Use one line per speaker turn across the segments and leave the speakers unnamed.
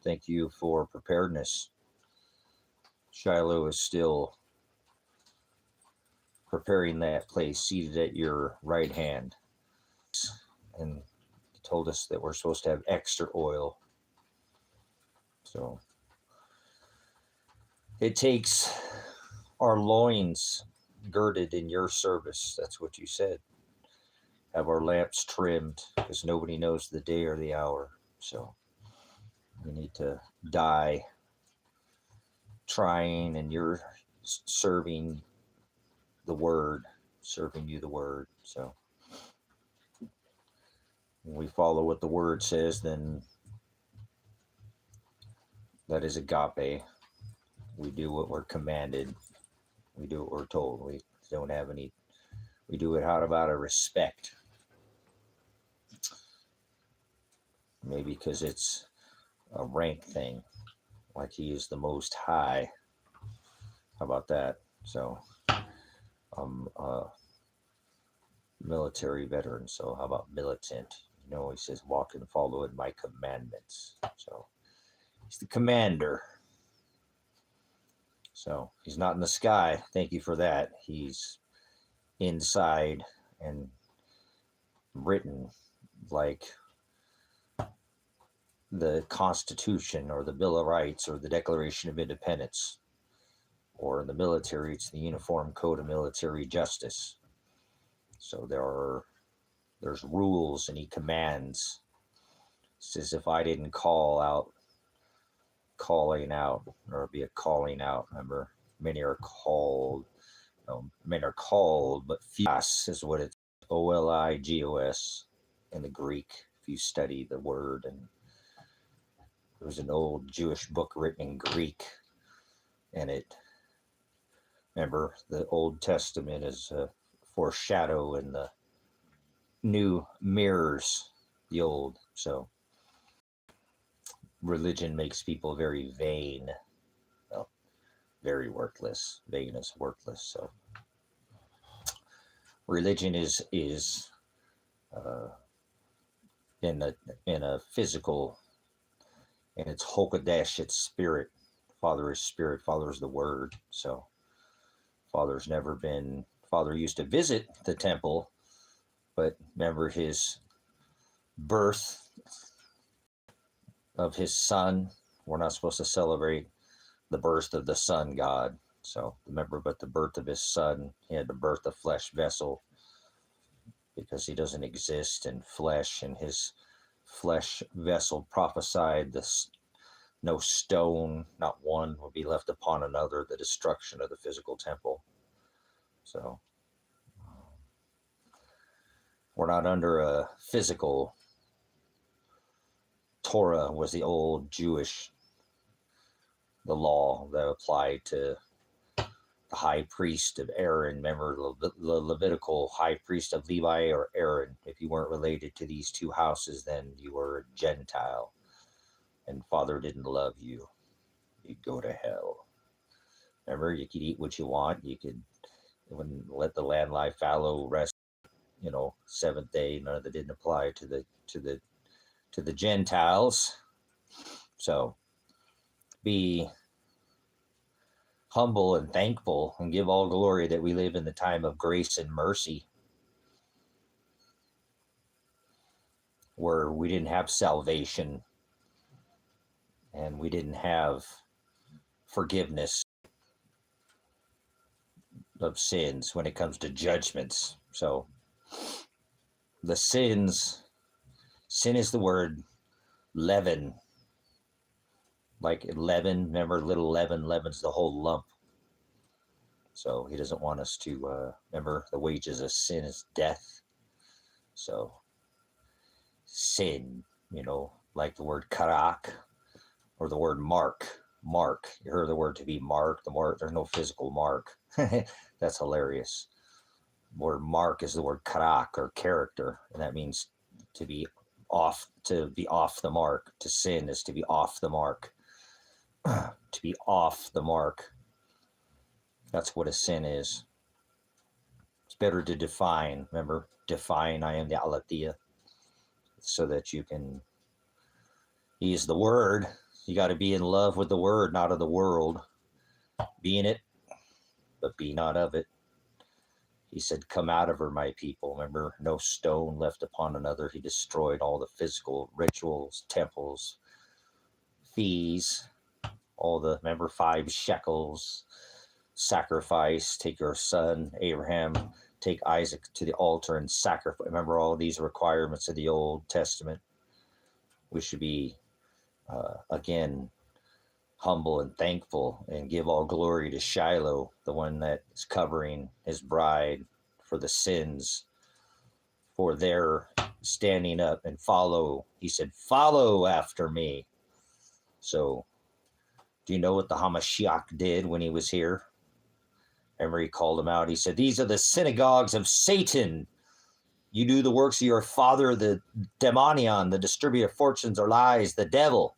thank you for preparedness. Shiloh is still preparing that place, seated at your right hand. And he told us that we're supposed to have extra oil. So it takes our loins girded in your service. That's what you said. Have our lamps trimmed, because nobody knows the day or the hour. So we need to die trying, and you're serving the word, serving you the word. So when we follow what the word says, then that is agape. We do what we're commanded. We do what we're told. We don't have any, we do it out of respect. Maybe because it's a rank thing, like he is the most high. How about that? So I'm a military veteran, so how about militant? You know, he says, walk and follow in my commandments. So he's the commander. So he's not in the sky. Thank you for that. He's inside and written like the Constitution or the Bill of Rights or the Declaration of Independence. Or in the military, it's the Uniform Code of Military Justice. So there's rules, and he commands. It says if I didn't calling out, or it'd be a calling out. Remember, many are called, but few is what it's OLIGOS in the Greek. If you study the word, and there was an old Jewish book written in Greek, and remember, the Old Testament is a foreshadow, and the new mirrors the old. So religion makes people very vain, well, very worthless. Vain is worthless. So religion is in a physical, and it's Hokadesh, it's spirit. Father is spirit. Father is the word. So Father used to visit the temple, but remember his birth of his son. We're not supposed to celebrate the birth of the Son God. So remember, but the birth of his son, he had to birth a flesh vessel, because he doesn't exist in flesh, and his flesh vessel prophesied this: no stone, not one, will be left upon another, the destruction of the physical temple. So we're not under a physical. Torah was the old Jewish, the law that applied to the high priest of Aaron. Remember, the Levitical high priest of Levi or Aaron. If you weren't related to these two houses, then you were a Gentile, and Father didn't love you. You'd go to hell. Remember, you could eat what you want. You could let the land lie fallow, rest, seventh day. None of that didn't apply to the Gentiles. So be humble and thankful, and give all glory that we live in the time of grace and mercy, where we didn't have salvation, and we didn't have forgiveness of sins when it comes to judgments. So the sin is the word leaven. Like leaven, remember little leaven, leaven's the whole lump. So he doesn't want us to, remember, the wages of sin is death. So sin, like the word karak, or the word mark. You heard the word to be marked. The mark, there's no physical mark. That's hilarious. The word mark is the word karak, or character, and that means to be off the mark. To sin is to be off the mark. To be off the mark. That's what a sin is. It's better to define. Remember, define, I am the aletheia, so that you can, he is the word, You got to be in love with the word, not of the world. Be in it, but be not of it. He said, come out of her, my people. Remember, no stone left upon another. He destroyed all the physical rituals, temples, fees, all the, remember, 5 shekels, sacrifice, take your son, Abraham, take Isaac to the altar and sacrifice. Remember all these requirements of the Old Testament. We should be, again, humble and thankful and give all glory to Shiloh, the one that is covering his bride for the sins, for their standing up and follow. He said, follow after me. So do you know what the Hamashiach did when he was here? Remember, he called them out. He said, these are the synagogues of Satan. You do the works of your father, the demonion, the distributor of fortunes or lies, the devil.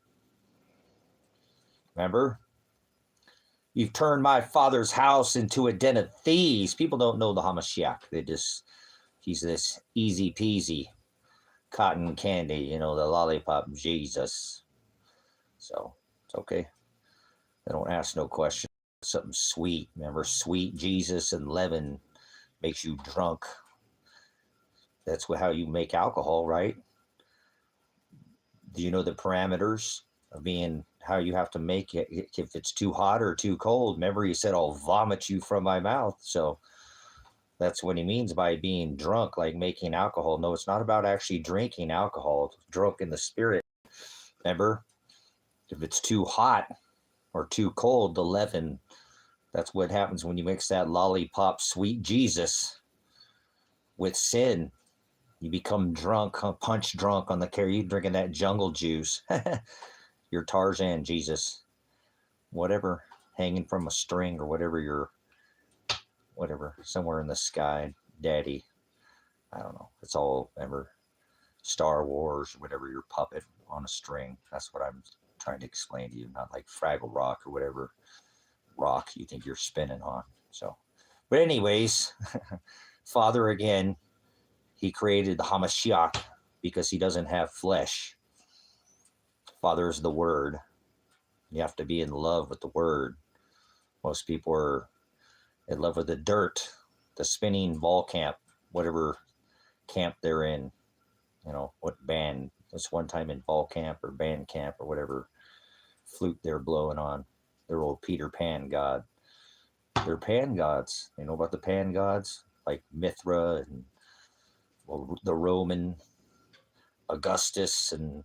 Remember? You've turned my father's house into a den of thieves. People don't know the Hamashiach. He's this easy peasy cotton candy, you know, the lollipop Jesus. So it's okay. They don't ask no questions. Something sweet. Remember, sweet Jesus and leaven makes you drunk. That's how you make alcohol, right? Do you know the parameters of being, how you have to make it, if it's too hot or too cold? Remember, he said, I'll vomit you from my mouth. So that's what he means by being drunk, like making alcohol. No, it's not about actually drinking alcohol. It's drunk in the spirit. Remember, if it's too hot or too cold, the leaven, that's what happens when you mix that lollipop sweet Jesus with sin. You become drunk, punch drunk on the carry. You drinking that jungle juice. You're Tarzan Jesus. Whatever, hanging from a string or whatever you're, whatever, somewhere in the sky, daddy. I don't know. It's all, remember, Star Wars, whatever, your puppet on a string. That's what I'm trying to explain to you. Not like Fraggle Rock or whatever rock you think you're spinning on. So, but anyways, Father, again, he created the Hamashiach because he doesn't have flesh. Father is the word. You have to be in love with the word. Most people are in love with the dirt, the spinning ball camp, whatever camp they're in. You know, what band. This one time in ball camp or band camp or whatever flute they're blowing on. Their old Peter Pan god. They're pan gods. You know about the pan gods? Like Mithra and, well, the Roman Augustus and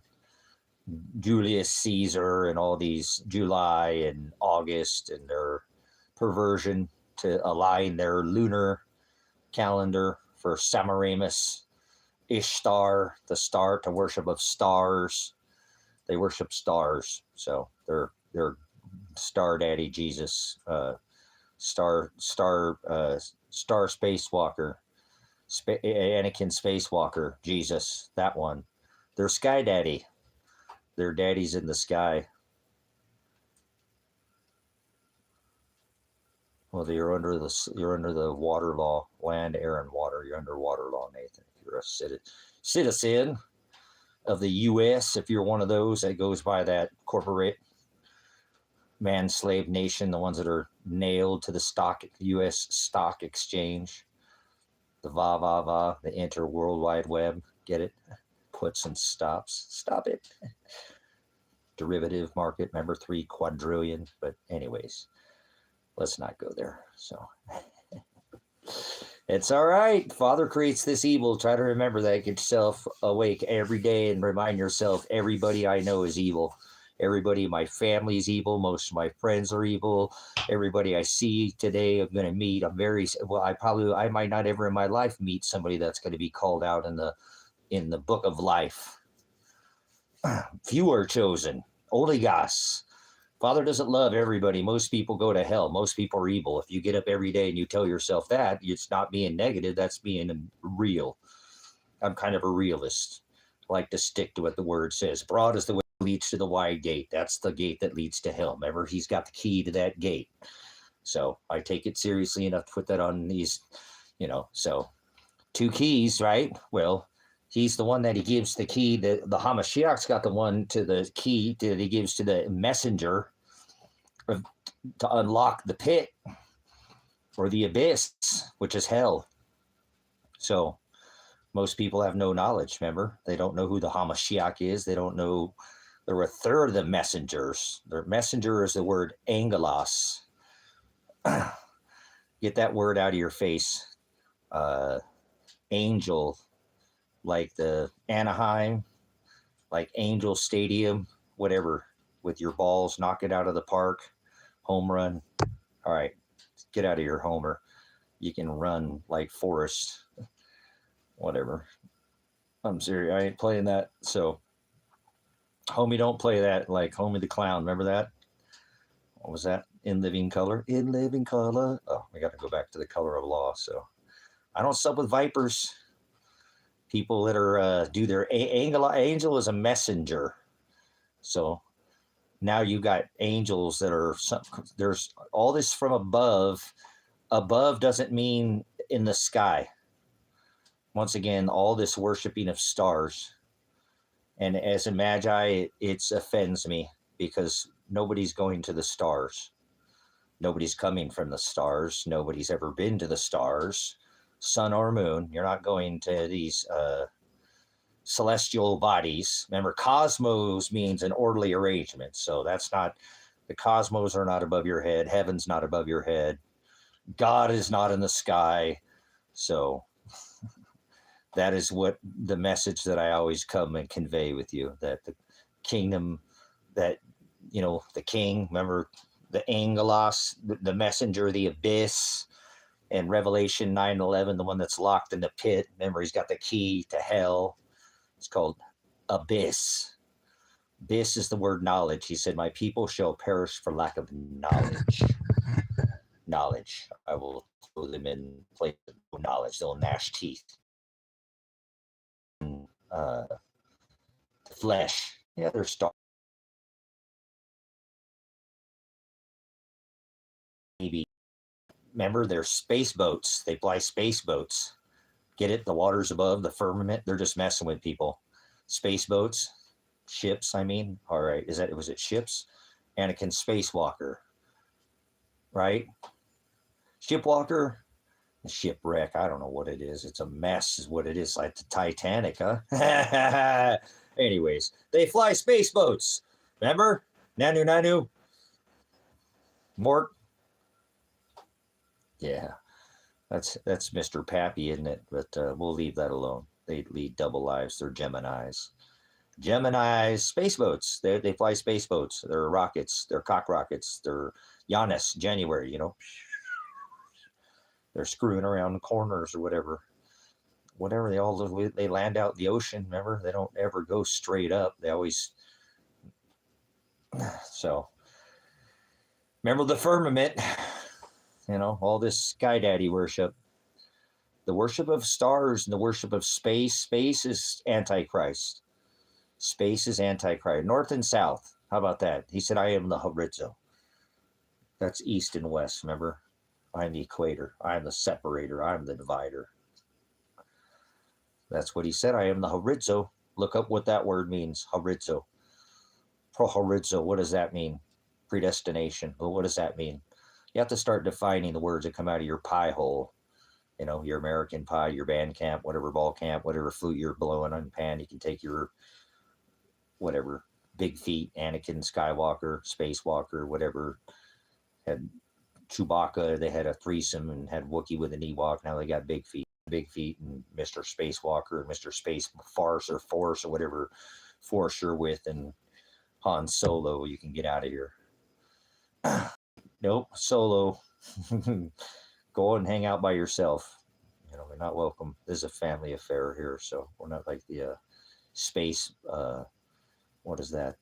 Julius Caesar and all these, July and August, and their perversion to align their lunar calendar for Semiramis, Ishtar, the star, to worship of stars. They worship stars. So they're Star Daddy Jesus, Star Spacewalker, Anakin Spacewalker Jesus, that one. They're Sky Daddy. Their daddy's in the sky. Well, you're under the water law, land, air, and water. You're under water law, Nathan. If you're a citizen of the U.S., if you're one of those that goes by that corporate man-slave nation, the ones that are nailed to the U.S. stock exchange, the the inter-world wide web, get it? Puts and stops. Stop it. Derivative market, remember, 3 quadrillion. But anyways, let's not go there. So it's all right. Father creates this evil. Try to remember that. Get yourself awake every day and remind yourself, everybody I know is evil. Everybody in my family is evil. Most of my friends are evil. Everybody I see today, I'm going to meet. I might not ever in my life meet somebody that's going to be called out in the book of life. Few are chosen. Oligas. Father doesn't love everybody. Most people go to hell. Most people are evil. If you get up every day and you tell yourself that, it's not being negative. That's being real. I'm kind of a realist. I like to stick to what the word says. Broad is the way that leads to the wide gate. That's the gate that leads to hell. Remember, he's got the key to that gate. So I take it seriously enough to put that on these, so 2 keys, right? Well, He's the one that he gives the key. The Hamashiach's got the one to the key that he gives to the messenger to unlock the pit or the abyss, which is hell. So most people have no knowledge, remember? They don't know who the Hamashiach is. They don't know. There were a third of the messengers. The messenger is the word angelos. Get that word out of your face. Angel, like the Anaheim, like Angel Stadium, whatever, with your balls, knock it out of the park, home run. All right, get out of your homer. You can run like Forrest, whatever. I'm serious, I ain't playing that. So, homie, don't play that like Homie the Clown. Remember that? What was that? In Living Color? In Living Color. Oh, we got to go back to the color of law. So, I don't sup with vipers. People that are do their angel is a messenger. So now you got angels that are there's all this from above. Above doesn't mean in the sky. Once again, all this worshiping of stars. And as a magi, it offends me because nobody's going to the stars. Nobody's coming from the stars. Nobody's ever been to the stars. Sun or moon. You're not going to these celestial bodies. Remember, cosmos means an orderly arrangement. So that's not, the cosmos are not above your head. Heaven's not above your head. God is not in the sky. So that is what the message that I always come and convey with you, that the kingdom, that, you know, the king, remember the angelos, the messenger, the abyss, and Revelation 9:11, the one that's locked in the pit. Remember, he's got the key to hell. It's called abyss. Abyss is the word knowledge. He said, my people shall perish for lack of knowledge. Knowledge. I will throw them in place of knowledge. They'll gnash teeth. Flesh. Yeah, they're starved. Maybe. Remember, they're space boats. They fly space boats. Get it? The water's above the firmament. They're just messing with people. Space boats, ships. I mean, all right. Was it ships? Anakin Spacewalker, right? Shipwalker, shipwreck. I don't know what it is. It's a mess, is what it is. Like the Titanic, huh? Anyways, they fly space boats. Remember? Nanu. Mort. Yeah, that's Mr. Pappy, isn't it? But we'll leave that alone. They lead double lives. They're Geminis. Space boats. They fly space boats. They're rockets. They're cock rockets. They're Giannis, January, you know. They're screwing around corners or whatever. They land out in the ocean. Remember, they don't ever go straight up. They always. So, remember the firmament. You know, all this sky daddy worship. The worship of stars and the worship of space. Space is Antichrist. Space is Antichrist. North and south. How about that? He said, I am the horizo. That's east and west, remember? I'm the equator. I'm the separator. I'm the divider. That's what he said. I am the horizo. Look up what that word means. Horizo. Pro-horizo. What does that mean? Predestination. Well, what does that mean? You have to start defining the words that come out of your pie hole. You know, your American Pie, your band camp, whatever ball camp, whatever flute you're blowing on pan. You can take your whatever, Big Feet, Anakin Skywalker, Spacewalker, whatever. Had Chewbacca, they had a threesome and had Wookiee with an Ewok. Now they got Big Feet and Mr. Spacewalker and Mr. Space Force or whatever force you're with, and Han Solo. You can get out of here. Nope, Solo. Go and hang out by yourself. You know, we're not welcome. This is a family affair here, so we're not like the space. What is that?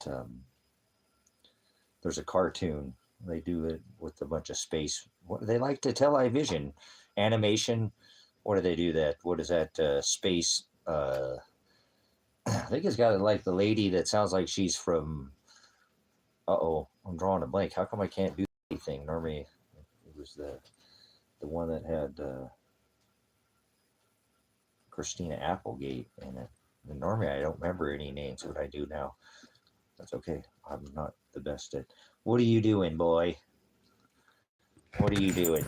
There's a cartoon. They do it with a bunch of space. They like to television, animation. What do they do that? What is that? Space. I think it's got like the lady that sounds like she's from. I'm drawing a blank. How come I can't do anything? Normally, it was the one that had Christina Applegate in it. And normally I don't remember any names, but I do now. That's okay. I'm not the best at. What are you doing, boy? What are you doing?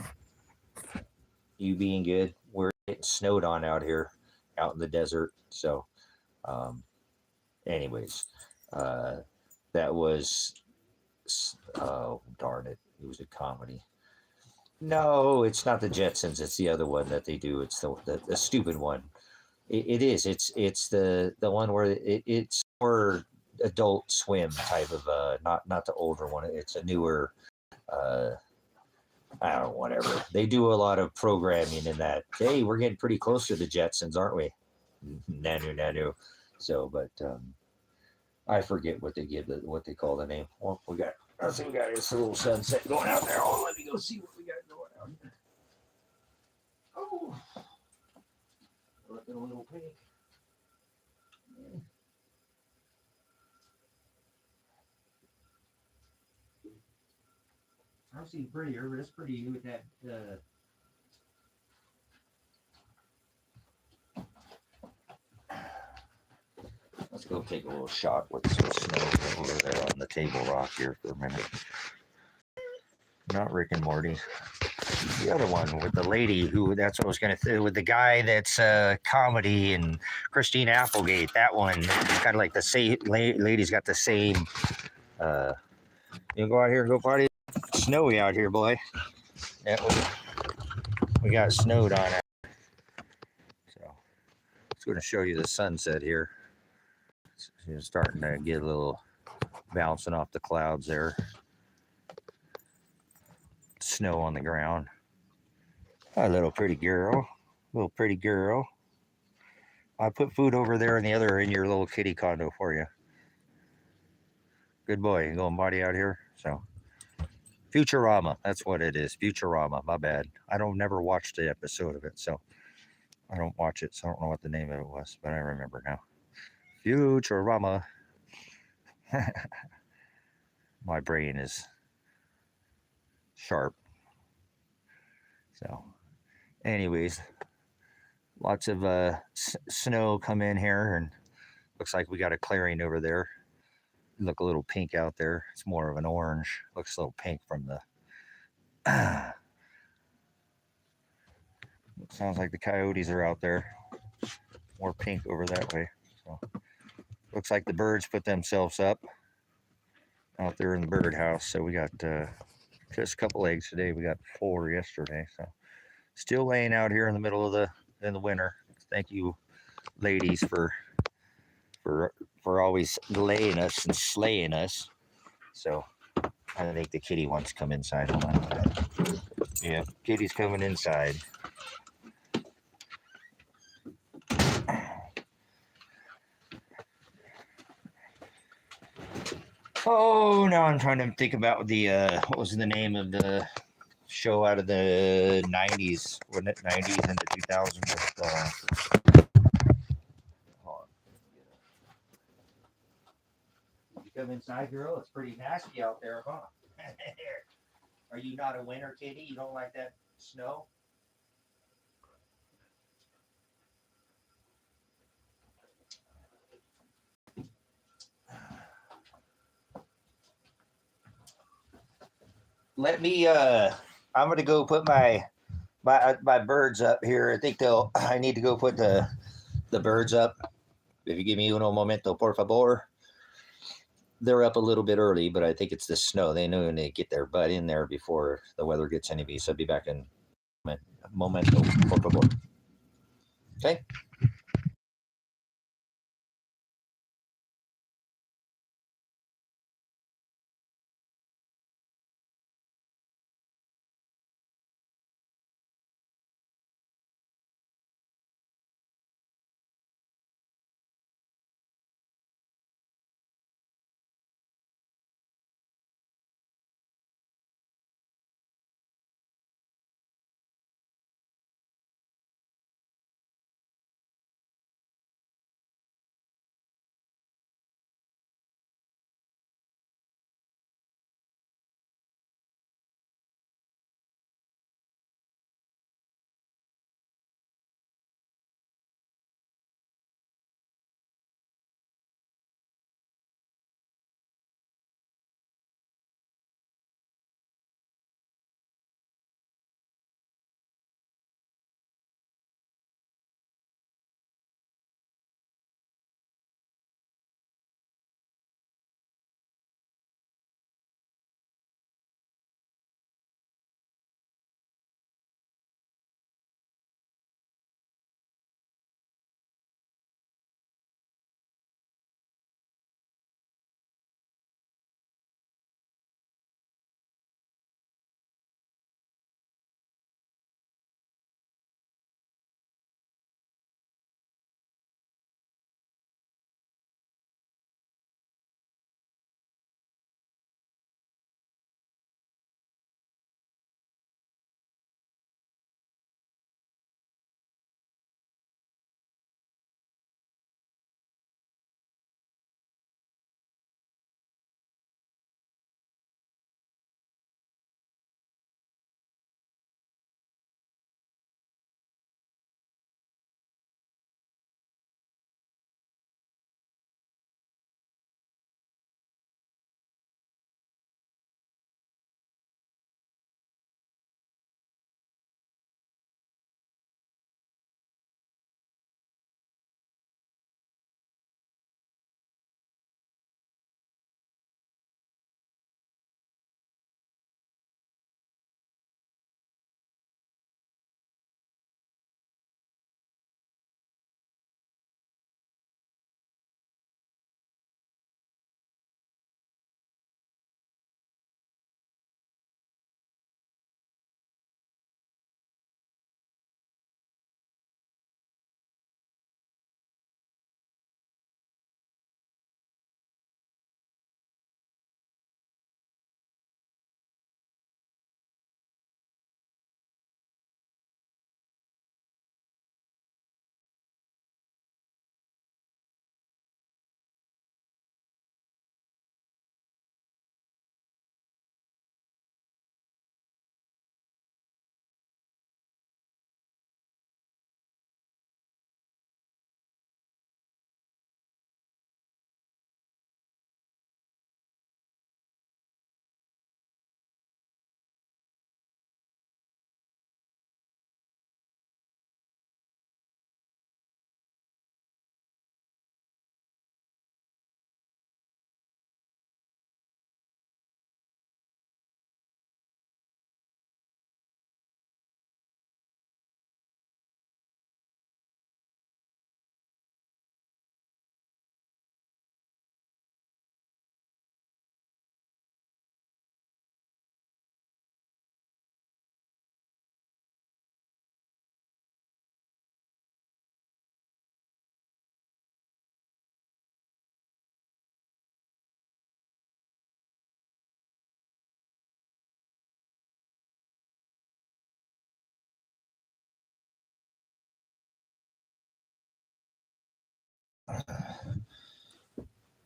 You being good? We're getting snowed on out here, out in the desert. So, um, anyways, uh, that was. Oh darn it! It was a comedy. No, it's not the Jetsons. It's the other one that they do. It's the stupid one. It is. It's the one where it's more Adult Swim type of not the older one. It's a newer. Uh, I don't know, whatever. They do a lot of programming in that. Hey, we're getting pretty close to the Jetsons, aren't we? Nanu nanu. So, but I forget what they what they call the name. Well, we got. I see we got this little sunset going out there. Oh, let me go see what we got going out here. Oh, looking a little pink. I've seen prettier, but it's pretty with that. Let's go take a little shot with some snow over there on the table rock here for a minute. Not Rick and Morty. The other one with the lady who, that's what I was going to say, with the guy that's comedy and Christine Applegate. That one, it's kind of like the same, lady's got the same. You go out here and go party. Snowy out here, boy. Yeah, we got snowed on it. So, it's going to show you the sunset here. It's starting to get a little bouncing off the clouds there. Snow on the ground. Hi, little pretty girl. Little pretty girl. I put food over there in the other in your little kitty condo for you. Good boy. You going body out here? So, Futurama. That's what it is. Futurama. My bad. I don't never watched the episode of it, so I don't watch it. So I don't know what the name of it was, but I remember now. Futurama. My brain is sharp. So, anyways, lots of snow come in here, and looks like we got a clearing over there. Look a little pink out there. It's more of an orange. Looks a little pink from the. Sounds like the coyotes are out there. More pink over that way. So, looks like the birds put themselves up out there in the birdhouse. So we got just a couple eggs today. We got 4 yesterday. So still laying out here in the middle of the winter. Thank you, ladies, for always laying us and slaying us. So I think the kitty wants to come inside. Hold on. Yeah, kitty's coming inside. Oh, now I'm trying to think about the what was the name of the show out of the 90s, wasn't it? 90s and the 2000s with hold on. You come inside, girl. It's pretty nasty out there, huh? Are you not a winter kitty? You don't like that snow? Let me I'm gonna go put my birds up here. I think I need to go put the birds up. If you give me uno momento, por favor. They're up a little bit early, but I think it's the snow. They know they get their butt in there before the weather gets any better. So I'll be back in momento, por favor. Okay.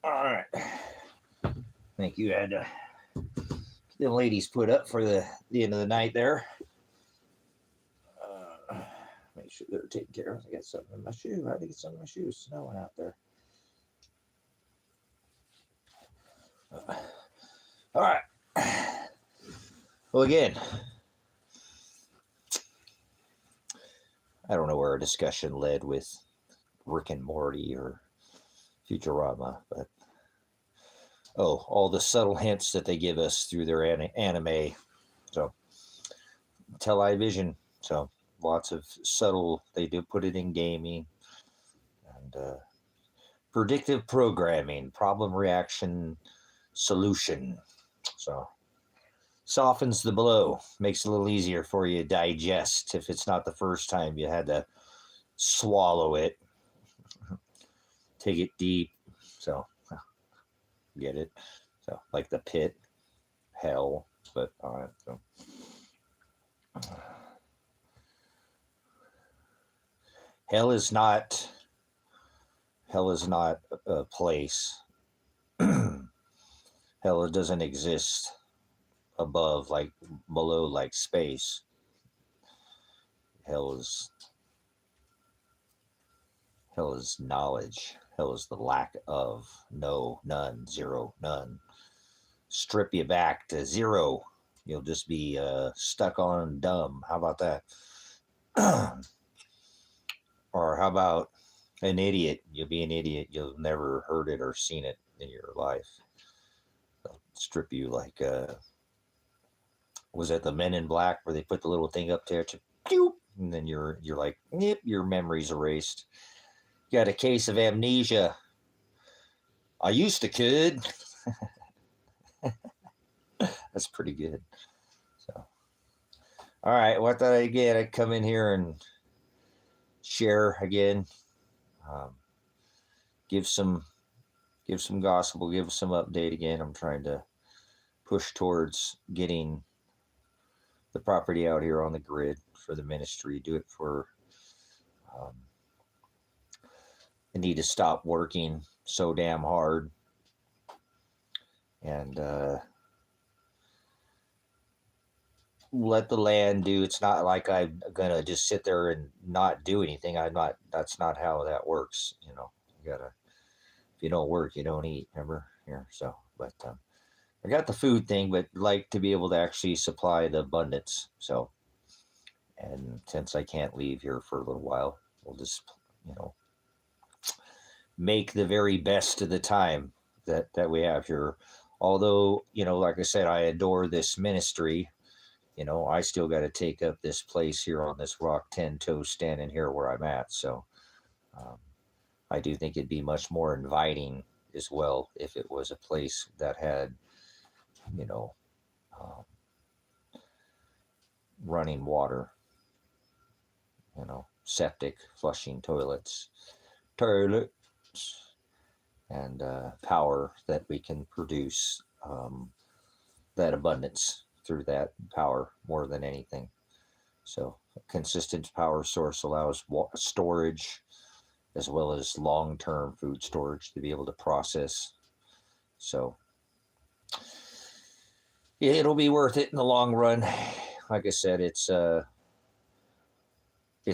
All right. Thank you. Had to the ladies put up for the end of the night there. Make sure they're taken care of. I got something in my shoe. I had to get something in my shoes. Snowing out there. All right. Well, again, I don't know where our discussion led with Rick and Morty or Futurama, but all the subtle hints that they give us through their anime. So television. So lots of subtle. They do put it in gaming and predictive programming, problem reaction, solution. So softens the blow, makes it a little easier for you to digest if it's not the first time you had to swallow it. Take it deep. So get it. So like the pit, hell, but all right. So hell is not a place. Hell doesn't exist above, like below, like space. Hell is knowledge. Hell is the lack of. No, none, zero, none. Strip you back to zero. You'll just be stuck on dumb. How about that? Or how about an idiot? You'll be an idiot. You'll never heard it or seen it in your life. They'll strip you like, was it the Men in Black where they put the little thing up there to, and then you're like, yep, your memory's erased. You got a case of amnesia. I used to could. That's pretty good. So, all right. What did I get? I'd come in here and share again. Give some gospel. Give some update again. I'm trying to push towards getting the property out here on the grid for the ministry. Do it for. I need to stop working so damn hard and let the land do. It's not like I'm gonna just sit there and not do anything. That's not how that works. You know, you gotta, if you don't work, you don't eat. Remember here. So, but I got the food thing, but like to be able to actually supply the abundance. So, and since I can't leave here for a little while, we'll just, make the very best of the time that we have here. Although, like I said, I adore this ministry. I still got to take up this place here on this rock 10 toes standing here where I'm at. So I do think it'd be much more inviting as well if it was a place that had, running water, septic, flushing toilets, and power that we can produce that abundance through that power more than anything. So a consistent power source allows storage as well as long-term food storage to be able to process. So it'll be worth it in the long run. Like I said, it's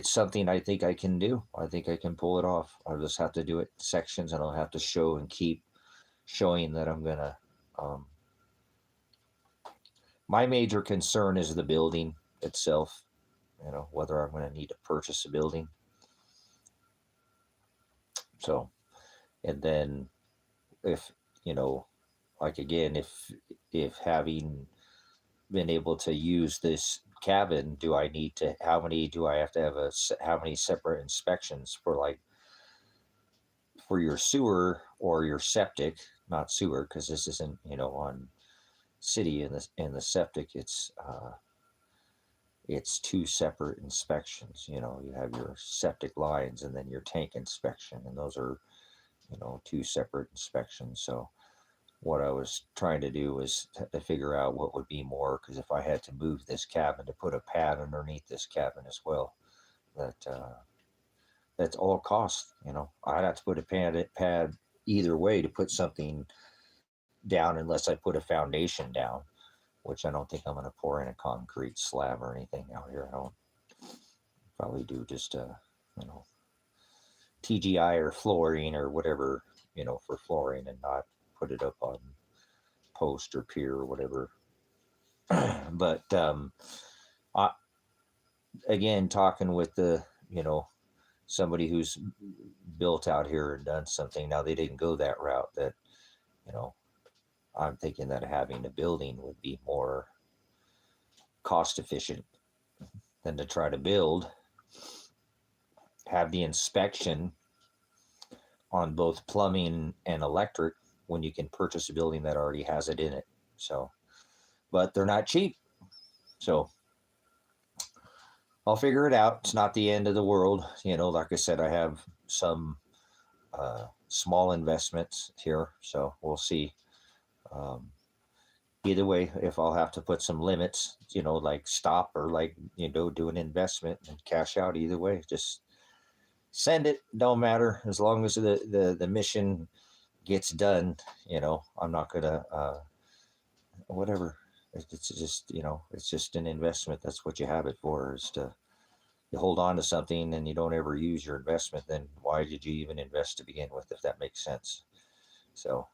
something I think I can do. I think I can pull it off. I'll just have to do it in sections, and I'll have to show and keep showing that I'm gonna. My major concern is the building itself. Whether I'm going to need to purchase a building. So, and then if, like again, if having been able to use this cabin, how many do I have to have how many separate inspections for your sewer or your septic, not sewer, because this isn't, on city in the septic, it's two separate inspections. You have your septic lines and then your tank inspection, and those are, two separate inspections. So what I was trying to do was to figure out what would be more, because if I had to move this cabin to put a pad underneath this cabin as well, that's all cost. I'd have to put a pad either way to put something down unless I put a foundation down, which I don't think I'm going to pour in a concrete slab or anything out here. I don't probably do just you know, TGI or flooring or whatever, you know, for flooring, and not put it up on post or pier or whatever. But I, again, talking with the, you know, somebody who's built out here and done something. Now they didn't go that route. That, you know, I'm thinking that having a building would be more cost efficient than to try to build, have the inspection on both plumbing and electric when you can purchase a building that already has it in it. So, but they're not cheap. So I'll figure it out. It's not the end of the world. You know, like I said, I have some small investments here. So we'll see. Either way, if I'll have to put some limits, you know, like stop or like, you know, do an investment and cash out, either way, just send it. Don't matter. As long as the mission gets done, you know, I'm not going to, whatever. It's just, you know, it's just an investment. That's what you have it for, is to, you hold on to something and you don't ever use your investment, then why did you even invest to begin with, if that makes sense? So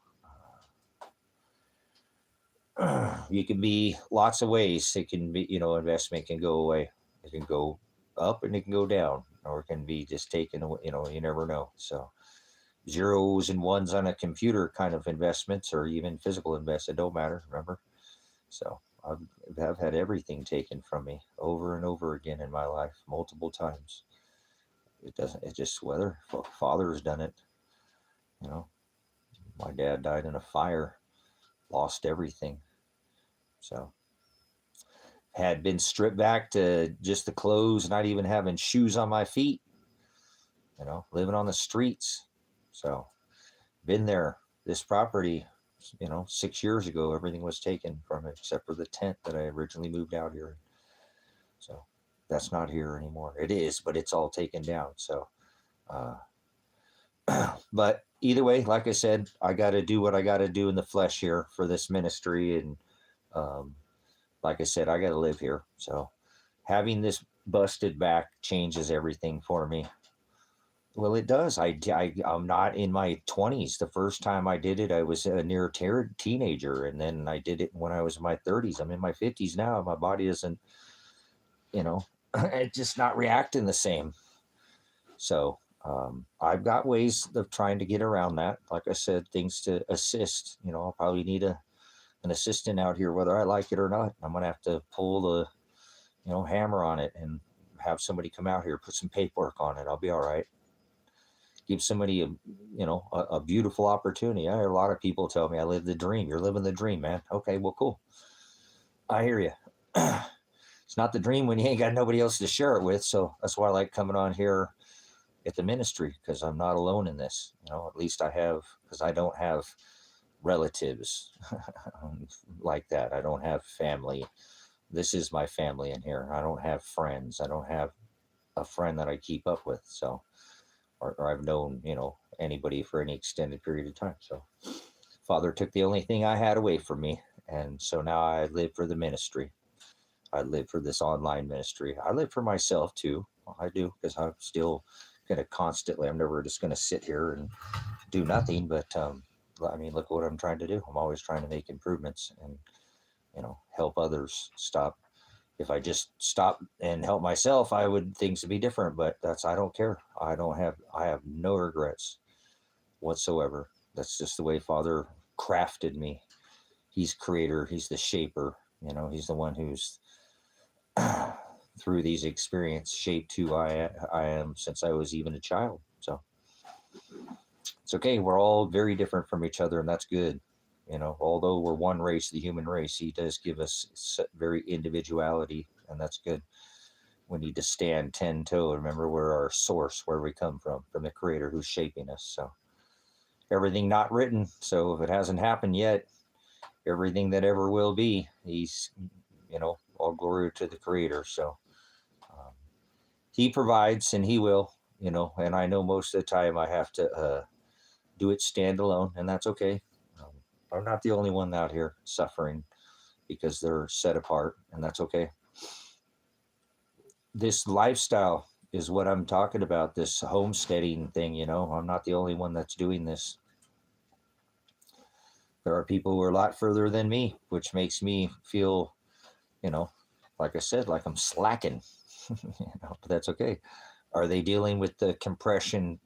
you can be lots of ways. It can be, you know, investment can go away. It can go up and it can go down, or it can be just taken away. You know, you never know. So zeros and ones on a computer kind of investments, or even physical investment, don't matter. Remember? So I've had everything taken from me over and over again in my life, multiple times. It doesn't, it just, whether father's done it, you know, my dad died in a fire, lost everything. So had been stripped back to just the clothes, not even having shoes on my feet, you know, living on the streets. So been there. This property, you know, 6 years ago, everything was taken from it except for the tent that I originally moved out here. So that's not here anymore. It is, but it's all taken down. So, but either way, like I said, I got to do what I got to do in the flesh here for this ministry. And like I said, I got to live here. So having this busted back changes everything for me. Well, it does. I'm not in my 20s. The first time I did it, I was a near teenager. And then I did it when I was in my 30s. I'm in my 50s now. My body isn't, you know, it's just not reacting the same. So I've got ways of trying to get around that. Like I said, things to assist. You know, I'll probably need an assistant out here, whether I like it or not. I'm going to have to pull the, you know, hammer on it and have somebody come out here, put some paperwork on it. I'll be all right. Give somebody a, you know, a beautiful opportunity. I hear a lot of people tell me I live the dream. You're living the dream, man. Okay, well, cool. I hear you. It's not the dream when you ain't got nobody else to share it with. So that's why I like coming on here at the ministry, because I'm not alone in this. You know, at least I have, because I don't have relatives like that. I don't have family. This is my family in here. I don't have friends. I don't have a friend that I keep up with. So, or I've known, you know, anybody for any extended period of time. So Father took the only thing I had away from me. And so now I live for the ministry. I live for this online ministry. I live for myself too. I do, because I'm still going to constantly, I'm never just going to sit here and do nothing. But I mean, look what I'm trying to do. I'm always trying to make improvements and, you know, help others. Stop. If I just stop and help myself, things would be different, but I don't care. I have no regrets whatsoever. That's just the way Father crafted me. He's creator. He's the shaper. You know, he's the one who's through these experiences shaped who I am since I was even a child. So it's okay. We're all very different from each other, and that's good. You know, although we're one race, the human race, he does give us very individuality, and that's good. We need to stand 10-toe. Remember, we're our source, where we come from the creator who's shaping us. So everything not written. So if it hasn't happened yet, everything that ever will be, he's, you know, all glory to the creator. So he provides, and he will, you know, and I know most of the time I have to do it standalone, and that's okay. Um, I'm not the only one out here suffering because they're set apart, and that's okay. This lifestyle is what I'm talking about, this homesteading thing, you know. I'm not the only one that's doing this. There are people who are a lot further than me, which makes me feel, you know, like I said, like I'm slacking. But that's okay. Are they dealing with the compression,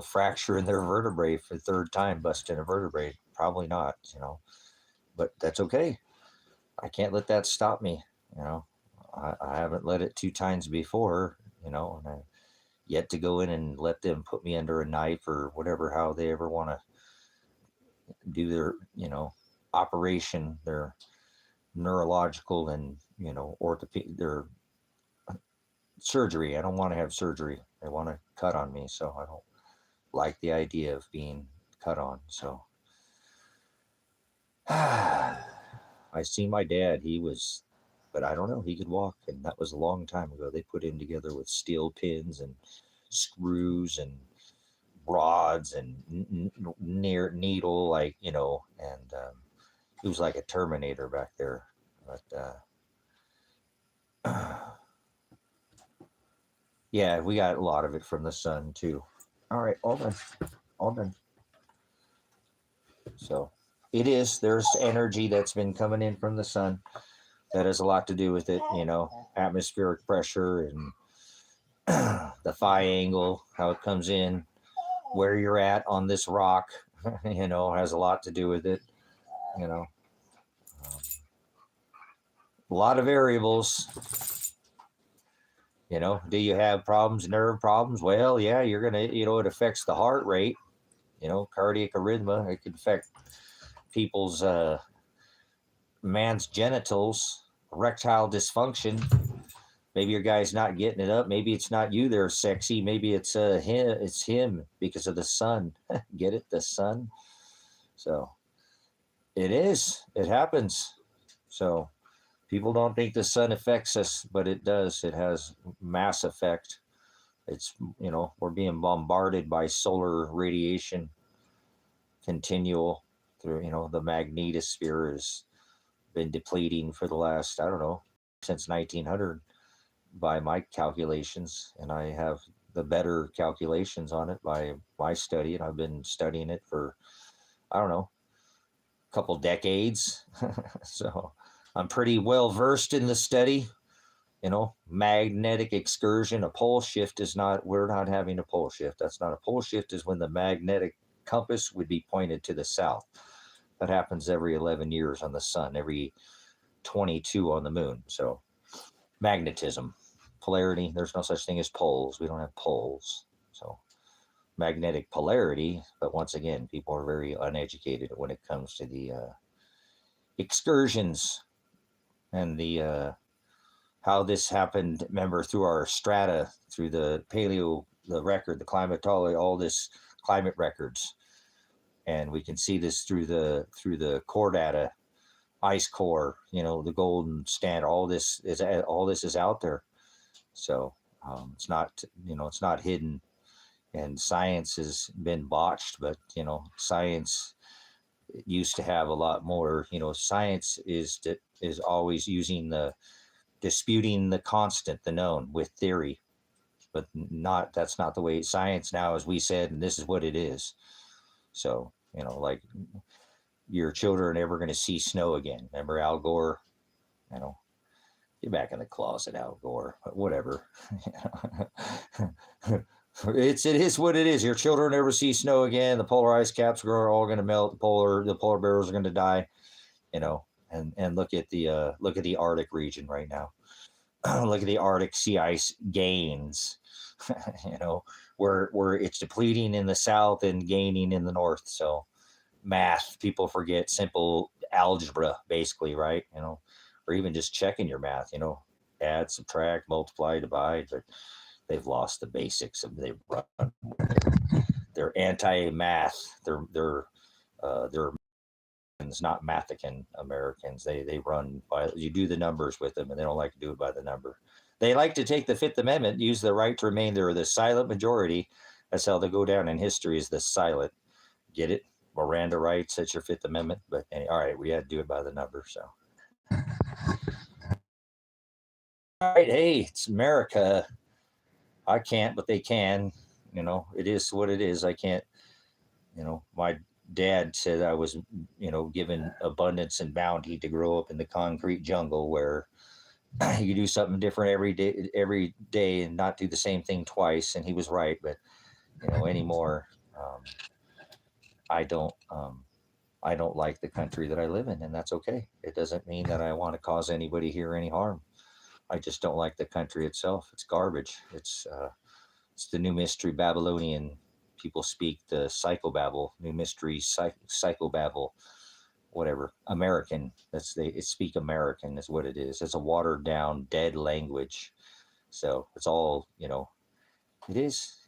fracture in their vertebrae for the third time, busting a vertebrae? Probably not, but that's okay. I can't let that stop me. You know, I haven't let it 2 times before, and I yet to go in and let them put me under a knife or whatever, how they ever want to do their, operation, their neurological and, orthopedic, their surgery. I don't want to have surgery. They want to cut on me. So I don't like the idea of being cut on. So I seen my dad. But I don't know. He could walk, and that was a long time ago. They put him together with steel pins and screws and rods and near needle, and he was like a Terminator back there. But yeah, we got a lot of it from the sun too. All right, all done. So there's energy that's been coming in from the sun that has a lot to do with it, atmospheric pressure and the phi angle, how it comes in, where you're at on this rock, has a lot to do with it, a lot of variables. Do you have problems, nerve problems? Well, yeah, you're going to, it affects the heart rate, cardiac arrhythmia. It could affect people's, man's genitals, erectile dysfunction. Maybe your guy's not getting it up. Maybe it's not you they're sexy. Maybe it's him because of the sun. Get it? The sun. So it happens. So people don't think the sun affects us, but it does. It has mass effect. It's, we're being bombarded by solar radiation, continual through, the magnetosphere has been depleting for the last, I don't know, since 1900 by my calculations. And I have the better calculations on it by my study. And I've been studying it for, I don't know, a couple decades. So I'm pretty well versed in the study. Magnetic excursion, a pole shift we're not having a pole shift. That's not a pole shift, is when the magnetic compass would be pointed to the south. That happens every 11 years on the sun, every 22 on the moon. So magnetism, polarity, there's no such thing as poles. We don't have poles. So magnetic polarity, but once again, people are very uneducated when it comes to the excursions and the how this happened. Remember, through our strata, through the paleo, the record, the climatology, all this climate records, and we can see this through the core data, ice core, the golden standard. All this is out there. So it's not hidden, and science has been botched. But science used to have a lot more. Science is always disputing the constant, the known, with theory, but that's not the way science now, as we said, and this is what it is. So like, your children are never going to see snow again. Remember Al Gore? Get back in the closet, Al Gore. But whatever. It is what it is. Your children never see snow again. The polar ice caps are all going to melt. The polar bears are going to die. And look at the Arctic region right now. Look at the Arctic sea ice gains. Where it's depleting in the south and gaining in the north. So math, people forget simple algebra, basically, right? Or even just checking your math, add, subtract, multiply, divide, but they've lost the basics of they're anti-math. They're not Mathican Americans. They run by, you do the numbers with them, and they don't like to do it by the number. They like to take the Fifth Amendment, use the right to remain there, the silent majority. That's how they go down in history, is the silent. Get it? Miranda rights, that's your Fifth Amendment. But all right, we had to do it by the number. So, all right, hey, it's America. I can't, but they can. It is what it is. I can't. My dad said I was, given abundance and bounty to grow up in the concrete jungle where you do something different every day and not do the same thing twice. And he was right. But anymore, I don't. I don't like the country that I live in, and that's okay. It doesn't mean that I want to cause anybody here any harm. I just don't like the country itself. It's garbage. It's the new mystery Babylonian. People speak the psychobabble, new mystery psychobabble, whatever. American. It speak American is what it is. It's a watered down, dead language. So it's all It is.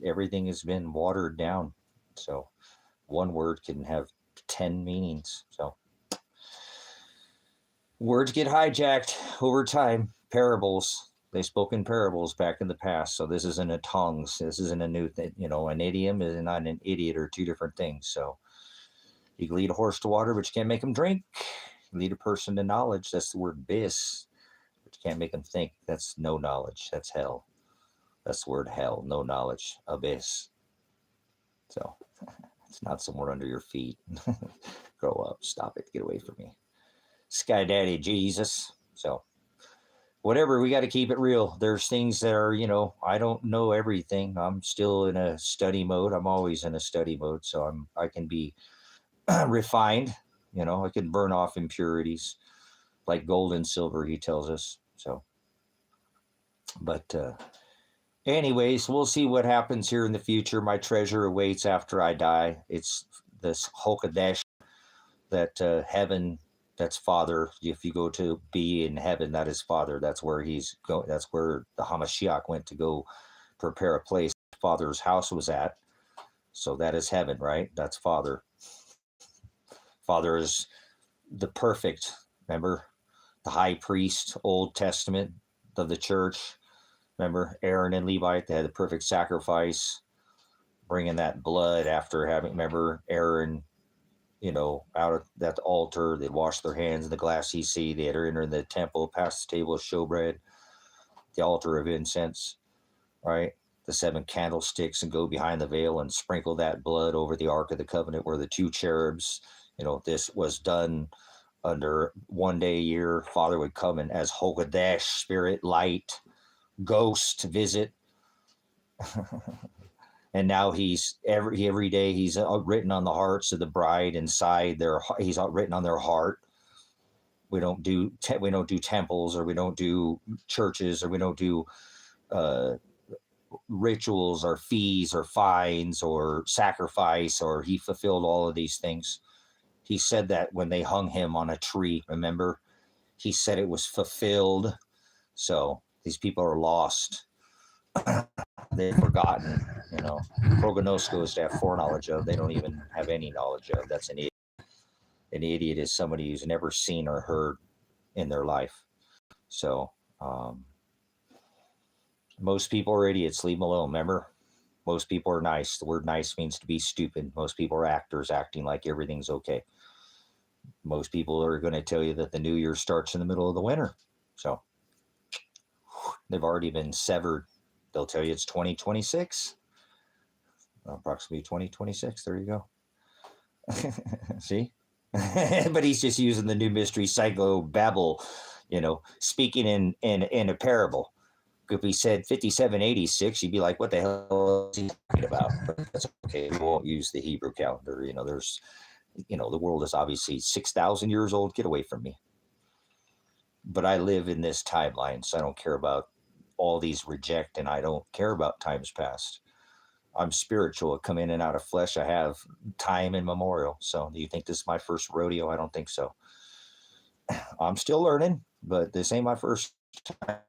Everything has been watered down. So one word can have 10 meanings. So words get hijacked over time. Parables. They spoke in parables back in the past. So this isn't a tongues. This isn't a new thing. An idiom is not an idiot or two different things. So you can lead a horse to water, but you can't make him drink. You lead a person to knowledge. That's the word bis. But you can't make them think. That's no knowledge. That's hell. That's the word hell. No knowledge. Abyss. So it's not somewhere under your feet. Grow up. Stop it. Get away from me. Sky Daddy Jesus. So whatever, we got to keep it real. There's things that are, I don't know everything. I'm still in a study mode. I'm always in a study mode. So I can be refined. I can burn off impurities like gold and silver, he tells us. So, but anyways, we'll see what happens here in the future. My treasure awaits after I die. It's this Hokadesh, that heaven. That's Father. If you go to be in heaven, that is Father. That's where he's going. That's where the Hamashiach went to go prepare a place. Father's house was at. So that is heaven, right? That's Father. Father is the perfect, remember, the high priest, Old Testament of the church. Remember, Aaron and Levi, they had the perfect sacrifice, bringing that blood after having, remember, Aaron, out of that altar, they'd wash their hands in the glassy sea. They had to enter the temple, pass the table of showbread, the altar of incense, right? The 7 candlesticks, and go behind the veil and sprinkle that blood over the Ark of the Covenant where the 2 cherubs, this was done under one day a year. Father would come in as Hokadesh, spirit, light, ghost, visit. And now he's every day he's written on the hearts of the bride inside he's written on their heart. We don't do temples, or we don't do churches, or we don't do rituals or fees or fines or sacrifice, or he fulfilled all of these things. He said that when they hung him on a tree, remember? He said it was fulfilled. So these people are lost. They've forgotten, Prognosko is to have foreknowledge of. They don't even have any knowledge of. That's an idiot. An idiot is somebody who's never seen or heard in their life. So most people are idiots. Leave them alone. Remember, most people are nice. The word nice means to be stupid. Most people are actors, acting like everything's okay. Most people are going to tell you that the new year starts in the middle of the winter. So they've already been severed. They'll tell you it's 2026. Approximately 2026. There you go. See? But he's just using the new mystery psycho babble, speaking in a parable. If he said 5786, you'd be like, what the hell is he talking about? But that's okay. We won't use the Hebrew calendar. There's, the world is obviously 6,000 years old. Get away from me. But I live in this timeline, so I don't care about all these reject, and I don't care about times past. I'm spiritual. I come in and out of flesh. I have time immemorial. So do you think this is my first rodeo? I don't think so. I'm still learning, but this ain't my first time.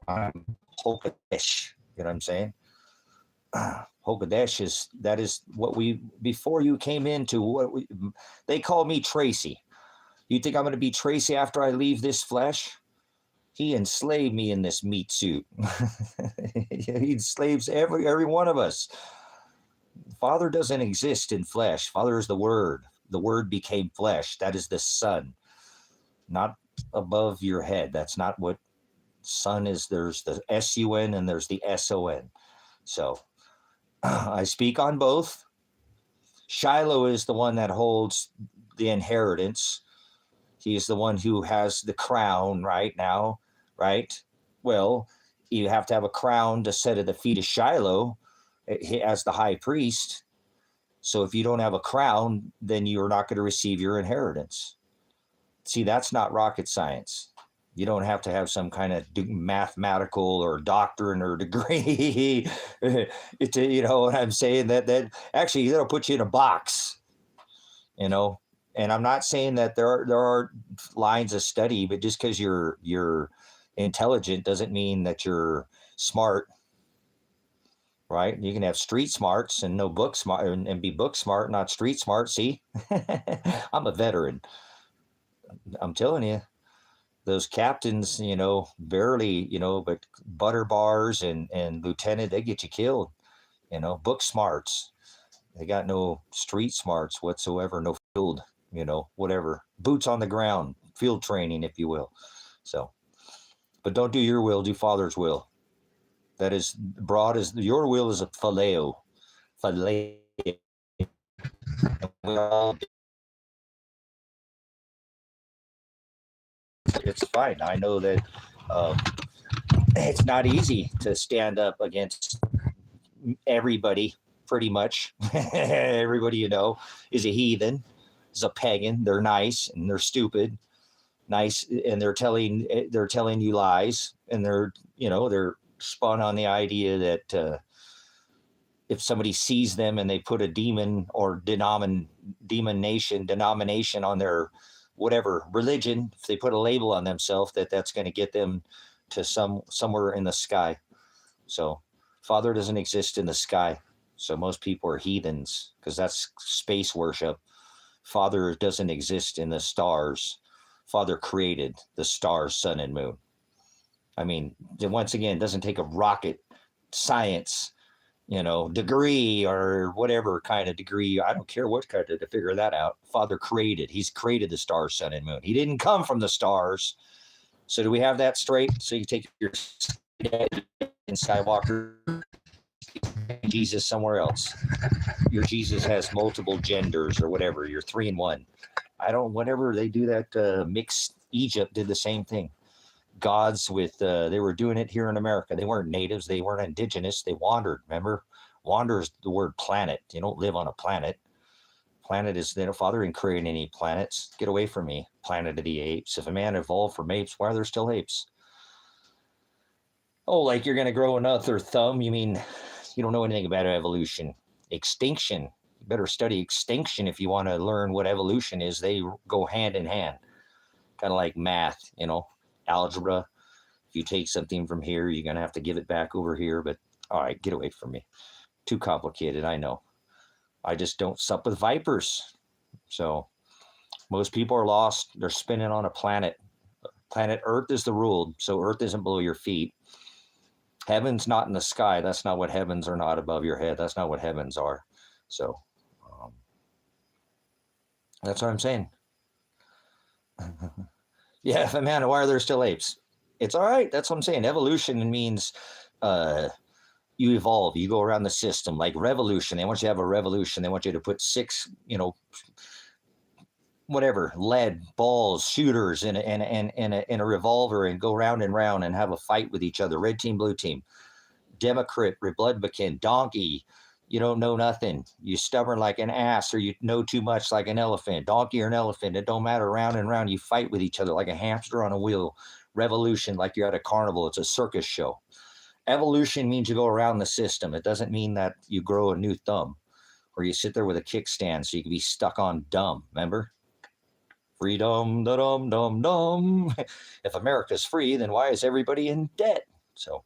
I'm Hokadesh. You know what I'm saying? Hokadesh is what before you came into they call me Tracy. You think I'm going to be Tracy after I leave this flesh? He enslaved me in this meat suit. He enslaves every one of us. Father doesn't exist in flesh. Father is the Word. The Word became flesh. That is the Son, not above your head. That's not what Son is. There's the S-U-N and there's the S-O-N. So I speak on both. Shiloh is the one that holds the inheritance. He is the one who has the crown right now, right? Well, you have to have a crown to set at the feet of Shiloh as the high priest. So if you don't have a crown, then you're not going to receive your inheritance. See, that's not rocket science. You don't have to have some kind of mathematical or doctrine or degree. You know what I'm saying? That actually that'll put you in a box. You know, and I'm not saying that there are lines of study, but just because you're intelligent doesn't mean that you're smart. Right? You can have street smarts and no book smart and be book smart, not street smart. See, I'm a veteran. I'm telling you. Those captains, you know, barely, you know, but butter bars and lieutenant, they get you killed, you know, book smarts. They got no street smarts whatsoever, no field, you know, whatever. Boots on the ground, field training, if you will. So, but don't do your will, do Father's will. That is broad as your will is a phileo. Phileo. It's fine. I know that it's not easy to stand up against everybody, pretty much. Everybody you know is a heathen, is a pagan. They're nice and they're stupid, nice, and they're telling you lies, and they're spun on the idea that if somebody sees them and they put a demon or denomination on their whatever religion, if they put a label on themselves, that's going to get them to somewhere in the sky. So Father doesn't exist in the sky. So most people are heathens because that's space worship. Father doesn't exist in the stars. Father created the stars, sun, and moon. I mean, once again, it doesn't take a rocket science, degree or whatever kind of degree. I don't care what kind of to figure that out. Father created. He's created the stars, sun, and moon. He didn't come from the stars. So do we have that straight? So you take your Skywalker Jesus somewhere else. Your Jesus has multiple genders or whatever. You're 3 in 1. Whatever they do that mixed. Egypt did the same thing. Gods with, they were doing it here in America. They weren't natives. They weren't indigenous. They wandered. Remember, wander is the word planet. You don't live on a planet. Planet is, Father didn't create any planets. Get away from me. Planet of the apes. If a man evolved from apes, why are there still apes? Oh, like you're going to grow another thumb? You mean you don't know anything about evolution? Extinction. You better study extinction if you want to learn what evolution is. They go hand in hand. Kind of like math, algebra. If you take something from here, you're going to have to give it back over here. But all right, get away from me. Too complicated, I know. I just don't sup with vipers. So most people are lost. They're spinning on a planet. Planet Earth is the rule. So Earth isn't below your feet. Heaven's not in the sky. That's not what heavens are, not above your head. That's not what heavens are. So that's what I'm saying. Yeah, man, why are there still apes? It's all right. That's what I'm saying. Evolution means you evolve. You go around the system. Like revolution. They want you to have a revolution. They want you to put 6, whatever, lead balls, shooters in a revolver and go round and round and have a fight with each other. Red team, blue team. Democrat, Republican, donkey. You don't know nothing. You stubborn like an ass, or you know too much like an elephant. Donkey or an elephant, it don't matter. Round and round, you fight with each other like a hamster on a wheel. Revolution, like you're at a carnival. It's a circus show. Evolution means you go around the system. It doesn't mean that you grow a new thumb or you sit there with a kickstand so you can be stuck on dumb. Remember? Freedom, da-dum, dum, dum. If America's free, then why is everybody in debt? So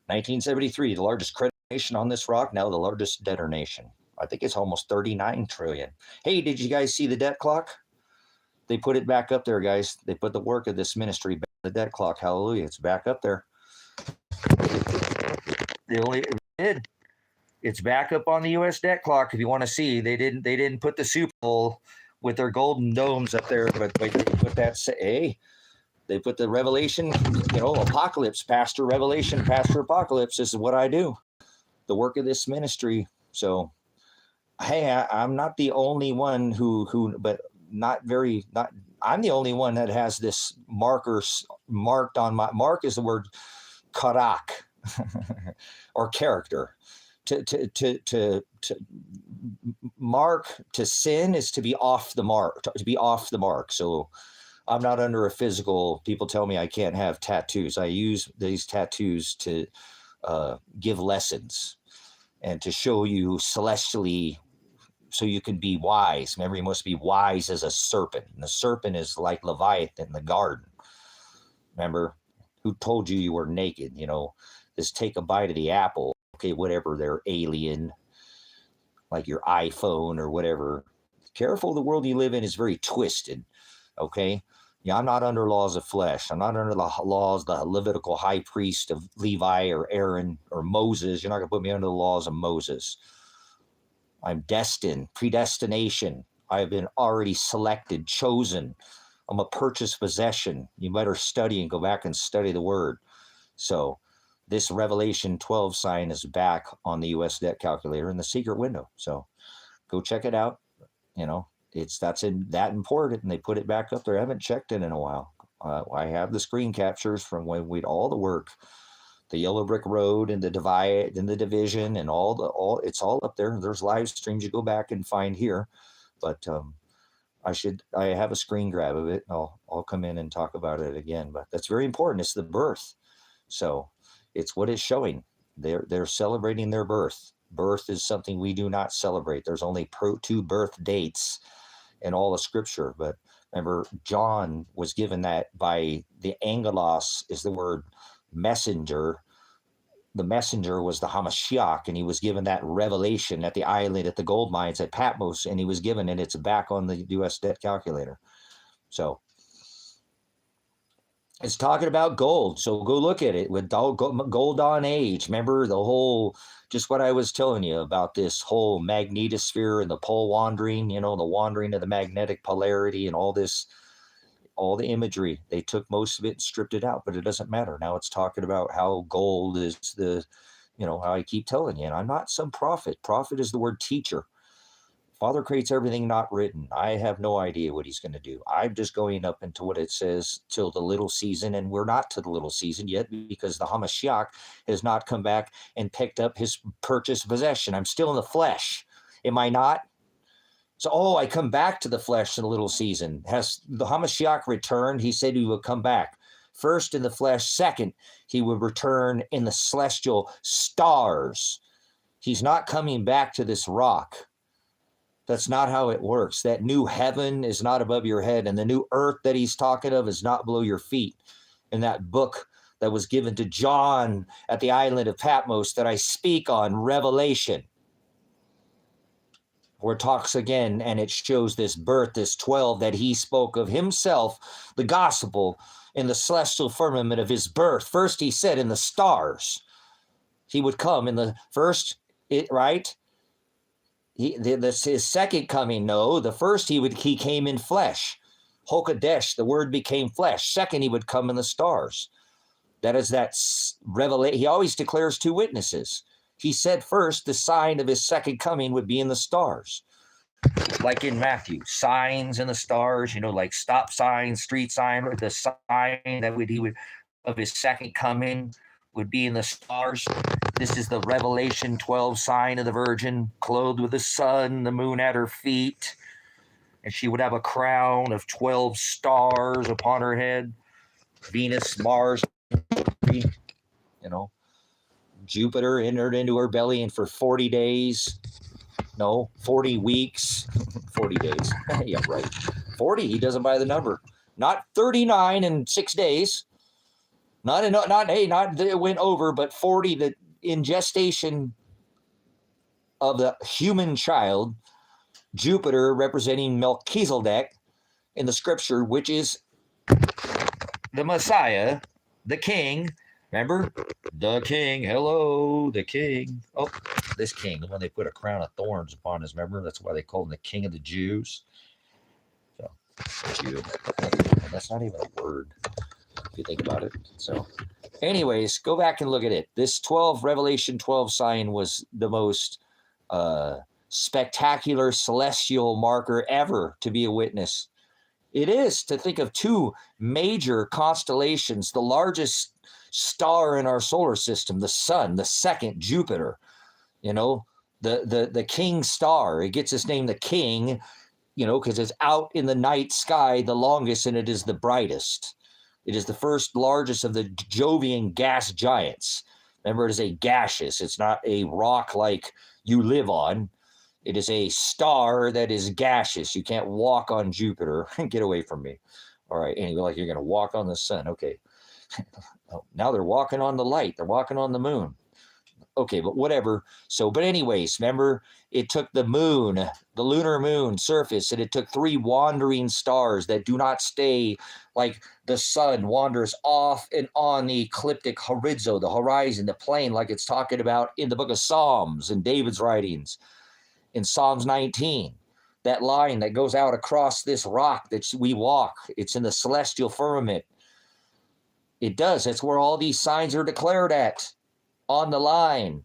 1973, the largest credit nation on this rock, now the largest debtor nation. I think it's almost 39 trillion. Hey, did you guys see the debt clock? They put it back up there, guys. They put the work of this ministry back, the debt clock. Hallelujah. It's back up there. They only did. It's back up on the U.S. debt clock if you want to see. They didn't put the Super Bowl with their golden domes up there, but they put that. Hey, they put the Revelation, Apocalypse, Pastor Revelation, Pastor Apocalypse. This is what I do, the work of this ministry. So, hey, I'm not the only one who, but not. I'm the only one that has this markers marked on my mark. Is the word karak or character. To mark, to sin is to be off the mark, So I'm not under a physical. People tell me I can't have tattoos. I use these tattoos to give lessons and to show you celestially, so you can be wise. Remember, you must be wise as a serpent. And the serpent is like Leviathan in the garden. Remember, who told you were naked? Just take a bite of the apple. Okay, whatever, they're alien, like your iPhone or whatever. Careful, the world you live in is very twisted. Okay, yeah, I'm not under laws of flesh. I'm not under the laws, the Levitical high priest of Levi or Aaron or Moses. You're not going to put me under the laws of Moses. I'm destined, predestination. I have been already selected, chosen. I'm a purchased possession. You better study and go back and study the word. So this Revelation 12 sign is back on the U.S. debt calculator in the secret window. So go check it out. That's that important, and they put it back up there. I haven't checked it in a while. I have the screen captures from when we did all the work, the yellow brick road and the divide and the division and it's all up there. There's live streams you go back and find here, but I have a screen grab of it. I'll come in and talk about it again, but that's very important. It's the birth. So it's what it's showing. They're celebrating their birth. Birth is something we do not celebrate. There's only 2 birth dates in all of Scripture. But remember, John was given that by the angelos, is the word messenger. The messenger was the Hamashiach, and he was given that revelation at the island, at the gold mines at Patmos, and he was given, and it's back on the U.S. debt calculator. So it's talking about gold. So go look at it with gold on age. Remember the whole, just what I was telling you about this whole magnetosphere and the pole wandering, the wandering of the magnetic polarity and all this, all the imagery. They took most of it and stripped it out, but it doesn't matter. Now it's talking about how gold is the, how I keep telling you. And I'm not some prophet. Prophet is the word teacher. Father creates everything not written. I have no idea what he's going to do. I'm just going up into what it says till the little season, and we're not to the little season yet because the Hamashiach has not come back and picked up his purchased possession. I'm still in the flesh. Am I not? So, I come back to the flesh in the little season. Has the Hamashiach returned? He said he would come back. First in the flesh. Second, he would return in the celestial stars. He's not coming back to this rock. That's not how it works. That new heaven is not above your head, and the new earth that he's talking of is not below your feet. In that book that was given to John at the island of Patmos that I speak on, Revelation, where it talks again, and it shows this birth, this 12 that he spoke of himself, the gospel in the celestial firmament of his birth. First, he said in the stars, he would come in the first, right? His second coming, no. The first he came in flesh. Hokadesh, the word became flesh. Second, he would come in the stars. That is that revelation. He always declares 2 witnesses. He said first the sign of his second coming would be in the stars. Like in Matthew, signs in the stars, like stop sign, street sign, or the sign that he would of his second coming would be in the stars. This is the Revelation 12 sign of the Virgin, clothed with the sun, the moon at her feet. And she would have a crown of 12 stars upon her head. Venus, Mars, Jupiter entered into her belly, and for 40 days, 40 weeks, 40 days. Yeah, right. 40, he doesn't buy the number. Not 39 and 6 days. Not it went over, but 40 that in gestation of the human child, Jupiter representing Melchizedek in the scripture, which is the Messiah, the king, Remember? The king. Hello, the king. Oh, this king, the one they put a crown of thorns upon his, remember? That's why they call him the king of the Jews. So, Jew. That's not even a word if you think about it. So, anyways, go back and look at it. This Revelation 12 sign was the most spectacular celestial marker ever to be a witness. It is to think of two major constellations, the largest star in our solar system, the sun, the second, Jupiter, the king star. It gets its name, the king, because it's out in the night sky the longest, and it is the brightest. It is the first largest of the Jovian gas giants. Remember, it is a gaseous. It's not a rock like you live on. It is a star that is gaseous. You can't walk on Jupiter. Get away from me. All right. Anyway, like you're going to walk on the sun. Okay. Now they're walking on the light. They're walking on the moon. Okay, but whatever. So, but anyways, remember, it took the moon, the lunar moon surface, and it took 3 wandering stars that do not stay, like the sun wanders off and on the ecliptic horizon, the horizon, the plane, like it's talking about in the book of Psalms and David's writings in Psalms 19. That line that goes out across this rock that we walk, it's in the celestial firmament. It does. That's where all these signs are declared at. On the line,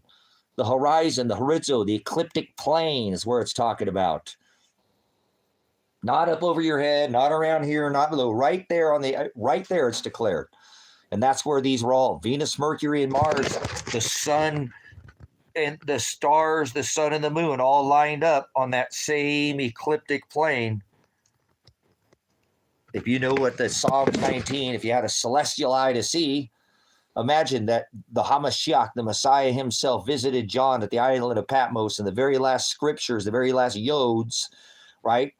the horizon, the horizon, the ecliptic plane is where it's talking about. Not up over your head, not around here, not below. Right there right there, it's declared. And that's where these were all. Venus, Mercury, and Mars, the sun and the stars, the sun and the moon, all lined up on that same ecliptic plane. If you know what the Psalms 19, if you had a celestial eye to see, imagine that the Hamashiach, the Messiah himself, visited John at the island of Patmos, and the very last scriptures, the very last yods, right?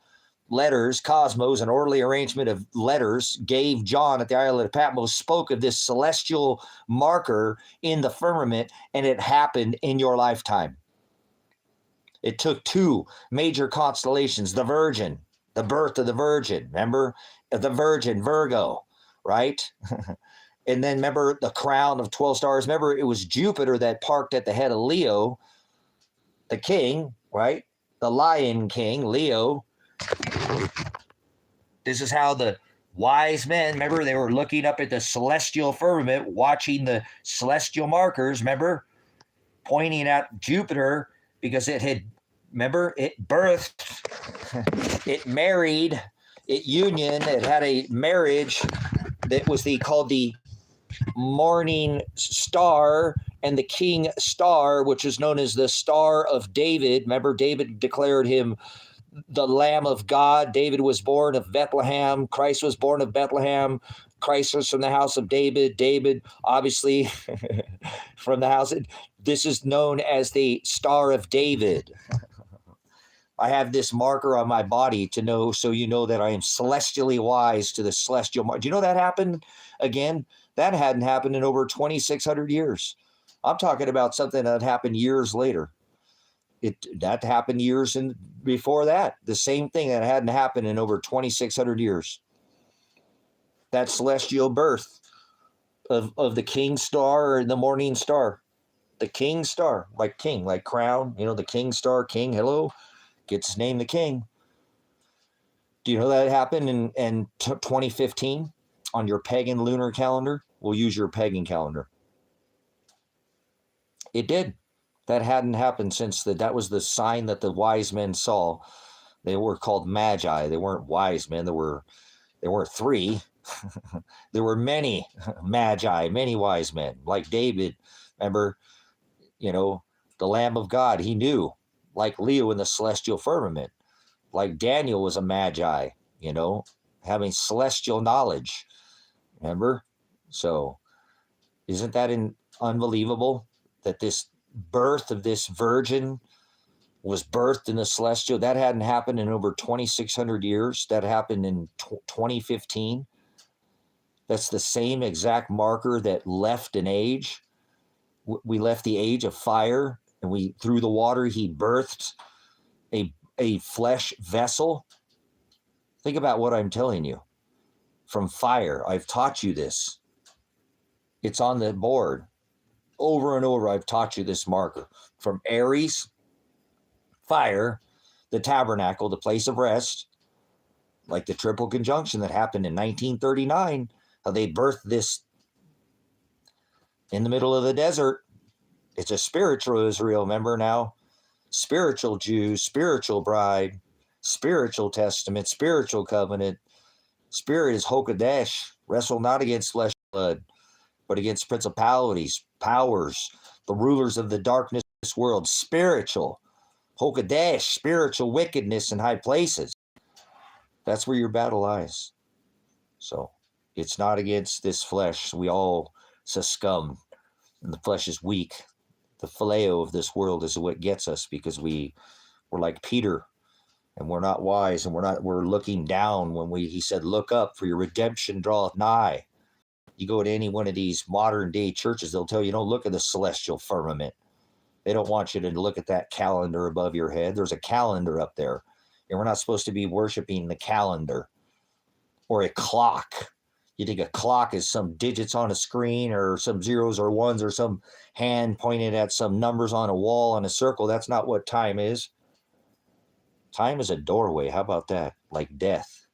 Letters, cosmos, an orderly arrangement of letters gave John at the island of Patmos, spoke of this celestial marker in the firmament, and it happened in your lifetime. It took 2 major constellations, the Virgin, the birth of the Virgin, remember? The Virgin, Virgo, right? And then remember the crown of 12 stars. Remember, it was Jupiter that parked at the head of Leo, the king, right? The lion king, Leo. This is how the wise men, remember, they were looking up at the celestial firmament, watching the celestial markers, remember, pointing at Jupiter because it had, remember, it birthed, it married, it union, it had a marriage that was called the morning star and the king star, which is known as the Star of David. Remember, David declared him the Lamb of God. David was born of Bethlehem. Christ was born of Bethlehem. Christ was from the house of David. David, obviously, from the house. This is known as the Star of David. I have this marker on my body to know, so you know that I am celestially wise to the celestial marker. Do you know that happened again? That hadn't happened in over 2,600 years. I'm talking about something that happened years later. That happened years before that. The same thing that hadn't happened in over 2,600 years. That celestial birth of the king star and the morning star. The king star, like king, like crown, the king star, king, hello, gets his name the king. Do you know that happened in 2015 on your pagan lunar calendar? We'll use your pagan calendar. It did. That hadn't happened since that was the sign that the wise men saw. They were called magi. They weren't wise men. There weren't 3. There were many magi, many wise men, like David. Remember, the Lamb of God, he knew, like Leo in the celestial firmament, like Daniel was a magi, having celestial knowledge. Remember? So isn't that unbelievable that this birth of this virgin was birthed in the celestial? That hadn't happened in over 2,600 years. That happened in 2015. That's the same exact marker that left an age. We left the age of fire, and through the water, he birthed a flesh vessel. Think about what I'm telling you. From fire, I've taught you this. It's on the board. Over and over, I've taught you this marker. From Aries, fire, the tabernacle, the place of rest, like the triple conjunction that happened in 1939, how they birthed this in the middle of the desert. It's a spiritual Israel, remember now? Spiritual Jews, spiritual bride, spiritual testament, spiritual covenant. Spirit is Hokadesh. Wrestle not against flesh and blood, but against principalities, powers, the rulers of the darkness of this world. Spiritual. Hokadesh, spiritual wickedness in high places. That's where your battle lies. So it's not against this flesh. We all succumb, and the flesh is weak. The phileo of this world is what gets us, because we're like Peter, and we're not wise, and we're looking down when he said, look up, for your redemption draweth nigh. You go to any one of these modern day churches, they'll tell you, don't look at the celestial firmament. They don't want you to look at that calendar above your head. There's a calendar up there, and we're not supposed to be worshiping the calendar or a clock. You think a clock is some digits on a screen, or some zeros or ones, or some hand pointed at some numbers on a wall on a circle. That's not what time is. Time is a doorway. How about that? Like death.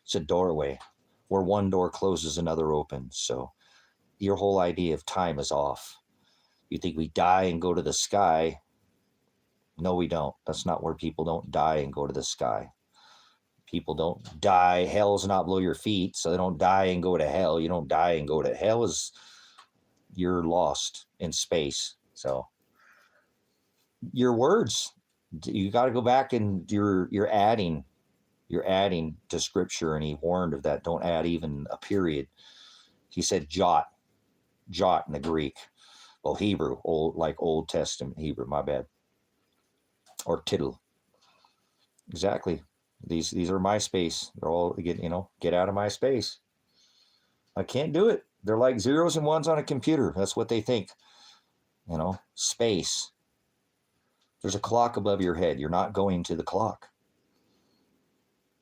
It's a doorway. Where one door closes, another opens. So your whole idea of time is off. You think we die and go to the sky. No, we don't. That's not where people don't die and go to the sky. People don't die. Hell's not below your feet, so they don't die and go to hell. You don't die and go to hell. You're lost in space. So your words, you got to go back, and you're adding to scripture, and he warned of that. Don't add even a period. He said jot in the Greek. Well, Hebrew, Old Testament Hebrew, my bad. Or tittle. Exactly. These are my space. They're all, get out of my space. I can't do it. They're like zeros and ones on a computer. That's what they think. Space. There's a clock above your head. You're not going to the clock.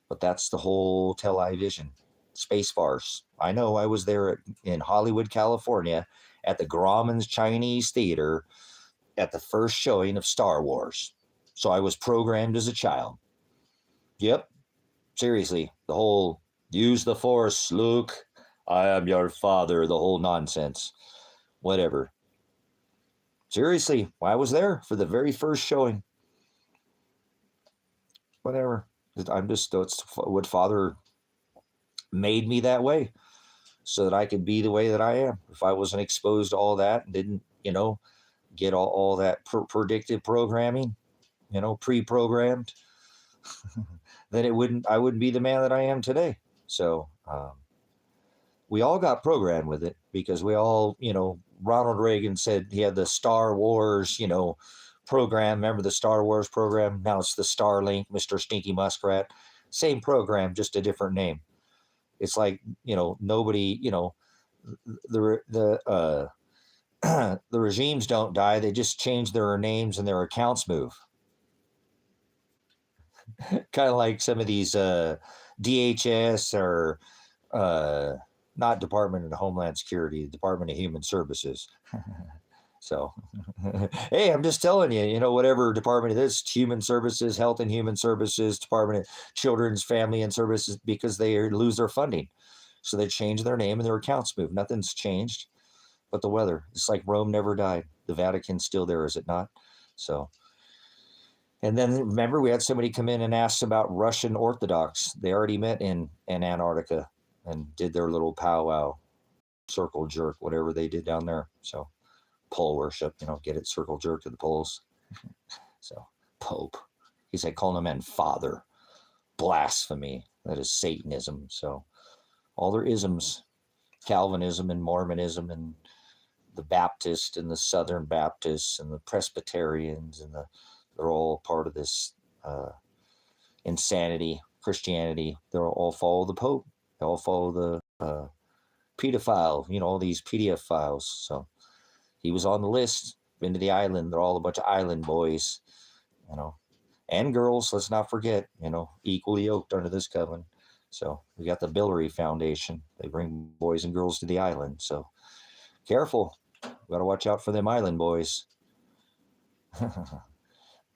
But that's the whole television. Space farce. I know, I was there in Hollywood, California, at the Grauman's Chinese Theater at the first showing of Star Wars. So I was programmed as a child. Yep. Seriously. The whole use the Force, Luke. I am your father. The whole nonsense. Whatever. Seriously. I was there for the very first showing. Whatever. That's what Father made me that way, so that I could be the way that I am. If I wasn't exposed to all that and didn't, get all that predictive programming, pre-programmed, then I wouldn't be the man that I am today. So we all got programmed with it, because we all, Ronald Reagan said he had the Star Wars, program. Remember the Star Wars program? Now it's the Starlink, Mr. Stinky Muskrat. Same program, just a different name. It's like, nobody, the regimes don't die. They just change their names and their accounts move. Kind of like some of these DHS or not Department of Homeland Security, Department of Human Services. So, hey, I'm just telling you, whatever department it is, Human Services, Health and Human Services, Department of Children's, Family and Services, because they lose their funding. So they change their name and their accounts move. Nothing's changed but the weather. It's like Rome never died. The Vatican's still there, is it not? So, and then remember, we had somebody come in and ask about Russian Orthodox. They already met in Antarctica and did their little powwow, circle jerk, whatever they did down there. So, pole worship, get it, circle jerk to the poles. So, Pope. He's like calling a man father. Blasphemy. That is Satanism. So, all their isms, Calvinism and Mormonism and the Baptist and the Southern Baptists and the Presbyterians, and they're all part of this insanity, Christianity. They all follow the Pope. They all follow the pedophile, all these PDF files. So he was on the list, been to the island. They're all a bunch of island boys, and girls. Let's not forget, equally yoked under this covenant. So we got the Billary Foundation. They bring boys and girls to the island. So Careful. Got to watch out for them island boys.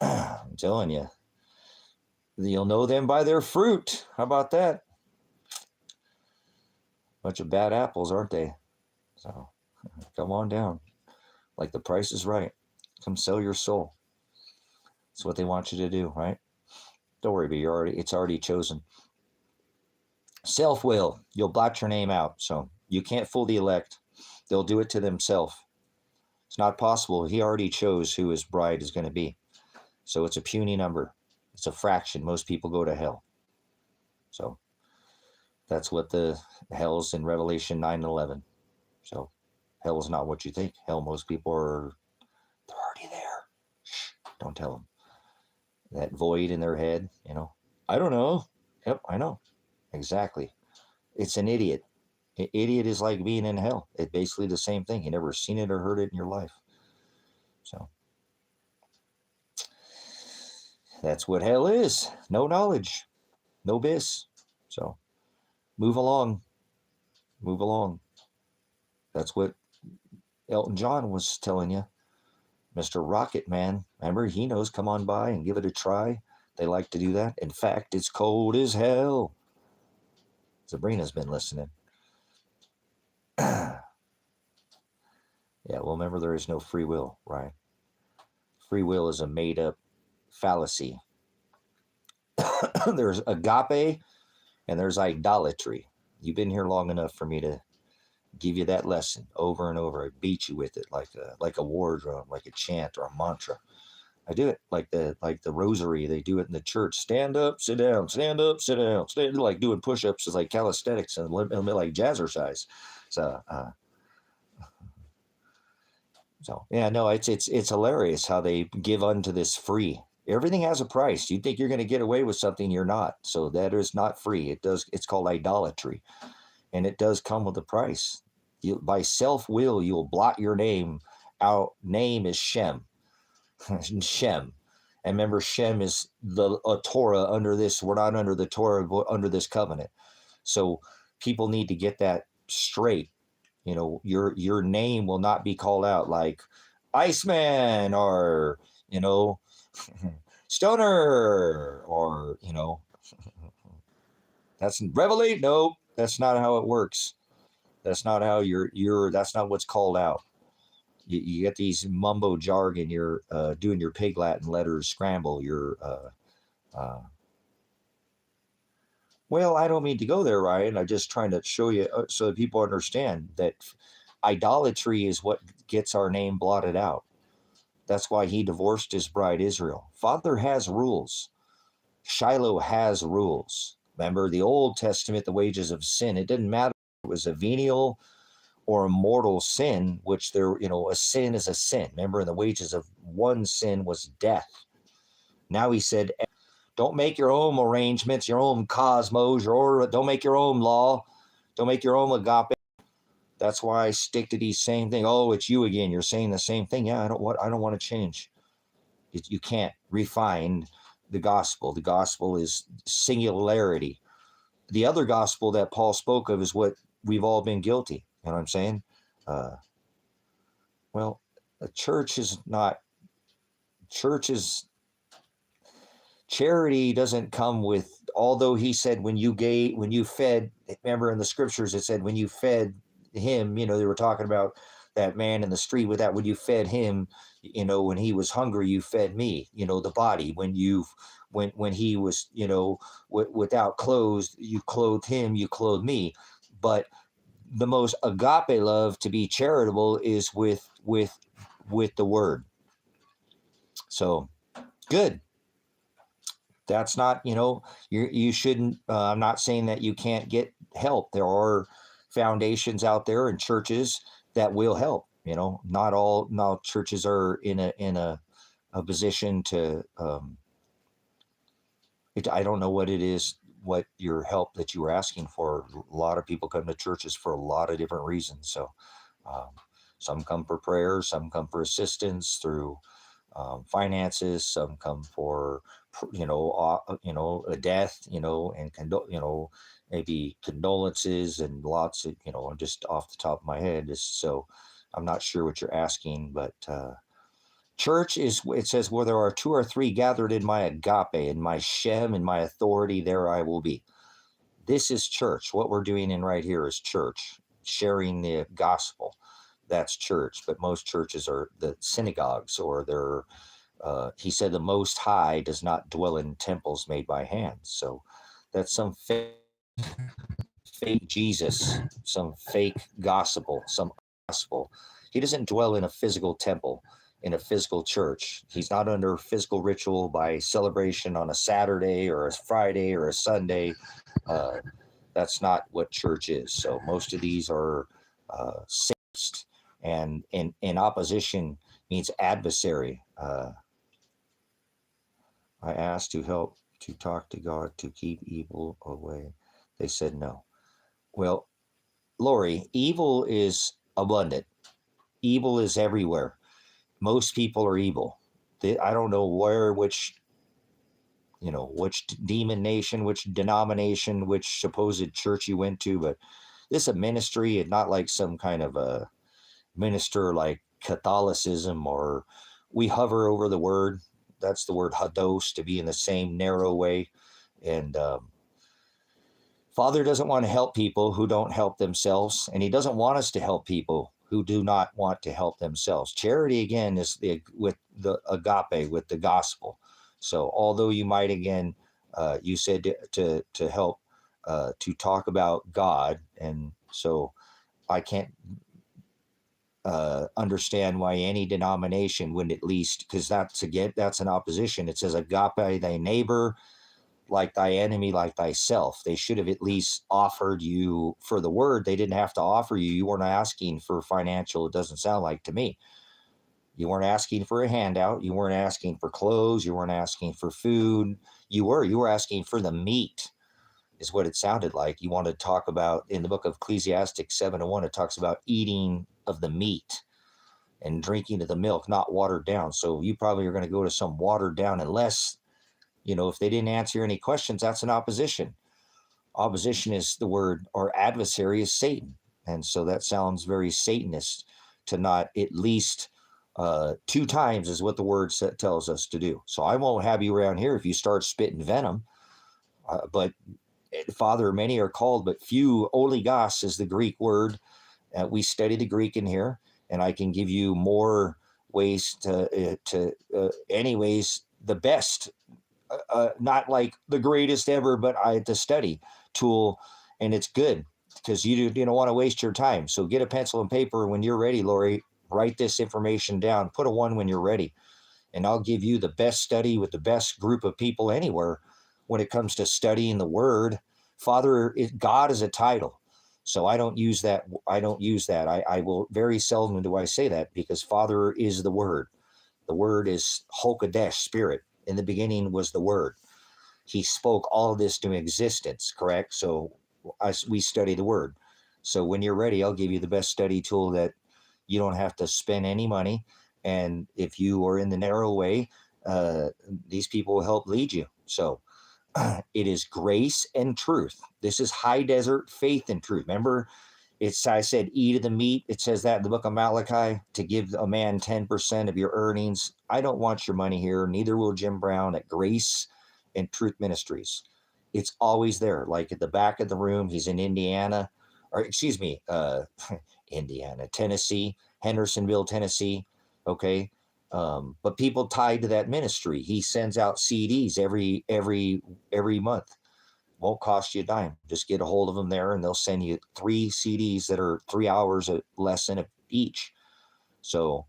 I'm telling you. You'll know them by their fruit. How about that? Bunch of bad apples, aren't they? So come on down. Like the price is right. Come sell your soul. That's what they want you to do, right? Don't worry, but it's already chosen. Self-will. You'll blot your name out. So you can't fool the elect. They'll do it to themselves. It's not possible. He already chose who his bride is going to be. So it's a puny number. It's a fraction. Most people go to hell. So that's what the hell's in Revelation 9:11. So hell is not what you think. Hell, most people they're already there. Shh, don't tell them. That void in their head, I don't know. Yep, I know. Exactly. It's an idiot. An idiot is like being in hell. It's basically the same thing. You never seen it or heard it in your life. So that's what hell is. No knowledge. No bis. So move along. Move along. That's what Elton John was telling you. Mr. Rocket Man. Remember, he knows, come on by and give it a try. They like to do that. In fact, it's cold as hell. Sabrina's been listening. Yeah, well, remember, there is no free will, right? Free will is a made-up fallacy. There's agape and there's idolatry. You've been here long enough for me to give you that lesson over and over. I beat you with it like a war drum, like a chant or a mantra. I do it like the rosary. They do it in the church. Stand up, sit down. Stand up, sit down. Stand like doing push-ups is like calisthenics and a little bit like jazzercise. So yeah, no, it's hilarious how they give unto this free. Everything has a price. You think you're going to get away with something, you're not. So that is not free. It's called idolatry, and it does come with a price. By self-will, you will blot your name. Our name is Shem. Shem. And remember, Shem is a Torah under this. We're not under the Torah, but under this covenant. So people need to get that straight. Your name will not be called out like Iceman or, Stoner or, that's Revelate. No, that's not how it works. That's not how that's not what's called out. You get these mumbo jargon. You're doing your pig Latin letters scramble. Well, I don't mean to go there, Ryan. I'm just trying to show you so that people understand that idolatry is what gets our name blotted out. That's why he divorced his bride Israel. Father has rules. Shiloh has rules. Remember the Old Testament, the wages of sin. It didn't matter if it was a venial or a mortal sin, which a sin is a sin. Remember, the wages of one sin was death. Now he said, don't make your own arrangements, your own cosmos, don't make your own law. Don't make your own agape. That's why I stick to these same things. Oh, it's you again. You're saying the same thing. Yeah, I don't want to change. You can't refine the gospel. The gospel is singularity. The other gospel that Paul spoke of is what we've all been guilty. You know what I'm saying? Well, a church is not. Charity doesn't come with. Although he said when you fed. Remember in the scriptures it said when you fed him. They were talking about that man in the street with that. When you fed him, when he was hungry, you fed me. The body. When he was without clothes, you clothed him. You clothed me. But the most agape love to be charitable is with the word. So good. That's not, you shouldn't, I'm not saying that you can't get help. There are foundations out there and churches that will help. Not all churches are in a position to, I don't know what it is, what your help that you were asking for. A lot of people come to churches for a lot of different reasons. So some come for prayer, some come for assistance through finances, some come for a death, and maybe condolences and lots of, just off the top of my head. So I'm not sure what you're asking, but church is, it says, where there are two or three gathered in my agape, in my shem, in my authority, there I will be. This is church. What we're doing in right here is church, sharing the gospel. That's church. But most churches are the synagogues, or they're, he said, the Most High does not dwell in temples made by hands. So that's some fake Jesus, some fake gospel, some gospel. He doesn't dwell in a physical temple, in a physical church. He's not under physical ritual by celebration on a Saturday or a Friday or a Sunday. That's not what church is. So most of these are saints, and in opposition means adversary. I asked to help to talk to God to keep evil away. They said no. Well, Lori, evil is abundant. Evil is everywhere. Most people are evil. I don't know which demon nation, which denomination, which supposed church you went to, but this is a ministry, and not like some kind of a minister like Catholicism, or we hover over the word. That's the word hados, to be in the same narrow way. And Father doesn't want to help people who don't help themselves, and he doesn't want us to help people who do not want to help themselves. Charity, again, is with the agape, with the gospel. So although you might, again, you said to help to talk about God, and so I can't understand why any denomination wouldn't, at least, because that's an opposition. It says agape thy neighbor like thy enemy, like thyself. They should have at least offered you for the word. They didn't have to offer you. You weren't asking for financial, it doesn't sound like to me. You weren't asking for a handout. You weren't asking for clothes. You weren't asking for food. You were asking for the meat, is what it sounded like. You want to talk about, in the book of Ecclesiastes 7:1, it talks about eating of the meat and drinking of the milk, not watered down. So you probably are going to go to some watered down, unless, if they didn't answer any questions. That's an opposition. Opposition is the word, or adversary is Satan. And so that sounds very Satanist to not at least 2 times is what the word tells us to do. So I won't have you around here if you start spitting venom. But Father, many are called, but few. Oligos is the Greek word. We study the Greek in here, and I can give you more ways anyways, the best. Not like the greatest ever, but to study tool, and it's good because you don't want to waste your time. So get a pencil and paper when you're ready, Lori. Write this information down. Put a 1 when you're ready, and I'll give you the best study with the best group of people anywhere when it comes to studying the Word. Father, God is a title, so I don't use that. I will, very seldom do I say that, because Father is the Word. The Word is Hokadesh, Spirit. In the beginning was the Word. He spoke all of this to existence, correct? So we study the Word. So when you're ready, I'll give you the best study tool that you don't have to spend any money. And if you are in the narrow way, these people will help lead you. So it is grace and truth. This is high desert faith and truth. Remember, I said, eat of the meat. It says that in the book of Malachi, to give a man 10% of your earnings. I don't want your money here. Neither will Jim Brown at Grace and Truth Ministries. It's always there. Like at the back of the room, he's in Indiana, Tennessee, Hendersonville, Tennessee. Okay. But people tied to that ministry, he sends out CDs every month. Won't cost you a dime. Just get a hold of them there, and they'll send you 3 CDs that are 3 hours a lesson each. So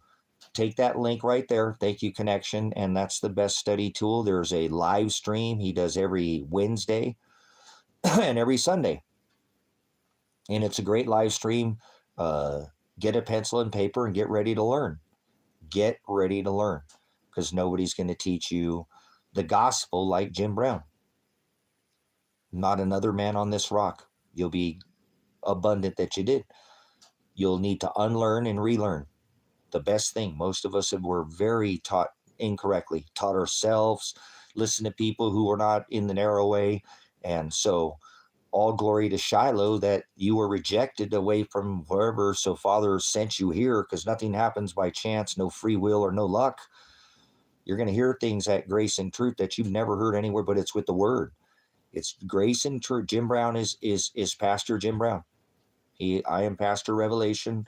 take that link right there, Thank You Connection, and that's the best study tool. There's a live stream he does every Wednesday and every Sunday, and it's a great live stream. Get a pencil and paper and get ready to learn. Get ready to learn, because nobody's going to teach you the gospel like Jim Brown. Not another man on this rock. You'll be abundant that you did. You'll need to unlearn and relearn. The best thing, most of us were very taught incorrectly, taught ourselves, listen to people who are not in the narrow way. And so all glory to Shiloh that you were rejected away from wherever. So Father sent you here, because nothing happens by chance, no free will or no luck. You're going to hear things at Grace and Truth that you've never heard anywhere, but it's with the word. It's Grace and Truth. Jim Brown is Pastor Jim Brown. I am Pastor Revelation.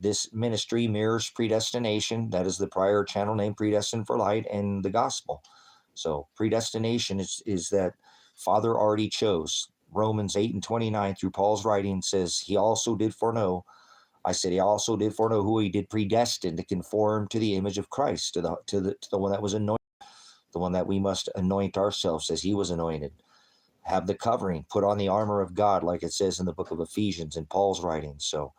This ministry mirrors predestination. That is the prior channel name, Predestined for Light, and the gospel. So predestination is that Father already chose. Romans 8:29 through Paul's writing says he also did foreknow. I said he also did foreknow who he did predestine to conform to the image of Christ, to the one that was anointed, the one that we must anoint ourselves as he was anointed. Have the covering, put on the armor of God, like it says in the book of Ephesians in Paul's writing. So,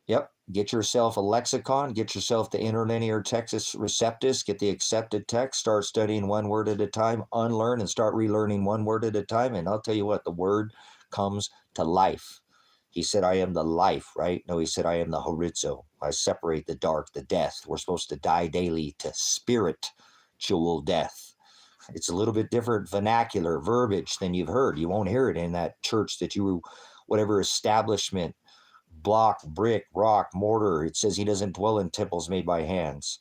yep, get yourself a lexicon, get yourself the interlinear Texas Receptus, get the accepted text, start studying one word at a time, unlearn and start relearning one word at a time. And I'll tell you what, the word comes to life. He said, I am the life, right? No, he said, I am the horizo. I separate the dark, the death. We're supposed to die daily to spiritual death. It's a little bit different vernacular verbiage than you've heard. You won't hear it in that church that you, whatever establishment, block, brick, rock, mortar. It says he doesn't dwell in temples made by hands.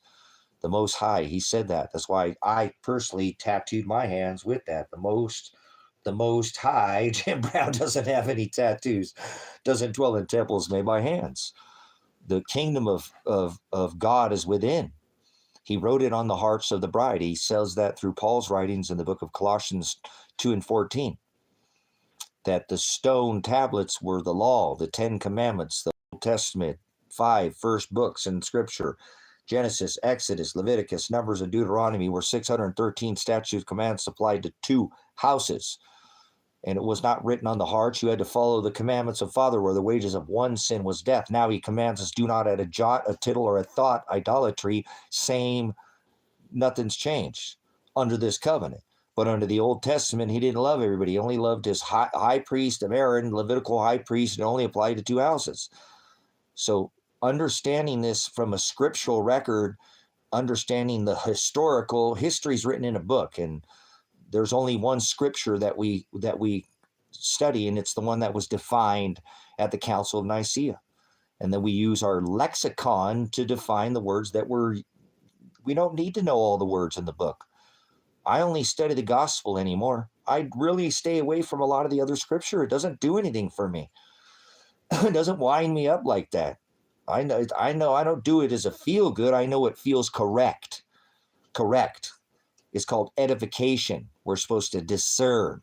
The Most High, he said that. That's why I personally tattooed my hands with that. The Most High, Jim Brown doesn't have any tattoos, doesn't dwell in temples made by hands. The kingdom of God is within. He wrote it on the hearts of the bride. He says that through Paul's writings in the book of Colossians 2:14, that the stone tablets were the law, the 10 commandments, the Old Testament, 5 first books in Scripture. Genesis, Exodus, Leviticus, Numbers, and Deuteronomy were 613 statutes, commands applied to 2 houses. And it was not written on the hearts. You had to follow the commandments of Father, where the wages of one sin was death. Now he commands us, do not add a jot, a tittle, or a thought, idolatry. Same, nothing's changed under this covenant. But under the Old Testament, he didn't love everybody. He only loved his high priest of Aaron, Levitical high priest, and only applied to 2 houses. So understanding this from a scriptural record, understanding the history is written in a book, and there's only one scripture that we study, and it's the one that was defined at the Council of Nicaea. And then we use our lexicon to define the words that we don't need to know all the words in the book. I only study the gospel anymore. I really stay away from a lot of the other scripture. It doesn't do anything for me. It doesn't wind me up like that. I know I don't do it as a feel good. I know it feels correct. Correct. It's called edification. We're supposed to discern.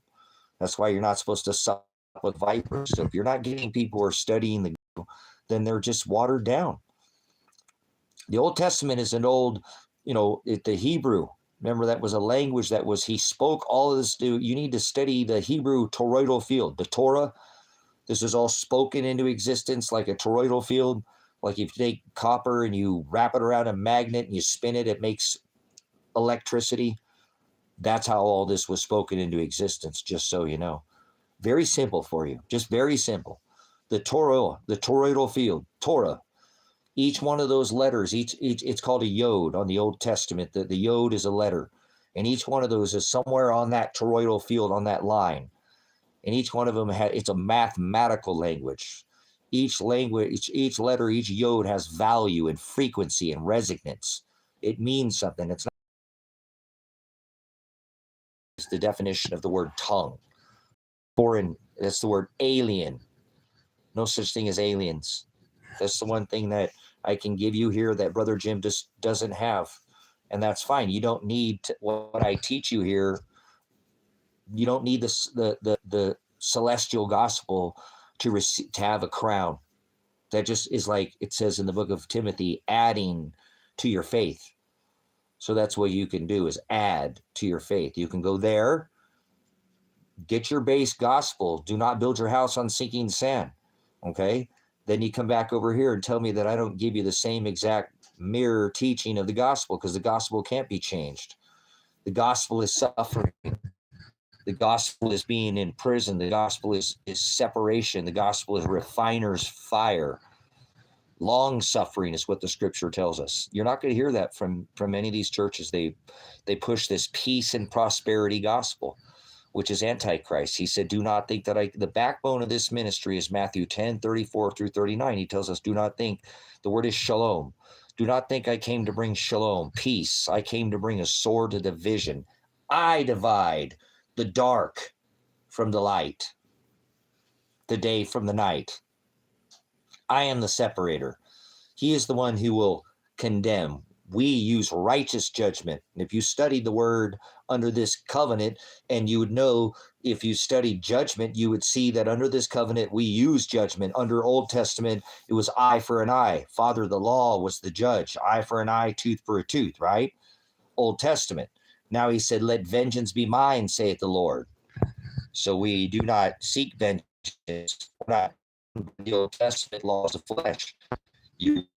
That's why you're not supposed to sup with vipers. So if you're not getting people who are studying then they're just watered down. The Old Testament is an old, the Hebrew. Remember, that was a language he spoke all of this. You need to study the Hebrew toroidal field, the Torah. This is all spoken into existence like a toroidal field. Like if you take copper and you wrap it around a magnet and you spin it, it makes electricity. That's how all this was spoken into existence, just so you know. Very simple for you, just very simple. The Torah, the toroidal field, Torah. Each one of those letters, it's called a yod on the Old Testament. The yod is a letter, and each one of those is somewhere on that toroidal field, on that line. And each one of them it's a mathematical language. Each letter, each yod has value and frequency and resonance. It means something. It's the definition of the word tongue. Foreign, that's the word alien. No such thing as aliens. That's the one thing that I can give you here that Brother Jim just doesn't have. And that's fine. You don't need what I teach you here. You don't need the celestial gospel to have a crown. That just is, like it says in the book of Timothy, adding to your faith. So that's what you can do, is add to your faith. You can go there, get your base gospel. Do not build your house on sinking sand. Okay? Then you come back over here and tell me that I don't give you the same exact mirror teaching of the gospel, because the gospel can't be changed. The gospel is suffering. The gospel is being in prison. The gospel is separation. The gospel is refiner's fire. Long suffering is what the scripture tells us. You're not going to hear that from any of these churches. They push this peace and prosperity gospel. which is Antichrist. He said, do not think that the backbone of this ministry is Matthew 10:34-39. He tells us, do not think, the word is shalom. Do not think I came to bring shalom, peace. I came to bring a sword to division. I divide the dark from the light, the day from the night. I am the separator. He is the one who will condemn. We use righteous judgment. And if you studied the word under this covenant, and you would know, if you studied judgment, you would see that under this covenant, we use judgment. Under Old Testament, it was eye for an eye. Father, the law, was the judge. Eye for an eye, tooth for a tooth, right? Old Testament. Now he said, let vengeance be mine, saith the Lord. So we do not seek vengeance. We're not the Old Testament laws of flesh.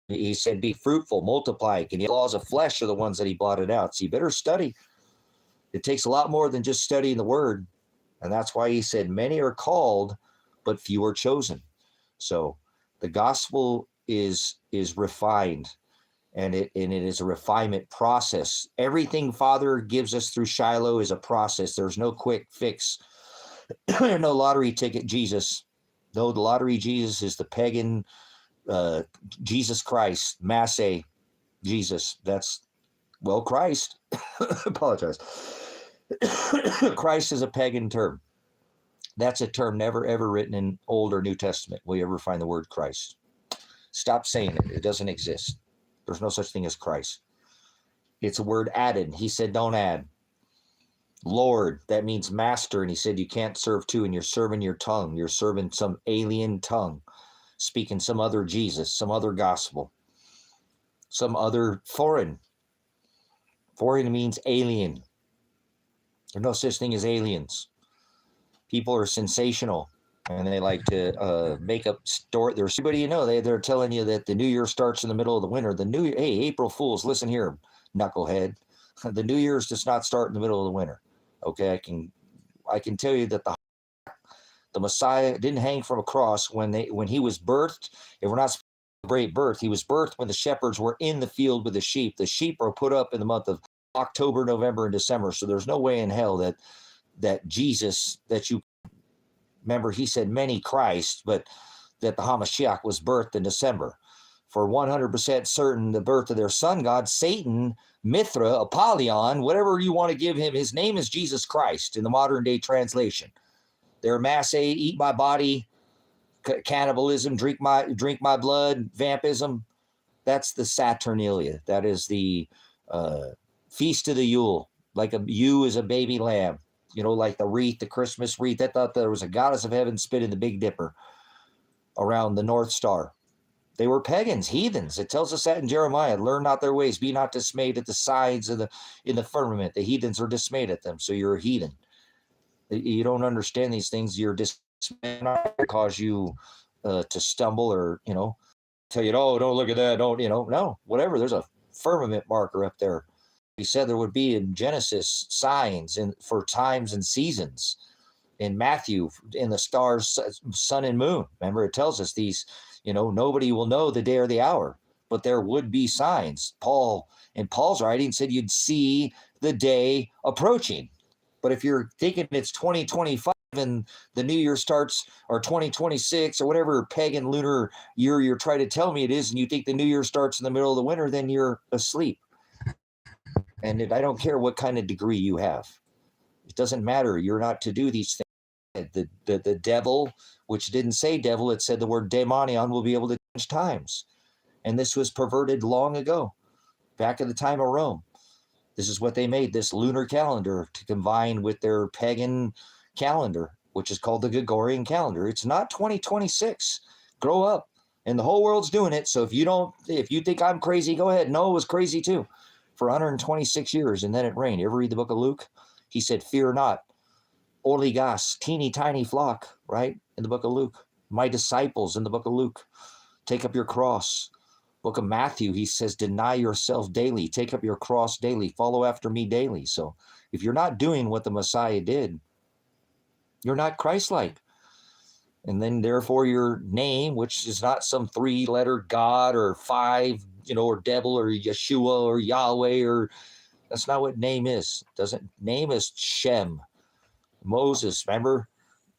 He said, be fruitful, multiply. And the laws of flesh are the ones that he blotted out. So you better study. It takes a lot more than just studying the word. And that's why he said, many are called, but few are chosen. So the gospel is refined, and it is a refinement process. Everything Father gives us through Shiloh is a process. There's no quick fix. No lottery ticket Jesus. No, the lottery Jesus is the pagan Jesus Christ, Masse Jesus. That's, well, Christ. Apologize. Christ is a pagan term. That's a term never ever written in Old or New Testament. Will you ever find the word Christ? Stop saying it. It doesn't exist. There's no such thing as Christ. It's a word added. He said, don't add. Lord, that means master. And he said, you can't serve two, and you're serving your tongue. You're serving some alien tongue, speaking some other Jesus, some other gospel, some other foreign. Foreign means alien. There's no such thing as aliens. People are sensational, and they like to make up story. There's everybody, you know, they're telling you that the new year starts in the middle of the winter. Hey, April Fools, listen here, knucklehead. The New Year's does not start in the middle of the winter. Okay, I can tell you that the Messiah didn't hang from a cross when he was birthed. If we're not supposed to celebrate birth, he was birthed when the shepherds were in the field with the sheep. The sheep are put up in the month of October, November, and December. So there's no way in hell that Jesus, that you remember, he said many Christ, but that the Hamashiach was birthed in December. For 100% certain, the birth of their sun god, Satan, Mithra, Apollyon, whatever you want to give him, his name is Jesus Christ in the modern day translation. They're Masse, eat my body, cannibalism, drink my blood, vampism. That's the Saturnalia. That is the feast of the Yule. Like a ewe is a baby lamb. You know, like the wreath, the Christmas wreath. I thought there was a goddess of heaven spinning the Big Dipper around the North Star. They were pagans, heathens. It tells us that in Jeremiah. Learn not their ways. Be not dismayed at the signs in the firmament. The heathens are dismayed at them. So you're a heathen. You don't understand these things. You're dismayed, not to cause you to stumble, or, you know, tell you, oh, don't look at that. Don't, you know, no, whatever. There's a firmament marker up there. He said there would be in Genesis signs for times and seasons. In Matthew, in the stars, sun and moon. Remember, it tells us these, you know, nobody will know the day or the hour, but there would be signs. Paul, in Paul's writing, said you'd see the day approaching. But if you're thinking it's 2025 and the new year starts, or 2026, or whatever pagan lunar year you're trying to tell me it is, and you think the new year starts in the middle of the winter, then you're asleep. And I don't care what kind of degree you have. It doesn't matter. You're not to do these things. The devil, which didn't say devil, it said the word daemonion, will be able to change times. And this was perverted long ago, back in the time of Rome. This is what they made, this lunar calendar, to combine with their pagan calendar, which is called the Gregorian calendar. It's not 2026. Grow up. And the whole world's doing it. So if you think I'm crazy, go ahead. Noah was crazy too, for 126 years, and then it rained. You ever read the book of Luke? He said, fear not. Oligos, teeny tiny flock, right? In the book of Luke. My disciples in the book of Luke. Take up your cross. Book of Matthew, he says, deny yourself daily. Take up your cross daily. Follow after me daily. So if you're not doing what the Messiah did, you're not Christ-like. And then therefore your name, which is not some 3-letter God or 5, you know, or devil or Yeshua or Yahweh, or that's not what name is. Name is Shem. Moses, remember?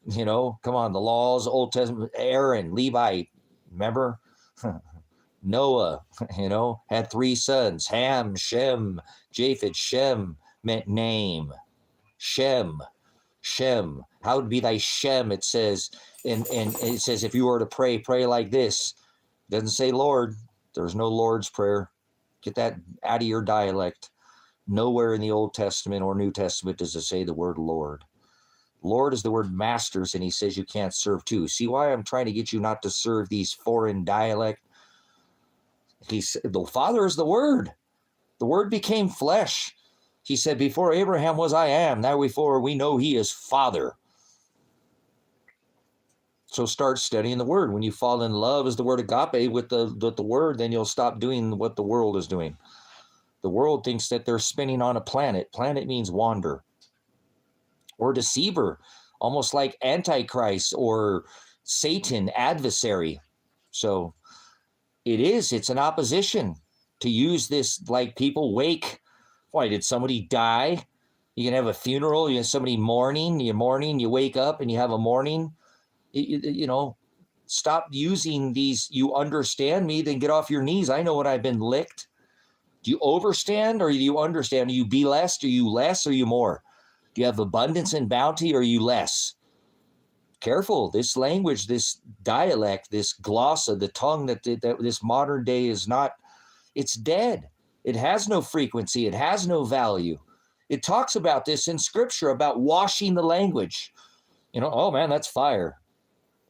Come on, the laws, Old Testament, Aaron, Levi, remember? Noah, had 3 sons, Ham, Shem, Japheth. Shem meant name. Shem. How would be thy Shem? It says, and it says, if you were to pray like this. It doesn't say Lord. There's no Lord's Prayer. Get that out of your dialect. Nowhere in the Old Testament or New Testament does it say the word Lord. Lord is the word masters, and he says you can't serve two. See why I'm trying to get you not to serve these foreign dialect? The Father is the Word. The Word became flesh. He said, before Abraham was I am. Now before we know he is Father. So start studying the Word. When you fall in love, is the word agape with the Word, then you'll stop doing what the world is doing. The world thinks that they're spinning on a planet. Planet means wander. Or deceiver, almost like Antichrist or Satan, adversary. So it's an opposition to use this, like people wake. Why, did somebody die? You can have a funeral, you have somebody mourning, you wake up and you have a mourning. Stop using these, you understand me, then get off your knees. I know what I've been licked. Do you overstand or do you understand? Are you be less? Are you less? Or are you more? Do you have abundance and bounty or are you less? Careful, this language, this dialect, this glossa, the tongue that this modern day is not, it's dead. It has no frequency. It has no value. It talks about this in Scripture, about washing the language. Oh man, that's fire.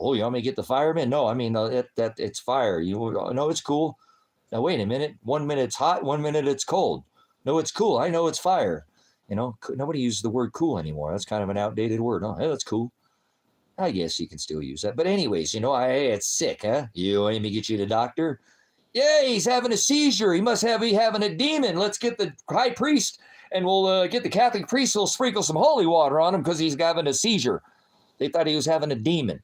Oh, you want me to get the fireman? No, I mean, it's fire. No, it's cool. Now, wait a minute. 1 minute it's hot, 1 minute it's cold. No, it's cool. I know it's fire. Nobody uses the word cool anymore. That's kind of an outdated word. Oh, hey, that's cool. I guess you can still use that. But anyways, hey, it's sick, huh? Let me get you to the doctor. Yeah, he's having a seizure. He must be having a demon. Let's get the high priest and we'll get the Catholic priest. We'll sprinkle some holy water on him because he's having a seizure. They thought he was having a demon.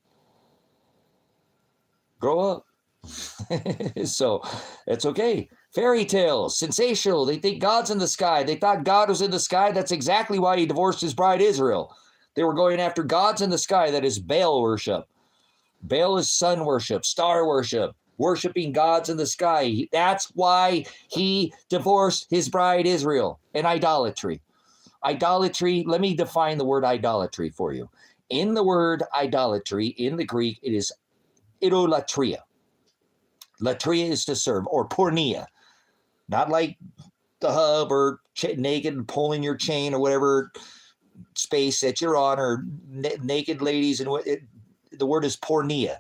Grow up. So it's okay. Fairy tales, sensational. They think God's in the sky. They thought God was in the sky. That's exactly why he divorced his bride Israel. They were going after gods in the sky. That is Baal worship. Baal is sun worship, star worship, worshiping gods in the sky. That's why he divorced his bride Israel. And idolatry. Idolatry, let me define the word idolatry for you. In the word idolatry, in the Greek, it is idolatria. Latria is to serve, or pornea. Not like the hub or naked pulling your chain or whatever space that you're on, or naked ladies. And the word is pornea,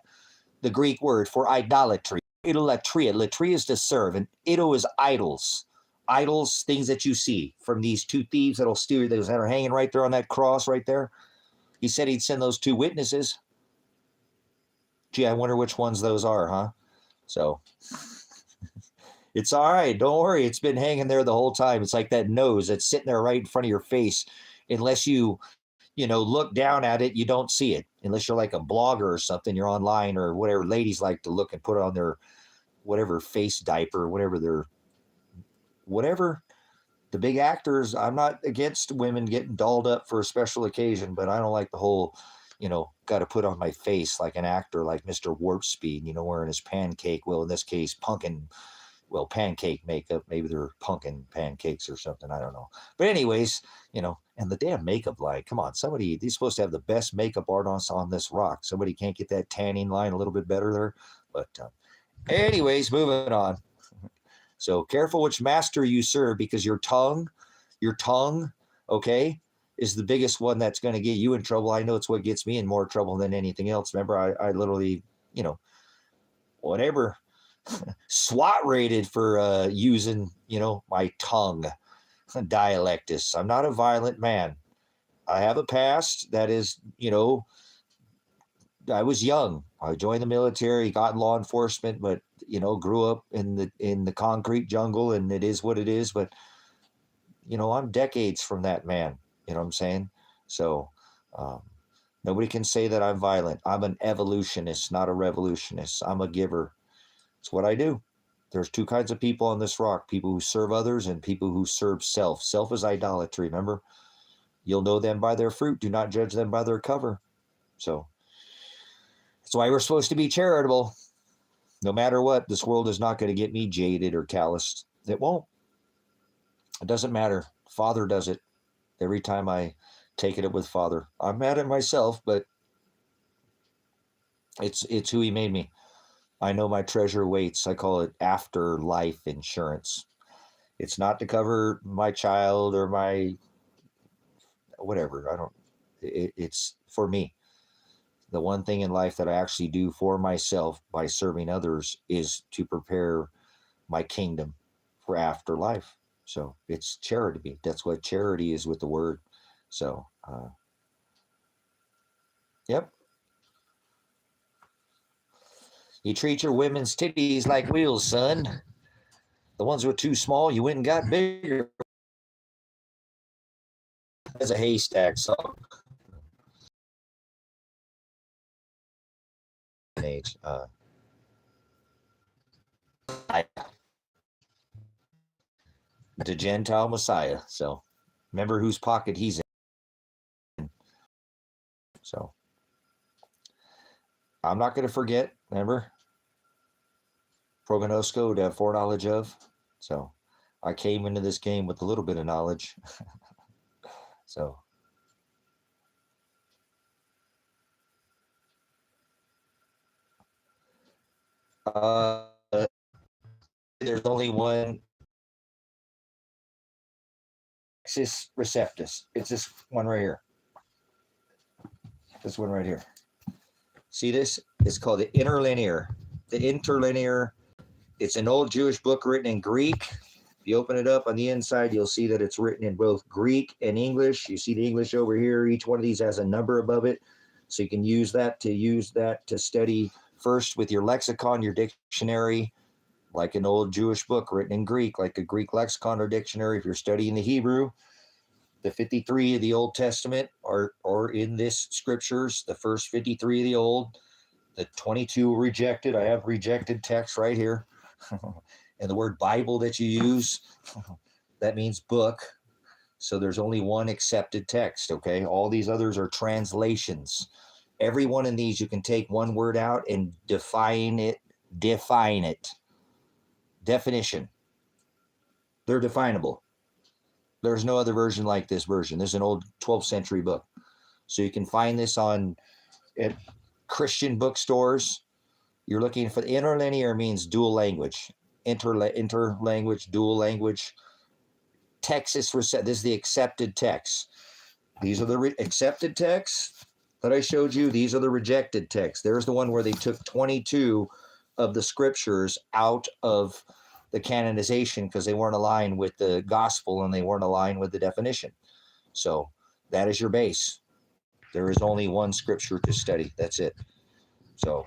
the Greek word for idolatry. Idolatria. Latria is to serve, and ido is idols. Idols, things that you see from these 2 thieves that'll steal, those that are hanging right there on that cross right there. He said he'd send those 2 witnesses. Gee, I wonder which ones those are, huh? So it's all right. Don't worry. It's been hanging there the whole time. It's like that nose that's sitting there right in front of your face. Unless you look down at it, you don't see it. Unless you're like a blogger or something, you're online or whatever. Ladies like to look and put on their whatever face diaper, whatever the big actors. I'm not against women getting dolled up for a special occasion, but I don't like the whole, got to put on my face like an actor, like Mr. Warp Speed, wearing his pancake. Well, in this case, pancake makeup. Maybe they're pumpkin pancakes or something. I don't know. But anyways, and the damn makeup line. Come on, somebody, they're supposed to have the best makeup artist on this rock. Somebody can't get that tanning line a little bit better there. But anyways, moving on. So careful which master you serve, because your tongue, okay, is the biggest one that's going to get you in trouble. I know it's what gets me in more trouble than anything else. Remember, I literally, whatever, SWAT rated for using, my tongue. Dialectus. I'm not a violent man. I have a past that is, I was young. I joined the military, got in law enforcement, but grew up in the concrete jungle, and it is what it is. But I'm decades from that man. You know what I'm saying? So nobody can say that I'm violent. I'm an evolutionist, not a revolutionist. I'm a giver. It's what I do. There's 2 kinds of people on this rock: people who serve others and people who serve self. Self is idolatry. Remember, You'll know them by their fruit. Do not judge them by their cover. So that's why we're supposed to be charitable. No matter what, this world is not going to get me jaded or calloused. It won't. It doesn't matter. Father does it. Every time I take it up with Father. I'm mad at myself, but it's who he made me. I know my treasure waits. I call it afterlife insurance. It's not to cover my child or my whatever. It's for me. The one thing in life that I actually do for myself by serving others is to prepare my kingdom for afterlife. So it's charity. That's what charity is with the word. So, yep. You treat your women's titties like wheels, son. The ones were too small, you went and got bigger. That's a haystack song. Age. The Gentile Messiah. So remember whose pocket he's in. So I'm not going to forget. Remember, prognosco, to have foreknowledge of. So I came into this game with a little bit of knowledge. So there's only one Texas receptus. It's this one right here. This one right here. See this? It's called the interlinear. The interlinear. It's an old Jewish book written in Greek. If you open it up on the inside, you'll see that it's written in both Greek and English. You see the English over here. Each one of these has a number above it. So you can use that to study first with your lexicon, your dictionary, like an old Jewish book written in Greek, like a Greek lexicon or dictionary. If you're studying the Hebrew, the 53 of the Old Testament are in this scriptures, the first 53 of the Old, the 22 rejected. I have rejected text right here. And the word Bible that you use, that means book. So there's only one accepted text, okay? All these others are translations. Every one of these, you can take one word out and define it. Definition. They're definable. There's no other version like this version. This is an old 12th century book. So you can find this at Christian bookstores. You're looking for the interlinear means dual language. Interlanguage, dual language. Texas, this is the accepted text. These are the accepted texts that I showed you. These are the rejected texts. There's the one where they took 22 of the scriptures out of the canonization because they weren't aligned with the gospel and they weren't aligned with the definition. So that is your base. There is only one scripture to study. That's it. So,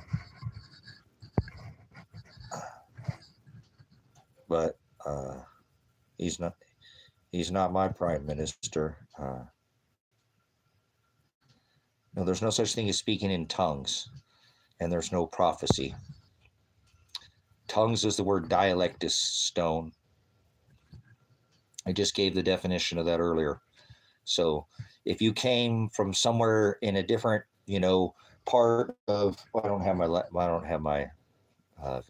but he's not my prime minister. No, there's no such thing as speaking in tongues, and there's no prophecy. Tongues is the word dialectus stone. I just gave the definition of that earlier. So if you came from somewhere in a different, part of, I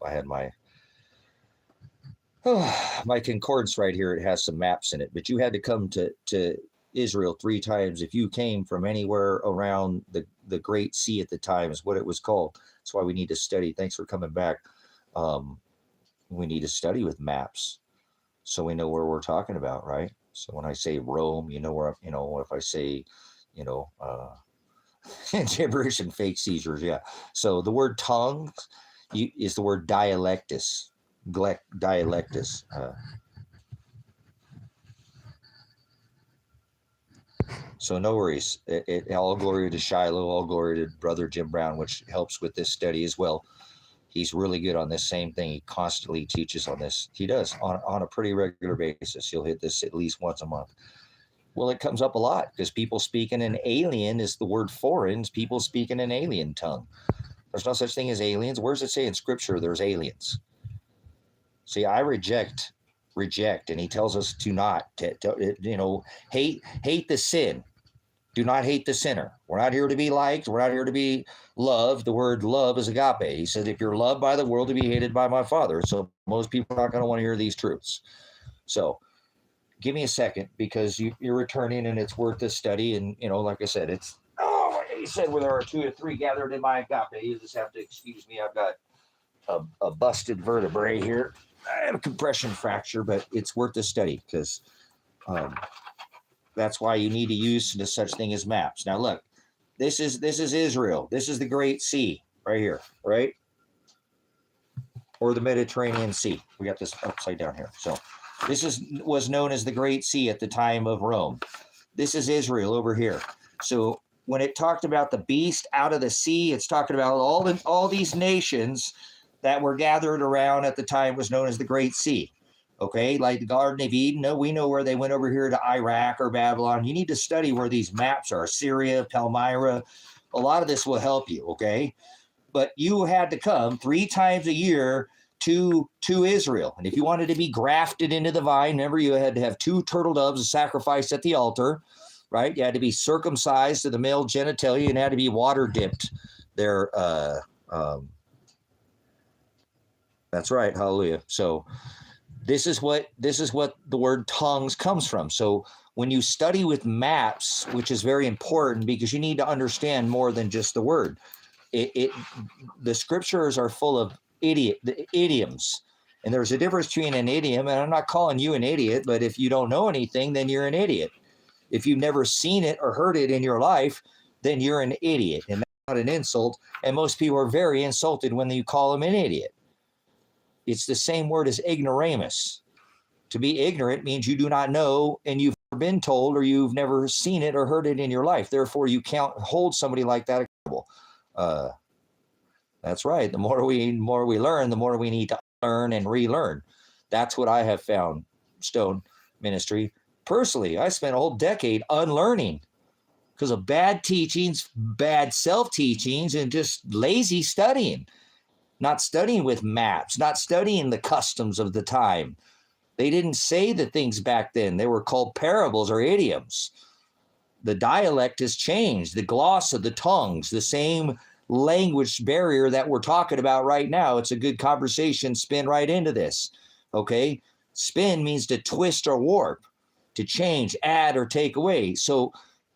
had my concordance right here. It has some maps in it, but you had to come to Israel 3 times. If you came from anywhere around the Great Sea at the time is what it was called. That's why we need to study. Thanks for coming back. We need to study with maps so we know where we're talking about, right? So when I say Rome, where, if I say, gibberish and fake seizures, yeah. So the word tongues is the word dialectus. Dialectus. So no worries. All glory to Shiloh, all glory to Brother Jim Brown, which helps with this study as well. He's really good on this same thing. He constantly teaches on this. He does on a pretty regular basis. He'll hit this at least once a month. Well, it comes up a lot because people speaking in alien is the word foreign. People speaking in alien tongue. There's no such thing as aliens. Where does it say in Scripture there's aliens? See, I reject, and he tells us to not, hate the sin. Do not hate the sinner. We're not here to be liked. We're not here to be loved. The word love is agape. He said, if you're loved by the world, to be hated by my Father. So most people are not going to want to hear these truths. So give me a second, because you're returning and it's worth the study. And, like I said, it's, he said, where there are 2 or 3 gathered in my agape, you just have to excuse me. I've got a busted vertebrae here. I have a compression fracture, but it's worth the study, because that's why you need to use such thing as maps. Now look, this is Israel. This is the Great Sea right here, right? Or the Mediterranean Sea. We got this upside down here. So this was known as the Great Sea at the time of Rome. This is Israel over here. So when it talked about the beast out of the sea, it's talking about all these nations that were gathered around at the time was known as the Great Sea. Okay, like the Garden of Eden. No, we know where they went over here to Iraq or Babylon. You need to study where these maps are. Syria, Palmyra. A lot of this will help you, okay? But you had to come 3 times a year to Israel. And if you wanted to be grafted into the vine, remember, you had to have 2 turtle doves sacrificed at the altar, right? You had to be circumcised to the male genitalia and had to be water dipped there. That's right. Hallelujah. So this is what the word tongues comes from. So when you study with maps, which is very important, because you need to understand more than just the word. The scriptures are full of idioms, and there's a difference between an idiom, and I'm not calling you an idiot, but if you don't know anything, then you're an idiot. If you've never seen it or heard it in your life, then you're an idiot, and that's not an insult. And most people are very insulted when you call them an idiot. It's the same word as ignoramus. To be ignorant means you do not know, and you've never been told, or you've never seen it or heard it in your life. Therefore, you can't hold somebody like that accountable. That's right. The more we learn, the more we need to learn and relearn. That's what I have found, Stone Ministry. Personally, I spent a whole decade unlearning because of bad teachings, bad self-teachings, and just lazy studying. Not studying with maps, not studying the customs of the time. They didn't say the things back then. They were called parables or idioms. The dialect has changed. The gloss of the tongues, the same language barrier that we're talking about right now. It's a good conversation. Spin right into this. Okay? Spin means to twist or warp, to change, add, or take away. So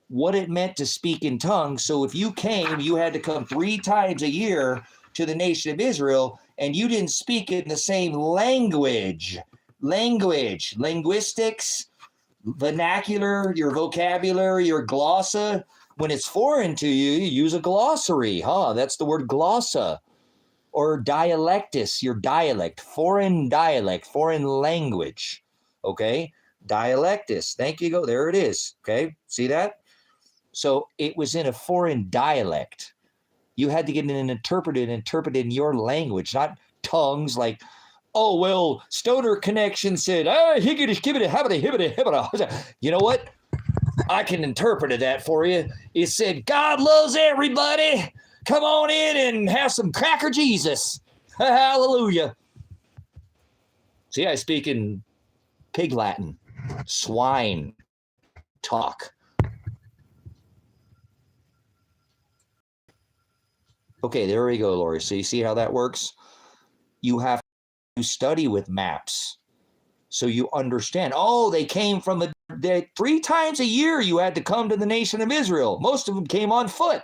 what it meant to speak in tongues. So if you came, you had to come 3 times a year to the nation of Israel, and you didn't speak it in the same language, linguistics, vernacular, your vocabulary, your glossa. When it's foreign to you, you use a glossary, That's the word glossa. Or dialectus, your dialect, foreign language, okay? Dialectus, thank you, there it is, okay? See that? So it was in a foreign dialect. You had to get it interpreted in your language, not tongues like, oh, well, Stoner Connection said, you know what? I can interpret that for you. It said, God loves everybody. Come on in and have some cracker Jesus. Hallelujah. See, I speak in pig Latin, swine talk. Okay, there we go, Lori. So you see how that works? You have to study with maps so you understand. Oh, they came from 3 times a year you had to come to the nation of Israel. Most of them came on foot.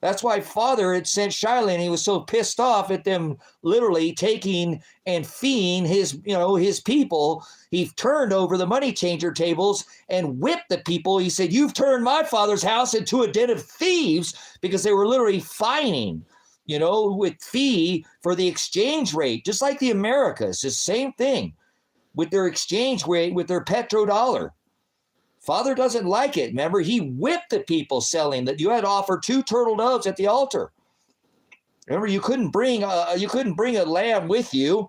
That's why Father had sent Shiloh, and he was so pissed off at them literally taking and feeing his people. He turned over the money changer tables and whipped the people. He said, you've turned my father's house into a den of thieves, because they were literally fining, with fee for the exchange rate, just like the Americas. The same thing with their exchange rate, with their petrodollar. Father doesn't like it. Remember, he whipped the people selling that. You had to offer 2 turtle doves at the altar. Remember, you couldn't bring a lamb with you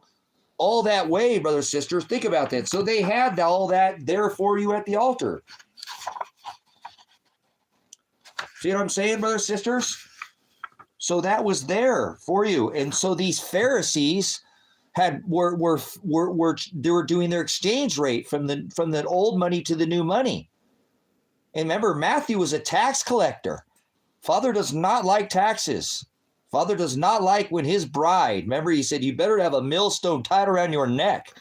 all that way, brothers and sisters. Think about that. So they had all that there for you at the altar. See what I'm saying, brothers and sisters? So that was there for you. And so these Pharisees were doing their exchange rate from the old money to the new money. And remember, Matthew was a tax collector. Father does not like taxes. Father does not like when his bride, remember he said, you better have a millstone tied around your neck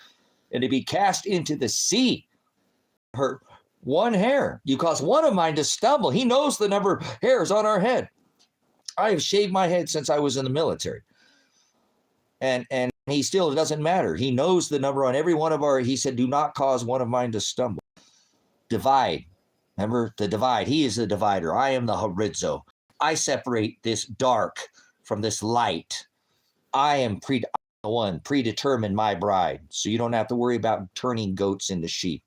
and to be cast into the sea. Her one hair, you cause one of mine to stumble. He knows the number of hairs on our head. I have shaved my head since I was in the military. And he still, it doesn't matter. He knows the number on every one of our, he said, do not cause one of mine to stumble. Divide. Remember the divide. He is the divider. I am the horizo. I separate this dark from this light. I am predetermined my bride. So you don't have to worry about turning goats into sheep.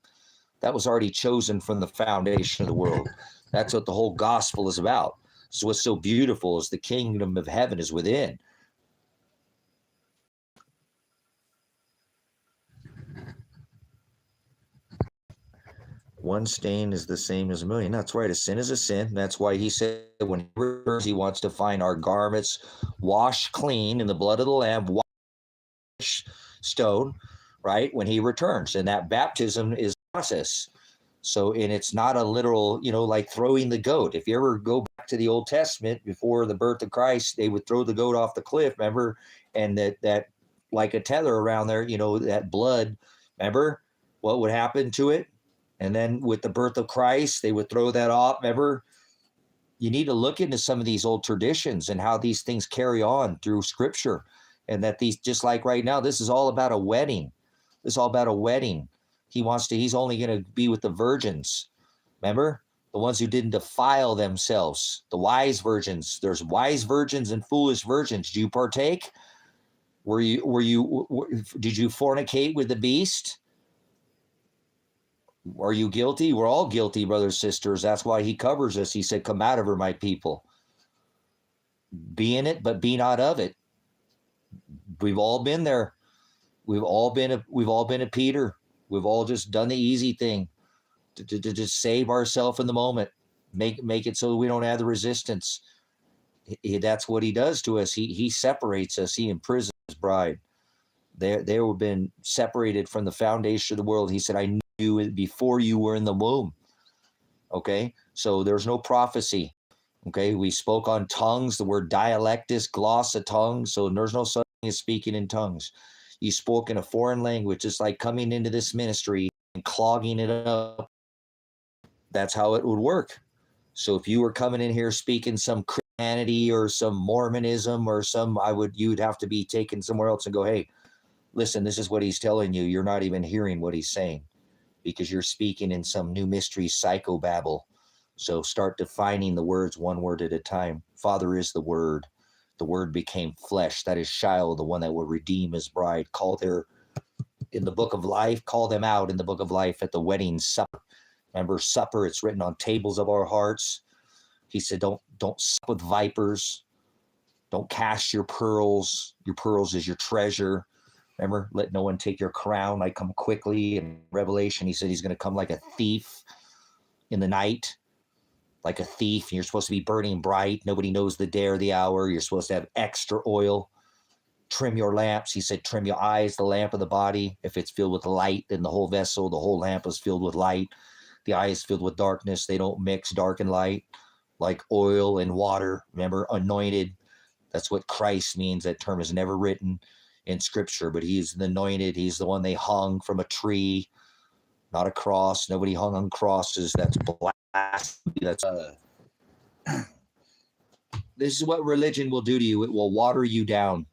That was already chosen from the foundation of the world. That's what the whole gospel is about. So what's so beautiful is the kingdom of heaven is within. One stain is the same as a million. That's right. A sin is a sin. That's why he said when he returns, he wants to find our garments washed clean in the blood of the Lamb, washed stone, right? When he returns. And that baptism is a process. So, and it's not a literal, like throwing the goat. If you ever go back to the Old Testament, before the birth of Christ, they would throw the goat off the cliff, remember? And that like a tether around there, that blood, remember what would happen to it? And then with the birth of Christ, they would throw that off. Remember, you need to look into some of these old traditions and how these things carry on through Scripture. And that these, just like right now, this is all about a wedding. This is all about a wedding. He's only going to be with the virgins. Remember? The ones who didn't defile themselves. The wise virgins. There's wise virgins and foolish virgins. Do you partake? Did you fornicate with the beast? Are you guilty? We're all guilty, brothers and sisters. That's why he covers us. He said, come out of her, my people. Be in it, but be not of it. We've all been there. We've all been a Peter. We've all just done the easy thing to just save ourselves in the moment. Make it so we don't have the resistance. That's what he does to us. He separates us. He imprisons his bride. They have been separated from the foundation of the world. He said, I knew you before you were in the womb. Okay, so there's no prophecy. Okay, we spoke on tongues, the word dialectus, gloss of tongues. So there's no such thing as speaking in tongues. You spoke in a foreign language. It's like coming into this ministry and clogging it up. That's how it would work. So if you were coming in here speaking some Christianity or some Mormonism or you'd have to be taken somewhere else and go, hey, listen, this is what he's telling you. You're not even hearing what he's saying because you're speaking in some new mystery psychobabble. So start defining the words one word at a time. Father is the Word. The Word became flesh. That is Shiloh, the one that will redeem his bride. In the book of life, call them out in the book of life at the wedding supper. Remember, supper, it's written on tables of our hearts. He said, don't sup with vipers. Don't cast your pearls. Your pearls is your treasure. Remember, let no one take your crown. I come quickly. In Revelation, he said he's going to come like a thief in the night, like a thief. And you're supposed to be burning bright. Nobody knows the day or the hour. You're supposed to have extra oil. Trim your lamps. He said, trim your eyes, the lamp of the body. If it's filled with light, then the whole vessel, the whole lamp is filled with light. The eye is filled with darkness. They don't mix dark and light like oil and water. Remember, anointed. That's what Christ means. That term is never written in Scripture, but he's the anointed. He's the one they hung from a tree, not a cross. Nobody hung on crosses. That's blasphemy. That's this is what religion will do to you. It will water you down.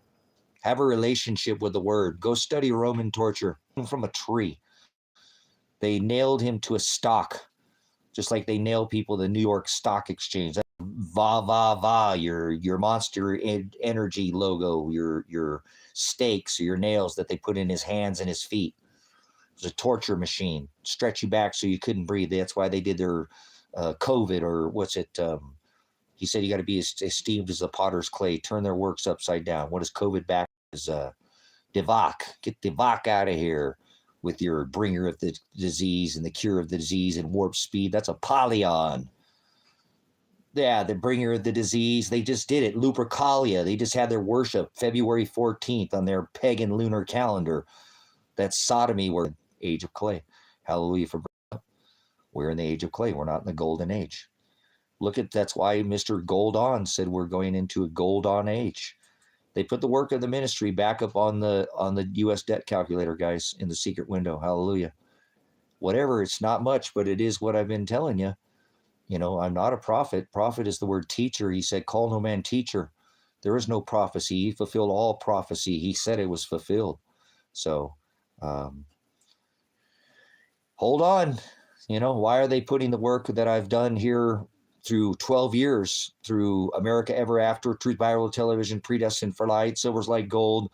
Have a relationship with the Word. Go study Roman torture from a tree. They nailed him to a stock, just like they nail people to the New York Stock Exchange. Va, va, va, your Monster Energy logo, your stakes or your nails that they put in his hands and his feet. It was a torture machine. Stretch you back so you couldn't breathe. That's why they did their COVID or what's it? He said you got to be as esteemed as the potter's clay. Turn their works upside down. What is COVID back? Is Devak. Get Devak out of here with your bringer of the disease and the cure of the disease and warp speed. That's Apollyon. Yeah, the bringer of the disease. They just did it. Lupercalia. They just had their worship February 14th on their pagan lunar calendar. That's sodomy, word age of clay. Hallelujah for We're in the age of clay. We're not in the golden age. That's why Mr. Gold On said we're going into a gold on age. They put the work of the ministry back up on the U.S. debt calculator, guys, in the secret window. Hallelujah. Whatever, it's not much, but it is what I've been telling you. You know, I'm not a prophet. Prophet is the word teacher. He said, call no man teacher. There is no prophecy. He fulfilled all prophecy. He said it was fulfilled. So hold on. You know, why are they putting the work that I've done here through 12 years, through America Ever After, Truth Bible Television, Predestined for Light, Silver's Like Gold,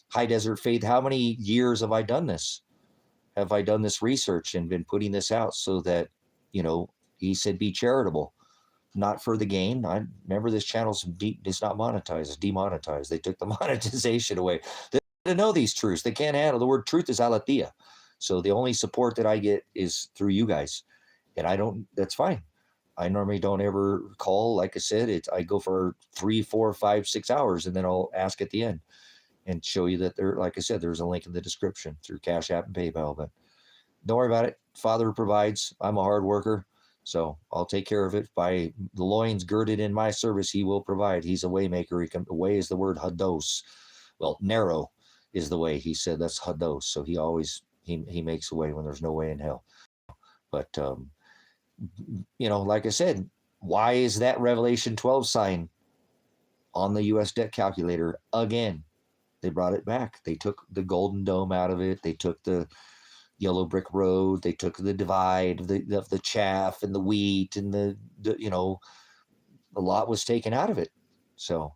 High Desert Faith? How many years have I done this? Have I done this research and been putting this out so that, you know, he said, be charitable, not for the gain. I remember this channel's it's not monetized, it's demonetized. They took the monetization away. They don't know these truths. They can't handle the word truth is aletheia. So the only support that I get is through you guys. And that's fine. I normally don't ever call. Like I said, I go for 3, 4, 5, 6 hours, and then I'll ask at the end and show you that like I said, there's a link in the description through CashApp and PayPal. But don't worry about it. Father provides. I'm a hard worker, so I'll take care of it. By the loins girded in my service, he will provide. He's a way maker. Way is the word hados. Well, narrow is the way. He said that's hados. So he always he makes a way when there's no way in hell. But you know, like I said, why is that Revelation 12 sign on the U.S. debt calculator again? They brought it back. They took the golden dome out of it. They took the yellow brick road. They took the divide of the chaff and the wheat and the you know, a lot was taken out of it. So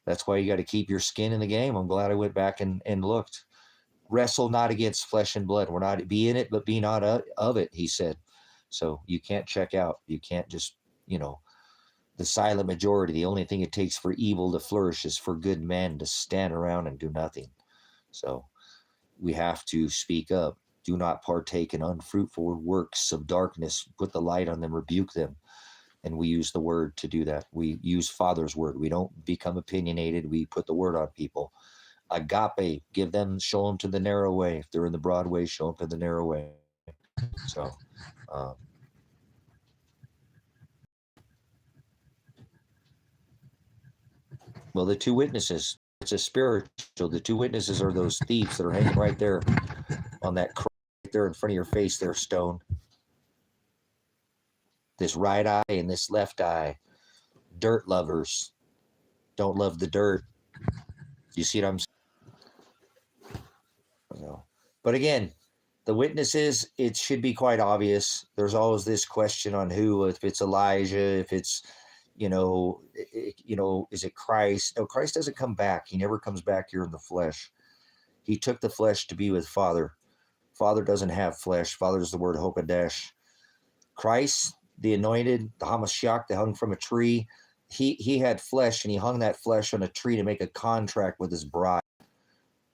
that's why you got to keep your skin in the game. I'm glad I went back and looked. Wrestle not against flesh and blood. We're not be in it, but be not of it, he said. So you can't check out. You can't just, you know, the silent majority. The only thing it takes for evil to flourish is for good men to stand around and do nothing. So we have to speak up. Do not partake in unfruitful works of darkness. Put the light on them, rebuke them. And we use the word to do that. We use Father's word. We don't become opinionated. We put the word on people. Agape, show them to the narrow way. If they're in the broad way, show them to the narrow way. So, well, the two witnesses, it's a spiritual. The two witnesses are those thieves that are hanging right there on that cross right there in front of your face there, Stone. This right eye and this left eye. Dirt lovers. Don't love the dirt. You see what I'm saying? So, but again, the witnesses, it should be quite obvious. There's always this question on who, if it's Elijah, if it's, you know, is it Christ? No, Christ doesn't come back. He never comes back here in the flesh. He took the flesh to be with Father. Father doesn't have flesh. Father is the word Hokadesh. Christ, the anointed, the Hamashiach that hung from a tree, he had flesh, and he hung that flesh on a tree to make a contract with his bride.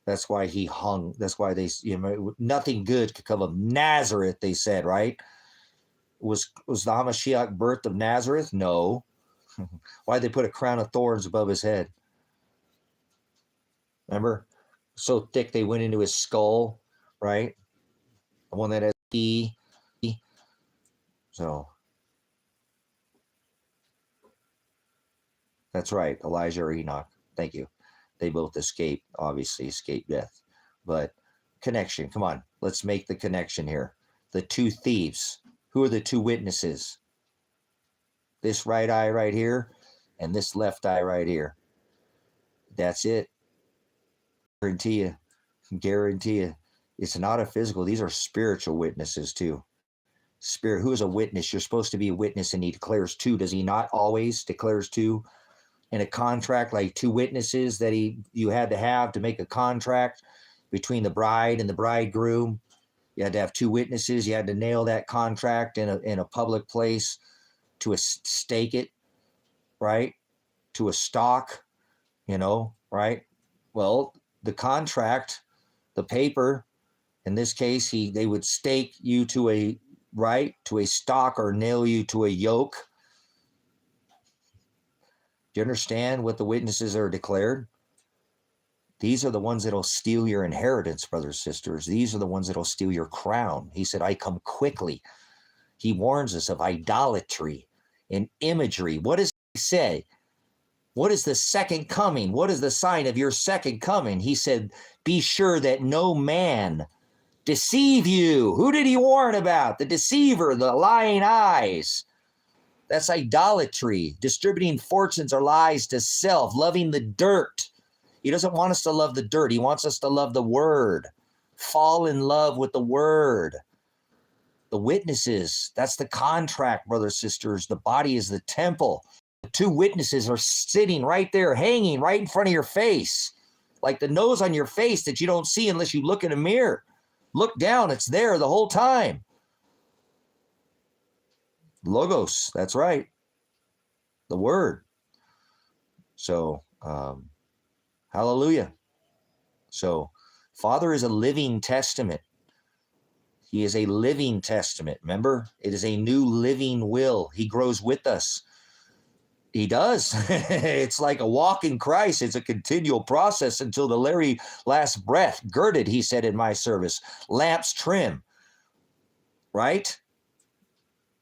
That's why he hung. That's why they, you know, nothing good could come of Nazareth, they said, right? Was the Hamashiach birth of Nazareth? No. Why'd they put a crown of thorns above his head? Remember? So thick they went into his skull, right? The one that has E. So that's right, Elijah or Enoch. Thank you. They both escaped death. But connection, come on, let's make the connection here. The two thieves, who are the two witnesses? This right eye right here and this left eye right here. That's it. Guarantee you. It's not a physical. These are spiritual witnesses too. Spirit, who is a witness? You're supposed to be a witness, and he declares two. Does he not always declares two? In a contract, like two witnesses that you had to have to make a contract between the bride and the bridegroom. You had to have two witnesses. You had to nail that contract in a public place to stake it, right? To a stock, right? Well, the contract, the paper, in this case, they would stake you to a stock or nail you to a yoke. Do you understand what the witnesses are declared? These are the ones that'll steal your inheritance, brothers and sisters. These are the ones that'll steal your crown. He said, I come quickly. He warns us of idolatry and imagery. What does he say? What is the second coming? What is the sign of your second coming? He said, be sure that no man deceive you. Who did he warn about? The deceiver, the lying eyes. That's idolatry, distributing fortunes or lies to self, loving the dirt. He doesn't want us to love the dirt. He wants us to love the word. Fall in love with the word. The witnesses, that's the contract, brothers, sisters. The body is the temple. The two witnesses are sitting right there, hanging right in front of your face, like the nose on your face that you don't see unless you look in a mirror. Look down, it's there the whole time. Logos, that's right. The word. So, hallelujah. So, Father is a living testament. He is a living testament. Remember, it is a new living will. He grows with us. He does. It's like a walk in Christ. It's a continual process until the very last breath. Girded, he said in my service. Lamps trim. Right?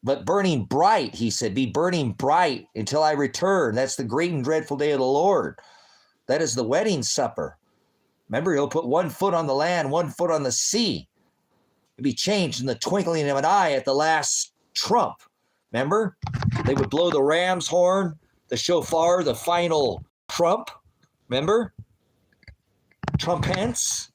But burning bright, he said, be burning bright until I return. That's the great and dreadful day of the Lord. That is the wedding supper. Remember, he'll put one foot on the land, one foot on the sea. It'll be changed in the twinkling of an eye at the last trump. Remember? They would blow the ram's horn, the shofar, the final trump. Remember? Trumpets.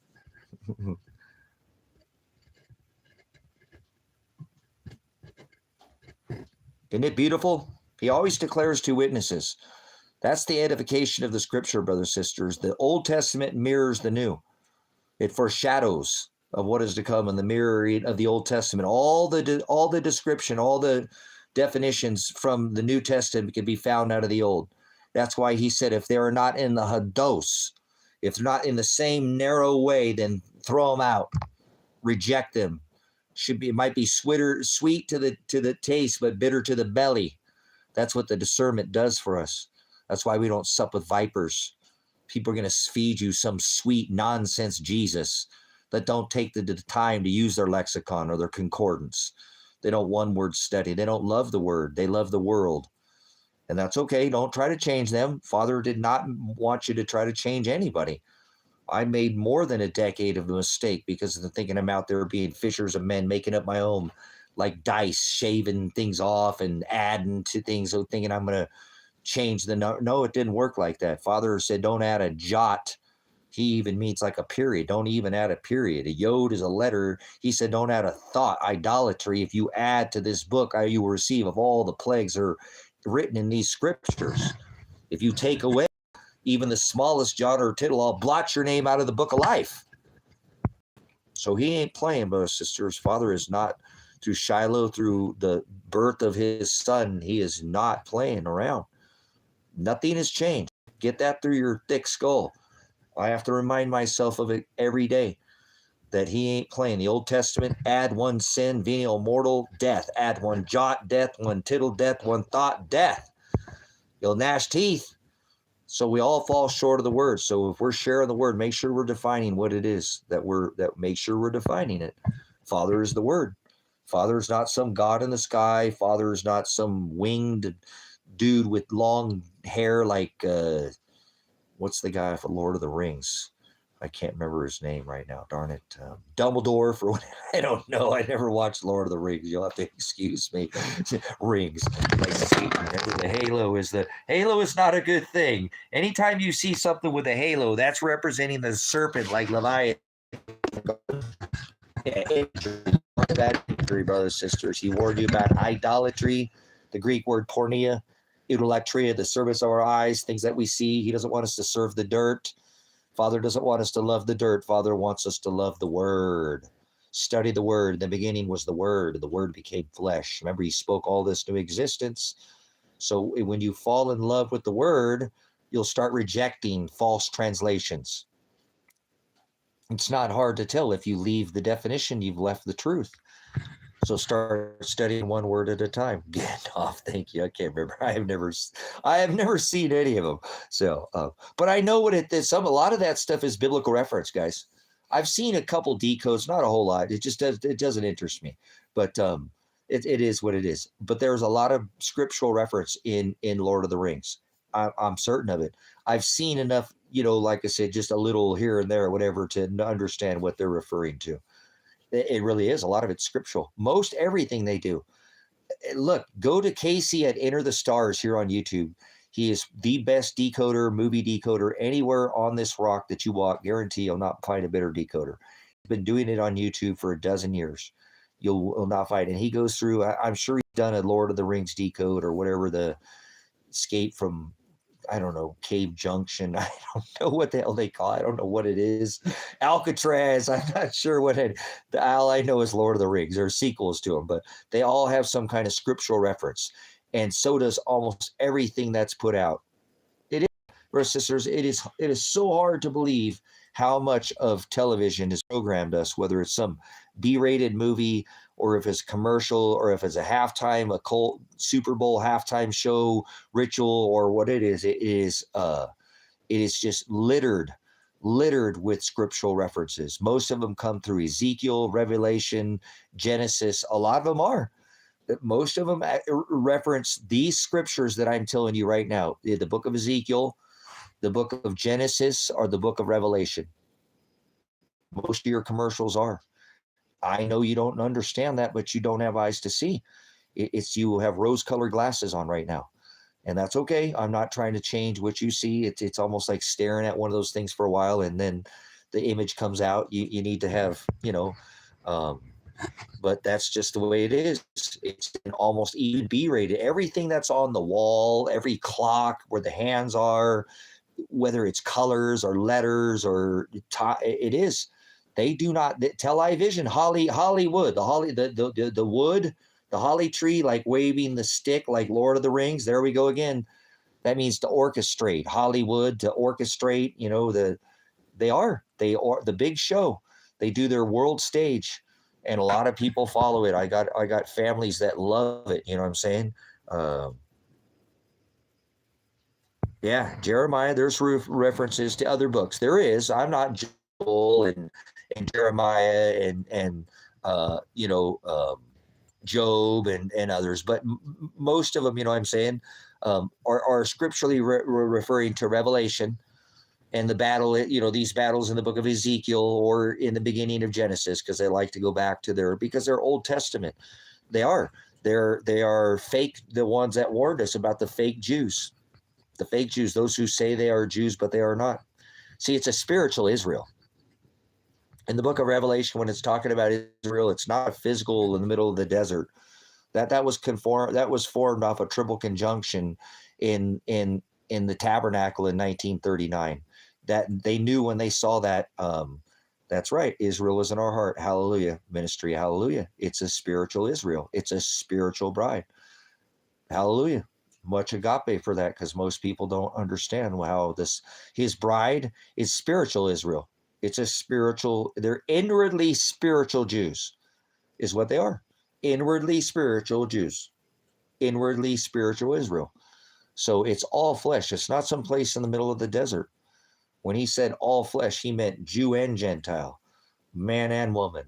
Isn't it beautiful? He always declares two witnesses. That's the edification of the scripture, brothers and sisters. The Old Testament mirrors the New. It foreshadows of what is to come in the mirroring of the Old Testament. All the description, all the definitions from the New Testament can be found out of the Old. That's why he said, if they are not in the hados, if they're not in the same narrow way, then throw them out, reject them. It might be sweet to the taste, but bitter to the belly. That's what the discernment does for us. That's why we don't sup with vipers. People are going to feed you some sweet nonsense Jesus that don't take the time to use their lexicon or their concordance. They don't one-word study. They don't love the word. They love the world. And that's okay. Don't try to change them. Father did not want you to try to change anybody. I made more than a decade of a mistake because of the thinking I'm out there being fishers of men, making up my own, like dice, shaving things off and adding to things, so thinking I'm going to change the number. No, it didn't work like that. Father said, don't add a jot. He even means like a period. Don't even add a period. A yod is a letter. He said, don't add a thought. Idolatry. If you add to this book, you will receive of all the plagues are written in these scriptures. If you take away even the smallest jot or tittle, I'll blot your name out of the book of life. So he ain't playing, brothers and sisters. Father is not, through Shiloh, through the birth of his son, he is not playing around. Nothing has changed. Get that through your thick skull. I have to remind myself of it every day, that he ain't playing. The Old Testament, add one sin, venial mortal, death. Add one jot, death. One tittle, death. One thought, death. You'll gnash teeth. So we all fall short of the word. So if we're sharing the word, make sure we're defining what it is that make sure we're defining it. Father is the word. Father is not some God in the sky. Father is not some winged dude with long hair like, what's the guy for Lord of the Rings? I can't remember his name right now. Darn it. Dumbledore for what? I don't know. I never watched Lord of the Rings. You'll have to excuse me. Rings. Like Satan. The halo is not a good thing. Anytime you see something with a halo, that's representing the serpent like Leviathan. That imagery, brothers and sisters. He warned you about idolatry, the Greek word porneia, idolatria, the service of our eyes, things that we see. He doesn't want us to serve the dirt. Father doesn't want us to love the dirt. Father wants us to love the word. Study the word. In the beginning was the word. The word became flesh. Remember, he spoke all this to existence. So when you fall in love with the word, you'll start rejecting false translations. It's not hard to tell. If you leave the definition, you've left the truth. So start studying one word at a time. Gandalf, thank you. I can't remember. I have never seen any of them. So, but I know what it is. A lot of that stuff is biblical reference, guys. I've seen a couple decodes, not a whole lot. It just doesn't interest me. But it is what it is. But there's a lot of scriptural reference in Lord of the Rings. I'm certain of it. I've seen enough, like I said, just a little here and there, or whatever, to understand what they're referring to. It really is. A lot of it's scriptural. Most everything they do. Look, go to Casey at Enter the Stars here on YouTube. He is the best decoder, movie decoder anywhere on this rock that you walk. Guarantee you'll not find a better decoder. He's been doing it on YouTube for a dozen years. You'll not find it. And he goes through, I'm sure he's done a Lord of the Rings decode or whatever, the escape from, I don't know, Cave Junction. I don't know what the hell they call it. I don't know what it is. Alcatraz. I'm not sure what it. All I know is Lord of the Rings. There are sequels to them, but they all have some kind of scriptural reference. And so does almost everything that's put out. It is, brothers and sisters, it is so hard to believe how much of television has programmed us, whether it's some B-rated movie or if it's commercial or if it's a halftime, a cult Super Bowl halftime show ritual or what it is. It is just littered with scriptural references. Most of them come through Ezekiel, Revelation, Genesis. A lot of them are. Most of them reference these scriptures that I'm telling you right now, the book of Ezekiel, the book of Genesis, or the book of Revelation. Most of your commercials are. I know you don't understand that, but you don't have eyes to see. It's you have rose-colored glasses on right now, and that's okay. I'm not trying to change what you see. It's almost like staring at one of those things for a while, and then the image comes out. You need to have, but that's just the way it is. It's almost even B-rated. Everything that's on the wall, every clock where the hands are, whether it's colors or letters or it is. They do not. Television, Hollywood, the wood, the holly tree, like waving the stick, like Lord of the Rings. There we go again. That means to orchestrate. Hollywood, to orchestrate. They are the big show. They do their world stage. And a lot of people follow it. I got families that love it. You know what I'm saying? Yeah, Jeremiah. There's references to other books. There is. I'm not Joel and Jeremiah and Job and others, but most of them, you know what I'm saying, are scripturally referring to Revelation and the battle, these battles in the book of Ezekiel or in the beginning of Genesis, because they like to go back to because they're Old Testament. They are fake, the ones that warned us about the fake Jews, those who say they are Jews, but they are not. See, it's a spiritual Israel. In the book of Revelation, when it's talking about Israel, it's not a physical in the middle of the desert. That was formed off a triple conjunction in the tabernacle in 1939. That they knew when they saw that. That's right. Israel is in our heart. Hallelujah. Ministry. Hallelujah. It's a spiritual Israel. It's a spiritual bride. Hallelujah. Much agape for that, because most people don't understand how his bride is spiritual Israel. It's a spiritual, they're inwardly spiritual Jews, is what they are. Inwardly spiritual Jews. Inwardly spiritual Israel. So it's all flesh. It's not some place in the middle of the desert. When he said all flesh, he meant Jew and Gentile, man and woman,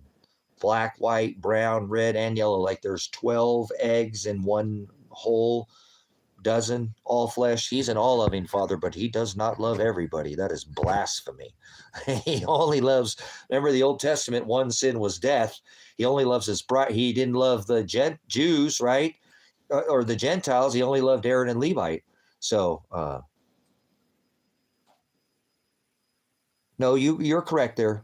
black, white, brown, red, and yellow. Like there's 12 eggs in one whole dozen, all flesh. He's an all-loving Father, but he does not love everybody. That is blasphemy. He only loves, remember the Old Testament, one sin was death. He only loves his bride. He didn't love the Jews, right? Or the Gentiles. He only loved Aaron and Levite. So, no, you're correct there.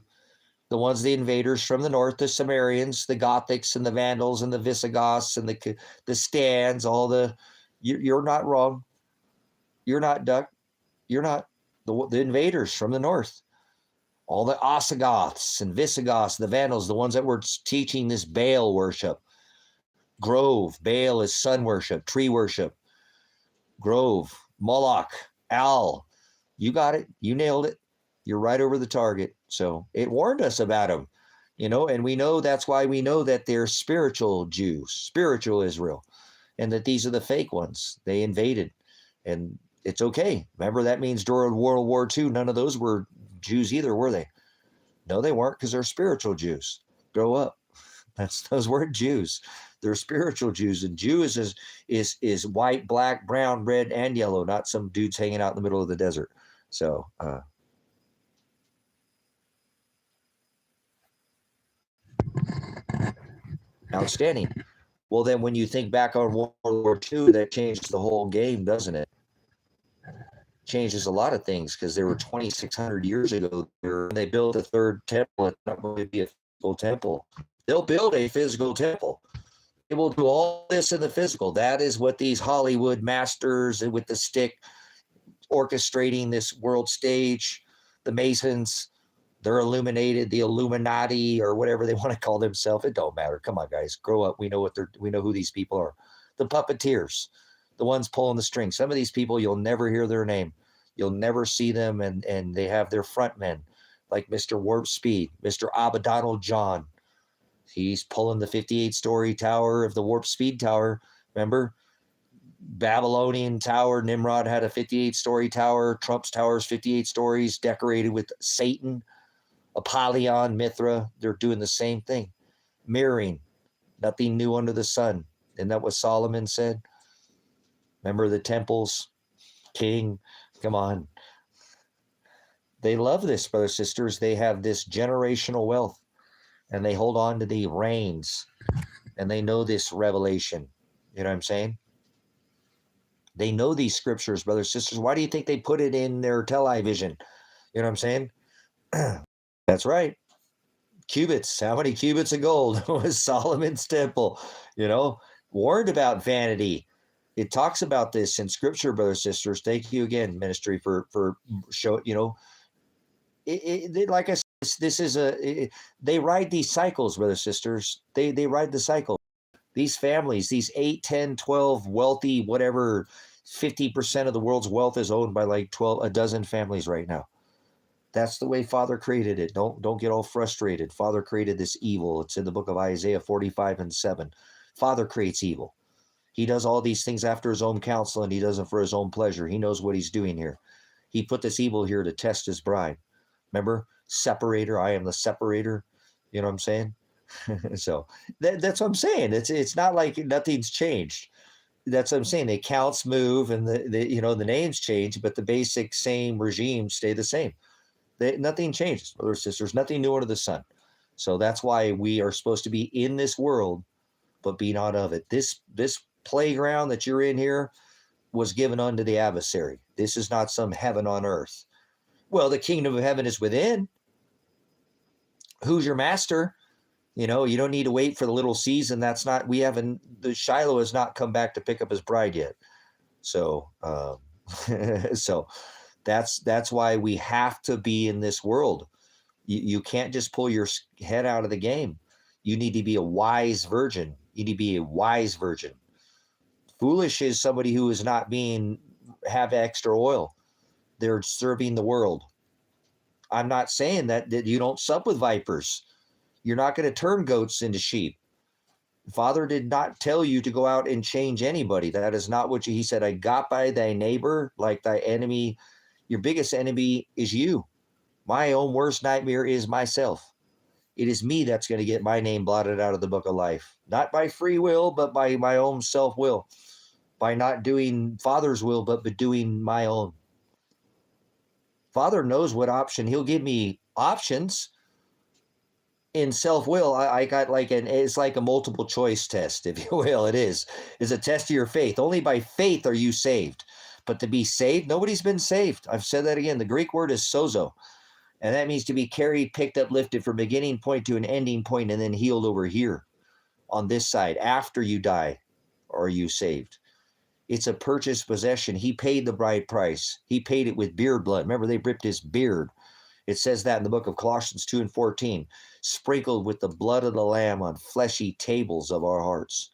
The ones, the invaders from the north, the Sumerians, the Gothics and the Vandals and the Visigoths and the Stands, you're not wrong. You're not, Duck. You're not. The invaders from the north. All the Ostrogoths and Visigoths, the Vandals, the ones that were teaching this Baal worship. Grove, Baal is sun worship, tree worship. Grove, Moloch, Al. You got it. You nailed it. You're right over the target. So it warned us about them, and we know that's why we know that they're spiritual Jews, spiritual Israel, and that these are the fake ones. They invaded, and it's okay. Remember, that means during World War II, none of those were Jews either, were they? No, they weren't, because they're spiritual Jews. Grow up. Those weren't Jews. They're spiritual Jews, and Jew is white, black, brown, red, and yellow, not some dudes hanging out in the middle of the desert. So outstanding. Well, then when you think back on World War II, that changed the whole game, doesn't it? Changes a lot of things, because they were 2,600 years ago. They built a third temple. It's not going to be a physical temple. They'll build a physical temple. They will do all this in the physical. That is what these Hollywood masters with the stick orchestrating this world stage, the Masons, they're illuminated, the Illuminati, or whatever they want to call themselves. It don't matter. Come on, guys, grow up. We know who these people are. The puppeteers, the ones pulling the strings. Some of these people, you'll never hear their name. You'll never see them, and they have their front men, like Mr. Warp Speed, Mr. Abaddon John. He's pulling the 58-story tower of the Warp Speed Tower. Remember? Babylonian tower. Nimrod had a 58-story tower. Trump's tower is 58 stories, decorated with Satan, Apollyon, Mithra. They're doing the same thing. Mirroring. Nothing new under the sun. Isn't that what Solomon said? Remember the temples? King. Come on. They love this, brothers, sisters. They have this generational wealth, and they hold on to the reins, and they know this revelation. You know what I'm saying? They know these scriptures, brothers, sisters. Why do you think they put it in their television? You know what I'm saying? That's right. Cubits. How many cubits of gold was Solomon's temple? Warned about vanity. It talks about this in scripture, brothers, sisters. Thank you again, ministry, for show. Like I said, this is they ride these cycles, brothers, sisters. They ride the cycle. These families, these 8, 10, 12 wealthy, whatever, 50% of the world's wealth is owned by like a dozen families right now. That's the way Father created it. Don't get all frustrated. Father created this evil. It's in the book of Isaiah 45:7. Father creates evil. He does all these things after his own counsel, and he does them for his own pleasure. He knows what he's doing here. He put this evil here to test his bride. Remember? Separator. I am the separator. You know what I'm saying? So that's what I'm saying. It's not like nothing's changed. That's what I'm saying. The accounts move, and the names change, but the basic same regime stay the same. Nothing changes, brothers and sisters. Nothing new under the sun. So that's why we are supposed to be in this world, but be not of it. This playground that you're in here was given unto the adversary. This is not some heaven on earth. Well, the kingdom of heaven is within. Who's your master? You don't need to wait for the little season. The Shiloh has not come back to pick up his bride yet. So, so that's why we have to be in this world. You can't just pull your head out of the game. You need to be a wise virgin. You need to be a wise virgin. Foolish is somebody who is not have extra oil. They're serving the world. I'm not saying that you don't sup with vipers. You're not going to turn goats into sheep. Father did not tell you to go out and change anybody. That is not what he said. Agape thy neighbor like thy enemy. Your biggest enemy is you. My own worst nightmare is myself. It is me that's going to get my name blotted out of the book of life. Not by free will, but by my own self-will. By not doing Father's will, but doing my own. Father knows what option. He'll give me options. In self-will, I got it's like a multiple choice test, if you will. It's a test of your faith. Only by faith are you saved. But to be saved, nobody's been saved. I've said that again. The Greek word is sozo. And that means to be carried, picked up, lifted from beginning point to an ending point, and then healed over here on this side. After you die, are you saved? It's a purchased possession. He paid the bride price. He paid it with beard blood. Remember, they ripped his beard. It says that in the book of Colossians 2:14, sprinkled with the blood of the Lamb on fleshy tables of our hearts.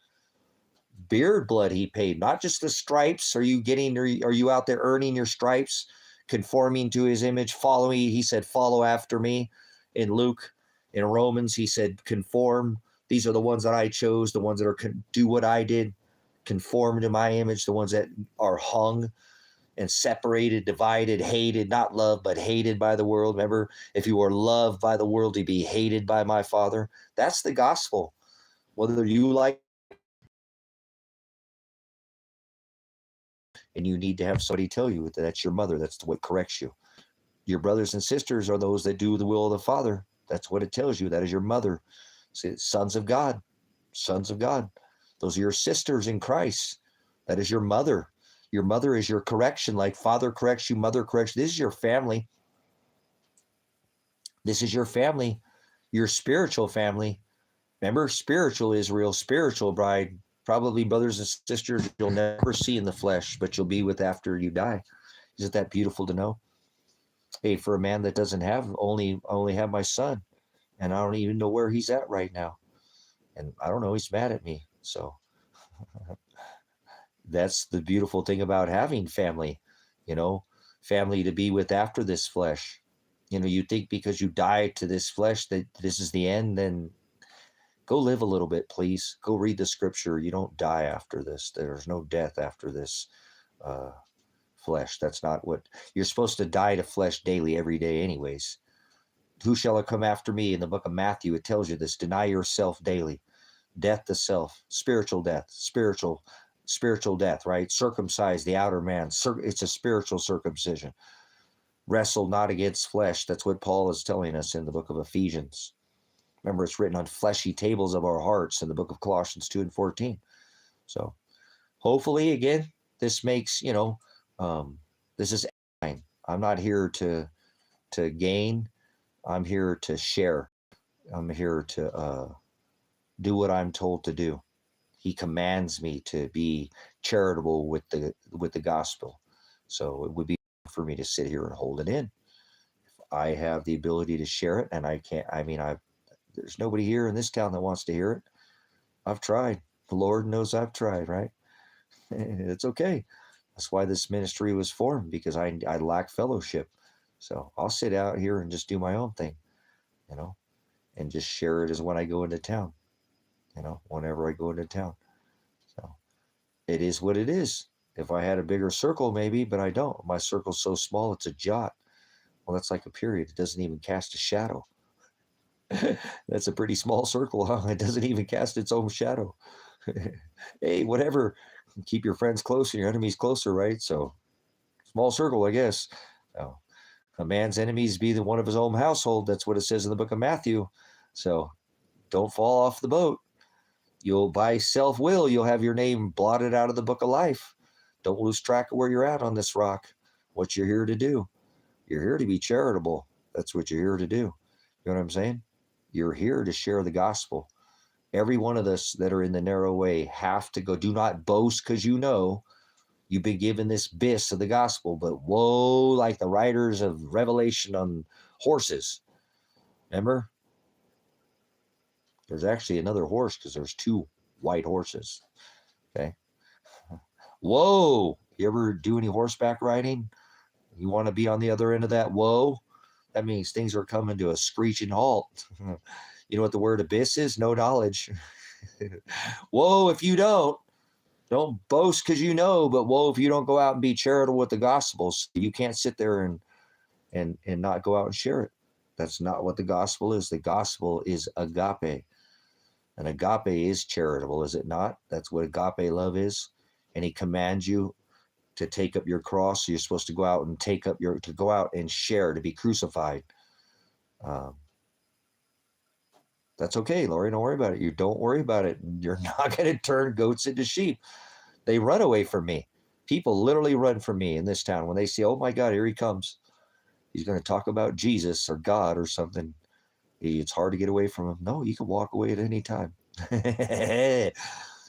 Beard blood he paid, not just the stripes. Are you out there earning your stripes, conforming to his image, following? He said, follow after me. In Luke, in Romans, he said, conform. These are the ones that I chose, the ones that do what I did, conform to my image, the ones that are hung and separated, divided, hated, not loved, but hated by the world. Remember, if you are loved by the world, you be hated by my Father. That's the gospel. Whether you like And you need to have somebody tell you that that's your mother. That's what corrects you. Your brothers and sisters are those that do the will of the Father. That's what it tells you. That is your mother. See, sons of God. Sons of God. Those are your sisters in Christ. That is your mother. Your mother is your correction. Like father corrects you, mother corrects you. This is your family. This is your family. Your spiritual family. Remember, spiritual Israel, spiritual bride. Probably brothers and sisters you'll never see in the flesh, but you'll be with after you die. Isn't that beautiful to know? Hey, for a man that doesn't have, only have my son, and I don't even know where he's at right now. And I don't know, he's mad at me. So that's the beautiful thing about having family, family to be with after this flesh. You think because you die to this flesh that this is the end, then go live a little bit, please. Go read the scripture. You don't die after this. There's no death after this flesh. That's not what you're supposed to die to flesh daily, every day anyways. Who shall come after me? In the book of Matthew, it tells you this: deny yourself daily. Death to self, spiritual death, spiritual death, right? Circumcise the outer man. It's a spiritual circumcision. Wrestle not against flesh. That's what Paul is telling us in the book of Ephesians. Remember, it's written on fleshy tables of our hearts in the book of Colossians 2 and 14. So hopefully, again, this makes, this is fine. I'm not here to gain. I'm here to share. I'm here to do what I'm told to do. He commands me to be charitable with the gospel. So it would be for me to sit here and hold it in. If I have the ability to share it, and I can't, there's nobody here in this town that wants to hear it. I've tried. The Lord knows I've tried, right? It's okay. That's why this ministry was formed, because I lack fellowship. So I'll sit out here and just do my own thing, and just share it as when I go into town, whenever I go into town. So it is what it is. If I had a bigger circle, maybe, but I don't. My circle's so small, it's a jot. Well, that's like a period. It doesn't even cast a shadow. That's a pretty small circle, huh? It doesn't even cast its own shadow. Hey, whatever. Keep your friends close and your enemies closer, right? So, small circle, I guess. So, a man's enemies be the one of his own household. That's what it says in the book of Matthew. So, don't fall off the boat. You'll, by self-will, you'll have your name blotted out of the book of life. Don't lose track of where you're at on this rock, what you're here to do. You're here to be charitable. That's what you're here to do. You know what I'm saying? You're here to share the gospel. Every one of us that are in the narrow way have to go. Do not boast, because you've been given this bis of the gospel, but woe like the riders of Revelation on horses. Remember? There's actually another horse, because there's two white horses. Okay. Whoa. You ever do any horseback riding? You want to be on the other end of that whoa? That means things are coming to a screeching halt. You know what the word abyss is? No knowledge. Whoa, if you don't boast because but whoa, if you don't go out and be charitable with the gospel. So you can't sit there and not go out and share it. That's not what the gospel is. The gospel is agape. And agape is charitable, is it not? That's what agape love is. And he commands you to take up your cross. So you're supposed to go out and go out and share, to be crucified. That's okay, Lori. Don't worry about it. You don't worry about it. You're not going to turn goats into sheep. They run away from me. People literally run from me in this town when they see, oh my God, here he comes. He's going to talk about Jesus or God or something. It's hard to get away from him. No, you can walk away at any time. Yeah,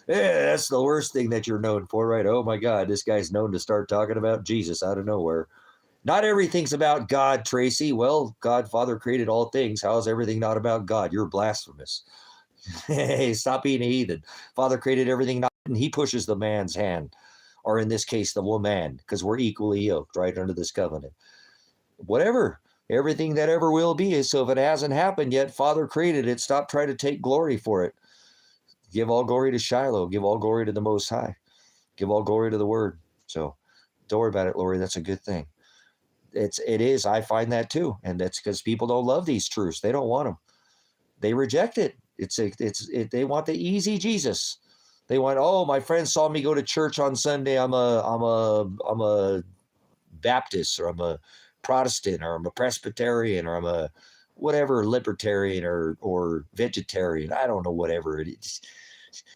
that's the worst thing that you're known for, right? Oh my God, this guy's known to start talking about Jesus out of nowhere. Not everything's about God, Tracy. Well, God, Father created all things. How is everything not about God? You're blasphemous. Hey, stop being a heathen. Father created everything, and he pushes the man's hand, or in this case, the woman, because we're equally yoked, right, under this covenant. Whatever, everything that ever will be is. So if it hasn't happened yet, Father created it. Stop trying to take glory for it. Give all glory to Shiloh. Give all glory to the Most High. Give all glory to the Word. So don't worry about it, Lori. That's a good thing. It is. I find that too. And that's because people don't love these truths. They don't want them. They reject it. They want the easy Jesus. They want, oh, my friend saw me go to church on Sunday. I'm a Baptist, or I'm a Protestant, or I'm a Presbyterian, or I'm a whatever, libertarian, or vegetarian. I don't know, whatever it is.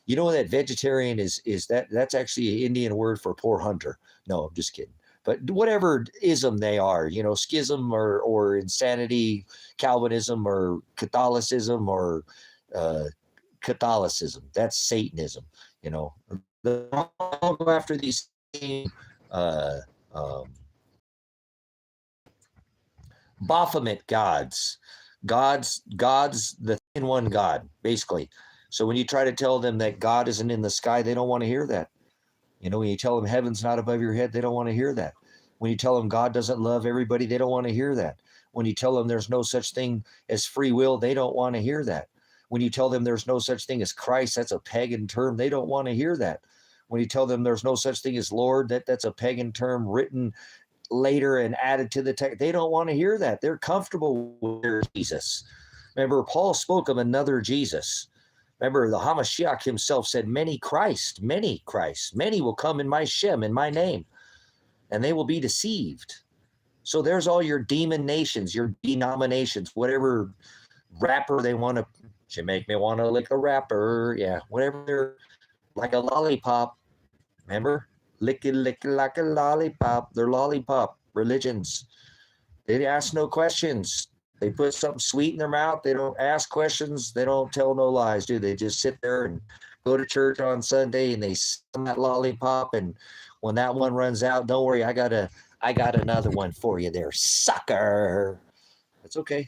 You know that vegetarian is that's actually an Indian word for poor hunter. No, I'm just kidding. But whatever ism they are, schism or insanity, Calvinism or Catholicism or Catholicism, that's Satanism. They'll all go after these same uh, um, Baphomet gods, the in one God, basically. So when you try to tell them that God isn't in the sky, they don't want to hear that. When you tell them heaven's not above your head, they don't want to hear that. When you tell them God doesn't love everybody, they don't want to hear that. When you tell them there's no such thing as free will, they don't want to hear that. When you tell them there's no such thing as Christ, that's a pagan term, they don't want to hear that. When you tell them there's no such thing as Lord, that's a pagan term written later and added to the text, they don't want to hear that. They're comfortable with Jesus. Remember, Paul spoke of another Jesus. Remember, the Hamashiach himself said, many Christ, many will come in my Shem, in my name, and they will be deceived. So there's all your demon nations, your denominations, whatever rapper they want to, you make me want to lick a rapper, yeah, whatever, they're like a lollipop, remember? Lick it like a lollipop, they're lollipop religions. They ask no questions. They put something sweet in their mouth. They don't ask questions. They don't tell no lies, do they? Just sit there and go to church on Sunday and they sing that lollipop. And when that one runs out, don't worry, I got another one for you there, sucker. It's okay.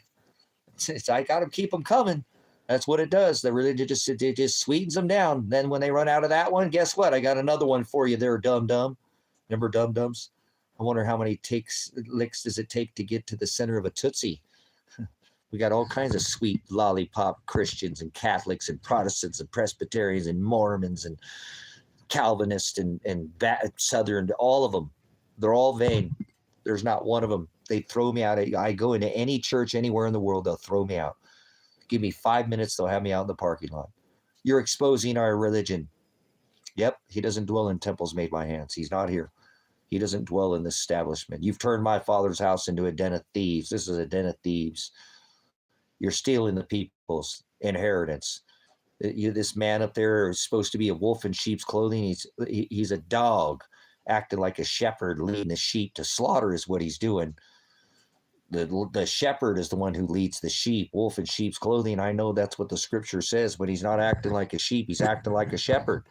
I got to keep them coming. That's what it does. The religion just sweetens them down. Then when they run out of that one, guess what? I got another one for you there, dum-dum. Remember dum-dums? I wonder how many licks does it take to get to the center of a Tootsie? We got all kinds of sweet lollipop Christians and Catholics and Protestants and Presbyterians and Mormons and Calvinists and Southern, all of them. They're all vain. There's not one of them. They throw me out. I go into any church anywhere in the world, they'll throw me out. Give me 5 minutes, they'll have me out in the parking lot. You're exposing our religion. Yep, he doesn't dwell in temples made by hands. He's not here. He doesn't dwell in this establishment. You've turned my father's house into a den of thieves. This is a den of thieves. You're stealing the people's inheritance. This man up there is supposed to be a wolf in sheep's clothing. He's a dog acting like a shepherd, leading the sheep to slaughter is what he's doing. The shepherd is the one who leads the sheep. Wolf in sheep's clothing. I know that's what the scripture says, but he's not acting like a sheep. He's acting like a shepherd.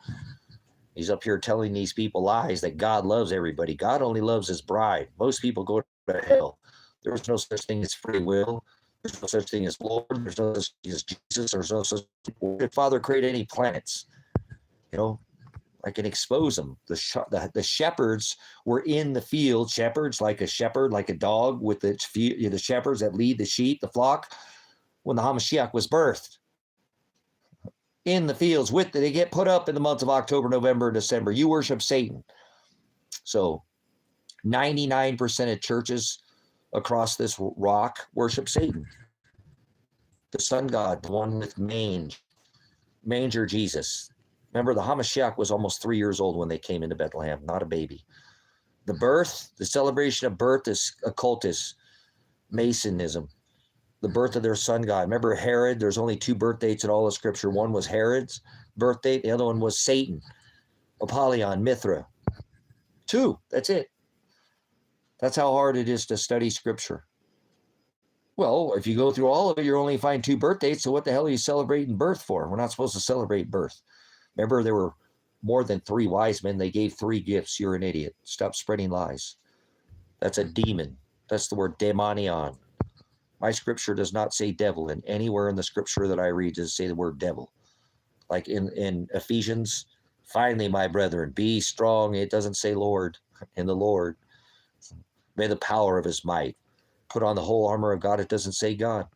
He's up here telling these people lies that God loves everybody. God only loves his bride. Most people go to hell. There's no such thing as free will. There's no such thing as Lord. There's no such thing as Jesus. There's no such thing. Why did Father create any planets? I can expose them. The shepherds were in the field. Shepherds, like a shepherd, like a dog, with the shepherds that lead the sheep, the flock, when the Hamashiach was birthed. In the fields they get put up in the months of October, November, and December. You worship Satan. So 99% of churches across this rock worship Satan. The sun god, the one with manger Jesus. Remember, the Hamashiach was almost 3 years old when they came into Bethlehem, not a baby. The birth, the celebration of birth is occultist, Masonism. The birth of their sun god. Remember Herod? There's only 2 birth dates in all of Scripture. One was Herod's birth date. The other one was Satan, Apollyon, Mithra. 2, that's it. That's how hard it is to study Scripture. Well, if you go through all of it, you only find 2 birth dates, so what the hell are you celebrating birth for? We're not supposed to celebrate birth. Remember, there were more than 3 wise men. They gave 3 gifts. You're an idiot. Stop spreading lies. That's a demon. That's the word daemonion. My scripture does not say devil, and anywhere in the scripture that I read does say the word devil. Like in Ephesians, finally, my brethren, be strong. It doesn't say Lord. In the Lord, may the power of his might. Put on the whole armor of God. It doesn't say God.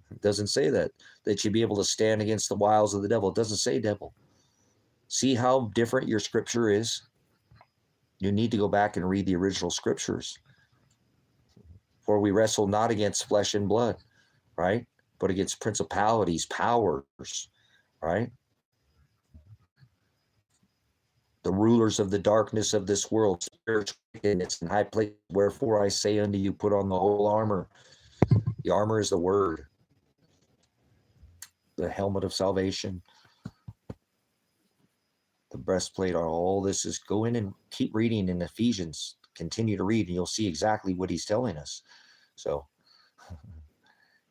It doesn't say that you'd be able to stand against the wiles of the devil. It doesn't say devil. See how different your scripture is? You need to go back and read the original scriptures. For we wrestle not against flesh and blood, right? But against principalities, powers, right? the rulers of the darkness of this world, spiritual wickedness in high places. Wherefore I say unto you, put on the whole armor. The armor is the word, the helmet of salvation, the breastplate. All this is, go in and keep reading in Ephesians. Continue to read, and you'll see exactly what he's telling us. So,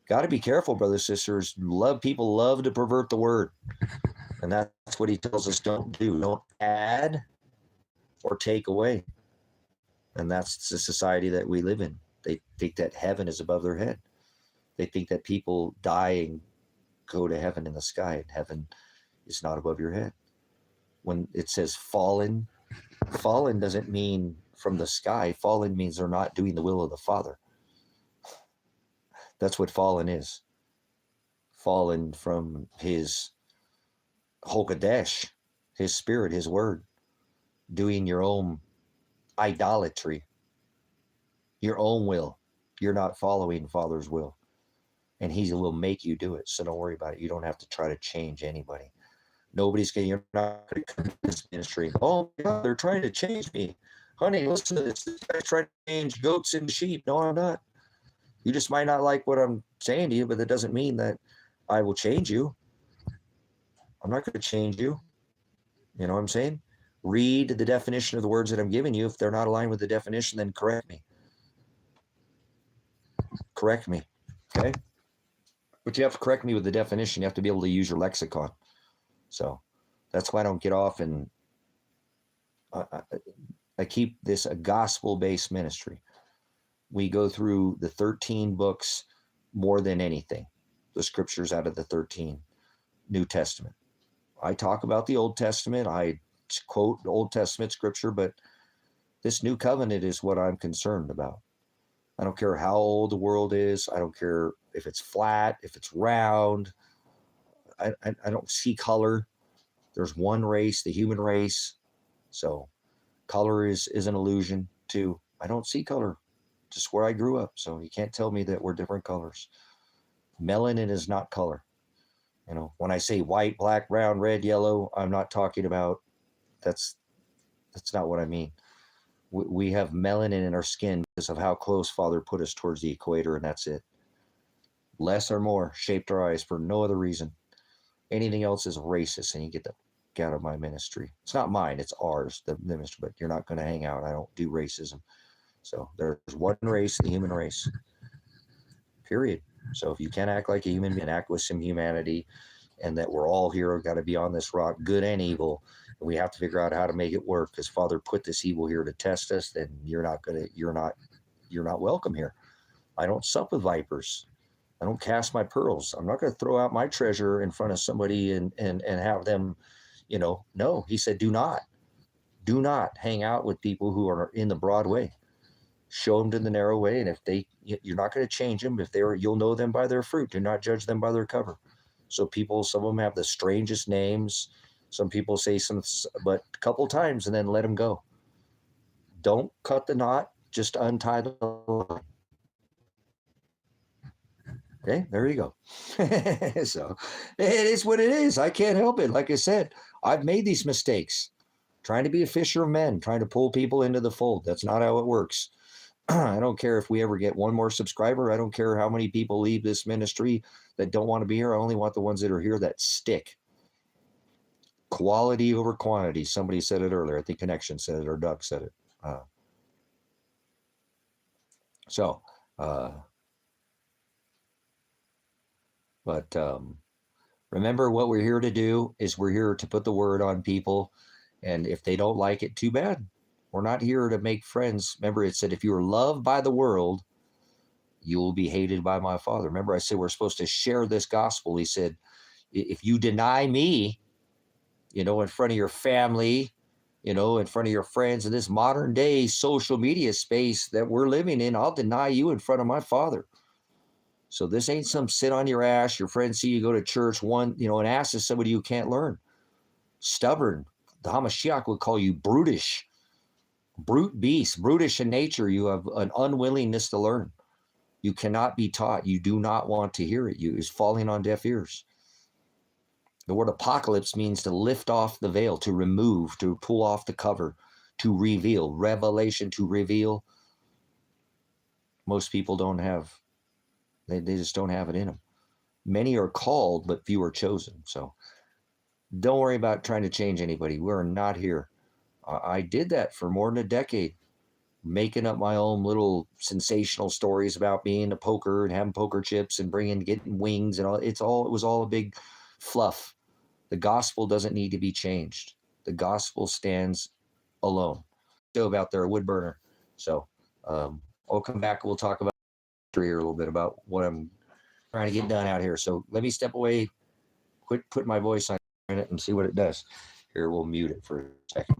got to be careful, brothers, sisters. People love to pervert the word. And that's what he tells us don't do. Don't add or take away. And that's the society that we live in. They think that heaven is above their head. They think that people die and go to heaven in the sky, and heaven is not above your head. When it says fallen doesn't mean from the sky. Fallen means they're not doing the will of the Father. That's what fallen is. Fallen from his Hokadesh, his spirit, his word, doing your own idolatry, your own will. You're not following Father's will, and he will make you do it. So don't worry about it. You don't have to try to change anybody. You're not going to come to this ministry. Oh, God, they're trying to change me. Honey, listen to this. This guy's trying to change goats into sheep. No, I'm not. You just might not like what I'm saying to you, but that doesn't mean that I will change you. I'm not going to change you. You know what I'm saying? Read the definition of the words that I'm giving you. If they're not aligned with the definition, then correct me. Correct me. Okay? But you have to correct me with the definition. You have to be able to use your lexicon. So that's why I don't get off, and I keep this a gospel-based ministry. We go through the 13 books more than anything, the scriptures out of the 13 New Testament. I talk about the Old Testament. I quote the Old Testament scripture, but this new covenant is what I'm concerned about. I don't care how old the world is. I don't care if it's flat, if it's round. I don't see color. There's one race, the human race. So color is an illusion too. I don't see color, just where I grew up. So you can't tell me that we're different colors. Melanin is not color. You know, when I say white, black, brown, red, yellow, I'm not talking about, that's not what I mean. We have melanin in our skin because of how close Father put us towards the equator, and that's it. Less or more shaped our eyes for no other reason. Anything else is racist, and you get out of my ministry. It's not mine, it's ours, the ministry, but you're not going to hang out. I don't do racism. So there's one race, the human race, period. So if you can't act like a human being, act with some humanity, and that we're all here, got to be on this rock, good and evil, and we have to figure out how to make it work, because Father put this evil here to test us, then you're not welcome here. I don't sup with vipers. I don't cast my pearls. I'm not going to throw out my treasure in front of somebody and have them, no. He said, do not hang out with people who are in the broad way. Show them to the narrow way, and if you're not going to change them. You'll know them by their fruit. Do not judge them by their cover. So some of them have the strangest names. Some people say but a couple times and then let them go. Don't cut the knot. Just untie the line. Okay, there you go. So it is what it is. I can't help it. Like I said, I've made these mistakes. Trying to be a fisher of men, trying to pull people into the fold. That's not how it works. I don't care if we ever get one more subscriber. I don't care how many people leave this ministry that don't want to be here. I only want the ones that are here that stick. Quality over quantity. Somebody said it earlier. I think Connection said it, or Doug said it. But remember, what we're here to do is we're here to put the word on people. And if they don't like it, too bad. We're not here to make friends. Remember, it said, if you are loved by the world, you will be hated by my Father. Remember, I said we're supposed to share this gospel. He said, if you deny me, in front of your family, in front of your friends, in this modern day social media space that we're living in, I'll deny you in front of my Father. So this ain't some sit on your ass. Your friends see you go to church, and ask is somebody who can't learn. Stubborn. The Hamashiach would call you brutish. Brute beast, brutish in nature. You have an unwillingness to learn. You cannot be taught. You do not want to hear it. You is falling on deaf ears. The word apocalypse means to lift off the veil, to remove, to pull off the cover, to reveal. Revelation, to reveal. Most people don't have, they just don't have it in them. Many are called, but few are chosen. So don't worry about trying to change anybody. We're not here. I did that for more than a decade, making up my own little sensational stories about being a poker and having poker chips and getting wings and all. It was all a big fluff. The gospel doesn't need to be changed. The gospel stands alone. Stove out there, a wood burner. So I'll come back. We'll talk about here a little bit about what I'm trying to get done out here. So let me step away, quit putting my voice on it, and see what it does. Here, we'll mute it for a second.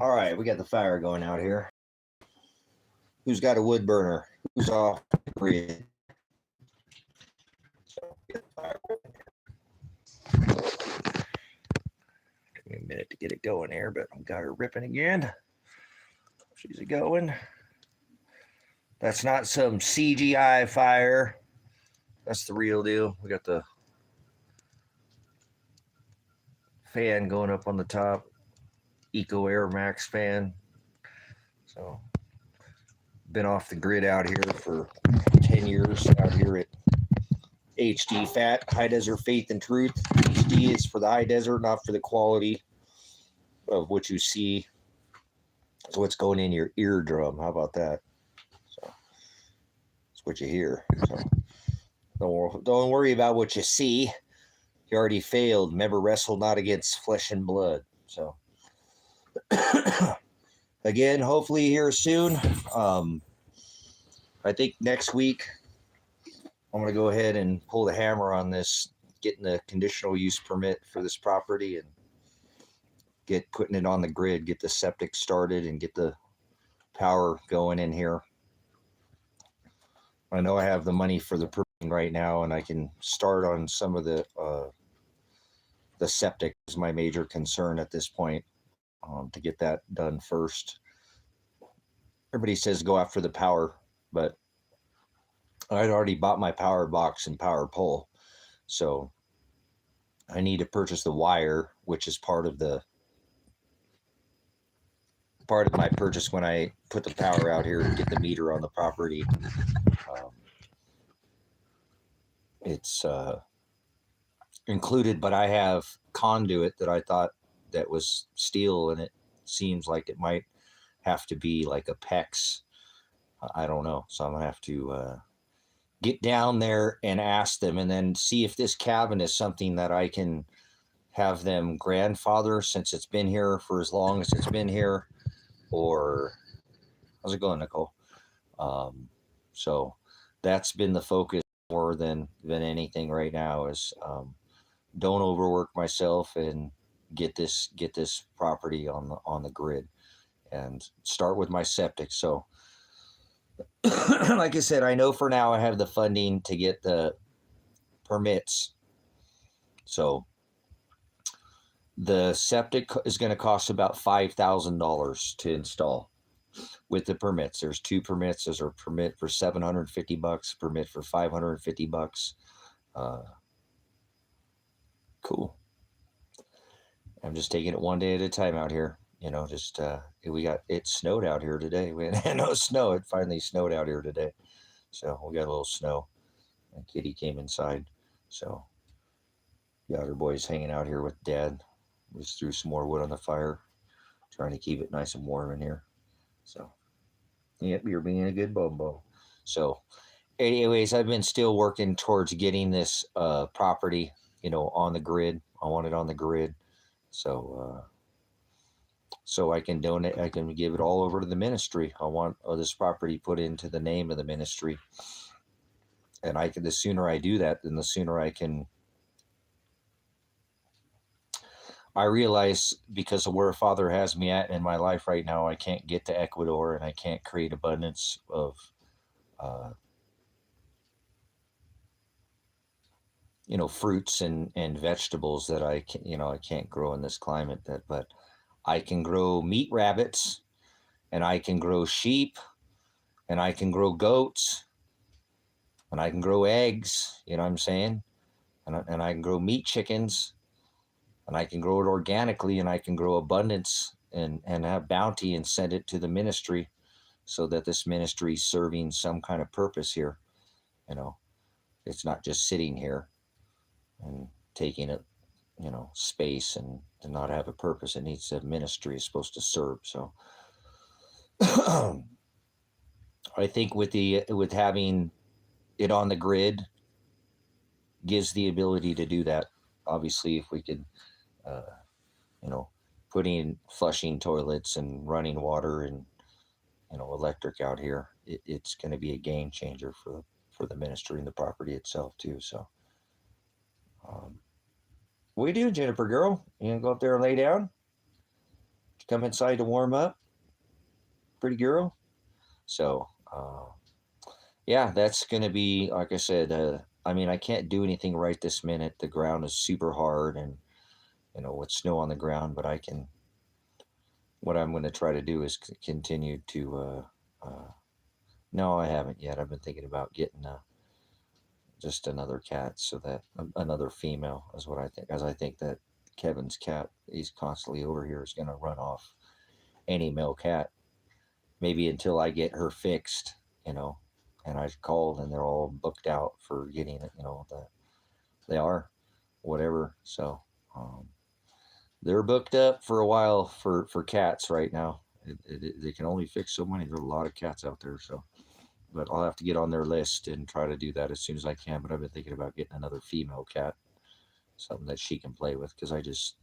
All right, we got the fire going out here. Who's got a wood burner? Who's off the grid? So get the fire going here. Took me a minute to get it going here, but I've got her ripping again. She's going. That's not some CGI fire. That's the real deal. We got the fan going up on the top. Eco Air Max fan. So been off the grid out here for 10 years out here at HDFAT, High Desert Faith and Truth. HD is for the high desert, not for the quality of what you see. So what's going in your eardrum? How about that? So that's what you hear. So don't worry about what you see. You already failed. Remember, wrestle not against flesh and blood. So again, hopefully here soon. I think next week I'm going to go ahead and pull the hammer on this, getting the conditional use permit for this property and putting it on the grid, get the septic started and get the power going in here. I know I have the money for the permitting right now, and I can start on some of the septic is my major concern at this point, to get that done first. Everybody says go after the power, but I'd already bought my power box and power pole. So I need to purchase the wire, which is part of my purchase when I put the power out here to get the meter on the property. It's included, but I have conduit that I thought that was steel, and it seems like it might have to be like a PEX. I don't know. So I'm gonna have to get down there and ask them, and then see if this cabin is something that I can have them grandfather, since it's been here for as long as it's been here. Or how's it going, Nicole? So that's been the focus more than anything right now, is don't overwork myself and get this property on the grid, and start with my septic. So like I said, I know for now I have the funding to get the permits. So the septic is going to cost about $5,000 to install with the permits. There's two permits. There's a permit for $750, permit for $550. Cool. I'm just taking it one day at a time out here. You know, just it snowed out here today. We had no snow. It finally snowed out here today. So we got a little snow. And Kitty came inside. So got her boys hanging out here with Dad. We just threw some more wood on the fire, trying to keep it nice and warm in here. So, yep, you're being a good bobo. So, anyways, I've been still working towards getting this property, on the grid. I want it on the grid. So, so I can donate. I can give it all over to the ministry. I want this property put into the name of the ministry. And the sooner I do that, then the sooner I can. I realize, because of where Father has me at in my life right now, I can't get to Ecuador, and I can't create abundance of, fruits and vegetables that I can't grow in this climate. But I can grow meat rabbits, and I can grow sheep, and I can grow goats, and I can grow eggs. You know what I'm saying? And I can grow meat chickens. And I can grow it organically, and I can grow abundance and have bounty and send it to the ministry, so that this ministry is serving some kind of purpose here. It's not just sitting here and taking it, space and to not have a purpose. It needs a ministry is supposed to serve. So I think with having it on the grid gives the ability to do that. Obviously, if we could, putting flushing toilets and running water and, electric out here, it's going to be a game changer for the ministry and the property itself too. So, what are you doing, Jennifer girl? You gonna go up there and lay down? come inside to warm up, pretty girl. So, yeah, that's going to be, like I said, I mean, I can't do anything right this minute. The ground is super hard and, with snow on the ground, but what I'm going to try to do is continue to, no, I haven't yet. I've been thinking about getting just another cat, so that another female is what I think, as I think that Kevin's cat, he's constantly over here, is going to run off any male cat, maybe until I get her fixed, and I called and they're all booked out for getting it, they are, whatever. So, they're booked up for a while for cats right now. They can only fix so many. There's a lot of cats out there, so. But I'll have to get on their list and try to do that as soon as I can. But I've been thinking about getting another female cat, something that she can play with, because I just,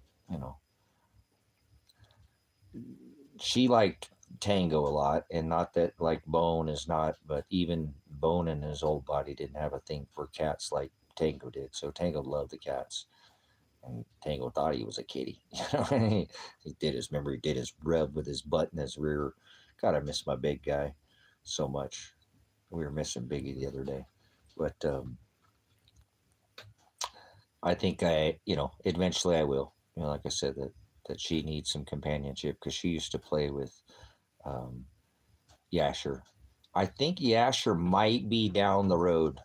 she liked Tango a lot, and not that like Bone is not, but even Bone in his old body didn't have a thing for cats like Tango did. So Tango loved the cats, and Tango thought he was a kitty. He did his rub with his butt in his rear. God, I miss my big guy so much. We were missing Biggie the other day, but I think eventually I will. Like I said, that she needs some companionship, because she used to play with Yasher. I think Yasher might be down the road.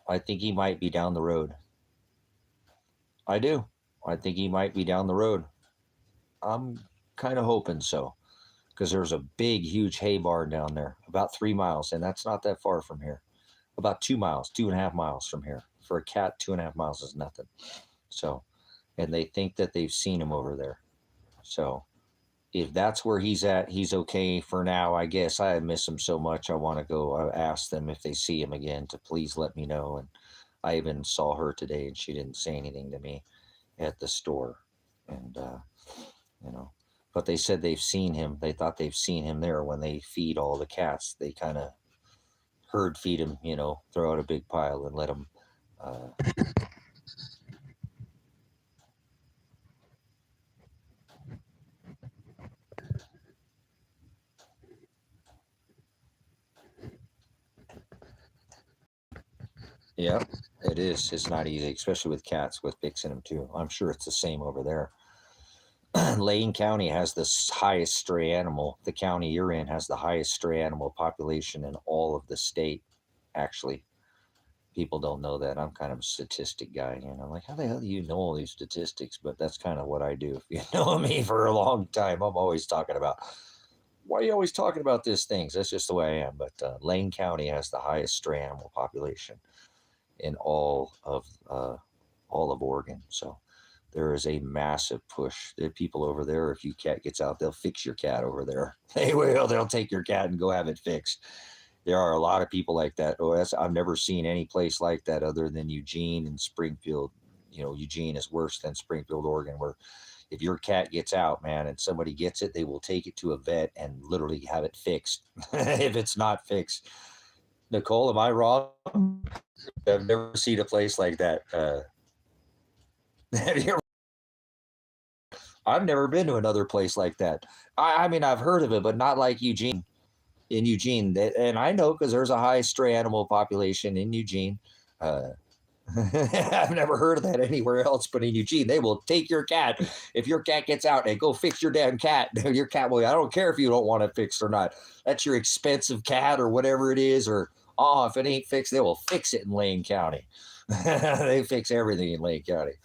I think he might be down the road. I do. I think he might be down the road. I'm kind of hoping so, because there's a big, huge hay barn down there, about 3 miles, and that's not that far from here. About 2 miles, 2.5 miles from here. For a cat, 2.5 miles is nothing. So, and they think that they've seen him over there. So, if that's where he's at, he's okay for now, I guess. I miss him so much. I want to go ask them if they see him again to please let me know. And I even saw her today, and she didn't say anything to me at the store. And, but they said they've seen him. They thought they've seen him there when they feed all the cats. They kind of herd feed him, throw out a big pile and let him. Yeah, it is. It's not easy, especially with cats, with fixing them too. I'm sure it's the same over there. Lane County has the highest stray animal. The county you're in has the highest stray animal population in all of the state, actually. People don't know that. I'm kind of a statistic guy, like, how the hell do you know all these statistics? But that's kind of what I do. If you know me for a long time, I'm always talking about, why are you always talking about these things? That's just the way I am. But Lane County has the highest stray animal population in all of Oregon. So there is a massive push. There are people over there. If your cat gets out, they'll fix your cat over there. They will. They'll take your cat and go have it fixed. There are a lot of people like that. I've never seen any place like that other than Eugene and Springfield. Eugene is worse than Springfield, Oregon, where if your cat gets out, man, and somebody gets it, they will take it to a vet and literally have it fixed. If it's not fixed. Nicole, am I wrong? I've never seen a place like that. Have you ever? I've never been to another place like that. I mean, I've heard of it, but not like Eugene. In Eugene, and I know, because there's a high stray animal population in Eugene. I've never heard of that anywhere else, but in Eugene, they will take your cat. If your cat gets out, and go fix your damn cat. Your cat will. I don't care if you don't want it fixed or not. That's your expensive cat or whatever it is. Or if it ain't fixed, they will fix it in Lane County. They fix everything in Lane County.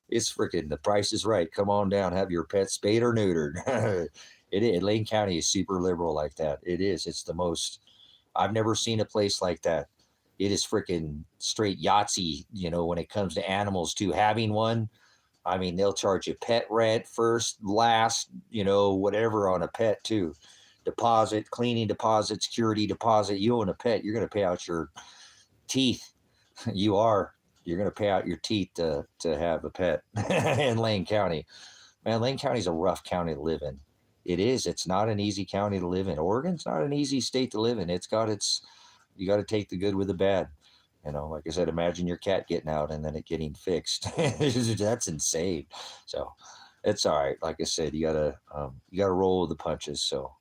It's freaking, the price is right. Come on down, have your pet spayed or neutered. It is. Lane County is super liberal like that. It is. It's the most. I've never seen a place like that. It is freaking straight Yahtzee, when it comes to animals too. Having one, I mean, they'll charge you pet rent first, last, whatever on a pet too. Deposit, cleaning deposit, security deposit. You own a pet, you're going to pay out your teeth. You are. You're going to pay out your teeth to have a pet in Lane County. Man, Lane County is a rough county to live in. It is. It's not an easy county to live in. Oregon's not an easy state to live in. You got to take the good with the bad. Like I said, imagine your cat getting out and then it getting fixed. That's insane. So it's all right. Like I said, you gotta roll with the punches. So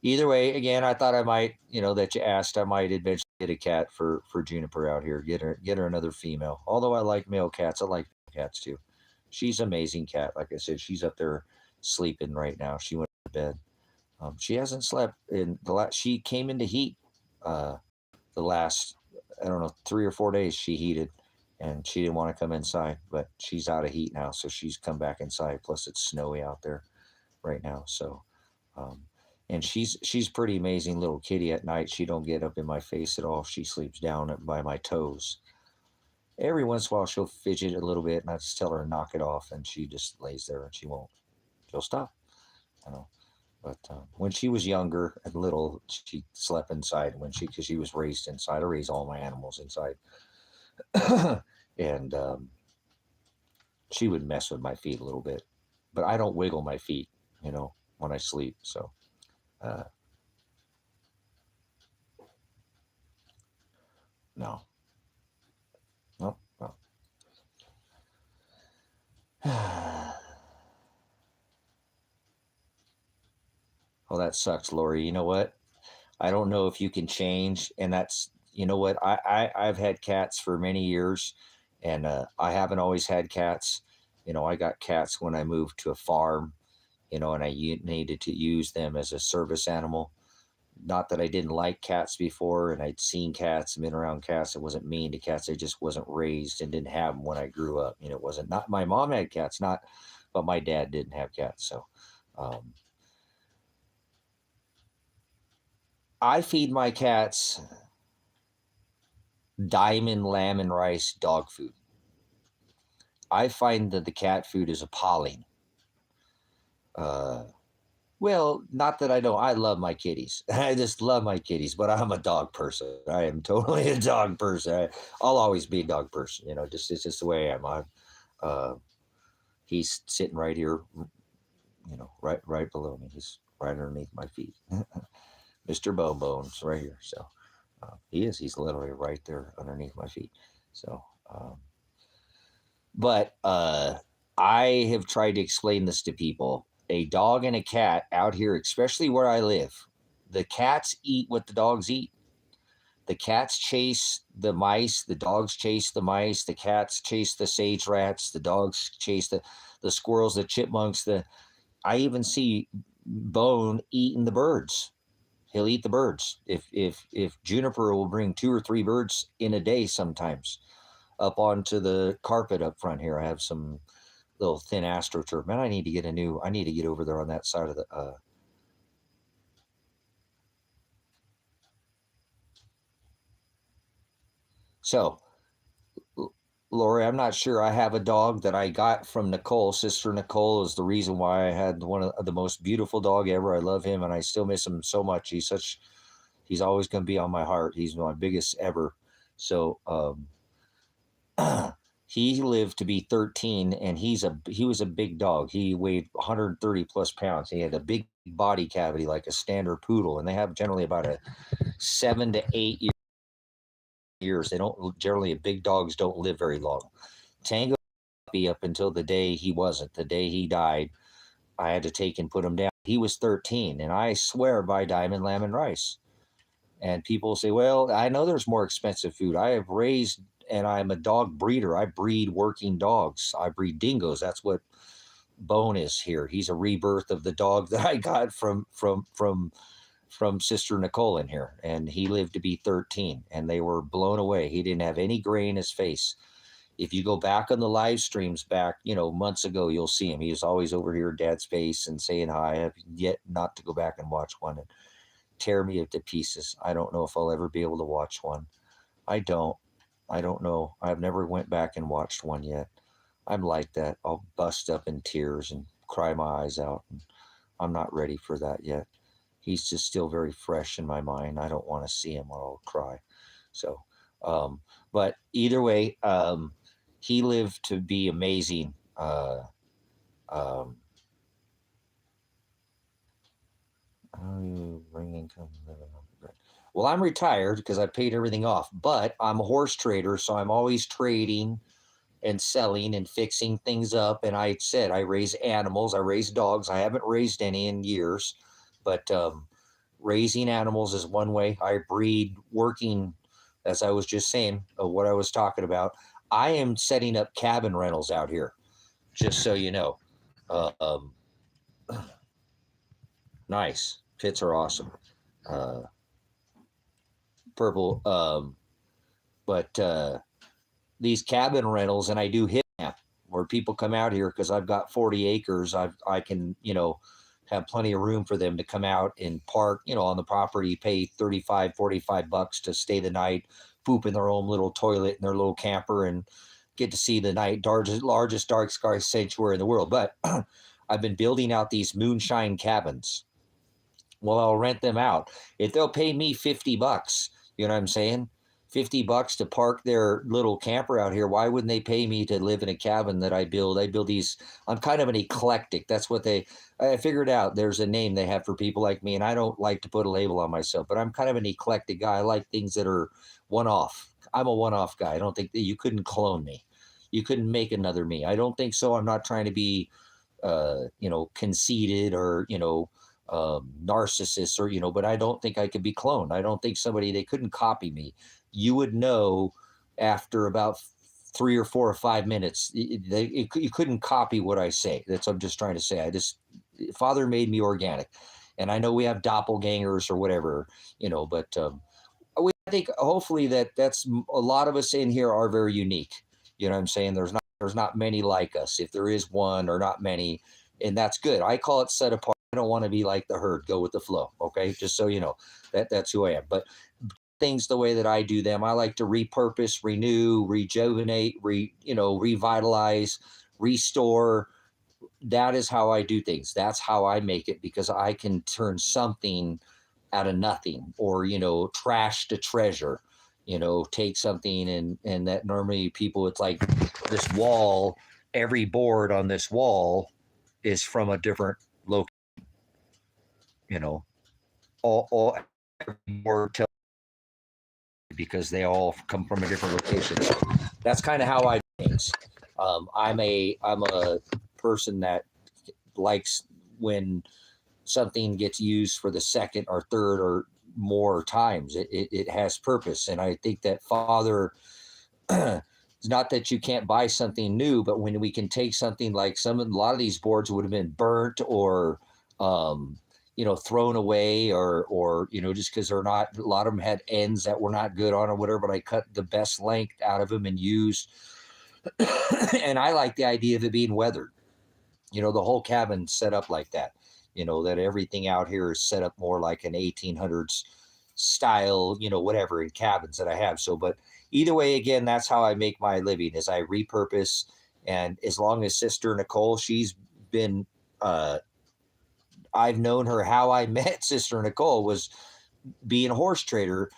either way, again, I thought I might, that you asked, I might eventually get a cat for Juniper out here. Get her another female. Although I like male cats, I like cats too. She's an amazing cat. Like I said, she's up there sleeping right now. She went to bed. She hasn't slept in the last. She came into heat. The last, I don't know, 3 or 4 days she heated, and she didn't want to come inside. But she's out of heat now, so she's come back inside. Plus, it's snowy out there right now. So, um, and she's pretty amazing little kitty. At night, she don't get up in my face at all. She sleeps down by my toes. Every once in a while, she'll fidget a little bit, and I just tell her to knock it off, and she just lays there and she won't. She'll stop. You know. But when she was younger and little, she slept inside because she was raised inside. I raised all my animals inside, and she would mess with my feet a little bit, but I don't wiggle my feet, when I sleep. So, no, no, no. Oh, that sucks, Lori. You know what? I don't know if you can change, and that's what I've had cats for many years, and I haven't always had cats. I got cats when I moved to a farm, and needed to use them as a service animal. Not that I didn't like cats before, and I'd seen cats and been around cats. I wasn't mean to cats. I just wasn't raised and didn't have them when I grew up. It wasn't not my mom had cats, not, but my dad didn't have cats. So, um, I feed my cats diamond lamb and rice dog food. I find that the cat food is appalling. Well, not that I don't. I love my kitties. I just love my kitties, but I'm a dog person. I am totally a dog person. I'll always be a dog person. It's just the way I am. Uh, he's sitting right here, right below me. He's right underneath my feet. Mr. Bone Bones right here. So he is. He's literally right there underneath my feet. So, but I have tried to explain this to people. A dog and a cat out here, especially where I live, the cats eat what the dogs eat. The cats chase the mice, the dogs chase the mice, the cats chase the sage rats, the dogs chase the squirrels, the chipmunks. I even see Bone eating the birds. He'll eat the birds. If Juniper will bring 2 or 3 birds in a day sometimes up onto the carpet up front here. I have some little thin astroturf. Man, I need to get over there on that side of the so Lori, I'm not sure. I have a dog that I got from Nicole. Sister Nicole is the reason why I had one of the most beautiful dog ever. I love him and I still miss him so much. He's always going to be on my heart. He's my biggest ever. So, he lived to be 13 and he was a big dog. He weighed 130 plus pounds. He had a big body cavity like a standard poodle, and they have generally about a 7 to 8 years. They don't generally, big dogs don't live very long. Tango up until the day he wasn't. The day he died, I had to take and put him down. He was 13, and I swear by diamond lamb and rice. And people say, well, I know there's more expensive food. I have raised, and I'm a dog breeder. I breed working dogs. I breed dingoes. That's what Bone is here. He's a rebirth of the dog that I got from Sister Nicole in here. And he lived to be 13, and they were blown away. He didn't have any gray in his face. If you go back on the live streams back, months ago, you'll see him. He was always over here at Dad's face and saying hi. I have yet not to go back and watch one and tear me to pieces. I don't know if I'll ever be able to watch one. I don't know. I've never went back and watched one yet. I'm like that. I'll bust up in tears and cry my eyes out. And I'm not ready for that yet. He's just still very fresh in my mind. I don't want to see him or I'll cry. So, but either way, he lived to be amazing. How you bring income? Well, I'm retired because I paid everything off, but I'm a horse trader, so I'm always trading and selling and fixing things up. And I said, I raise animals, I raise dogs. I haven't raised any in years, but raising animals is one way. I breed, working, as I was just saying, what I was talking about. I am setting up cabin rentals out here, just so you know. Uh, um, nice. Pits are awesome. Uh, purple. But these cabin rentals, and I do hit where people come out here because I've got 40 acres. I can, have plenty of room for them to come out and park, on the property, pay 35, 45 bucks to stay the night, poop in their own little toilet in their little camper, and get to see the largest dark sky sanctuary in the world. But I've been building out these moonshine cabins. Well, I'll rent them out. If they'll pay me 50 bucks, you know what I'm saying? 50 bucks to park their little camper out here. Why wouldn't they pay me to live in a cabin that I build? I build these, I'm kind of an eclectic. That's what I figured out. There's a name they have for people like me, and I don't like to put a label on myself, but I'm kind of an eclectic guy. I like things that are one-off. I'm a one-off guy. I don't think that you couldn't clone me. You couldn't make another me. I don't think so. I'm not trying to be, conceited or, narcissist or, but I don't think I could be cloned. I don't think they couldn't copy me. You would know after about 3 or 4 or 5 minutes. You couldn't copy what I say. That's what I'm just trying to say. Father made me organic, and I know we have doppelgangers or whatever, but I think hopefully that's a lot of us in here are very unique. You know what I'm saying? There's not many like us. If there is one or not many, and that's good. I call it set apart. I don't want to be like the herd, go with the flow. Okay. Just so you know that's who I am. But things the way that I do them, I like to repurpose, renew, rejuvenate, revitalize, restore. That is how I do things. That's how I make it, because I can turn something out of nothing, or, trash to treasure, take something and that normally people, it's like this wall, every board on this wall is from a different location, all board because they all come from a different location. So that's kind of how I do things. I'm a person that likes when something gets used for the second or third or more times. It has purpose, and I think that Father. It's not that you can't buy something new, but when we can take something like a lot of these boards would have been burnt or thrown away or just because they're not, a lot of them had ends that were not good on or whatever, but I cut the best length out of them and used. And I like the idea of it being weathered. The whole cabin set up like that. That everything out here is set up more like an 1800s style, whatever, in cabins that I have. So, but either way, again, that's how I make my living, is I repurpose. And as long as Sister Nicole, she's been, I've known her. How I met Sister Nicole was being a horse trader.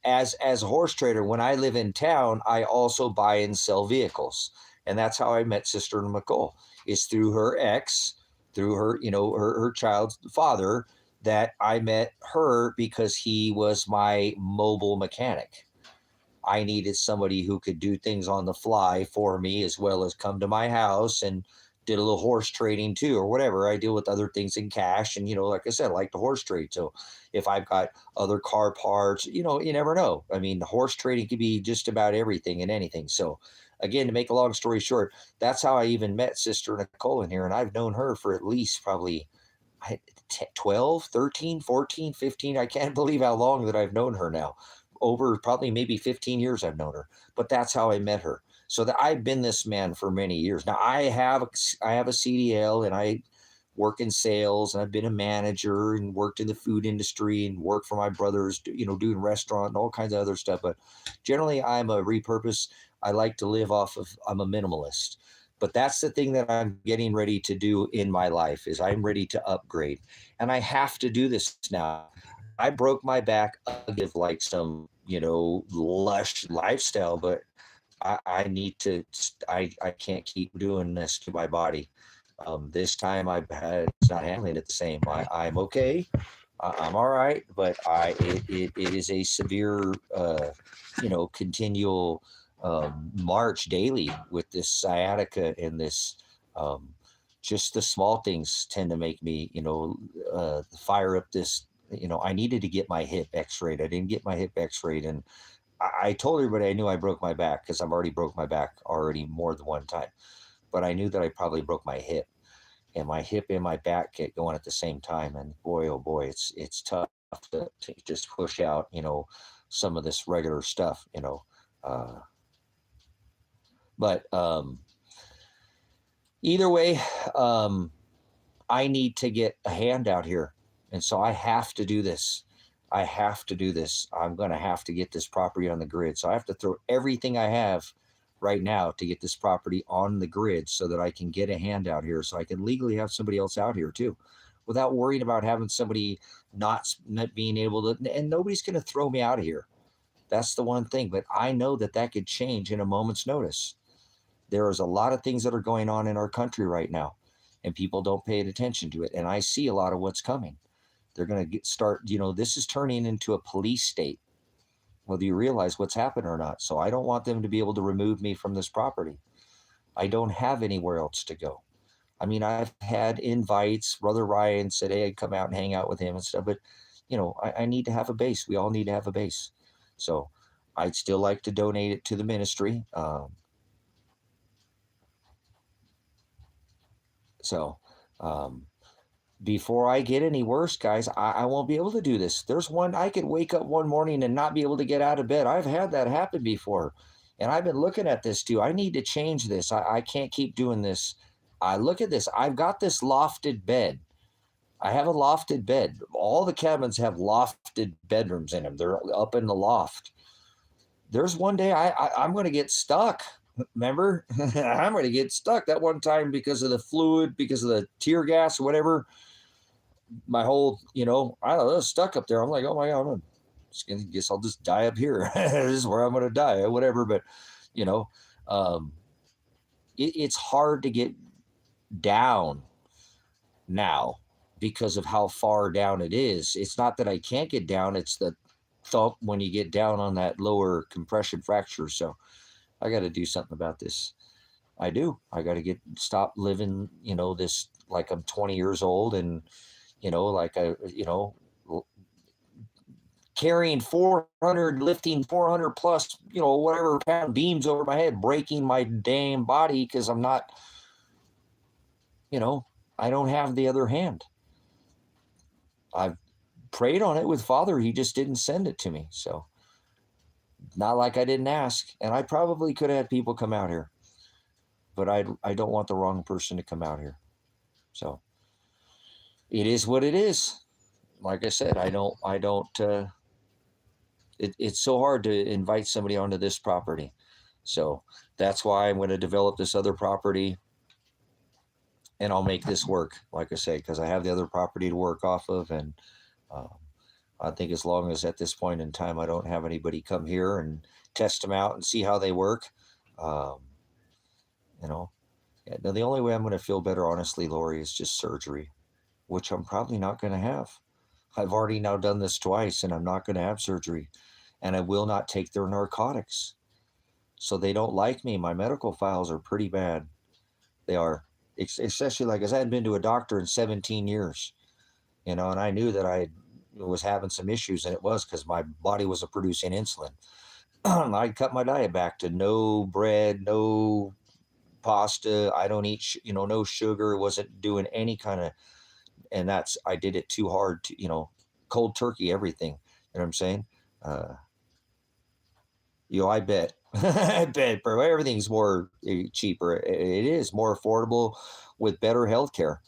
As a horse trader, when I live in town, I also buy and sell vehicles. And that's how I met Sister Nicole, is through her ex, through her, her child's father, that I met her because he was my mobile mechanic. I needed somebody who could do things on the fly for me, as well as come to my house, and did a little horse trading too, or whatever. I deal with other things in cash. And, like I said, I like the horse trade. So if I've got other car parts, you never know. I mean, the horse trading could be just about everything and anything. So again, to make a long story short, that's how I even met Sister Nicole in here. And I've known her for at least probably 12, 13, 14, 15. I can't believe how long that I've known her now. Over probably maybe 15 years I've known her. But that's how I met her. So that I've been this man for many years. Now I have a CDL, and I work in sales, and I've been a manager and worked in the food industry and worked for my brothers, doing restaurant and all kinds of other stuff. But generally I'm a repurpose. I like to live I'm a minimalist. But that's the thing that I'm getting ready to do in my life, is I'm ready to upgrade. And I have to do this now. I broke my back. I give like some, lush lifestyle, but I need to, I can't keep doing this to my body. This time it's not handling it the same. I'm okay. I'm all right, but it is a severe, continual march daily with this sciatica and this. Just the small things tend to make me, fire up this. I needed to get my hip X-rayed. I didn't get my hip X-rayed, and I told everybody I knew I broke my back because I've already broke my back already more than one time. But I knew that I probably broke my hip, and my hip and my back get going at the same time. And boy, oh boy, it's tough to just push out, some of this regular stuff. Uh, but either way, I need to get a hand out here. And so I have to do this. I have to do this. I'm going to have to get this property on the grid. So I have to throw everything I have right now to get this property on the grid so that I can get a hand out here, so I can legally have somebody else out here too, without worrying about having somebody not being able to, and nobody's going to throw me out of here. That's the one thing. But I know that could change in a moment's notice. There is a lot of things that are going on in our country right now, and people don't pay attention to it. And I see a lot of what's coming. They're going to start, this is turning into a police state, whether you realize what's happened or not. So I don't want them to be able to remove me from this property. I don't have anywhere else to go. I mean, I've had invites. Brother Ryan said, hey, I'd come out and hang out with him and stuff. But, I need to have a base. We all need to have a base. So I'd still like to donate it to the ministry. Before I get any worse, guys, I won't be able to do this. There's one, I could wake up one morning and not be able to get out of bed. I've had that happen before. And I've been looking at this too. I need to change this. I can't keep doing this. I look at this. I've got this lofted bed. I have a lofted bed. All the cabins have lofted bedrooms in them. They're up in the loft. There's one day I'm going to get stuck. Remember? I'm going to get stuck that one time because of the fluid, because of the tear gas or whatever. My whole, I don't know, stuck up there. I'm like, oh my God, guess I'll just die up here. This is where I'm going to die, whatever. But, it's hard to get down now because of how far down it is. It's not that I can't get down. It's the thump when you get down on that lower compression fracture. So I got to do something about this. I do. I got to stop living, this like I'm 20 years old and, carrying 400, lifting 400 plus, whatever pound beams over my head, breaking my damn body because I'm not, I don't have the other hand. I've prayed on it with Father. He just didn't send it to me. So not like I didn't ask. And I probably could have had people come out here, but I don't want the wrong person to come out here. So it is what it is. Like I said, it's so hard to invite somebody onto this property. So that's why I'm going to develop this other property and I'll make this work, like I say, because I have the other property to work off of. And I think as long as at this point in time, I don't have anybody come here and test them out and see how they work, now the only way I'm going to feel better, honestly, Lori, is just surgery, which I'm probably not going to have. I've already now done this twice and I'm not going to have surgery, and I will not take their narcotics. So they don't like me. My medical files are pretty bad. They are, especially like I hadn't been to a doctor in 17 years, and I knew that I was having some issues, and it was because my body wasn't producing insulin. I cut my diet back to no bread, no pasta. I don't eat, no sugar. Wasn't doing any kind of, and I did it too hard to, cold turkey, everything. You know what I'm saying? I bet, I bet, bro, everything's more cheaper. It is more affordable with better healthcare.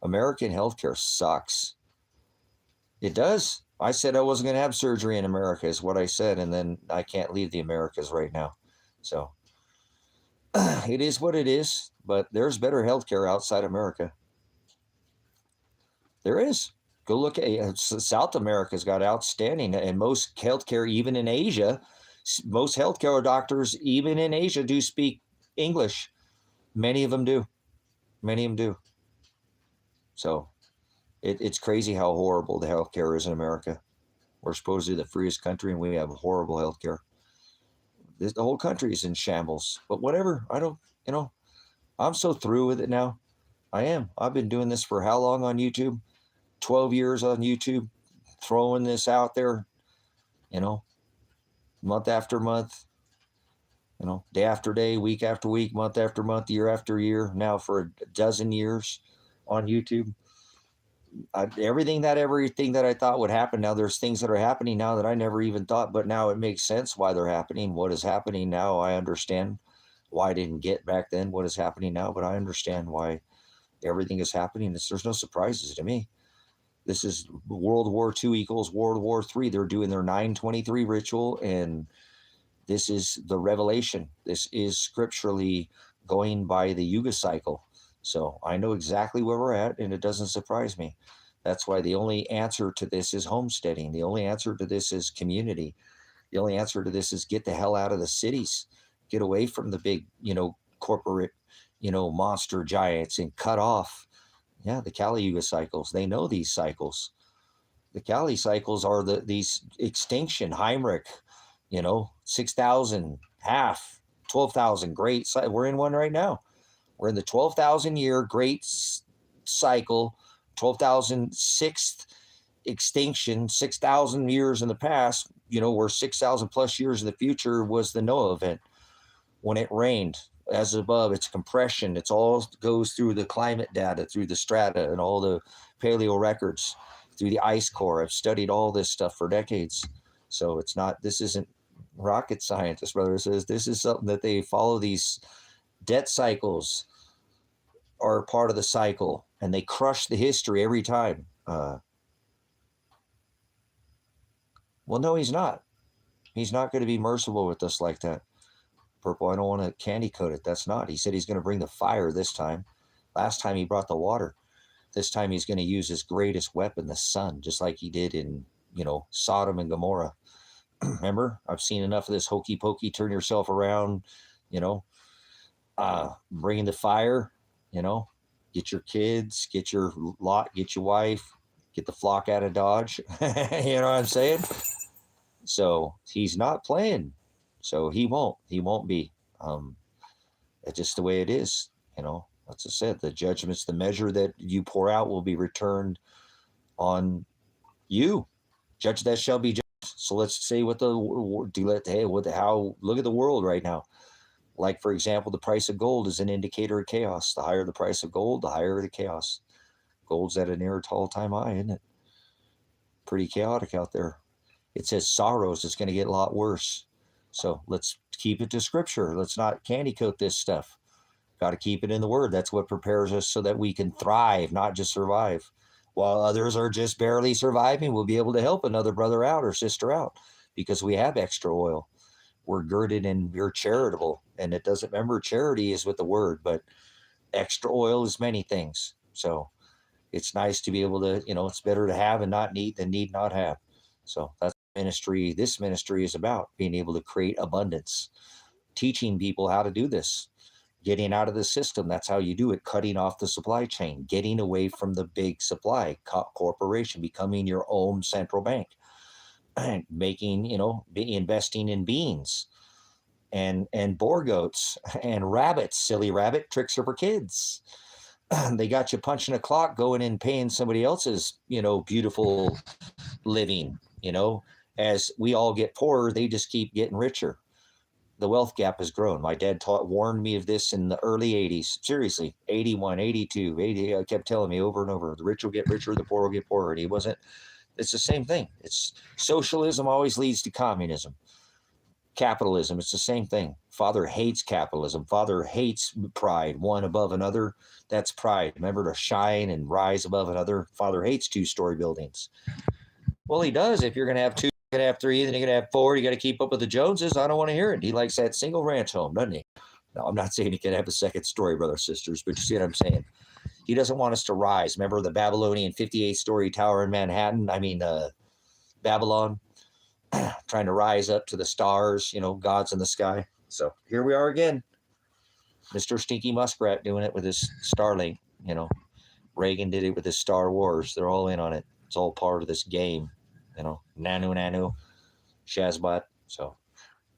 American healthcare sucks. It does. I said I wasn't going to have surgery in America is what I said. And then I can't leave the Americas right now. So it is what it is, but there's better healthcare outside America. There is. Go look at South America's got outstanding, and most healthcare, even in Asia, most healthcare doctors, even in Asia, do speak English. Many of them do. So it's crazy how horrible the healthcare is in America. We're supposedly the freest country, and we have horrible healthcare. The whole country is in shambles. But whatever. I don't, I'm so through with it now. I am. I've been doing this for how long on YouTube? 12 years on YouTube, throwing this out there, month after month, day after day, week after week, month after month, year after year, now for a dozen years on YouTube. Everything that I thought would happen, now there's things that are happening now that I never even thought, but now it makes sense why they're happening. What is happening now, I understand why I didn't get back then what is happening now, but I understand why everything is happening. There's no surprises to me. This is World War II equals World War III. They're doing their 923 ritual, and this is the revelation. This is scripturally going by the Yuga cycle. So I know exactly where we're at, and it doesn't surprise me. That's why the only answer to this is homesteading. The only answer to this is community. The only answer to this is get the hell out of the cities. Get away from the big, corporate, monster giants, and cut off. Yeah, the Kali Yuga cycles. They know these cycles. The Kali cycles are these extinction, Heinrich, 6,000, half, 12,000, great. We're in one right now. We're in the 12,000 year great cycle, 12,006th extinction, 6,000 years in the past, where 6,000 plus years in the future was the Noah event. When it rained, as above, it's compression. It's all goes through the climate data, through the strata and all the paleo records, through the ice core. I've studied all this stuff for decades. So this isn't rocket scientist, brother. This is something that they follow. These debt cycles are part of the cycle, and they crush the history every time. Well, no, he's not. He's not going to be merciful with us like that. Purple, I don't want to candy coat it. That's not. He said he's going to bring the fire this time. Last time he brought the water. This time he's going to use his greatest weapon, the sun, just like he did in, Sodom and Gomorrah. Remember, I've seen enough of this hokey pokey, turn yourself around, bringing the fire, get your kids, get your lot, get your wife, get the flock out of Dodge. You know what I'm saying? So he's not playing. So he won't be. It's just the way it is. As I said, the judgments, the measure that you pour out will be returned on you. Judge that shall be judged. So let's say look at the world right now. Like, for example, the price of gold is an indicator of chaos. The higher the price of gold, the higher the chaos. Gold's at a near all-time high, isn't it? Pretty chaotic out there. It says sorrows. It's going to get a lot worse. So let's keep it to scripture. Let's not candy coat this stuff. Got to keep it in the word. That's what prepares us so that we can thrive, not just survive. While others are just barely surviving, we'll be able to help another brother out or sister out because we have extra oil. We're girded and we're charitable. And it doesn't, remember, charity is with the word, but extra oil is many things. So it's nice to be able to, it's better to have and not need than need not have. So that's ministry. This ministry is about being able to create abundance, teaching people how to do this, getting out of the system. That's how you do it. Cutting off the supply chain, getting away from the big supply corporation, becoming your own central bank, making, investing in beans and boar goats and rabbits. Silly rabbit tricks are for kids. They got you punching a clock, going and paying somebody else's, beautiful living, as we all get poorer, they just keep getting richer. The wealth gap has grown. My dad warned me of this in the early 80s. Seriously, 81, 82, 80. Kept telling me over and over, the rich will get richer, the poor will get poorer. And he wasn't. It's the same thing. It's socialism always leads to communism. Capitalism, it's the same thing. Father hates capitalism. Father hates pride, one above another. That's pride. Remember, to shine and rise above another. Father hates two-story buildings. Well, he does. If you're going to have two, you're going to have three, then you're going to have four. You got to keep up with the Joneses. I don't want to hear it. He likes that single ranch home, doesn't he? No, I'm not saying he can have a second story, brothers and sisters, but you see what I'm saying? He doesn't want us to rise. Remember the Babylonian 58-story tower in Manhattan? Babylon, trying to rise up to the stars, God's in the sky. So here we are again. Mr. Stinky Muskrat doing it with his Starlink, Reagan did it with his Star Wars. They're all in on it. It's all part of this game, Nanu, Shazbot. So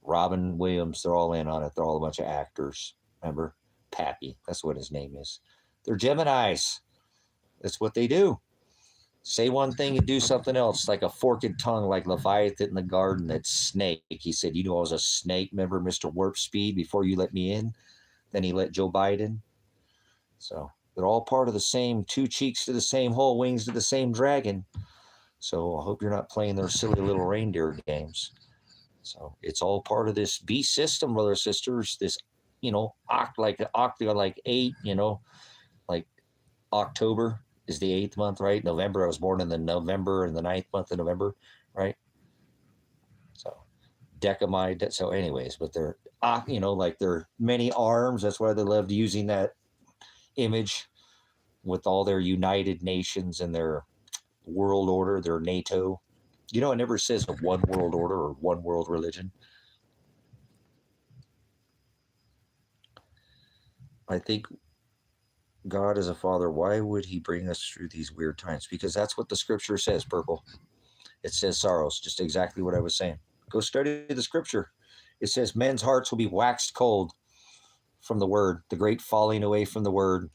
Robin Williams, they're all in on it. They're all a bunch of actors. Remember? Pappy, that's what his name is. They're Geminis. That's what they do. Say one thing and do something else, like a forked tongue, like Leviathan in the garden, that snake. He said, you know, I was a snake, remember Mr. Warp Speed, before you let me in? Then he let Joe Biden. So they're all part of the same, two cheeks to the same hole, wings to the same dragon. So I hope you're not playing their silly little reindeer games. So it's all part of this beast system, brothers and sisters. This, you know, like 8, you know, like October is the 8th month, right? November, I was born in the November, and the 9th month of November, right? So Decamide. So anyways, but they're, you know, like they're many arms. That's why they loved using that image with all their United Nations and their world order, their NATO. You know, it never says a one world order or one world religion. I think God is a father. Why would he bring us through these weird times? Because that's what the scripture says, Purple. It says sorrows, just exactly what I was saying. Go study the scripture. It says men's hearts will be waxed cold from the word, the great falling away from the word.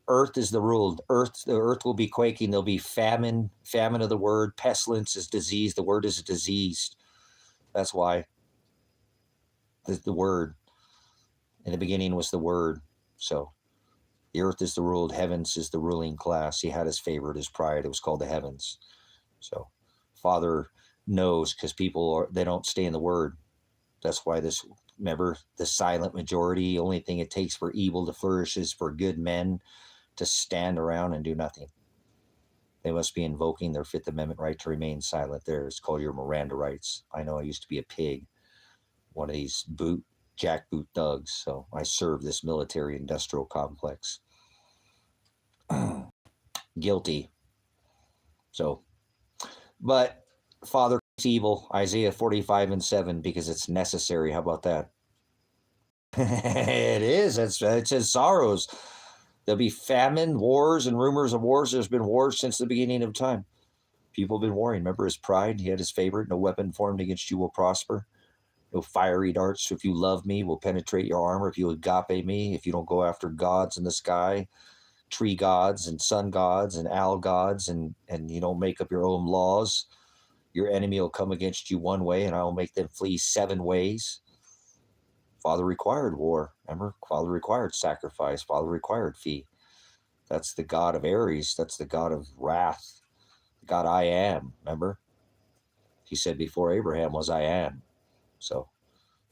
Earth is the ruled. The earth will be quaking. There'll be famine of the word. Pestilence is disease. The word is diseased. That's why the word. In the beginning was the word. So the earth is the ruled, heavens is the ruling class. He had his favorite, his pride. It was called the heavens. So Father knows, because people they don't stay in the word. That's why remember, the silent majority, only thing it takes for evil to flourish is for good men to stand around and do nothing. They must be invoking their Fifth Amendment right to remain silent. There, it's called your Miranda rights. I know I used to be a pig, one of these jackboot thugs, so I serve this military industrial complex. Guilty. So, but Father is evil, Isaiah 45:7, because it's necessary. How about that? It is. It says sorrows. There'll be famine, wars, and rumors of wars. There's been wars since the beginning of time. People have been warring. Remember his pride? He had his favorite. No weapon formed against you will prosper. No fiery darts. If you love me, will penetrate your armor. If you agape me, if you don't go after gods in the sky, tree gods and sun gods and owl gods, and you don't make up your own laws, your enemy will come against you one way, and I will make them flee 7 ways. Father required war. Remember? Father required sacrifice. Father required fee. That's the God of Aries. That's the God of wrath. The God I am. Remember? He said before Abraham was I am. So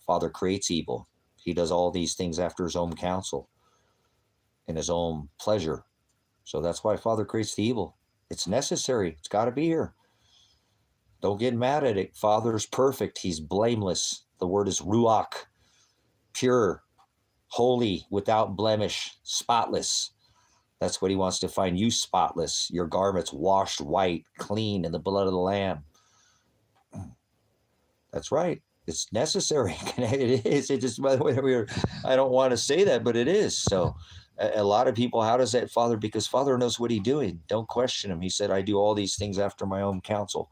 Father creates evil. He does all these things after his own counsel, in his own pleasure. So that's why Father creates the evil. It's necessary. It's got to be here. Don't get mad at it. Father's perfect. He's blameless. The word is ruach. Pure, holy, without blemish, spotless. That's what he wants to find you, spotless. Your garments washed white, clean in the blood of the Lamb. That's right. It's necessary. It is. It just, by the way, I don't want to say that, but it is. So a lot of people, how does that, Father? Because Father knows what he's doing. Don't question him. He said, I do all these things after my own counsel.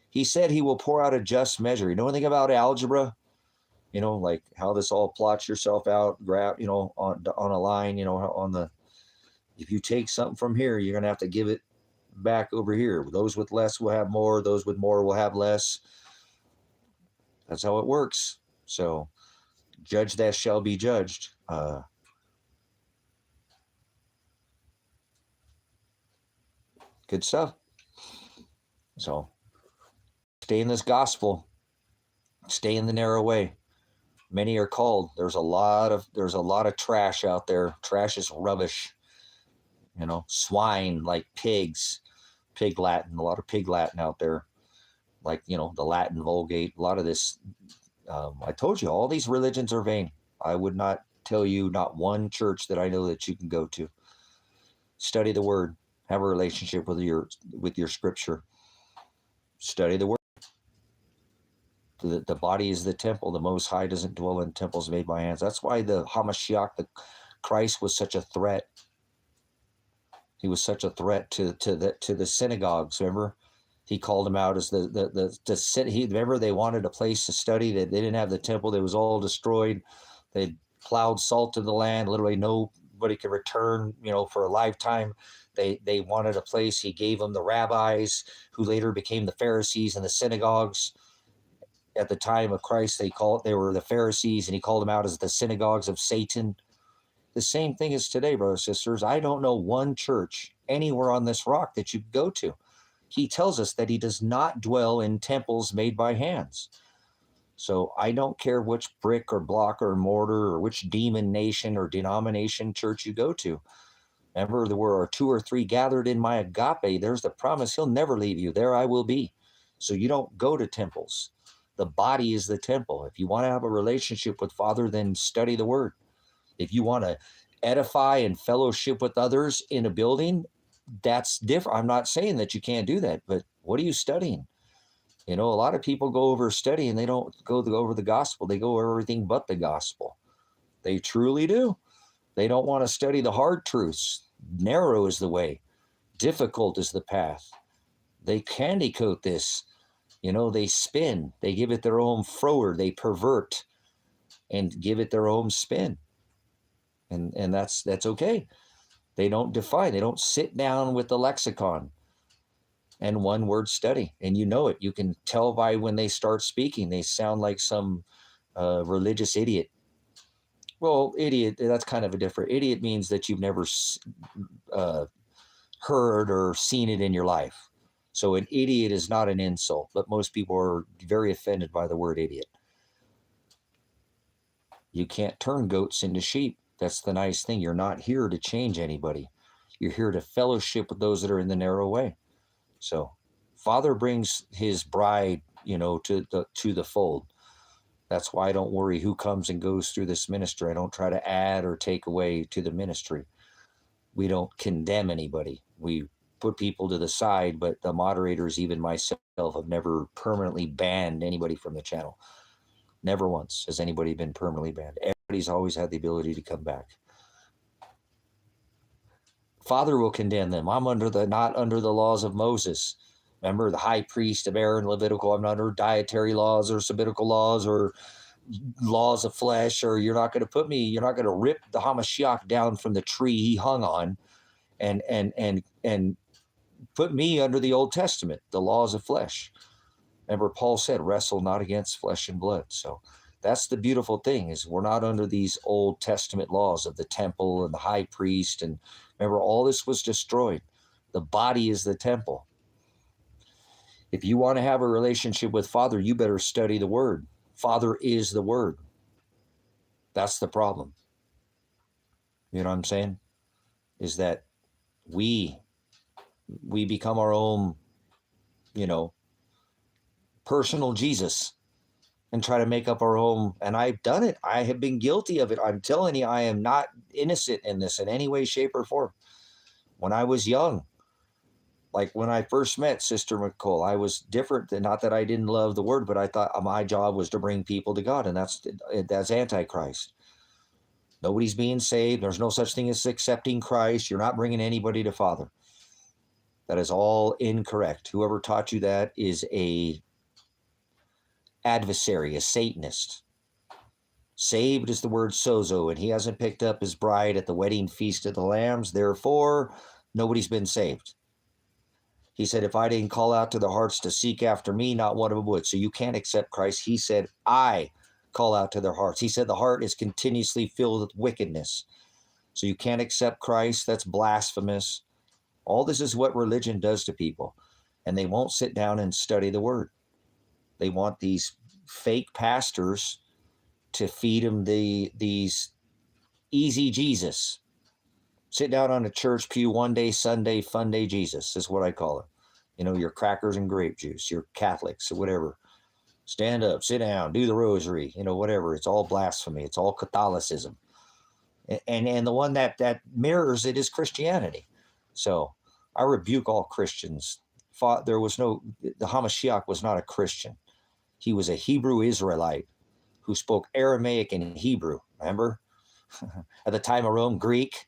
He said he will pour out a just measure. You know anything about algebra? You know, like how this all plots yourself out, graph, you know, on a line, you know, if you take something from here, you're going to have to give it back over here. Those with less will have more. Those with more will have less. That's how it works. So judge that shall be judged. Good stuff. So stay in this gospel. Stay in the narrow way. Many are called. There's a lot of trash out there. Trash is rubbish. You know, swine, like pigs, pig Latin, a lot of pig Latin out there. Like, you know, the Latin Vulgate, a lot of this. I told you, all these religions are vain. I would not tell you not one church that I know that you can go to. Study the word. Have a relationship with your scripture. Study the word. The body is the temple. The Most High doesn't dwell in temples made by hands. That's why the Hamashiach, the Christ, was such a threat. He was such a threat to the synagogues. Remember, He called them out as to sit. Remember, they wanted a place to study. That they didn't have the temple. That was all destroyed. They plowed salt to the land. Literally nobody could return, for a lifetime. They wanted a place. He gave them the rabbis, who later became the Pharisees and the synagogues. At the time of Christ, they were the Pharisees, and he called them out as the synagogues of Satan. The same thing is today, brothers and sisters. I don't know one church anywhere on this rock that you go to. He tells us that he does not dwell in temples made by hands. So I don't care which brick or block or mortar or which demon nation or denomination church you go to. Remember, there were 2 or 3 gathered in my agape. There's the promise. He'll never leave you. There I will be. So you don't go to temples. The body is the temple. If you want to have a relationship with Father, then study the word. If you want to edify and fellowship with others in a building, that's different. I'm not saying that you can't do that, but what are you studying? A lot of people go over study and they don't go over the gospel. They go over everything but the gospel. They truly do. They don't want to study the hard truths. Narrow is the way. Difficult is the path. They candy coat this. They spin. They give it their own forward. They pervert and give it their own spin. And that's okay. They don't define. They don't sit down with the lexicon and one word study. And it. You can tell by when they start speaking. They sound like some religious idiot. Well, idiot, that's kind of a different. Idiot means that you've never heard or seen it in your life. So an idiot is not an insult, but most people are very offended by the word idiot. You can't turn goats into sheep. That's the nice thing. You're not here to change anybody. You're here to fellowship with those that are in the narrow way. So Father brings his bride, to the fold. That's why I don't worry who comes and goes through this ministry. I don't try to add or take away to the ministry. We don't condemn anybody. We put people to the side, but the moderators, even myself, have never permanently banned anybody from the channel. Never once has anybody been permanently banned. Everybody's always had the ability to come back. Father will condemn them. I'm not under the laws of Moses. Remember, the high priest of Aaron, Levitical. I'm not under dietary laws or Sabbatical laws or laws of flesh, or you're not going to rip the Hamashiach down from the tree he hung on and put me under the Old Testament, the laws of flesh. Remember, Paul said, wrestle not against flesh and blood. So that's the beautiful thing, is we're not under these Old Testament laws of the temple and the high priest. And remember, all this was destroyed. The body is the temple. If you want to have a relationship with Father, you better study the word. Father is the word. That's the problem. You know what I'm saying? Is that we become our own, personal Jesus and try to make up our own. And I've done it. I have been guilty of it. I'm telling you, I am not innocent in this in any way, shape, or form. When I was young, like when I first met Sister McCall, I was different. Not that I didn't love the word, but I thought my job was to bring people to God, and that's Antichrist. Nobody's being saved. There's no such thing as accepting Christ. You're not bringing anybody to Father. That is all incorrect. Whoever taught you that is a adversary, a Satanist. Saved is the word sozo, and he hasn't picked up his bride at the wedding feast of the lambs. Therefore, nobody's been saved. He said, if I didn't call out to their hearts to seek after me, not one of them would. So you can't accept Christ. He said, I call out to their hearts. He said the heart is continuously filled with wickedness. So you can't accept Christ. That's blasphemous. All this is what religion does to people. And they won't sit down and study the word. They want these fake pastors to feed them these easy Jesus. Sit down on a church pew one day, Sunday, fun day Jesus is what I call it. Your crackers and grape juice, your Catholics or whatever. Stand up, sit down, do the rosary, whatever. It's all blasphemy. It's all Catholicism. And the one that mirrors it is Christianity. So I rebuke all Christians. The Hamashiach was not a Christian. He was a Hebrew Israelite who spoke Aramaic and Hebrew. Remember? At the time of Rome, Greek.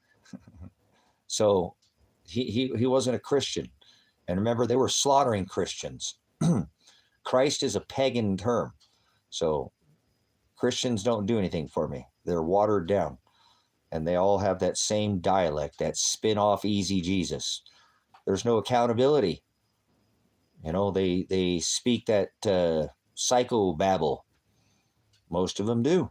So he wasn't a Christian. And remember, they were slaughtering Christians. Christ is a pagan term. So Christians don't do anything for me. They're watered down. And they all have that same dialect, that spin-off easy Jesus. There's no accountability. You know, they speak that psychobabble. Most of them do.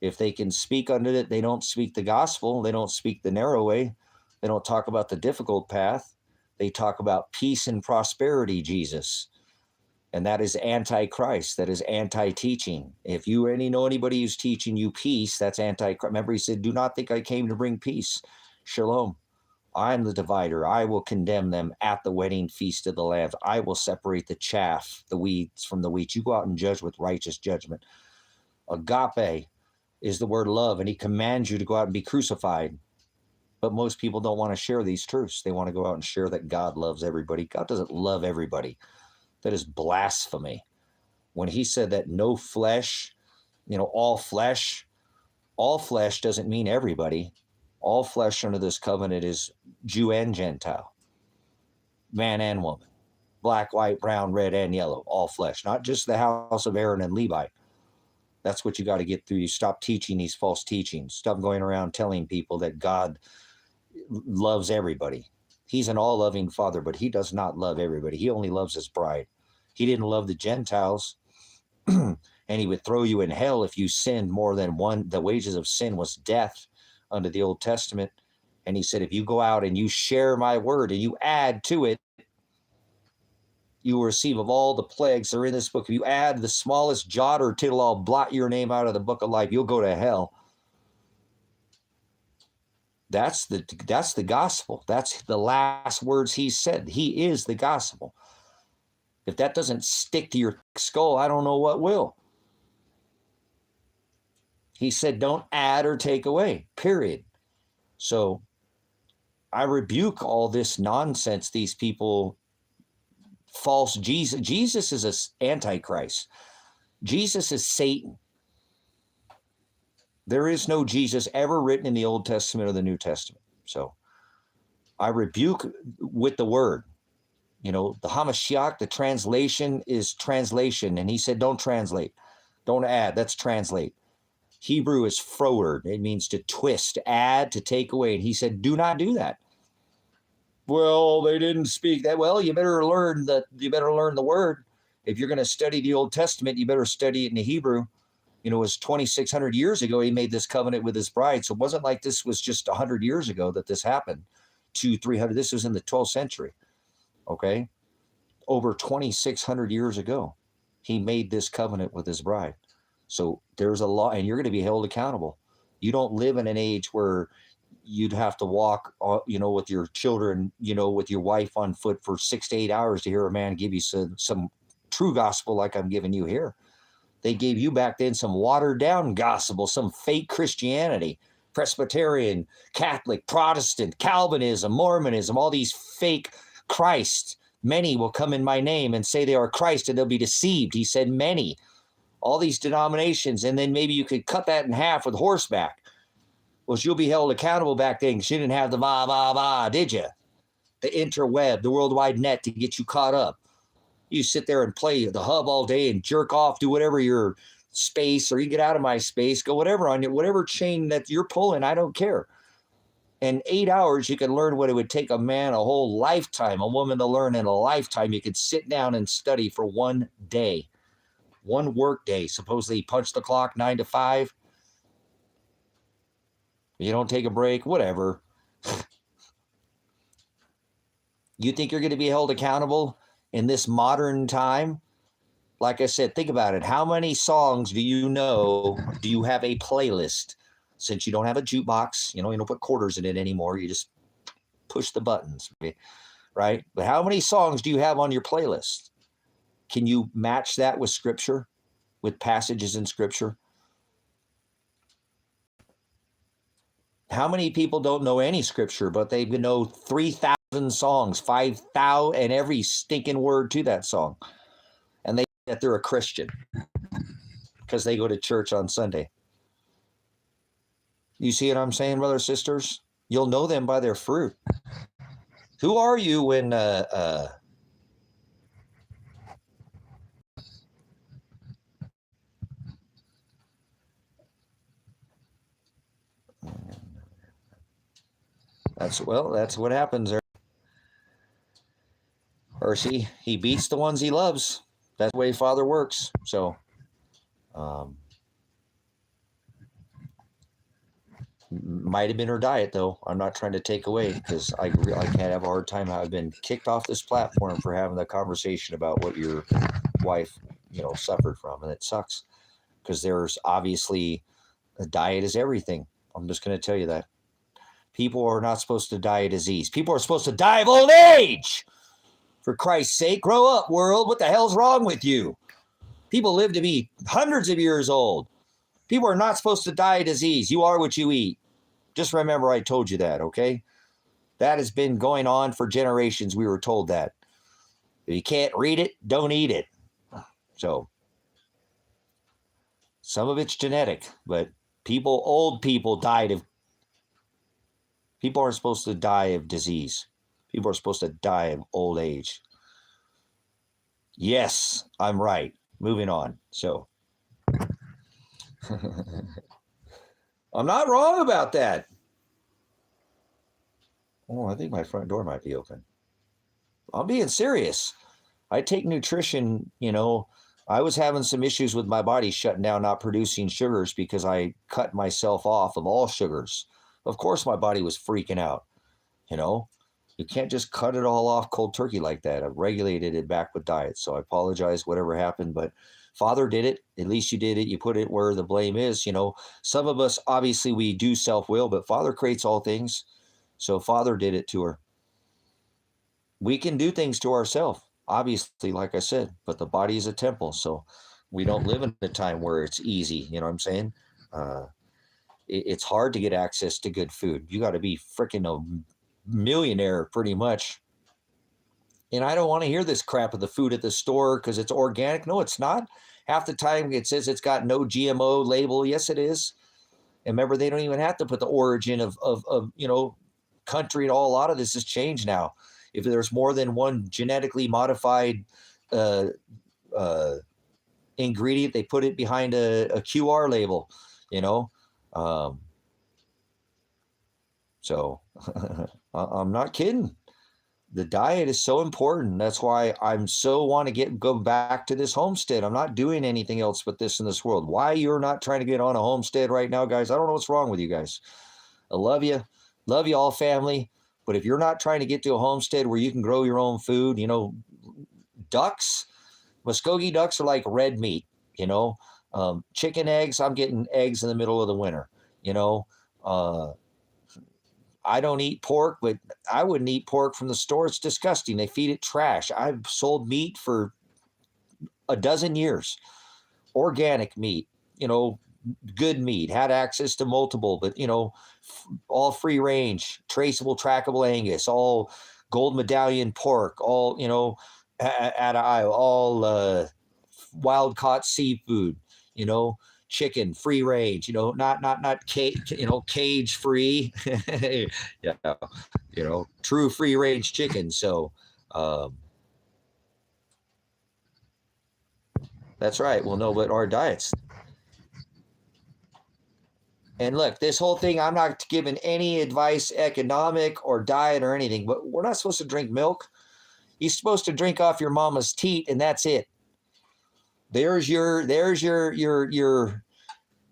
If they can speak under it, they don't speak the gospel. They don't speak the narrow way. They don't talk about the difficult path. They talk about peace and prosperity, Jesus. And that is anti-Christ. That is anti-teaching. If you know anybody who's teaching you peace, that's anti-Christ. Remember, he said, do not think I came to bring peace. Shalom. I am the divider. I will condemn them at the wedding feast of the Lamb. I will separate the chaff, the weeds from the wheat. You go out and judge with righteous judgment. Agape is the word love, and he commands you to go out and be crucified. But most people don't want to share these truths. They want to go out and share that God loves everybody. God doesn't love everybody. That is blasphemy. When he said that no flesh, all flesh doesn't mean everybody. All flesh under this covenant is Jew and Gentile, man and woman, black, white, brown, red, and yellow, all flesh, not just the house of Aaron and Levi. That's what you got to get through. You stop teaching these false teachings. Stop going around telling people that God loves everybody. He's an all-loving Father, but he does not love everybody. He only loves his bride. He didn't love the Gentiles, and he would throw you in hell if you sinned more than one. The wages of sin was death under the Old Testament. And he said, if you go out and you share my word and you add to it, you will receive of all the plagues that are in this book. If you add the smallest jot or tittle, I'll blot your name out of the book of life. You'll go to hell. That's the gospel. That's the last words he said. He is the gospel. If that doesn't stick to your skull, I don't know what will. He said, don't add or take away, period. So I rebuke all this nonsense, these people, false Jesus. Jesus is an antichrist. Jesus is Satan. There is no Jesus ever written in the Old Testament or the New Testament. So I rebuke with the word. The Hamashiach, the translation is translation. And he said, don't translate. Don't add. That's translate. Hebrew is forward. It means to twist, to add, to take away. And he said, do not do that. Well, they didn't speak that. Well, you better learn the word. If you're going to study the Old Testament, you better study it in the Hebrew. It was 2,600 years ago he made this covenant with his bride. So it wasn't like this was just 100 years ago that this happened. 200-300. This was in the 12th century. Okay? Over 2,600 years ago, he made this covenant with his bride. So there's a law, and you're going to be held accountable. You don't live in an age where you'd have to walk, with your children, with your wife on foot for 6 to 8 hours to hear a man give you some true gospel like I'm giving you here. They gave you back then some watered down gospel, some fake Christianity, Presbyterian, Catholic, Protestant, Calvinism, Mormonism, all these fake Christ. Many will come in my name and say they are Christ, and they'll be deceived. He said many. All these denominations, and then maybe you could cut that in half with horseback. Well, you'll be held accountable back then because you didn't have the did you? The interweb, the World Wide Net to get you caught up. You sit there and play the hub all day and jerk off, do whatever your space, or you get out of my space, go whatever on whatever chain that you're pulling, I don't care. In 8 hours, you can learn what it would take a man a whole lifetime, a woman to learn in a lifetime. You could sit down and study for one day. One work day. Supposedly punch the clock 9 to 5. You don't take a break, whatever. You think you're going to be held accountable in this modern time? Like I said, think about it. How many songs do you know? Do you have a playlist? Since you don't have a jukebox, you don't put quarters in it anymore. You just push the buttons, right? But how many songs do you have on your playlist? Can you match that with Scripture, with passages in Scripture? How many people don't know any Scripture, but they know 3,000 songs, 5,000, and every stinking word to that song? And they think that they're a Christian because they go to church on Sunday. You see what I'm saying, brothers, sisters? You'll know them by their fruit. Who are you when That's what happens there. Or he beats the ones he loves. That's the way Father works. So, might have been her diet, though. I'm not trying to take away, because I can't have a hard time. I've been kicked off this platform for having a conversation about what your wife, suffered from, and it sucks, because there's obviously a diet is everything. I'm just going to tell you that. People are not supposed to die of disease. People are supposed to die of old age. For Christ's sake, grow up, world. What the hell's wrong with you? People live to be hundreds of years old. People are not supposed to die of disease. You are what you eat. Just remember I told you that, okay? That has been going on for generations. We were told that. If you can't read it, don't eat it. So, some of it's genetic, but old people died of. People aren't supposed to die of disease. People are supposed to die of old age. Yes, I'm right. Moving on. So, I'm not wrong about that. Oh, I think my front door might be open. I'm being serious. I take nutrition, I was having some issues with my body shutting down, not producing sugars, because I cut myself off of all sugars. Of course, my body was freaking out. You can't just cut it all off cold turkey like that. I've regulated it back with diet. So I apologize, whatever happened, but Father did it. At least you did it. You put it where the blame is. Some of us, obviously we do self-will, but Father creates all things. So Father did it to her. We can do things to ourselves, obviously, like I said, but the body is a temple. So we don't live in a time where it's easy. You know what I'm saying? It's hard to get access to good food. You got to be freaking a millionaire pretty much. And I don't want to hear this crap of the food at the store because it's organic. No, it's not. Half the time it says it's got no GMO label. Yes, it is. And remember, they don't even have to put the origin of country and all. A lot of this has changed now. If there's more than one genetically modified ingredient, they put it behind a QR label, So I'm not kidding. The diet is so important. That's why I'm so want to go back to this homestead. I'm not doing anything else but this in this world. Why you're not trying to get on a homestead right now, guys? I don't know what's wrong with you guys. I love you all, family. But if you're not trying to get to a homestead where you can grow your own food, ducks, Muskogee ducks are like red meat. Chicken eggs. I'm getting eggs in the middle of the winter. I don't eat pork, but I wouldn't eat pork from the store. It's disgusting. They feed it trash. I've sold meat for a dozen years. Organic meat, good meat, had access to multiple, but, all free range, traceable, trackable Angus, all gold medallion pork, all, out of Iowa, all wild caught seafood, chicken, free range, not cage free, true free range chicken. So, that's right. We'll know what our diets. And look, this whole thing, I'm not giving any advice, economic or diet or anything, but we're not supposed to drink milk. You're supposed to drink off your mama's teat, and that's it. There's your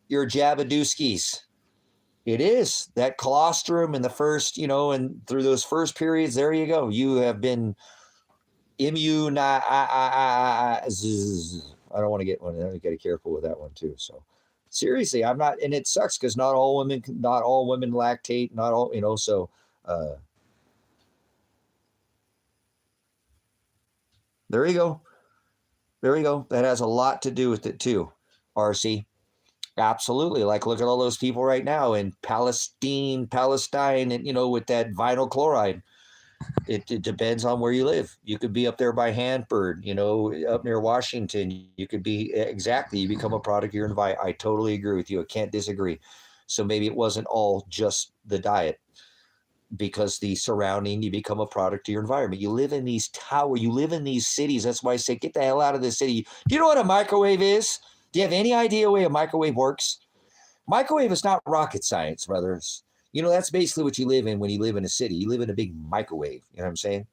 Jabadooskies. It is that colostrum in the first, and through those first periods, there you go. You have been immune. I don't want to get one. I got to be careful with that one too. So seriously, I'm not, and it sucks because not all women lactate, not all, so, there you go. There you go. That has a lot to do with it too, RC. Absolutely. Like, look at all those people right now in Palestine, and, with that vinyl chloride. It depends on where you live. You could be up there by Hanford, up near Washington. You could be you become a product of your environment. I totally agree with you. I can't disagree. So maybe it wasn't all just the diet, because the surrounding, you become a product of your environment. You live in these towers, you live in these cities. That's why I say, get the hell out of the city. Do you know what a microwave is? Do you have any idea the way a microwave works? Microwave is not rocket science, brothers. You know, that's basically what you live in when you live in a city. You live in a big microwave. You know what I'm saying?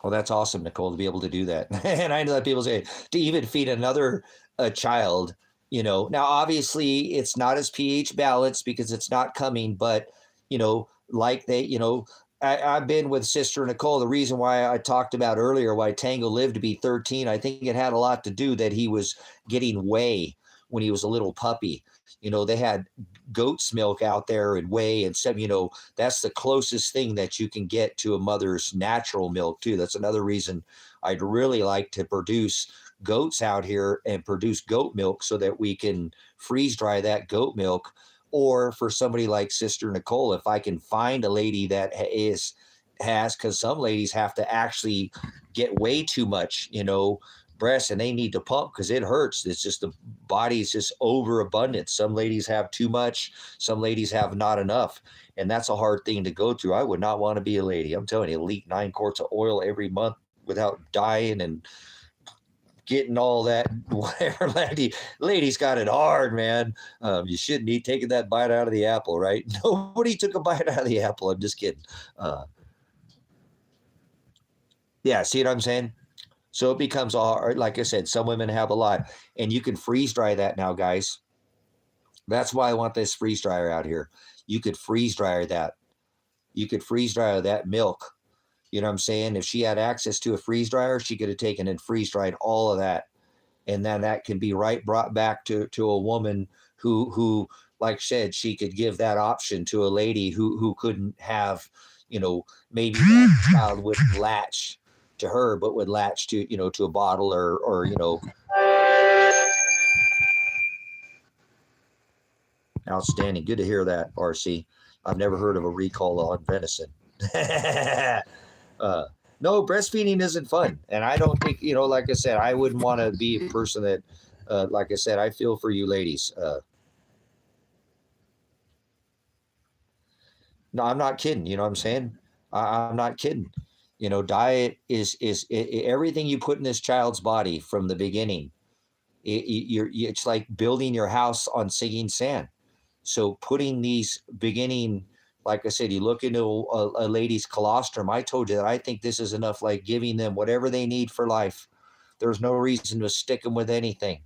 Well, that's awesome, Nicole, to be able to do that. And I know that people say to even feed another child, you know, now obviously it's not as pH balanced because it's not coming, but, you know, like they, you know, I've been with Sister Nicole. The reason why I talked about earlier why Tango lived to be 13, I think it had a lot to do that he was getting whey when he was a little puppy. You know, they had goat's milk out there and whey and some, you know, that's the closest thing that you can get to a mother's natural milk too. That's another reason I'd really like to produce goats out here and produce goat milk so that we can freeze dry that goat milk. Or for somebody like Sister Nicole, if I can find a lady that has, because some ladies have to actually get way too much, you know, breast, and they need to pump because it hurts. It's just the body is just overabundant. Some ladies have too much, some ladies have not enough, and that's a hard thing to go through. I would not want to be a lady. I'm telling you, leak 9 quarts of oil every month without dying and getting all that whatever. Ladies got it hard, man. You shouldn't be taking that bite out of the apple, right? Nobody took a bite out of the apple. I'm just kidding. Yeah, see what I'm saying? So it becomes hard. Like I said, some women have a lot, and you can freeze dry that now, guys. That's why I want this freeze dryer out here. You could freeze dryer that. You could freeze dryer that milk. You know what I'm saying? If she had access to a freeze dryer, she could have taken and freeze dried all of that. And then that can be brought back to a woman who, like I said, she could give that option to a lady who couldn't have, you know, maybe that child wouldn't latch to her, but would latch to, you know, to a bottle or, you know. Outstanding. Good to hear that, RC. I've never heard of a recall on venison. No, breastfeeding isn't fun. And I don't think, you know, like I said, I wouldn't want to be a person that, like I said, I feel for you ladies. No, I'm not kidding. You know what I'm saying? I'm not kidding. You know, diet is everything you put in this child's body from the beginning. It's like building your house on sinking sand. So putting these beginning, like I said, you look into a lady's colostrum. I told you that I think this is enough, like giving them whatever they need for life. There's no reason to stick them with anything.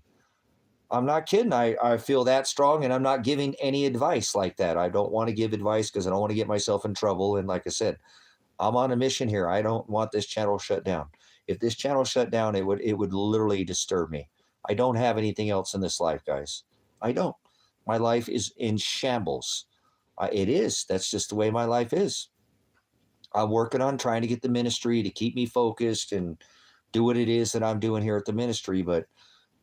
I'm not kidding. I feel that strong, and I'm not giving any advice like that. I don't want to give advice because I don't want to get myself in trouble. And like I said, I'm on a mission here. I don't want this channel shut down. If this channel shut down, it would literally disturb me. I don't have anything else in this life, guys. I don't. My life is in shambles. It is. That's just the way my life is. I'm working on trying to get the ministry to keep me focused and do what it is that I'm doing here at the ministry. But,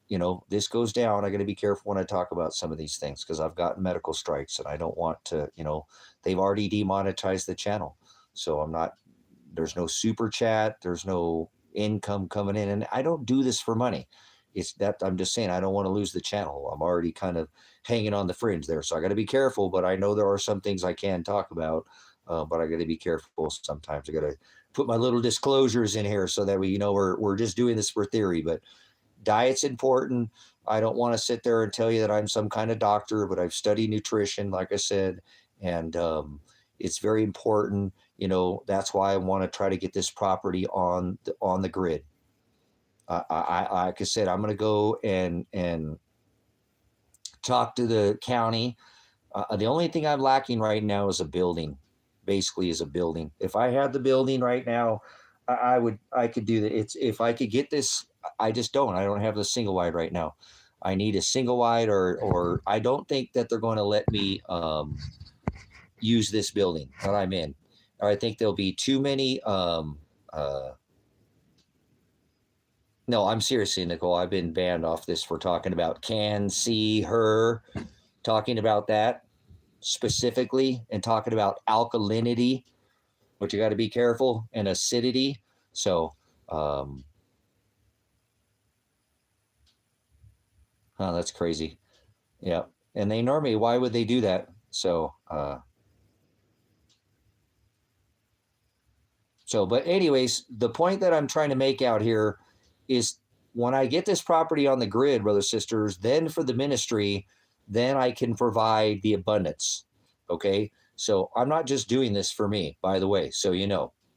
you know, this goes down. I got to be careful when I talk about some of these things because I've gotten medical strikes and I don't want to, you know, they've already demonetized the channel. So I'm not, there's no super chat. There's no income coming in. And I don't do this for money. It's that I'm just saying I don't want to lose the channel. I'm already kind of hanging on the fringe there. So I got to be careful, but I know there are some things I can talk about, but I got to be careful. Sometimes I got to put my little disclosures in here so that we, you know, we're just doing this for theory, but diet's important. I don't want to sit there and tell you that I'm some kind of doctor, but I've studied nutrition, like I said, and it's very important. You know, that's why I want to try to get this property on the grid. Like I said, I'm going to go and talk to the county. The only thing I'm lacking right now is a building, basically is a building. If I had the building right now, I could do that. It's if I could get this, I just don't. I don't have the single wide right now. I need a single wide or I don't think that they're going to let me use this building that I'm in. Or I think there'll be too many no, I'm seriously, Nicole. I've been banned off this for talking about can, see, her, talking about that specifically and talking about alkalinity, which you got to be careful, and acidity. So, that's crazy. Yeah. And they normally, why would they do that? So, but anyways, the point that I'm trying to make out here is when I get this property on the grid, brothers, sisters, then for the ministry, then I can provide the abundance. Okay. So I'm not just doing this for me, by the way. So,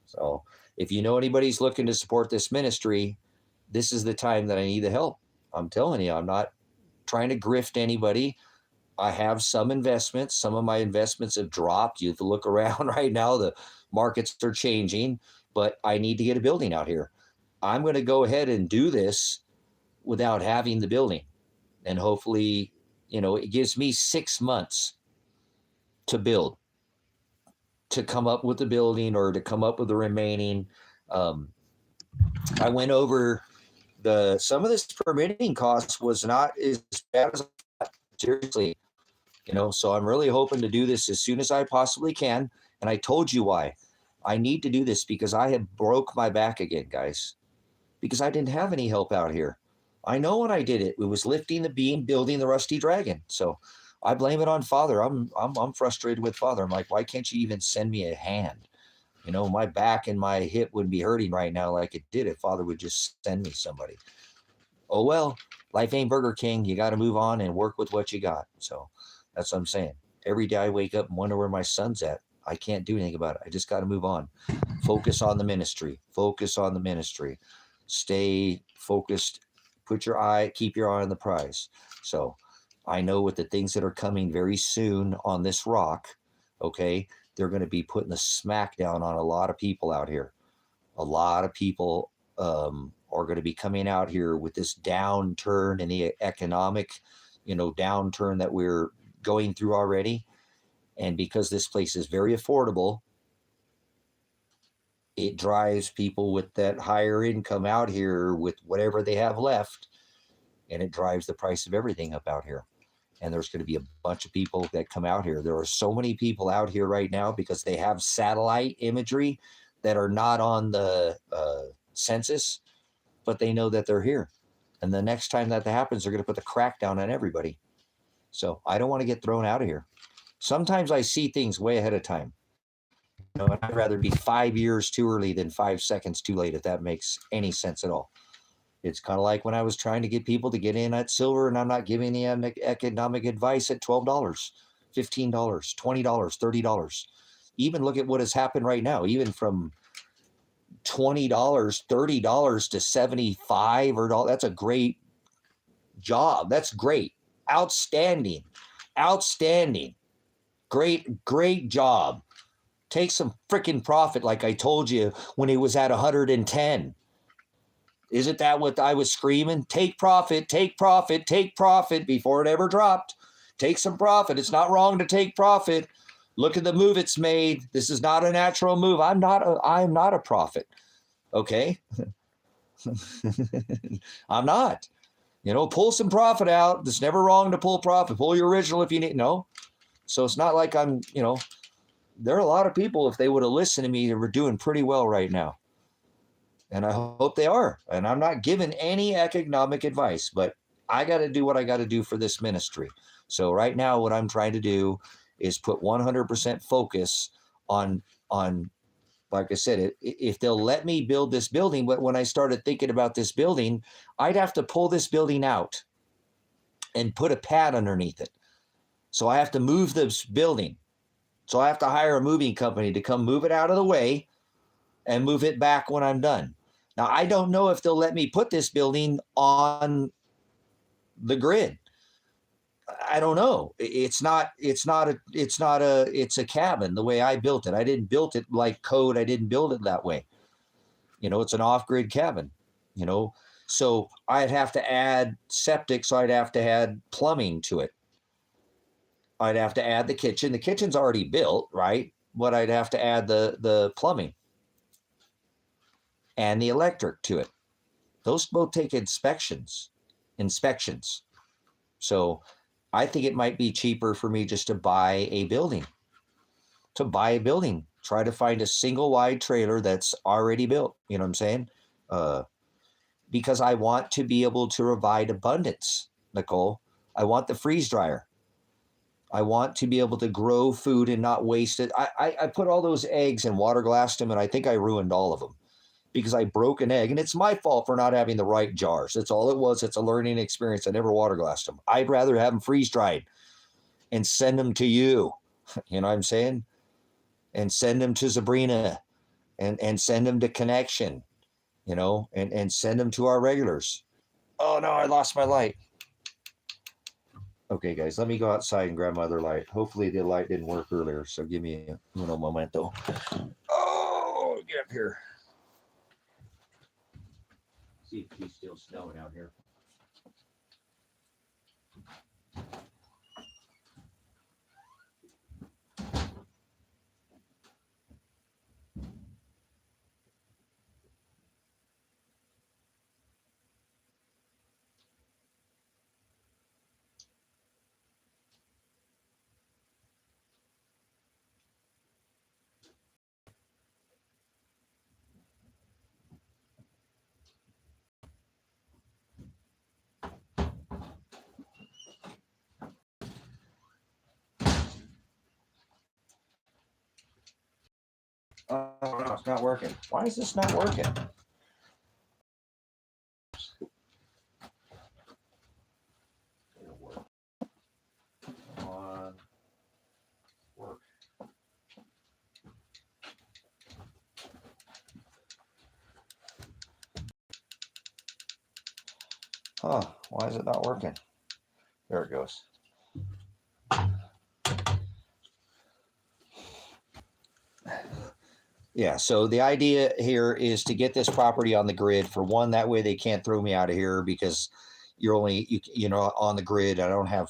so if you know anybody's looking to support this ministry, this is the time that I need the help. I'm telling you, I'm not trying to grift anybody. I have some investments. Some of my investments have dropped. You have to look around right now. The markets are changing, but I need to get a building out here. I'm going to go ahead and do this without having the building. And hopefully, it gives me 6 months to build, to come up with the building or to come up with the remaining. I went over some of this permitting costs was not as bad as I thought, seriously. So I'm really hoping to do this as soon as I possibly can. And I told you why. I need to do this because I have broke my back again, guys, because I didn't have any help out here. I know when I did it, it was lifting the beam, building the rusty dragon. So I blame it on Father. I'm frustrated with Father. I'm like, why can't you even send me a hand? My back and my hip wouldn't be hurting right now like it did if Father would just send me somebody. Oh, well, life ain't Burger King. You got to move on and work with what you got. So that's what I'm saying. Every day I wake up and wonder where my son's at. I can't do anything about it. I just got to move on. Focus on the ministry. Focus on the ministry. Stay focused. Keep your eye on the prize. So I know with the things that are coming very soon on this rock, okay, they're going to be putting the smack down on a lot of people out here. A lot of people are going to be coming out here with this downturn in the economic, downturn that we're going through already. And because this place is very affordable, it drives people with that higher income out here with whatever they have left. And it drives the price of everything up out here. And there's going to be a bunch of people that come out here. There are so many people out here right now because they have satellite imagery that are not on the census, but they know that they're here. And the next time that happens, they're going to put the crackdown on everybody. So I don't want to get thrown out of here. Sometimes I see things way ahead of time. And I'd rather be 5 years too early than 5 seconds too late, if that makes any sense at all. It's kind of like when I was trying to get people to get in at silver, and I'm not giving them economic advice at $12, $15, $20, $30. Even look at what has happened right now, even from $20, $30 to $75 or $1. That's a great job. That's great. Outstanding. Great job. Take some freaking profit, like I told you when it was at 110. Isn't that what I was screaming? Take profit before it ever dropped. Take some profit. It's not wrong to take profit. Look at the move it's made. This is not a natural move. I'm not a prophet. Okay. I'm not. Pull some profit out. It's never wrong to pull profit. Pull your original if you need. No. So it's not like I'm, there are a lot of people, if they would have listened to me, they were doing pretty well right now. And I hope they are. And I'm not giving any economic advice, but I got to do what I got to do for this ministry. So right now, what I'm trying to do is put 100% focus on, like I said, if they'll let me build this building. But when I started thinking about this building, I'd have to pull this building out and put a pad underneath it. So I have to move this building. So I have to hire a moving company to come move it out of the way and move it back when I'm done. Now, I don't know if they'll let me put this building on the grid. I don't know. It's a cabin the way I built it. I didn't build it like code. I didn't build it that way. It's an off-grid cabin, so I'd have to add septic. So I'd have to add plumbing to it. I'd have to add the kitchen. The kitchen's already built, right? But I'd have to add the plumbing and the electric to it. Those both take inspections. So I think it might be cheaper for me just to buy a building. Try to find a single wide trailer that's already built. You know what I'm saying? Because I want to be able to provide abundance, Nicole. I want the freeze dryer. I want to be able to grow food and not waste it. I put all those eggs and water glassed them, and I think I ruined all of them. because I broke an egg, and it's my fault for not having the right jars. That's all it was. It's a learning experience. I never water glassed them. I'd rather have them freeze dried and send them to you. You know what I'm saying? And send them to Sabrina, and send them to Connection, you know, and send them to our regulars. Oh no, I lost my light. Okay, guys, let me go outside and grab my other light. Hopefully the light didn't work earlier, so give me a momento. Oh, get up here. See if he's still snowing out here. Oh, no, it's not working. Why is this not working? On work. Huh, why is it not working? There it goes. Yeah, so the idea here is to get this property on the grid. For one, that way they can't throw me out of here because you're only, you know, on the grid. I don't have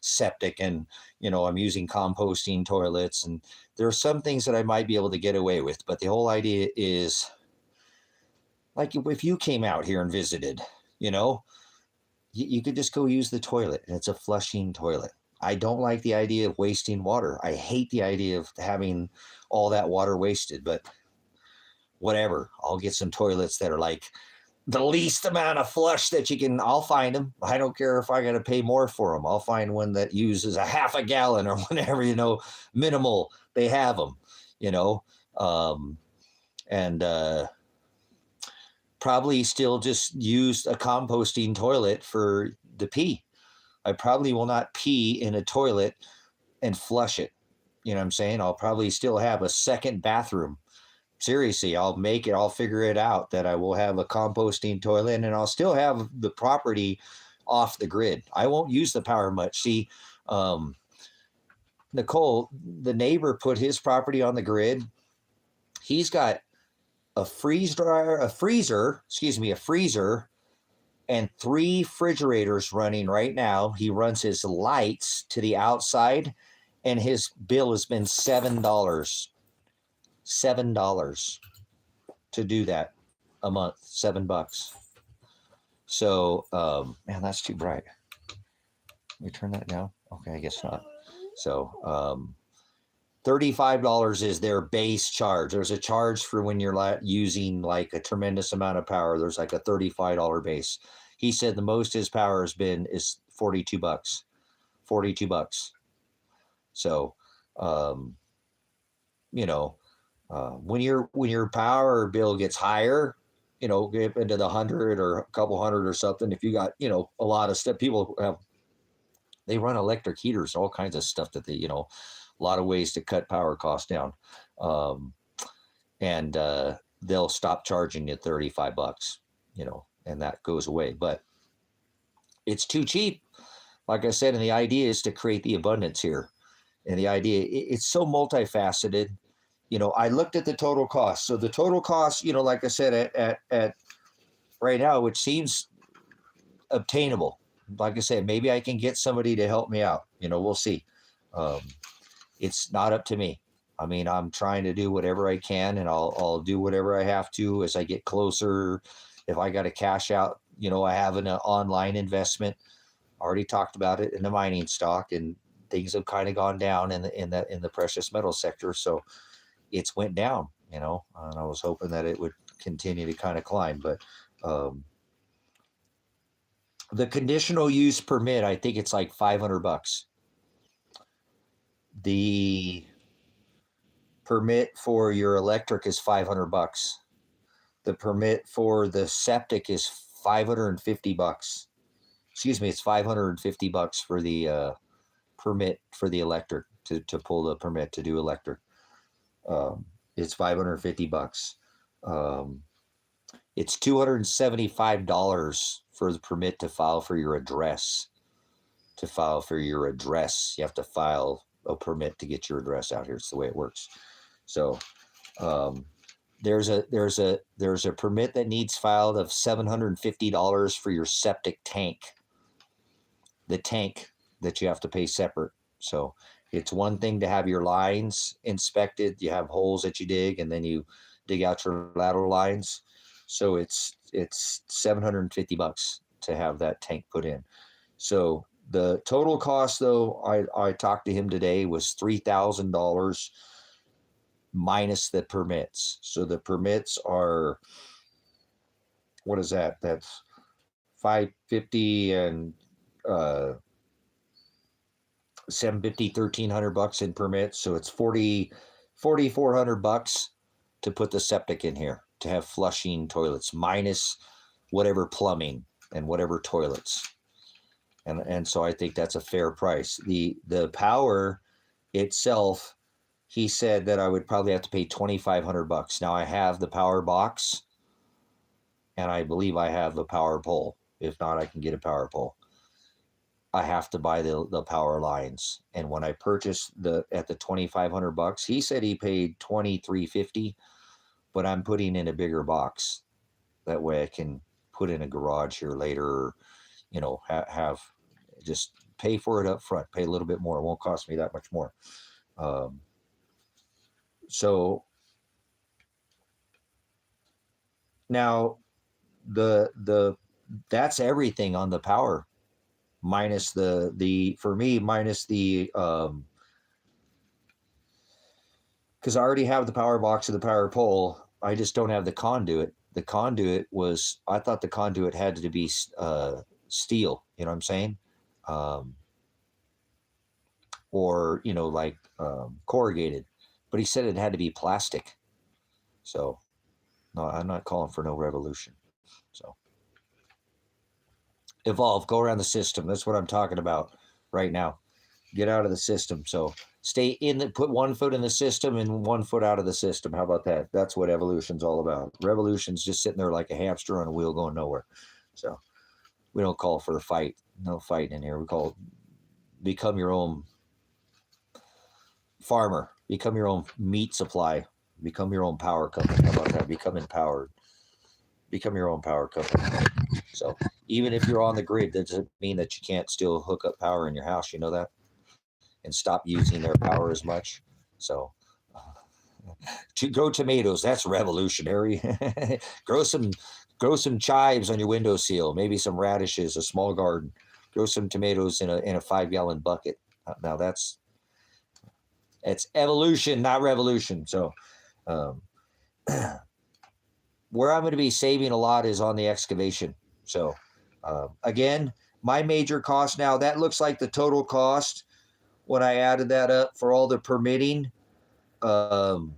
septic, and, you know, I'm using composting toilets, and there are some things that I might be able to get away with. But the whole idea is, like, if you came out here and visited, you know, you could just go use the toilet, and it's a flushing toilet. I don't like the idea of wasting water. I hate the idea of having all that water wasted, but whatever. I'll get some toilets that are like the least amount of flush that you can. I'll find them. I don't care if I got to pay more for them. I'll find one that uses a half a gallon or whatever, you know, minimal. They have them, you know, and probably still just use a composting toilet for the pee. I probably will not pee in a toilet and flush it. You know what I'm saying? I'll probably still have a second bathroom. Seriously, I'll make it, I'll figure it out that I will have a composting toilet, and I'll still have the property off the grid. I won't use the power much. See, Nicole, the neighbor, put his property on the grid. He's got a freezer, and 3 refrigerators running right now. He runs his lights to the outside, and his bill has been $7. $7 to do that a month. $7. So, man, that's too bright. Let me turn that down. Okay, I guess not. So, $35 is their base charge. There's a charge for when you're using like a tremendous amount of power. There's like a $35 base. He said the most his power has been is $42. $42. So, you know, when your power bill gets higher, you know, get into the 100 or a couple hundred or something. If you got, you know, a lot of stuff, people have, they run electric heaters, all kinds of stuff that they, you know, a lot of ways to cut power costs down. And they'll stop charging you $35, you know, and that goes away. But it's too cheap. Like I said, and the idea is to create the abundance here. And the idea, it's so multifaceted. You know, I looked at the total cost. So the total cost, you know, like I said, at right now, which seems obtainable. Like I said, maybe I can get somebody to help me out. You know, we'll see. It's not up to me. I mean, I'm trying to do whatever I can, and I'll do whatever I have to as I get closer. If I got to cash out, you know, I have an online investment. I already talked about it in the mining stock, and things have kind of gone down in the precious metal sector. So it's went down, you know, and I was hoping that it would continue to kind of climb. But the conditional use permit, I think it's like $500. The permit for your electric is $500. the permit for the septic is $550. Excuse me, it's $550 for the permit for the electric to pull the permit to do electric. It's $550. It's $275 for the permit to file for your address. To file for your address, you have to file a permit to get your address out here. It's the way it works. So there's a permit that needs filed of $750 for your septic tank. The tank that you have to pay separate. So it's one thing to have your lines inspected. You have holes that you dig, and then you dig out your lateral lines. So it's $750 to have that tank put in. So the total cost, though, I talked to him today, was $3,000 minus the permits. So the permits are, what is that? That's $550 and $750, $1,300 in permits. So it's $4,400 to put the septic in here, to have flushing toilets, minus whatever plumbing and whatever toilets. And so I think that's a fair price. The power itself, he said that I would probably have to pay $2,500. Now I have the power box, and I believe I have the power pole. If not, I can get a power pole. I have to buy the power lines. And when I purchased at the $2,500, he said he paid $2,350, but I'm putting in a bigger box. That way I can put in a garage here later, or, you know, have just pay for it up front, pay a little bit more. It won't cost me that much more. So now that's everything on the power, minus for me, minus the, because I already have the power box of the power pole. I just don't have the conduit. The conduit I thought the conduit had to be steel, you know what I'm saying? Or, you know, like corrugated, but he said it had to be plastic. So no, I'm not calling for no revolution. So evolve, go around the system. That's what I'm talking about right now. Get out of the system. So stay put one foot in the system and one foot out of the system. How about that? That's what evolution's all about. Revolution's just sitting there like a hamster on a wheel going nowhere. So we don't call for a fight. No fighting in here. We call it become your own farmer. Become your own meat supply. Become your own power company. How about that? Become empowered. Become your own power company. So even if you're on the grid, that doesn't mean that you can't still hook up power in your house. You know that? And stop using their power as much. So to grow tomatoes, that's revolutionary. grow some chives on your windowsill, maybe some radishes, a small garden. Grow some tomatoes in a 5-gallon bucket. Now it's evolution, not revolution. So where I'm going to be saving a lot is on the excavation. So again, my major cost now, that looks like the total cost when I added that up for all the permitting. Looks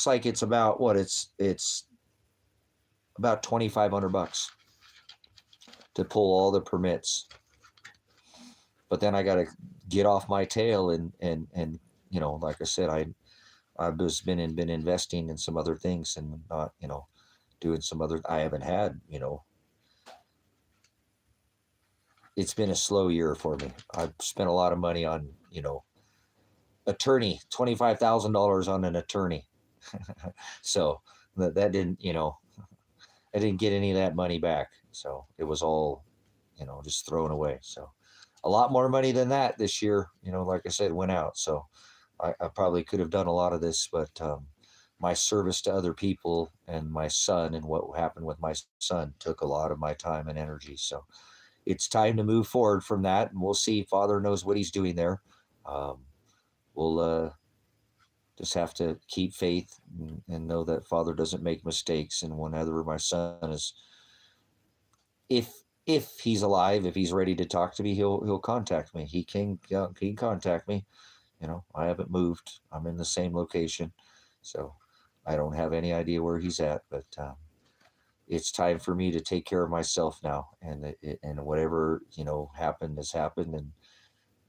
like it's about what? It's about $2,500 to pull all the permits. But then I got to get off my tail and you know, like I said, I've just been investing in some other things and not, you know, doing some other. I haven't had, you know. It's been a slow year for me. I've spent a lot of money on, you know, attorney, $25,000 on an attorney. So that didn't, you know, I didn't get any of that money back. So it was all, you know, just thrown away. So a lot more money than that this year, you know, like I said, went out. So I probably could have done a lot of this, but my service to other people and my son and what happened with my son took a lot of my time and energy. So it's time to move forward from that, and we'll see. Father knows what he's doing there. We'll just have to keep faith and know that Father doesn't make mistakes. And whenever my son is, if he's alive, if he's ready to talk to me, he'll contact me. He can contact me. You know, I haven't moved. I'm in the same location. So I don't have any idea where he's at, but it's time for me to take care of myself now. And whatever, happened has happened. And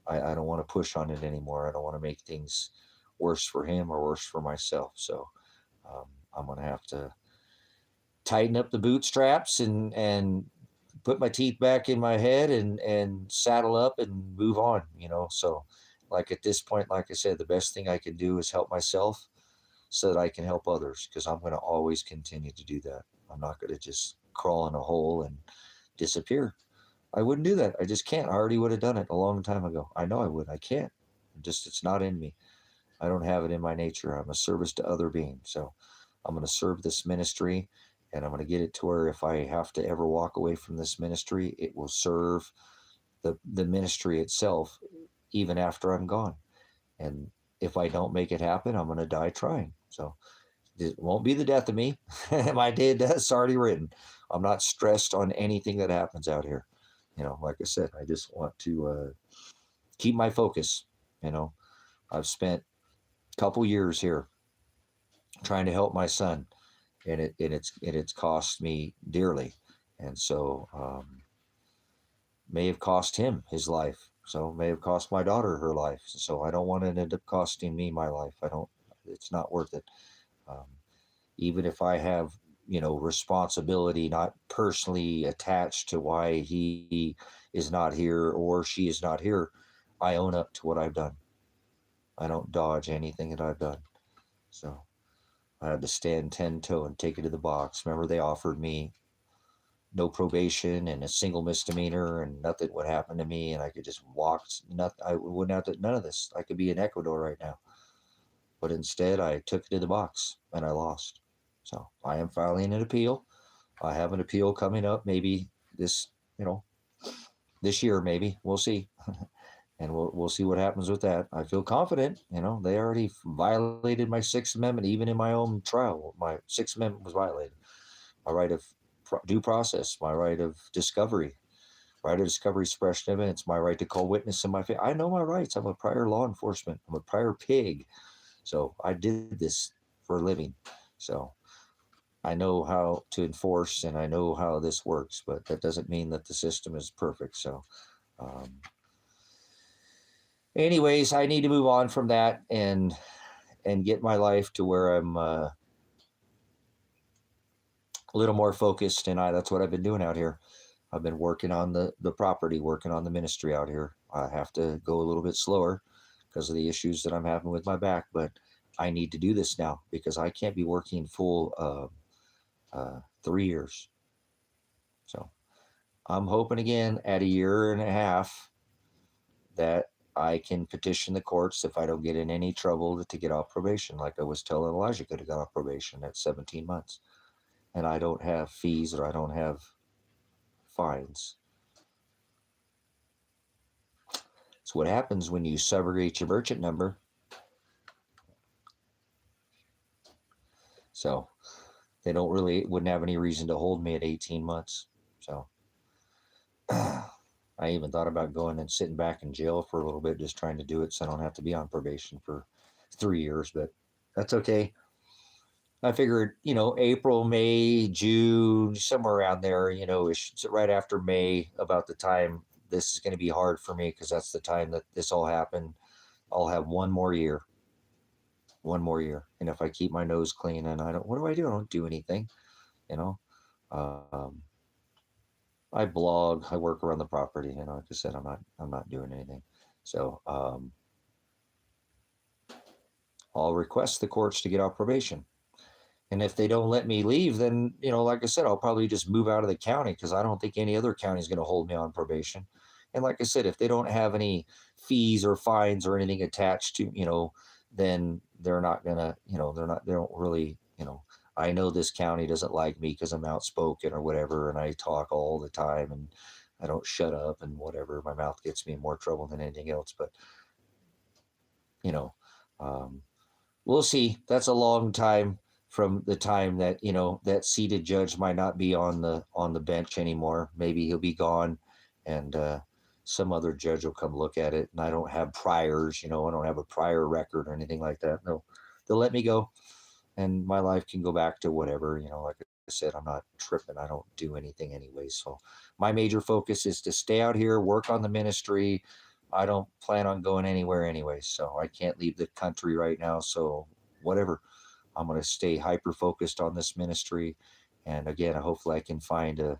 I don't want to push on it anymore. I don't want to make things worse for him or worse for myself. So I'm going to have to tighten up the bootstraps and put my teeth back in my head and saddle up and move on, So like at this point, like I said, the best thing I can do is help myself so that I can help others, because I'm going to always continue to do that. I'm not going to just crawl in a hole and disappear. I wouldn't do that. I just can't. I already would have done it a long time ago. I know I would. I can't. It's not in me. I don't have it in my nature. I'm a service to other beings. So I'm going to serve this ministry, and I'm going to get it to where if I have to ever walk away from this ministry, it will serve the ministry itself even after I'm gone. And if I don't make it happen, I'm going to die trying. So it won't be the death of me. My death's already written. I'm not stressed on anything that happens out here. Like I said, I just want to keep my focus. I've spent a couple years here trying to help my son, and it's cost me dearly. And so may have cost him his life. So may have cost my daughter her life. So I don't want it to end up costing me my life. It's not worth it. Even if I have, responsibility, not personally attached to why he is not here or she is not here, I own up to what I've done. I don't dodge anything that I've done. So I had to stand 10-toe and take it to the box. Remember, they offered me no probation and a single misdemeanor, and nothing would happen to me, and I could just walk. I wouldn't have to, none of this. I could be in Ecuador right now. But instead, I took it to the box, and I lost. So I am filing an appeal. I have an appeal coming up, maybe this year, maybe. We'll see. And we'll see what happens with that. I feel confident. They already violated my Sixth Amendment, even in my own trial. My Sixth Amendment was violated. My right of due process, my right of discovery, right of discovery, suppression of evidence, my right to call witness in my favor. I know my rights. I'm a prior law enforcement. I'm a prior pig. So I did this for a living. So I know how to enforce, and I know how this works, but that doesn't mean that the system is perfect. So anyways, I need to move on from that and get my life to where I'm a little more focused. And that's what I've been doing out here. I've been working on the property, working on the ministry out here. I have to go a little bit slower because of the issues that I'm having with my back, but I need to do this now because I can't be working full 3 years. So I'm hoping again at a year and a half that I can petition the courts if I don't get in any trouble to get off probation. Like I was telling Elijah, could have got off probation at 17 months. And I don't have fees or I don't have fines. It's what happens when you subrogate your merchant number. So they wouldn't have any reason to hold me at 18 months. So I even thought about going and sitting back in jail for a little bit, just trying to do it so I don't have to be on probation for 3 years, but that's okay. I figured, April, May, June, somewhere around there, it's right after May, about the time this is going to be hard for me because that's the time that this all happened. I'll have one more year. And if I keep my nose clean and what do? I don't do anything, I blog, I work around the property, like I said, I'm not doing anything. So, I'll request the courts to get off probation. And if they don't let me leave, then, like I said, I'll probably just move out of the county because I don't think any other county is going to hold me on probation. And like I said, if they don't have any fees or fines or anything attached to, then they're not going to, they don't really, I know this county doesn't like me because I'm outspoken or whatever, and I talk all the time and I don't shut up and whatever. My mouth gets me in more trouble than anything else. But, we'll see. That's a long time from the time that, that seated judge might not be on the bench anymore. Maybe he'll be gone and some other judge will come look at it. And I don't have priors, I don't have a prior record or anything like that. No, they'll let me go. and my life can go back to whatever, like I said, I'm not tripping. I don't do anything anyway. So my major focus is to stay out here, work on the ministry. I don't plan on going anywhere anyway. So I can't leave the country right now. So whatever, I'm going to stay hyper focused on this ministry. And again, hopefully I can find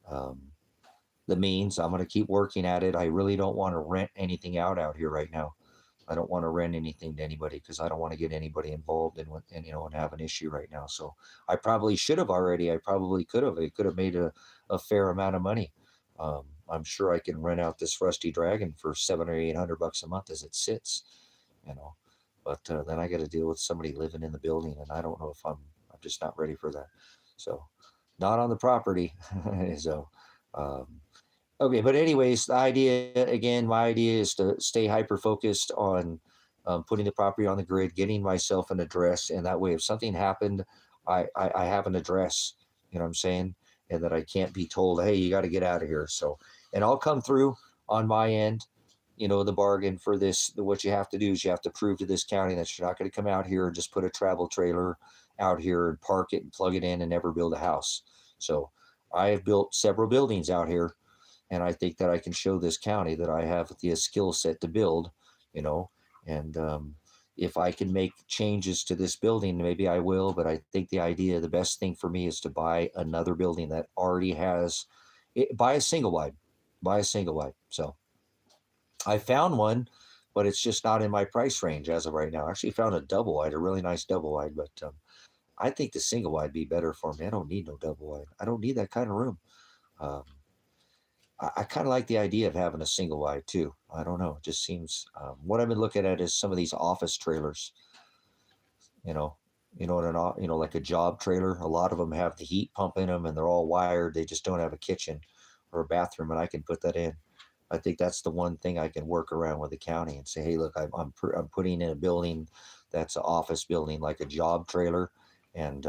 um, the means. I'm going to keep working at it. I really don't want to rent anything out here right now. I don't want to rent anything to anybody because I don't want to get anybody involved and have an issue right now. So I probably should have already. I probably could have. I could have made a fair amount of money. I'm sure I can rent out this Rusty Dragon for $700 or $800 a month as it sits, you know. But then I got to deal with somebody living in the building, and I don't know if I'm just not ready for that. So not on the property. So um, okay, but anyways, the idea again, my idea is to stay hyper focused on putting the property on the grid, getting myself an address, and that way, if something happened, I have an address. You know what I'm saying? And that I can't be told, hey, you got to get out of here. So, and I'll come through on my end. The bargain for this. What you have to do is you have to prove to this county that you're not going to come out here and just put a travel trailer out here and park it and plug it in and never build a house. So, I have built several buildings out here, and I think that I can show this county that I have the skill set to build, you know, and if I can make changes to this building, maybe I will. But I think the best thing for me is to buy another building that already has, buy a single wide, buy a single wide. So I found one, but it's just not in my price range as of right now. I actually found a double wide, a really nice double wide, but I think the single wide be better for me. I don't need no double wide. I don't need that kind of room. Um, I kind of like the idea of having a single wide too. I don't know. It just seems what I've been looking at is some of these office trailers. You know, like a job trailer. A lot of them have the heat pump in them, and they're all wired. They just don't have a kitchen or a bathroom, and I can put that in. I think that's the one thing I can work around with the county and say, hey, look, I'm putting in a building that's an office building, like a job trailer, and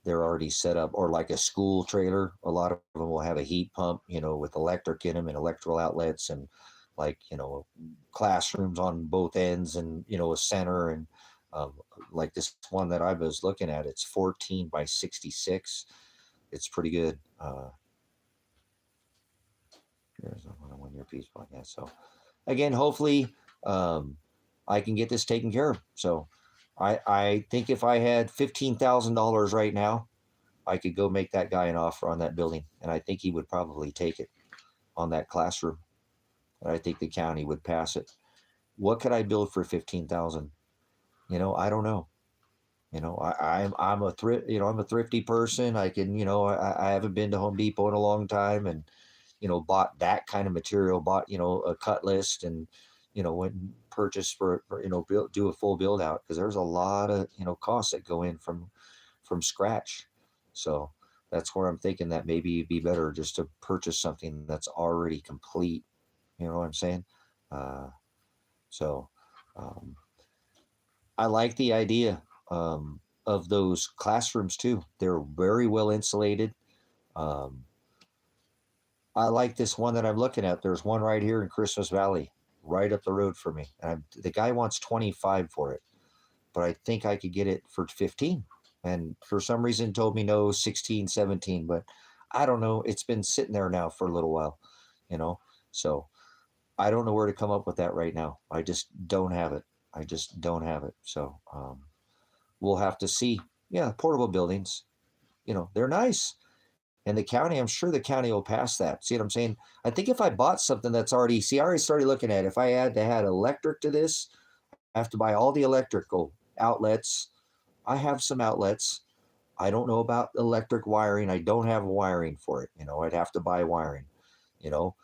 they're already set up, or like a school trailer. A lot of them will have a heat pump, with electric in them and electrical outlets, and like, classrooms on both ends, and, a center. And um, like this one that I was looking at, it's 14 by 66. It's pretty good. There's a 1 year piece on that. So again, hopefully I can get this taken care of. So I think if I had $15,000 right now, I could go make that guy an offer on that building, and I think he would probably take it on that classroom. And I think the county would pass it. What could I build for 15,000? I don't know. I'm a thrift. I'm a thrifty person. I can. I haven't been to Home Depot in a long time, and bought that kind of material. Bought a cut list, and went and purchased for do a full build out, because there's a lot of costs that go in from scratch. So that's where I'm thinking that maybe it'd be better just to purchase something that's already complete. You know what I'm saying? Uh, so um, I like the idea of those classrooms too. They're very well insulated. Um, I like this one that I'm looking at. There's one right here in Christmas Valley, right up the road for me. And the guy wants 25 for it, but I think I could get it for 15. And for some reason told me no, 16, 17, but I don't know. It's been sitting there now for a little while, you know? So I don't know where to come up with that right now. I just don't have it. I just don't have it. So we'll have to see. Yeah, portable buildings, they're nice. And the county, I'm sure the county will pass that. See what I'm saying? I think if I bought something that's already, I already started looking at it. If I had to add electric to this, I have to buy all the electrical outlets. I have some outlets. I don't know about electric wiring. I don't have wiring for it. I'd have to buy wiring, you know.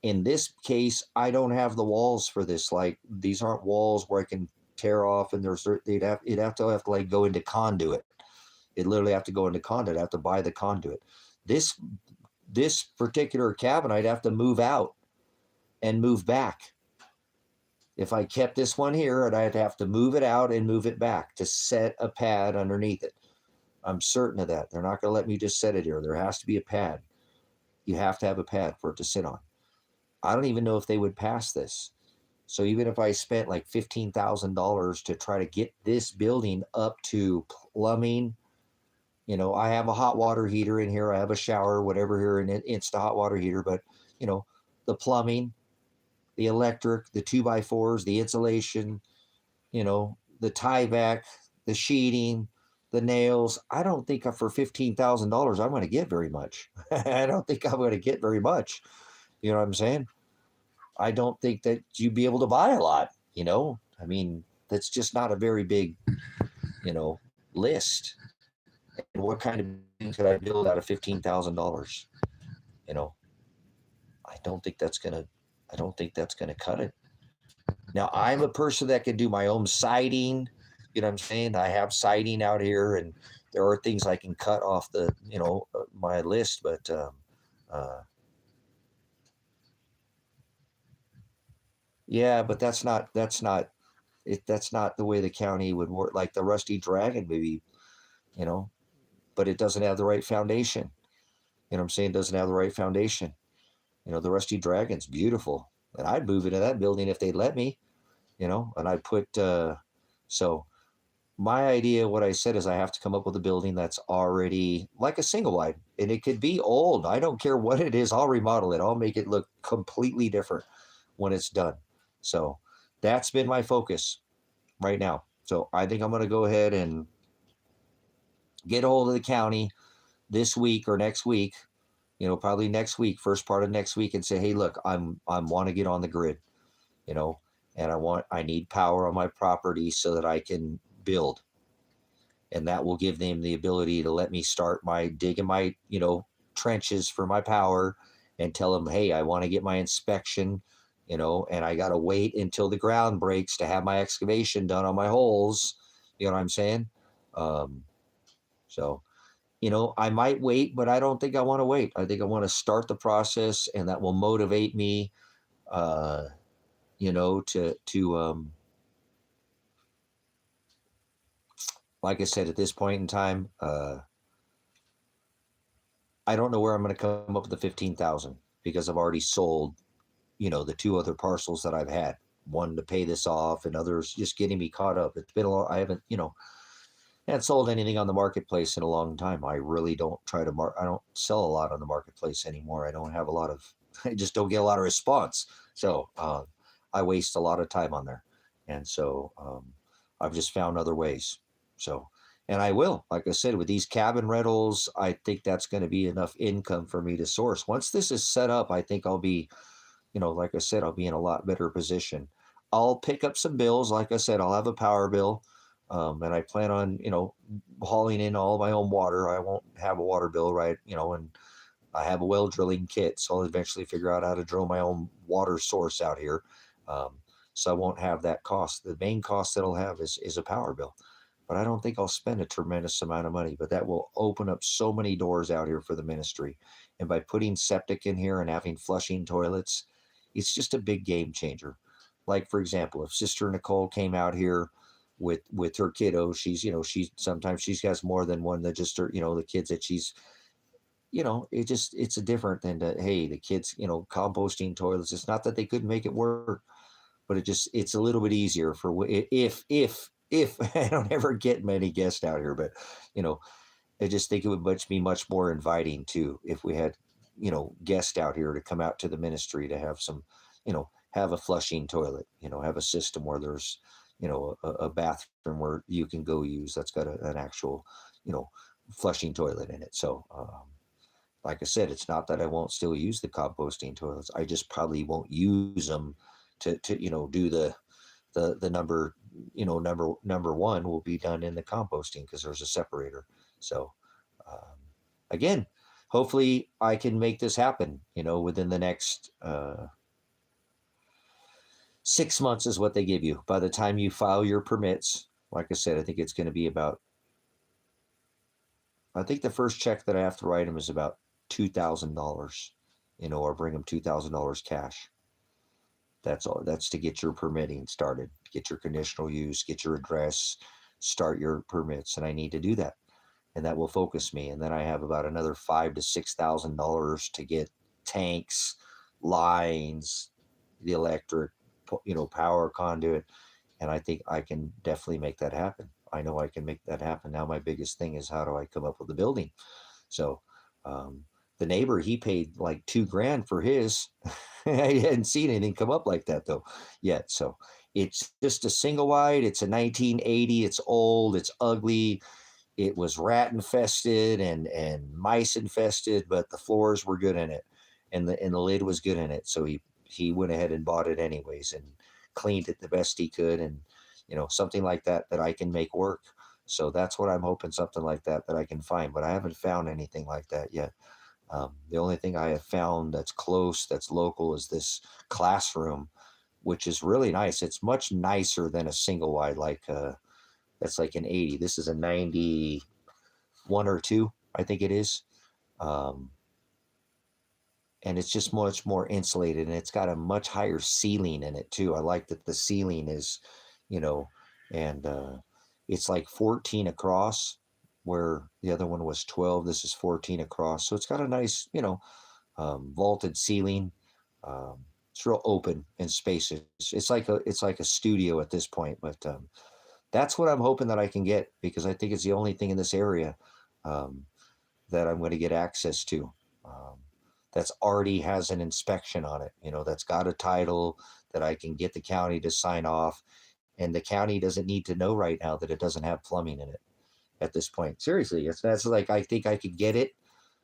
In this case, I don't have the walls for this. Like, these aren't walls where I can tear off, and it'd have to like go into conduit. It literally have to go into conduit. I have to buy the conduit. This particular cabin, I'd have to move out and move back. If I kept this one here, I'd have to move it out and move it back to set a pad underneath it. I'm certain of that. They're not going to let me just set it here. There has to be a pad. You have to have a pad for it to sit on. I don't even know if they would pass this. So even if I spent like $15,000 to try to get this building up to plumbing, I have a hot water heater in here, I have a shower, whatever here, and it's the hot water heater, but the plumbing, the electric, the 2x4s, the insulation, the tie back, the sheeting, the nails. I don't think for $15,000 I'm going to get very much. I don't think I'm going to get very much. You know what I'm saying? I don't think that you'd be able to buy a lot. I mean, that's just not a very big, list. And what kind of thing could I build out of $15,000? You know, I don't think that's gonna. I don't think that's gonna cut it. Now, I'm a person that can do my own siding. You know what I'm saying? I have siding out here, and there are things I can cut off the, my list. But yeah, but that's not the way the county would work. Like the Rusty Dragon, maybe, you know, but it doesn't have the right foundation. You know what I'm saying? It doesn't have the right foundation. The Rusty Dragon's beautiful, and I'd move into that building if they'd let me. And I'd put. So my idea, what I said is, I have to come up with a building that's already like a single wide, and it could be old. I don't care what it is. I'll remodel it. I'll make it look completely different when it's done. So that's been my focus right now. So I think I'm going to go ahead and get a hold of the county this week or next week, probably next week, first part of next week, and say, hey, look, I want to get on the grid, and I need power on my property so that I can build. And that will give them the ability to let me start digging my, trenches for my power, and tell them, hey, I want to get my inspection, and I got to wait until the ground breaks to have my excavation done on my holes. You know what I'm saying? So, I might wait, but I don't think I want to wait. I think I want to start the process, and that will motivate me, to like I said, at this point in time, I don't know where I'm going to come up with the 15,000, because I've already sold, the two other parcels that I've had, one to pay this off, and others just getting me caught up. It's been a long, I haven't sold anything on the marketplace in a long time. I really don't I don't sell a lot on the marketplace anymore. I just don't get a lot of response. So I waste a lot of time on there. And so I've just found other ways. So, and I will, like I said, with these cabin rentals, I think that's going to be enough income for me to source. Once this is set up, I think I'll be, like I said, I'll be in a lot better position. I'll pick up some bills. Like I said, I'll have a power bill. And I plan on, hauling in all my own water. I won't have a water bill, right? And I have a well drilling kit, so I'll eventually figure out how to drill my own water source out here. So I won't have that cost. The main cost that I'll have is a power bill. But I don't think I'll spend a tremendous amount of money. But that will open up so many doors out here for the ministry. And by putting septic in here and having flushing toilets, it's just a big game changer. Like, for example, if Sister Nicole came out here with her kiddo, she's sometimes she has more than one, that just her, the kids that she's, it's a different than hey, the kids, composting toilets. It's not that they couldn't make it work, but it's a little bit easier for if I don't ever get many guests out here. But I just think it would be much more inviting too, if we had guests out here to come out to the ministry, to have some, have a flushing toilet, have a system where there's a bathroom where you can go use, that's got an actual flushing toilet in it. So like I said, it's not that I won't still use the composting toilets. I just probably won't use them to do the number one will be done in the composting, because there's a separator. So again, hopefully I can make this happen, within the next 6 months is what they give you. By the time you file your permits, like I said, I think it's going to be I think the first check that I have to write them is about $2,000, or bring them $2,000 cash. That's all. That's to get your permitting started, get your conditional use, get your address, start your permits. And I need to do that. And that will focus me. And then I have about another $5,000 to $6,000 to get tanks, lines, the electric, power conduit. And I think I can definitely make that happen. I know I can make that happen. Now my biggest thing is, how do I come up with the building? So the neighbor, he paid like $2,000 for his. I hadn't seen anything come up like that though yet. So it's just a single wide. It's a 1980. It's old. It's ugly. It was rat infested and mice infested, but the floors were good in it, and the lid was good in it. So he went ahead and bought it anyways and cleaned it the best he could, and something like that I can make work. So that's what I'm hoping, something like that I can find, but I haven't found anything like that yet. The only thing I have found that's close, that's local, is this classroom, which is really nice. It's much nicer than a single wide, like that's like an 80. This is a 91 or 2, I think it is. Um, and it's just much more insulated, and it's got a much higher ceiling in it too. I like that the ceiling is, and it's like 14 across, where the other one was 12. This is 14 across. So it's got a nice, vaulted ceiling. It's real open and spacious. It's like a studio at this point, but that's what I'm hoping that I can get, because I think it's the only thing in this area that I'm going to get access to. That's already has an inspection on it, that's got a title, that I can get the county to sign off. And the county doesn't need to know right now that it doesn't have plumbing in it at this point. Seriously, that's like, I think I could get it,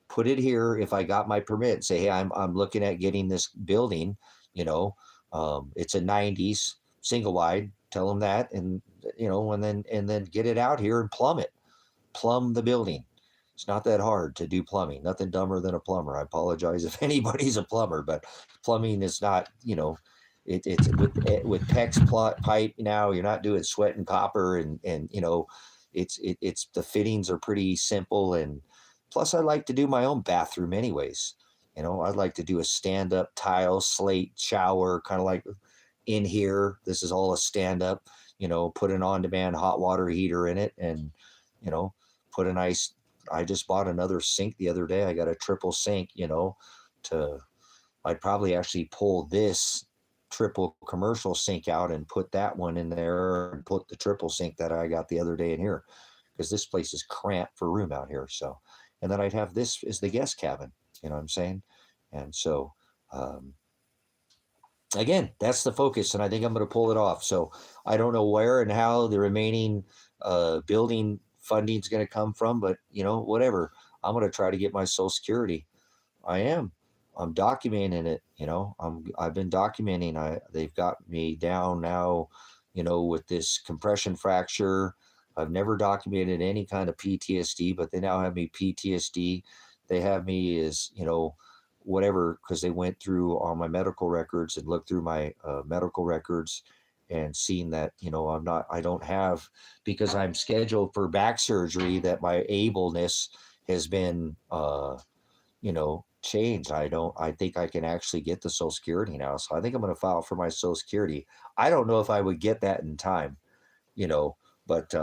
put it here if I got my permit, say, hey, I'm looking at getting this building, it's a 90s single wide, tell them that, and, and then get it out here and plumb the building. It's not that hard to do plumbing. Nothing dumber than a plumber. I apologize if anybody's a plumber, but plumbing is not, it's with PEX pipe now. You're not doing sweat and copper, and it's the fittings are pretty simple. And plus, I like to do my own bathroom anyways. I'd like to do a stand-up tile slate shower, kind of like in here. This is all a stand-up. Put an on-demand hot water heater in it, and put a nice. I just bought another sink the other day. I got a triple sink, I'd probably actually pull this triple commercial sink out and put that one in there, and put the triple sink that I got the other day in here, because this place is cramped for room out here. So, and then I'd have this as the guest cabin, you know what I'm saying? And so, again, that's the focus, and I think I'm going to pull it off. So I don't know where and how the remaining building funding is going to come from, but whatever. I'm going to try to get my Social Security. I'm documenting it. I've been documenting. They've got me down now, with this compression fracture. I've never documented any kind of PTSD, but they now have me PTSD. They have me as, whatever, because they went through all my medical records and looked through my medical records, and seen that, I don't have, because I'm scheduled for back surgery, that my ableness has been, changed. I think I can actually get the Social Security now. So I think I'm going to file for my Social Security. I don't know if I would get that in time, but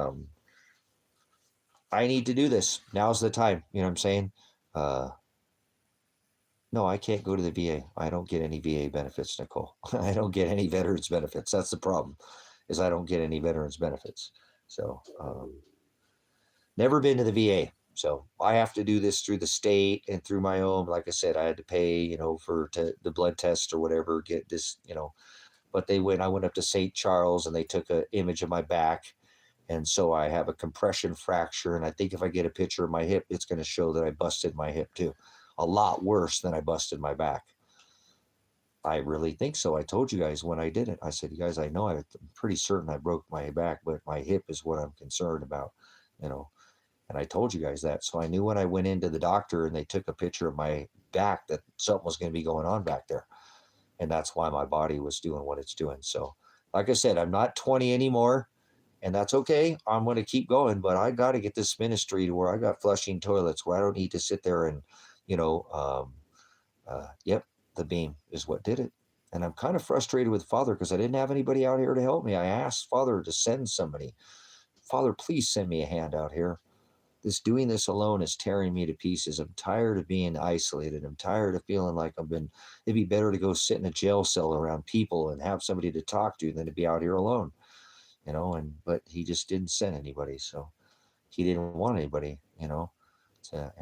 I need to do this. Now's the time. You know what I'm saying? No, I can't go to the VA. I don't get any VA benefits, Nicole. I don't get any veterans benefits. That's the problem, is I don't get any veterans benefits. So never been to the VA. So I have to do this through the state and through my own. Like I said, I had to pay, for the blood test or whatever, get this, but I went up to St. Charles, and they took an image of my back. And so I have a compression fracture. And I think if I get a picture of my hip, it's going to show that I busted my hip too. A lot worse than I busted my back. I really think so. I told you guys when I did it, I said, you guys, I'm pretty certain I broke my back, but my hip is what I'm concerned about, and I told you guys that. So I knew when I went into the doctor and they took a picture of my back that something was going to be going on back there. And that's why my body was doing what it's doing. So like I said, I'm not 20 anymore, and that's okay. I'm going to keep going, but I got to get this ministry to where I got flushing toilets, where I don't need to sit there and, yep, the beam is what did it. And I'm kind of frustrated with Father, because I didn't have anybody out here to help me. I asked Father to send somebody. Father, please send me a hand out here. doing this alone is tearing me to pieces. I'm tired of being isolated. I'm tired of feeling like it'd be better to go sit in a jail cell around people and have somebody to talk to than to be out here alone, but he just didn't send anybody. So he didn't want anybody, and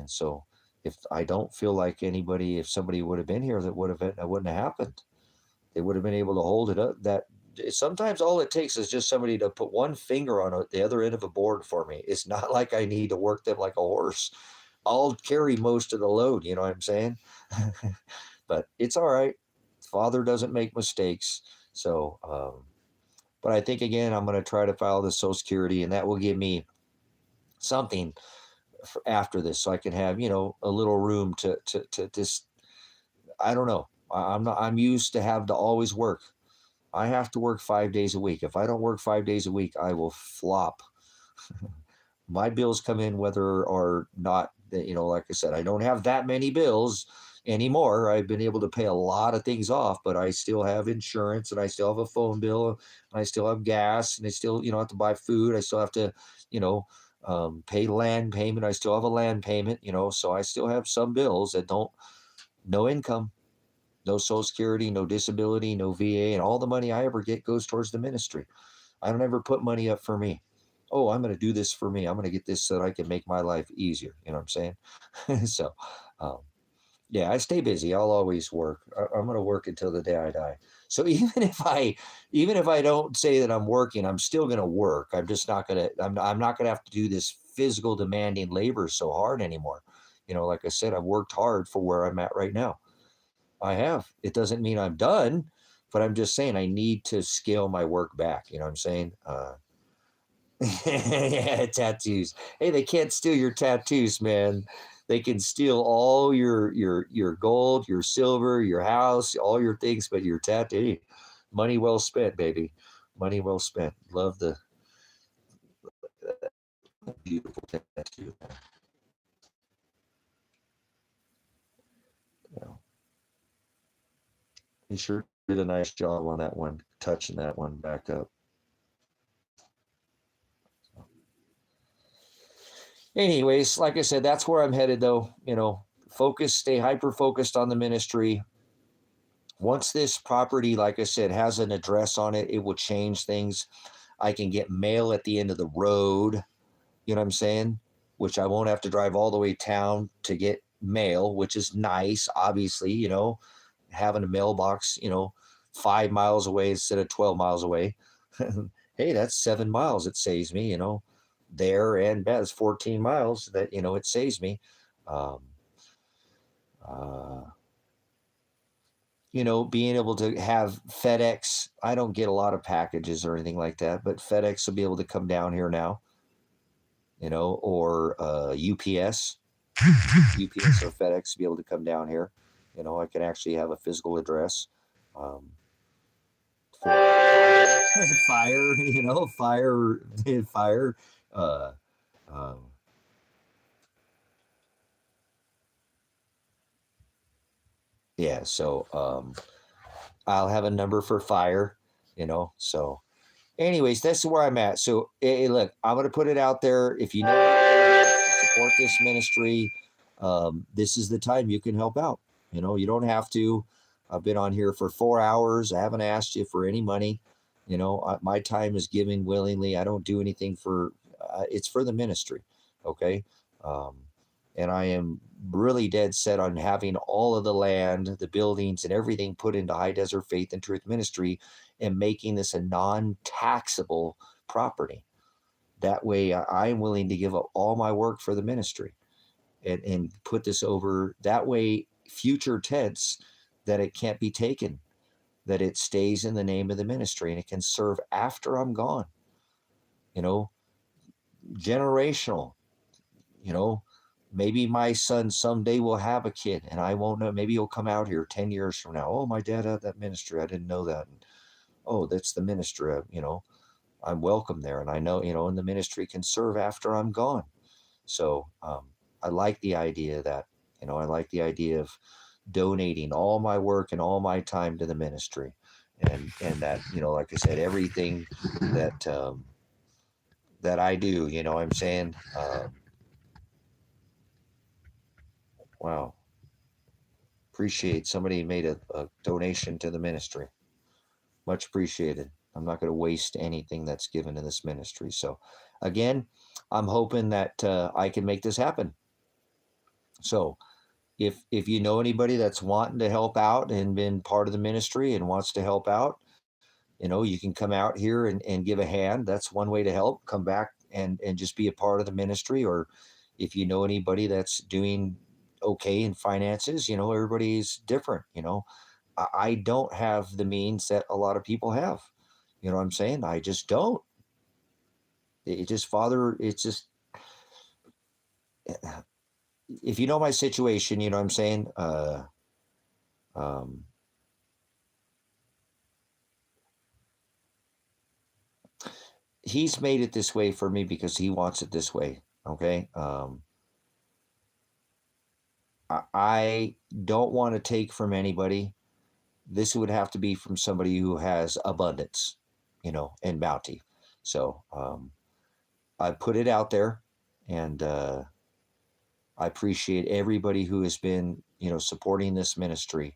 so if I don't feel like anybody, if somebody would have been here, that wouldn't have happened. They would have been able to hold it up. That sometimes all it takes is just somebody to put one finger on the other end of a board for me. It's not like I need to work them like a horse. I'll carry most of the load. You know what I'm saying? But it's all right. Father doesn't make mistakes. So, but I think again, I'm going to try to file the Social Security, and that will give me something for after this, so I can have a little room to just, I don't know. I'm used to have to always work. I have to work 5 days a week. If I don't work 5 days a week, I will flop. My bills come in whether or not, like I said, I don't have that many bills anymore. I've been able to pay a lot of things off, but I still have insurance, and I still have a phone bill, and I still have gas, and I still, have to buy food. I still have to, pay land payment. I still have a land payment, so I still have some bills that no income. No Social Security, no disability, no VA, and all the money I ever get goes towards the ministry. I don't ever put money up for me. Oh, I'm going to do this for me. I'm going to get this so that I can make my life easier. You know what I'm saying? So, yeah, I stay busy. I'll always work. I'm going to work until the day I die. So even if I don't say that I'm working, I'm still going to work. I'm just not going to. I'm not going to have to do this physical demanding labor so hard anymore. Like I said, I've worked hard for where I'm at right now. I have. It doesn't mean I'm done, but I'm just saying I need to scale my work back. You know what I'm saying? Yeah, tattoos. Hey, they can't steal your tattoos, man. They can steal all your gold, your silver, your house, all your things, but your tattoo, money well spent, baby. Money well spent. Love the beautiful tattoo. Yeah. He sure did a nice job on that one, touching that one back up. Anyways, like I said, that's where I'm headed, though. Stay hyper focused on the ministry. Once this property, like I said, has an address on it, it will change things. I can get mail at the end of the road. You know what I'm saying? Which I won't have to drive all the way town to get mail, which is nice. Obviously, having a mailbox, 5 miles away instead of 12 miles away. Hey, that's 7 miles. It saves me, there and back. It's 14 miles that, it saves me. Being able to have FedEx. I don't get a lot of packages or anything like that, but FedEx will be able to come down here now, or UPS or FedEx to be able to come down here. I can actually have a physical address. For fire, fire. Yeah, so I'll have a number for fire, so anyways, that's where I'm at. So hey, look, I'm going to put it out there. If you know to support this ministry, this is the time you can help out. You don't have to. I've been on here for 4 hours. I haven't asked you for any money. My time is given willingly. I don't do anything for, it's for the ministry. Okay. And I am really dead set on having all of the land, the buildings, and everything put into High Desert Faith and Truth Ministry, and making this a non-taxable property. That way, I'm willing to give up all my work for the ministry and put this over. That way, future tense, that it can't be taken, that it stays in the name of the ministry, and it can serve after I'm gone. Generational, maybe my son someday will have a kid and I won't know. Maybe he'll come out here 10 years from now. Oh, my dad had that ministry. I didn't know that. And, oh, that's the ministry. I'm welcome there. And I know, and the ministry can serve after I'm gone. So I like the idea that, I like the idea of donating all my work and all my time to the ministry. And that, like I said, everything that, that I do, I'm saying, Wow. Appreciate somebody made a donation to the ministry. Much appreciated. I'm not going to waste anything that's given to this ministry. So, again, I'm hoping that I can make this happen. So, if you know anybody that's wanting to help out and been part of the ministry and wants to help out, you can come out here and give a hand. That's one way to help. Come back and just be a part of the ministry. Or if you know anybody that's doing okay in finances, everybody's different. I don't have the means that a lot of people have. You know what I'm saying? I just don't. It just, Father, it's just, if you know my situation, you know what I'm saying? Um, he's made it this way for me because he wants it this way. Okay. I don't want to take from anybody. This would have to be from somebody who has abundance, and bounty. So I put it out there, and I appreciate everybody who has been, supporting this ministry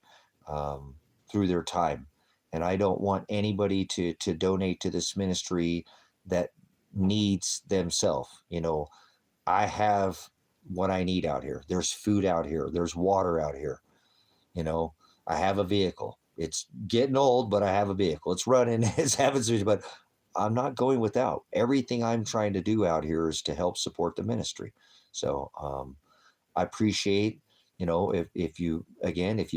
through their time. And I don't want anybody to donate to this ministry that needs themselves. I have what I need out here. There's food out here. There's water out here. I have a vehicle. It's getting old, but I have a vehicle. It's running. It's having, but I'm not going without. Everything I'm trying to do out here is to help support the ministry. So I appreciate, if you've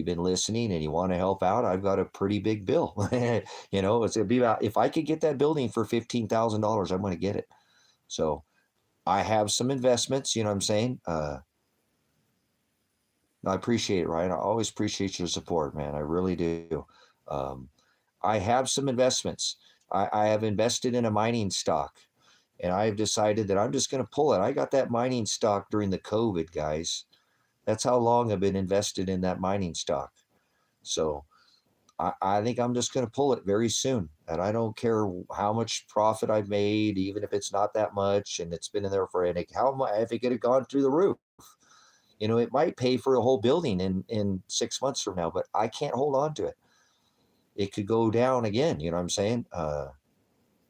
been listening and you want to help out, I've got a pretty big bill. It's gonna be about, if I could get that building for $15,000, I'm going to get it. So I have some investments, you know what I'm saying? I appreciate it, Ryan. I always appreciate your support, man. I really do. Um, I have some investments. I have invested in a mining stock, and I've decided that I'm just going to pull it. I got that mining stock during the COVID, guys. That's how long I've been invested in that mining stock. So I think I'm just going to pull it very soon. And I don't care how much profit I've made, even if it's not that much and it's been in there for how much, if it could have gone through the roof. It might pay for a whole building in 6 months from now, but I can't hold on to it. It could go down again. You know what I'm saying? No,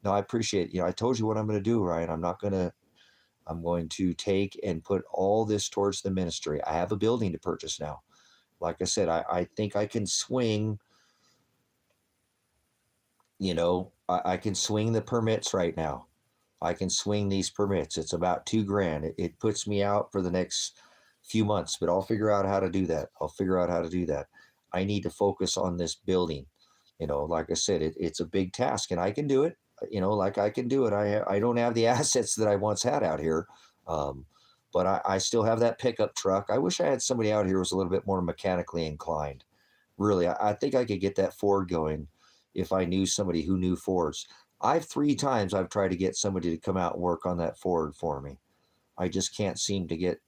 I appreciate it. I told you what I'm going to do, Ryan. I'm going to take and put all this towards the ministry. I have a building to purchase now. Like I said, I think I can swing, I can swing the permits right now. I can swing these permits. It's about $2,000. It puts me out for the next few months, but I'll figure out how to do that. I need to focus on this building. Like I said, it's a big task, and I can do it. I can do it. I don't have the assets that I once had out here, but I still have that pickup truck. I wish I had somebody out here who was a little bit more mechanically inclined. Really, I think I could get that Ford going if I knew somebody who knew Fords. 3 times I've tried to get somebody to come out and work on that Ford for me. I just can't seem to get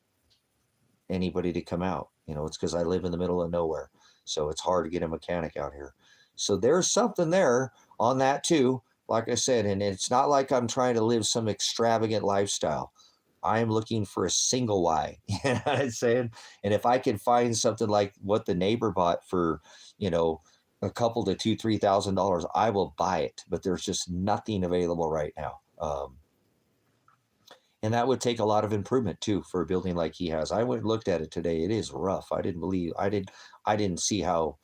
anybody to come out. It's because I live in the middle of nowhere. So it's hard to get a mechanic out here. So there's something there on that too. Like I said, and it's not like I'm trying to live some extravagant lifestyle. I am looking for a single Y. You know what I'm saying? And if I can find something like what the neighbor bought for, a couple to $2,000-$3,000, I will buy it. But there's just nothing available right now. And that would take a lot of improvement too for a building like he has. I went and looked at it today. It is rough. I didn't see how,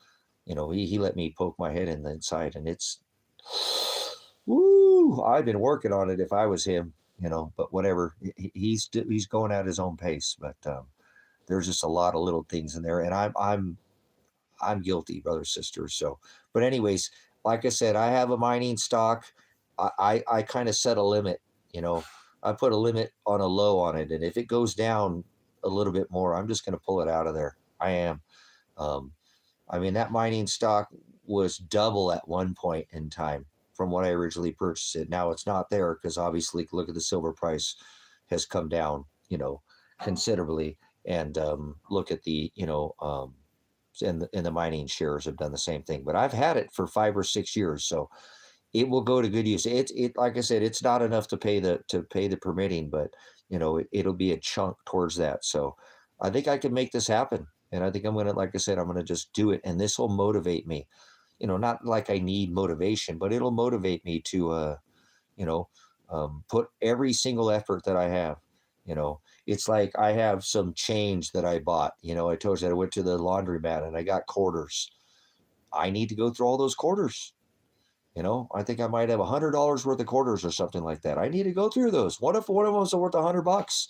he let me poke my head in the inside, and it's, woo, I've been working on it if I was him, but whatever. He's going at his own pace, but there's just a lot of little things in there, and I'm guilty, brothers, sisters. So, but anyways, like I said, I have a mining stock. I kind of set a limit, I put a limit on a low on it. And if it goes down a little bit more, I'm just going to pull it out of there. I am. That mining stock was double at one point in time from what I originally purchased it. Now it's not there because obviously look at the silver price has come down, considerably. And look at the, and the mining shares have done the same thing. But I've had it for 5 or 6 years. So it will go to good use. It like I said, it's not enough to pay the permitting, but it'll be a chunk towards that. So I think I can make this happen. And I think I'm going to, like I said, I'm going to just do it. And this will motivate me, not like I need motivation, but it'll motivate me to, you know, put every single effort that I have. It's like I have some change that I bought. I told you I went to the laundromat and I got quarters. I need to go through all those quarters. I think I might have $100 worth of quarters or something like that. I need to go through those. What if one of them was worth $100?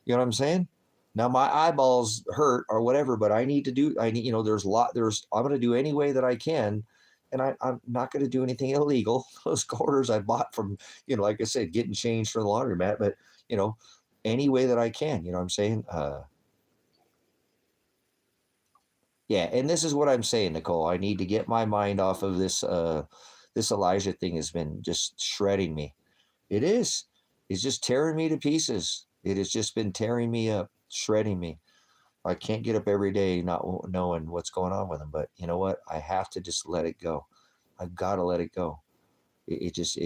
You know what I'm saying? Now my eyeballs hurt or whatever, but I need, I'm going to do any way that I can. And I'm not going to do anything illegal. Those quarters I bought from, like I said, getting changed from the laundromat, but, any way that I can, you know what I'm saying? Yeah. And this is what I'm saying, Nicole. I need to get my mind off of this Elijah thing has been just shredding me. It is. It's just tearing me to pieces. It has just been tearing me up, shredding me. I can't get up every day not knowing what's going on with him. But you know what? I have to just let it go. I've got to let it go. It just,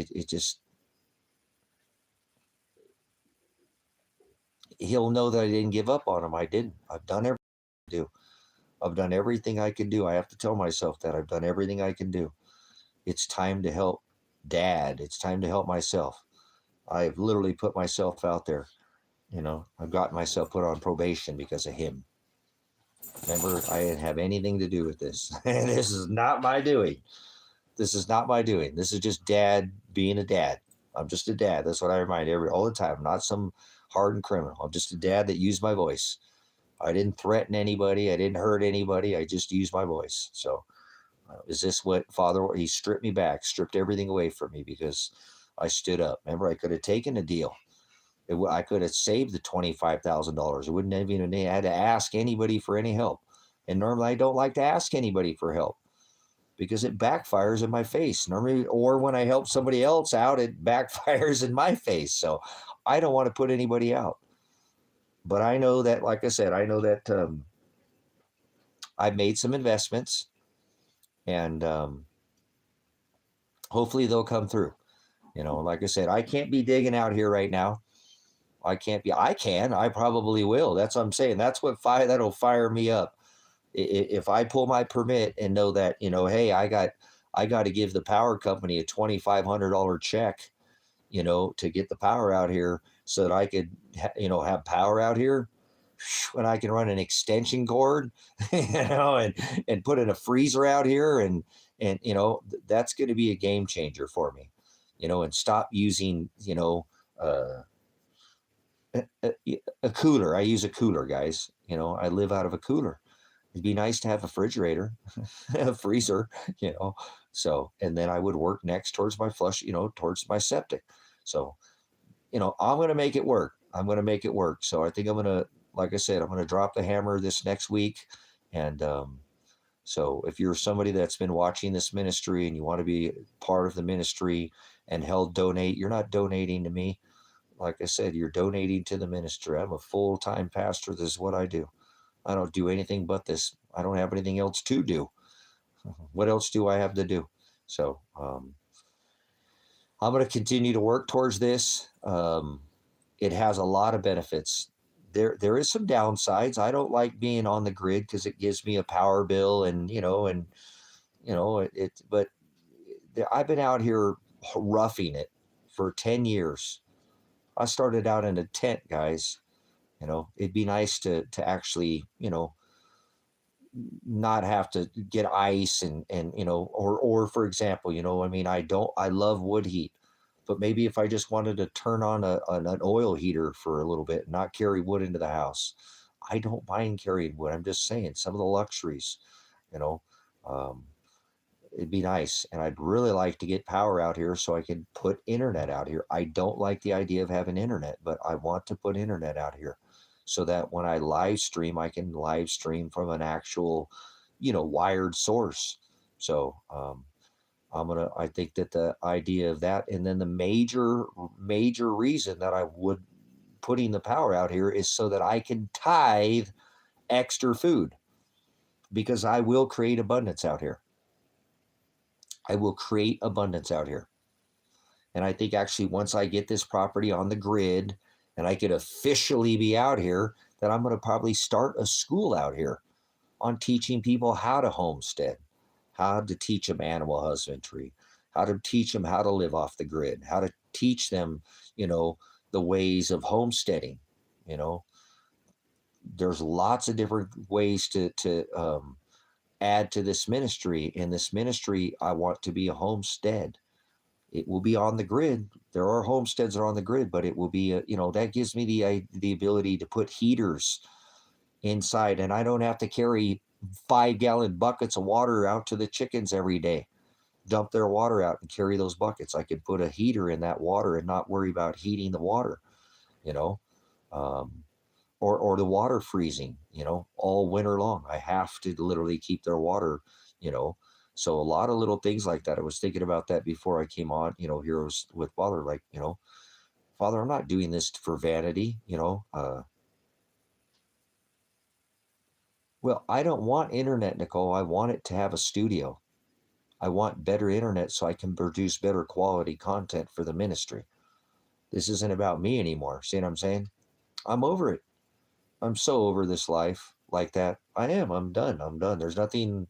he'll know that I didn't give up on him. I didn't. I've done everything I can do. I've done everything I can do. I have to tell myself that I've done everything I can do. It's time to help Dad. It's time to help myself. I've literally put myself out there. I've gotten myself put on probation because of him. Remember, I didn't have anything to do with this. And this is not my doing. This is not my doing. This is just Dad being a dad. I'm just a dad. That's what I remind all the time. I'm not some hardened criminal. I'm just a dad that used my voice. I didn't threaten anybody. I didn't hurt anybody. I just used my voice. So is this what Father, he stripped me back, stripped everything away from me because I stood up. Remember, I could have taken a deal. I could have saved the $25,000. I wouldn't have even had to ask anybody for any help. And normally I don't like to ask anybody for help because it backfires in my face. Normally, or when I help somebody else out, it backfires in my face. So I don't want to put anybody out. But I know that, like I said, I know that I've made some investments and hopefully they'll come through. Like I said, I can't be digging out here right now. I probably will. That's what I'm saying. That's that'll fire me up. If I pull my permit and know that, hey, I got to give the power company a $2,500 check, to get the power out here so that I could, have power out here. When I can run an extension cord, and put in a freezer out here and that's going to be a game changer for me, and stop using, a cooler. I use a cooler, guys. I live out of a cooler. It'd be nice to have a refrigerator, a freezer, So, and then I would work next towards my flush, towards my septic. So, I'm going to make it work. I'm going to make it work. So I think I'm going to, like I said, I'm going to drop the hammer this next week. And so if you're somebody that's been watching this ministry and you want to be part of the ministry and donate, you're not donating to me. Like I said, you're donating to the ministry. I'm a full-time pastor. This is what I do. I don't do anything but this. I don't have anything else to do. What else do I have to do? So I'm going to continue to work towards this. It has a lot of benefits. There is some downsides. I don't like being on the grid because it gives me a power bill but I've been out here roughing it for 10 years. I started out in a tent, guys. It'd be nice to actually, not have to get ice and or for example, I love wood heat, but maybe if I just wanted to turn on an oil heater for a little bit and not carry wood into the house, I don't mind carrying wood. I'm just saying some of the luxuries, it'd be nice. And I'd really like to get power out here so I can put internet out here. I don't like the idea of having internet, but I want to put internet out here so that when I live stream, I can live stream from an actual, wired source. So I think that the idea of that, and then the major reason that I would putting the power out here is so that I can tithe extra food, because I will create abundance out here. I will create abundance out here. And I think actually once I get this property on the grid and I could officially be out here, that I'm going to probably start a school out here on teaching people how to homestead, how to teach them animal husbandry, how to teach them how to live off the grid, how to teach them, the ways of homesteading. You know, there's lots of different ways to add to this ministry. In this ministry, I want to be a homestead. It will be on the grid. There are homesteads that are on the grid, but it will be that gives me the ability to put heaters inside, and I don't have to carry 5-gallon buckets of water out to the chickens every day, dump their water out and carry those buckets. I could put a heater in that water and not worry about heating the water, you know, um, or the water freezing, all winter long. I have to literally keep their water, you know. So a lot of little things like that. I was thinking about that before I came on, here I was with Father, like, Father, I'm not doing this for vanity, well, I don't want internet, Nicole. I want it to have a studio. I want better internet so I can produce better quality content for the ministry. This isn't about me anymore. See what I'm saying? I'm over it. I'm so over this life like that. I am. I'm done. I'm done. There's nothing,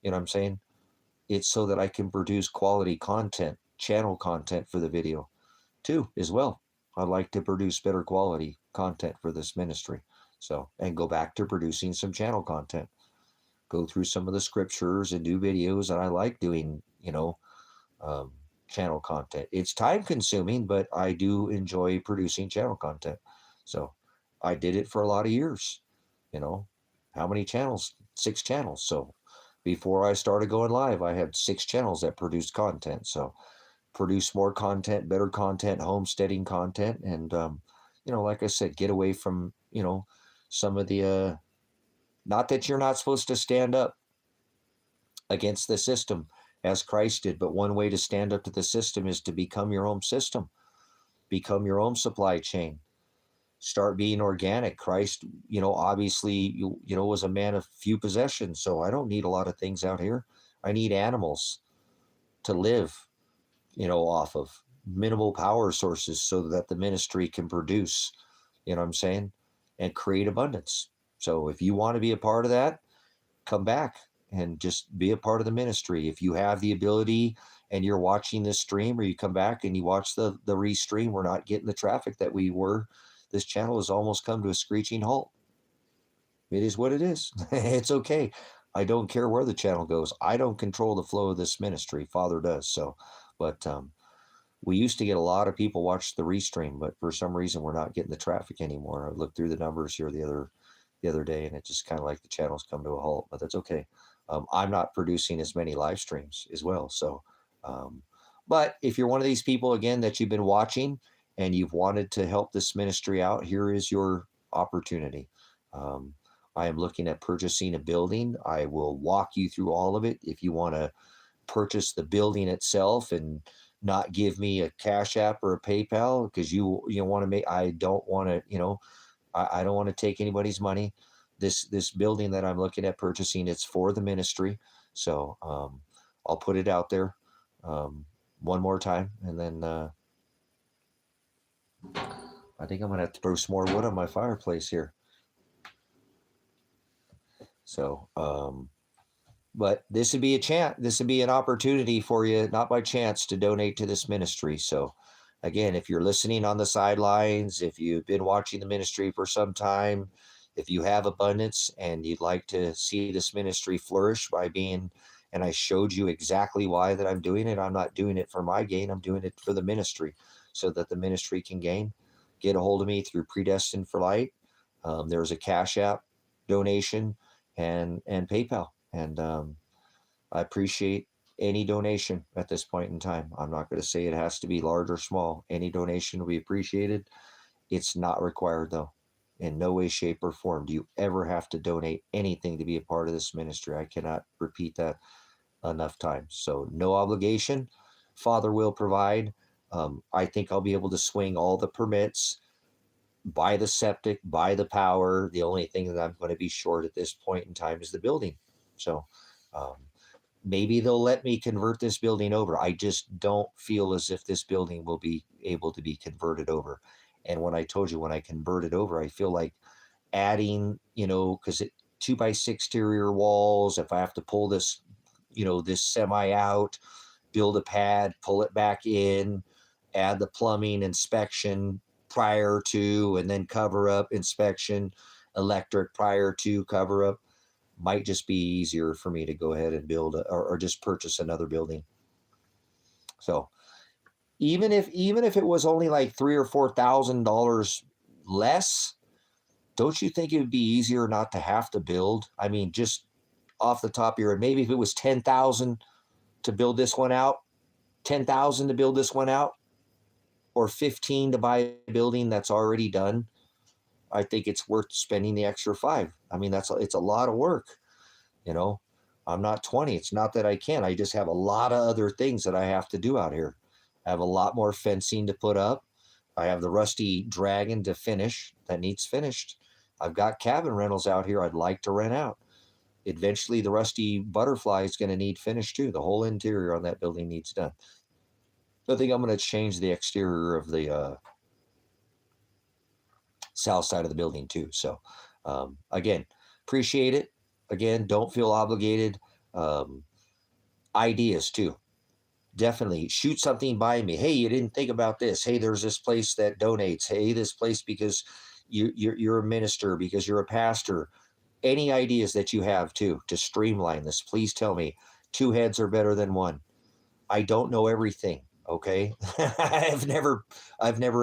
what I'm saying? It's so that I can produce quality content, channel content for the video too, as well. I'd like to produce better quality content for this ministry. So, and go back to producing some channel content. Go through some of the scriptures and do videos. And I like doing, channel content. It's time consuming, but I do enjoy producing channel content. So I did it for a lot of years. How many channels? 6 channels. So before I started going live, I had 6 channels that produced content. So produce more content, better content, homesteading content. And, like I said, get away from, some of the, not that you're not supposed to stand up against the system as Christ did, but one way to stand up to the system is to become your own system, become your own supply chain, start being organic. Christ, obviously, was a man of few possessions. So I don't need a lot of things out here. I need animals to live, off of minimal power sources so that the ministry can produce, what I'm saying, and create abundance. So if you want to be a part of that, come back and just be a part of the ministry. If you have the ability and you're watching this stream, or you come back and you watch the restream, we're not getting the traffic that we were. This channel has almost come to a screeching halt. It is what it is. It's okay. I don't care where the channel goes. I don't control the flow of this ministry. Father does. So, but we used to get a lot of people watch the restream, but for some reason we're not getting the traffic anymore. I looked through the numbers here the other day, and it just kind of like the channel's come to a halt, but that's okay. I'm not producing as many live streams as well. So, but if you're one of these people, again, that you've been watching and you've wanted to help this ministry out, here is your opportunity. I am looking at purchasing a building. I will walk you through all of it. If you want to purchase the building itself and not give me a Cash App or a PayPal, because you want to make, I don't want to, I don't want to take anybody's money. This building that I'm looking at purchasing, it's for the ministry. So I'll put it out there one more time, and then I think I'm gonna have to throw some more wood on my fireplace here. So but this would be a chance. This would be an opportunity for you, not by chance, to donate to this ministry. So again, if you're listening on the sidelines, if you've been watching the ministry for some time, if you have abundance and you'd like to see this ministry flourish by being, and I showed you exactly why that I'm doing it. I'm not doing it for my gain. I'm doing it for the ministry so that the ministry can gain. Get a hold of me through Predestined for Light. There's a Cash App donation and PayPal. And I appreciate any donation at this point in time. I'm not going to say it has to be large or small. Any donation will be appreciated. It's not required, though. In no way, shape, or form do you ever have to donate anything to be a part of this ministry. I cannot repeat that enough times. So no obligation. Father will provide. I think I'll be able to swing all the permits, buy the septic, buy the power. The only thing that I'm going to be short at this point in time is the building. So maybe they'll let me convert this building over. I just don't feel as if this building will be able to be converted over. And when I told you, when I convert it over, I feel like adding, because it 2x6 exterior walls, if I have to pull this, this semi out, build a pad, pull it back in, add the plumbing inspection prior to, and then cover up inspection, electric prior to cover up, might just be easier for me to go ahead and build or just purchase another building. So even if it was only like $3,000 or $4,000 less, don't you think it would be easier not to have to build? I mean, just off the top of your head, maybe if it was 10,000 to build this one out, 10,000 to build this one out, or 15 to buy a building that's already done, I think it's worth spending the extra 5. I mean, it's a lot of work. I'm not 20. It's not that I can't. I just have a lot of other things that I have to do out here. I have a lot more fencing to put up. I have the rusty dragon to finish that needs finished. I've got cabin rentals out here I'd like to rent out. Eventually, the rusty butterfly is going to need finished too. The whole interior on that building needs done. I think I'm going to change the exterior of the south side of the building too. So again, appreciate it. Again, don't feel obligated. Ideas too. Definitely shoot something by me. Hey, you didn't think about this. Hey, there's this place that donates. Hey, this place because you're a minister, because you're a pastor. Any ideas that you have too to streamline this, please tell me. 2 heads are better than 1. I don't know everything. Okay. I've never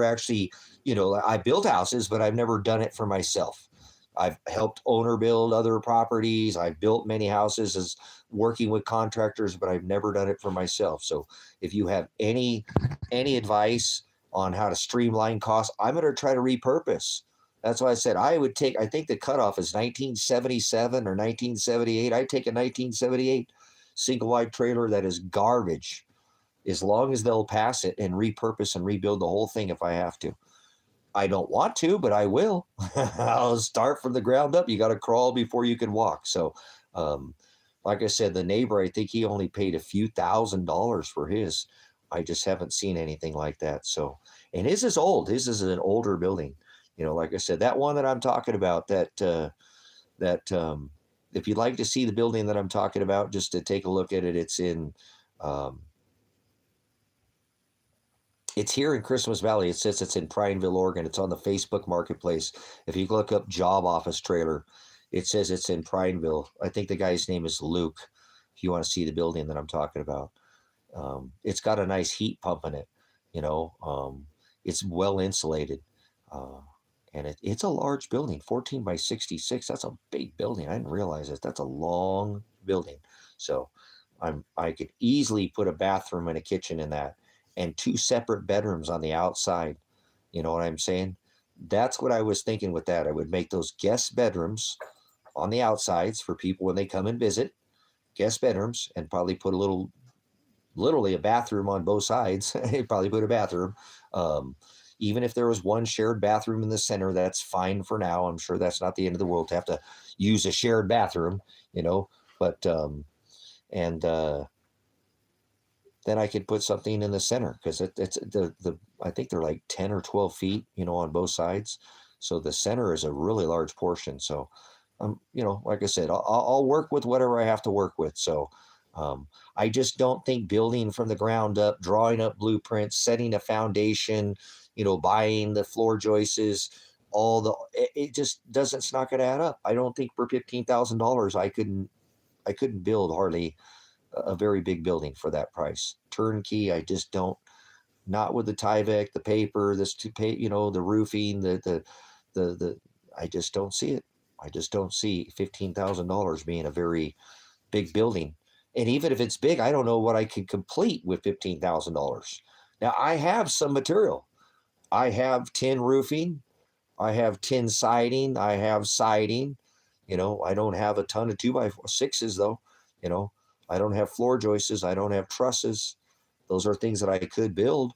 actually, I built houses, but I've never done it for myself. I've helped owner build other properties. I've built many houses as working with contractors, but I've never done it for myself. So if you have any advice on how to streamline costs, I'm going to try to repurpose. That's why I said I think the cutoff is 1977 or 1978. I'd take a 1978 single wide trailer that is garbage, as long as they'll pass it and repurpose and rebuild the whole thing if I have to. I don't want to, but I will. I'll start from the ground up. You got to crawl before you can walk. So, like I said, the neighbor, I think he only paid a few $1,000s for his. I just haven't seen anything like that. So, and his is old. His is an older building. Like I said, that one that I'm talking about, that if you'd like to see the building that I'm talking about, just to take a look at it, it's in, it's here in Christmas Valley. It says it's in Prineville, Oregon. It's on the Facebook Marketplace. If you look up job office trailer, it says it's in Prineville. I think the guy's name is Luke, if you want to see the building that I'm talking about. It's got a nice heat pump in it. It's well insulated. And it's a large building, 14 by 66. That's a big building. I didn't realize it. That's a long building. So I could easily put a bathroom and a kitchen in that, and 2 separate bedrooms on the outside. You know what I'm saying? That's what I was thinking with that. I would make those guest bedrooms on the outsides for people when they come and visit, guest bedrooms, and probably put literally a bathroom on both sides. Probably put a bathroom. Even if there was one shared bathroom in the center, that's fine for now. I'm sure that's not the end of the world to have to use a shared bathroom, but, then I could put something in the center, because it's I think they're like 10 or 12 feet, on both sides. So the center is a really large portion. So, like I said, I'll work with whatever I have to work with. So I just don't think building from the ground up, drawing up blueprints, setting a foundation, buying the floor joists, it just doesn't, it's not going to add up. I don't think for $15,000 I couldn't build hardly a very big building for that price. Turnkey, I just don't, not with the Tyvek, the paper, the roofing, I just don't see it. I just don't see $15,000 being a very big building. And even if it's big, I don't know what I could complete with $15,000. Now, I have some material. I have tin roofing. I have tin siding. I have siding. I don't have a ton of 2x6s though. I don't have floor joists. I don't have trusses. Those are things that I could build,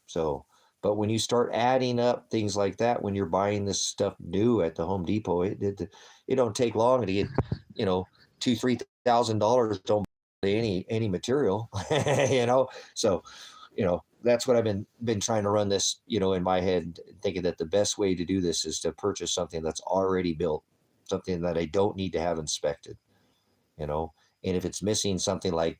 So, but when you start adding up things like that, when you're buying this stuff new at the Home Depot, it don't take long to get, $2,000-$3,000 don't buy any material, So that's what I've been trying to run this, in my head, thinking that the best way to do this is to purchase something that's already built, something that I don't need to have inspected, you know. And if it's missing something like,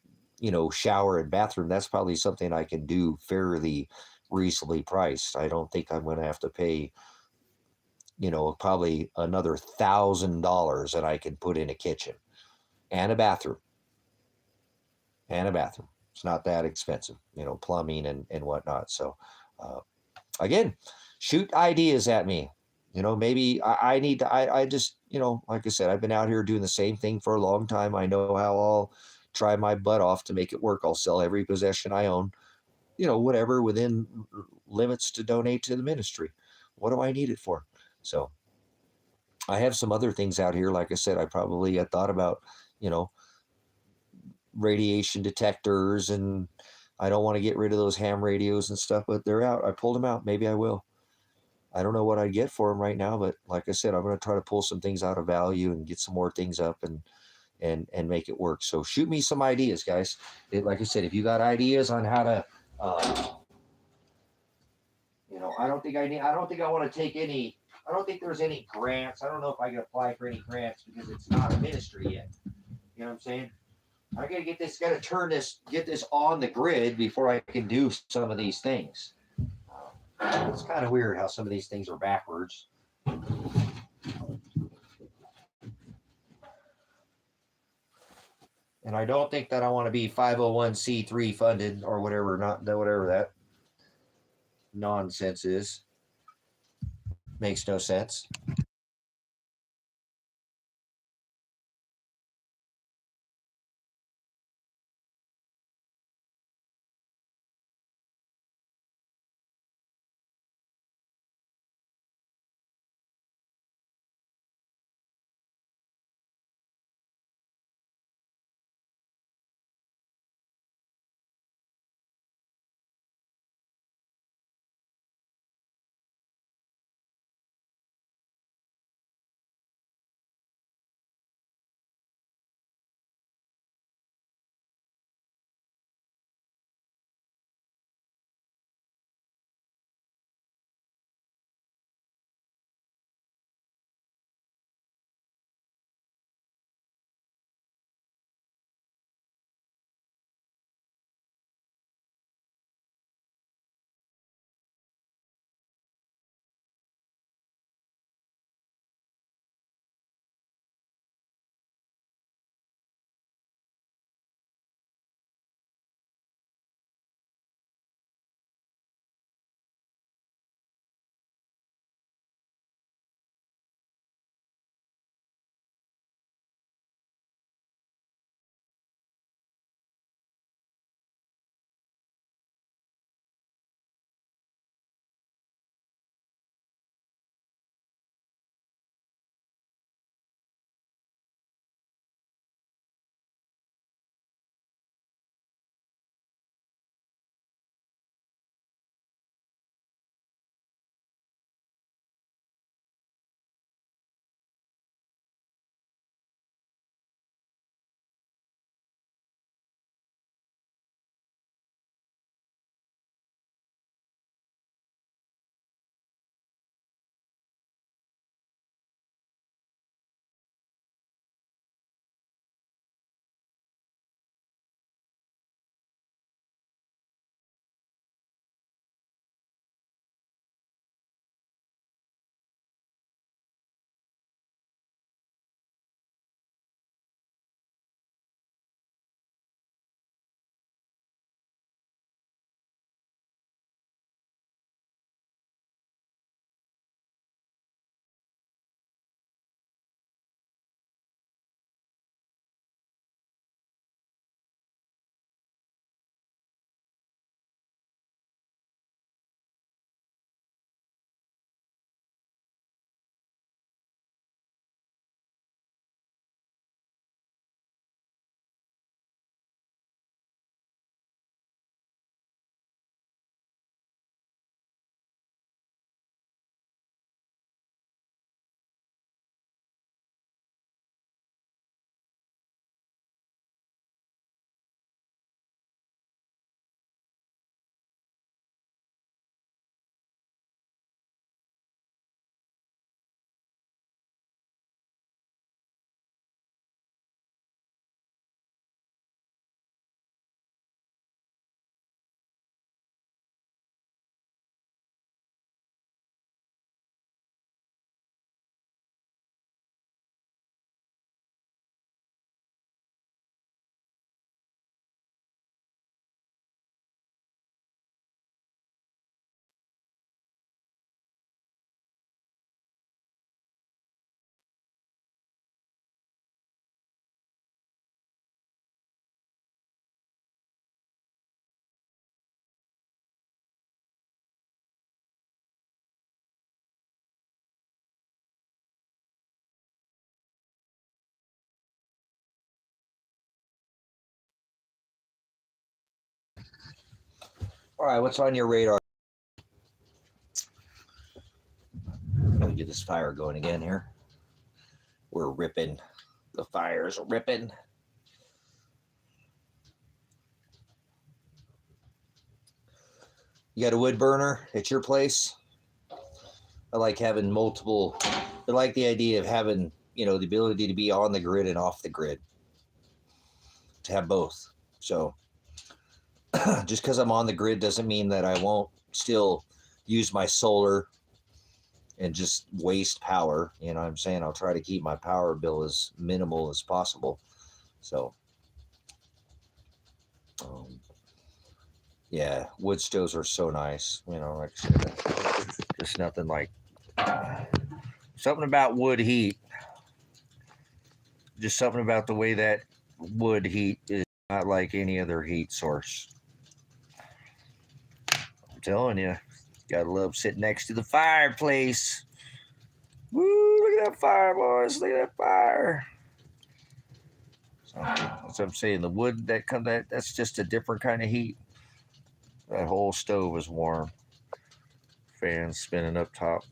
shower and bathroom, that's probably something I can do fairly reasonably priced. I don't think I'm going to have to pay, probably another $1,000 that I can put in a kitchen and a bathroom and a bathroom. It's not that expensive, plumbing and whatnot. So, uh, again, shoot ideas at me. Maybe I need to, I just, like I said, I've been out here doing the same thing for a long time. I know how I'll try my butt off to make it work. I'll sell every possession I own, whatever within limits to donate to the ministry. What do I need it for? So I have some other things out here. Like I said, I thought about, you know, radiation detectors, and I don't want to get rid of those ham radios and stuff, but they're out. I pulled them out. Maybe I will. I don't know what I'd get for them right now, but like I said, I'm going to try to pull some things out of value and get some more things up and make it work. So shoot me some ideas, guys. Like I said, if you got ideas on how to, I don't think I want to take any. I don't think there's any grants. I don't know if I can apply for any grants because it's not a ministry yet. You know what I'm saying? I gotta get this on the grid before I can do some of these things. It's kind of weird how some of these things are backwards. And I don't think that I want to be 501c3 funded or whatever, whatever that nonsense is. Makes no sense. All right, what's on your radar? Let me get this fire going again here. We're ripping. The fire's ripping. You got a wood burner at your place? I like having multiple. I like the idea of having, the ability to be on the grid and off the grid. To have both. So just because I'm on the grid doesn't mean that I won't still use my solar and just waste power. You know what I'm saying? I'll try to keep my power bill as minimal as possible. So, yeah, wood stoves are so nice. Like I said, just nothing like something about wood heat. Just something about the way that wood heat is not like any other heat source. I'm telling you, gotta love sitting next to the fireplace. Woo, look at that fire, boys. Look at that fire. So that's what I'm saying. The wood that's just a different kind of heat. That whole stove is warm. Fan spinning up top.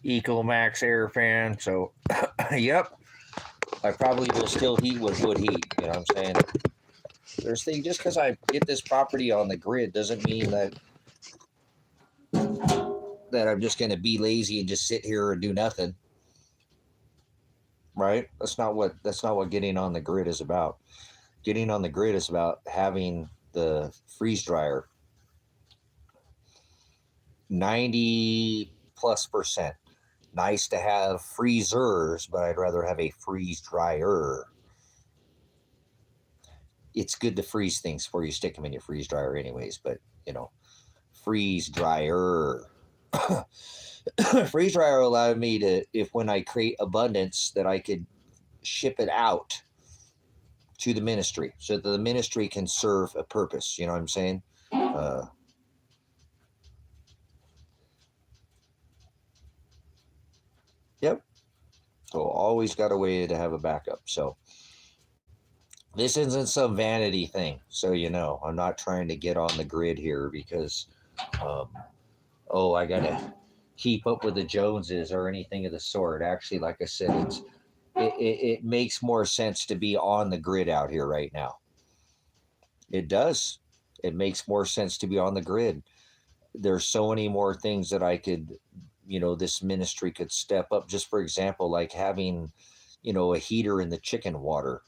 Eco Max air fan. So, yep. I probably will still heat with wood heat. You know what I'm saying? There's things, just because I get this property on the grid doesn't mean that I'm just going to be lazy and just sit here and do nothing. Right? That's not what getting on the grid is about. Getting on the grid is about having the freeze dryer 90+%. Nice to have freezers, but I'd rather have a freeze dryer. It's good to freeze things before you stick them in your freeze dryer anyways, but freeze dryer. Freeze dryer allowed me to, when I create abundance, that I could ship it out to the ministry so that the ministry can serve a purpose. You know what I'm saying? Yep. So always got a way to have a backup. So this isn't some vanity thing. So, I'm not trying to get on the grid here because, I got to keep up with the Joneses or anything of the sort. Actually, like I said, it makes more sense to be on the grid out here right now. It does. It makes more sense to be on the grid. There's so many more things that I could, this ministry could step up. Just for example, like having, a heater in the chicken water,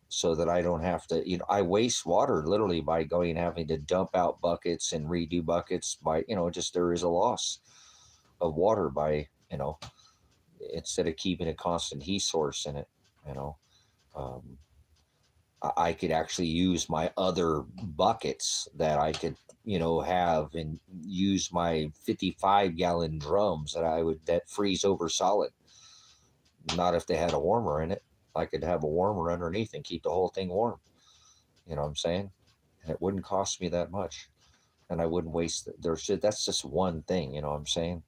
so that I don't have to, I waste water literally by having to dump out buckets and redo buckets by, just there is a loss of water by, instead of keeping a constant heat source in it, I could actually use my other buckets that I could, have and use my 55-gallon drums that freeze over solid. Not if they had a warmer in it. I could have a warmer underneath and keep the whole thing warm. You know what I'm saying? And it wouldn't cost me that much. And I wouldn't waste that's just one thing, you know what I'm saying?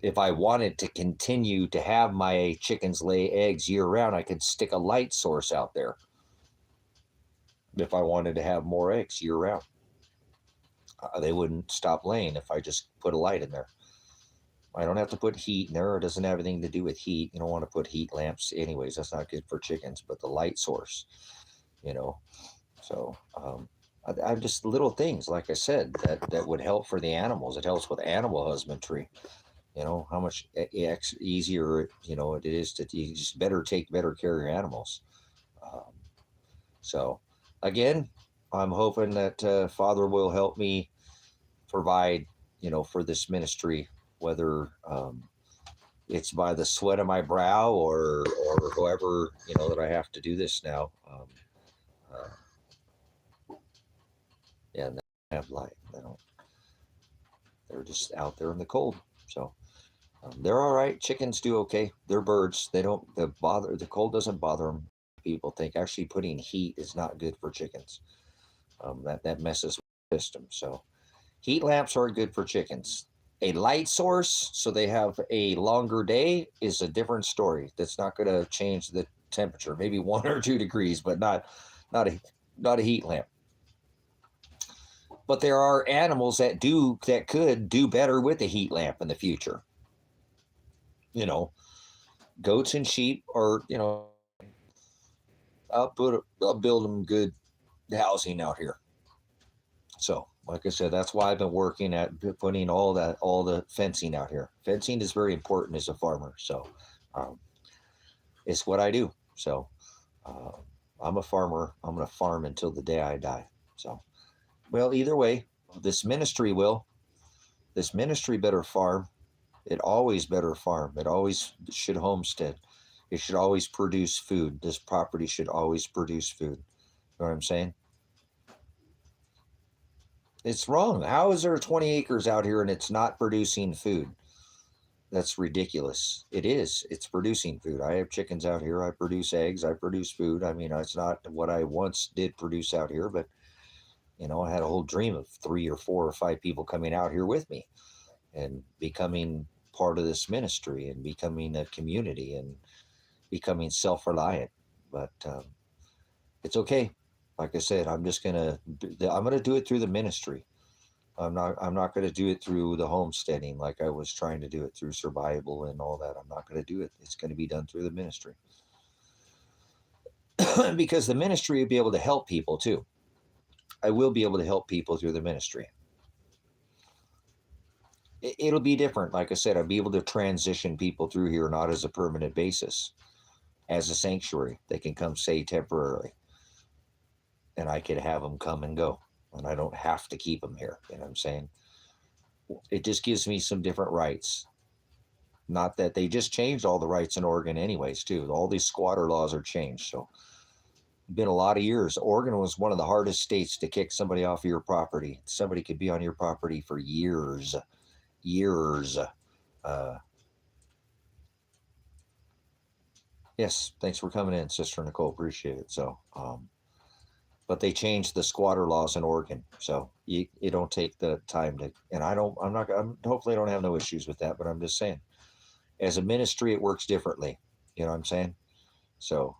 If I wanted to continue to have my chickens lay eggs year round, I could stick a light source out there. If I wanted to have more eggs year round, they wouldn't stop laying if I just put a light in there. I don't have to put heat in there. It doesn't have anything to do with heat. You don't want to put heat lamps anyways. That's not good for chickens, but the light source, So I'm just little things, like I said, that would help for the animals. It helps with animal husbandry. How much easier, it is to you just take better care of your animals. So again, I'm hoping that Father will help me provide, for this ministry, whether it's by the sweat of my brow or however, that I have to do this now. Yeah, and they have light. They're just out there in the cold. So they're all right. Chickens do okay. They're birds. The cold doesn't bother them. People think actually putting heat is not good for chickens. That messes with the system. So heat lamps are good for chickens. A light source, so they have a longer day, is a different story. That's not going to change the temperature. Maybe 1 or 2 degrees, but not a heat lamp. But there are animals that could do better with the heat lamp in the future. You know, goats and sheep, or I'll build them good housing out here. So, like I said, that's why I've been working at putting all the fencing out here. Fencing is very important as a farmer. So, um, it's what I do. So, uh, I'm a farmer. I'm going to farm until the day I die. So, well, either way, this ministry better farm. It always better farm. It always should homestead. It should always produce food. This property should always produce food. You know what I'm saying? It's wrong. How is there 20 acres out here and it's not producing food? That's ridiculous. It is. It's producing food. I have chickens out here. I produce eggs. I produce food. I mean, it's not what I once did produce out here, but I had a whole dream of 3 or 4 or 5 people coming out here with me and becoming part of this ministry and becoming a community and becoming self-reliant. But it's okay. Like I said, I'm gonna do it through the ministry. I'm not gonna do it through the homesteading like I was trying to do it through survival and all that. I'm not gonna do it. It's gonna be done through the ministry. Because the ministry will be able to help people too. I will be able to help people through the ministry. It'll be different. Like I said, I'll be able to transition people through here, not as a permanent basis, as a sanctuary. They can come stay temporarily, and I could have them come and go, and I don't have to keep them here. You know what I'm saying? It just gives me some different rights. Not that they just changed all the rights in Oregon anyways, too. All these squatter laws are changed. So been a lot of years. Oregon was one of the hardest states to kick somebody off of your property. Somebody could be on your property for years. Yes, thanks for coming in, Sister Nicole. Appreciate it. So, but they changed the squatter laws in Oregon, so you don't take the time to. And hopefully I don't have no issues with that. But I'm just saying, as a ministry, it works differently. You know what I'm saying? So,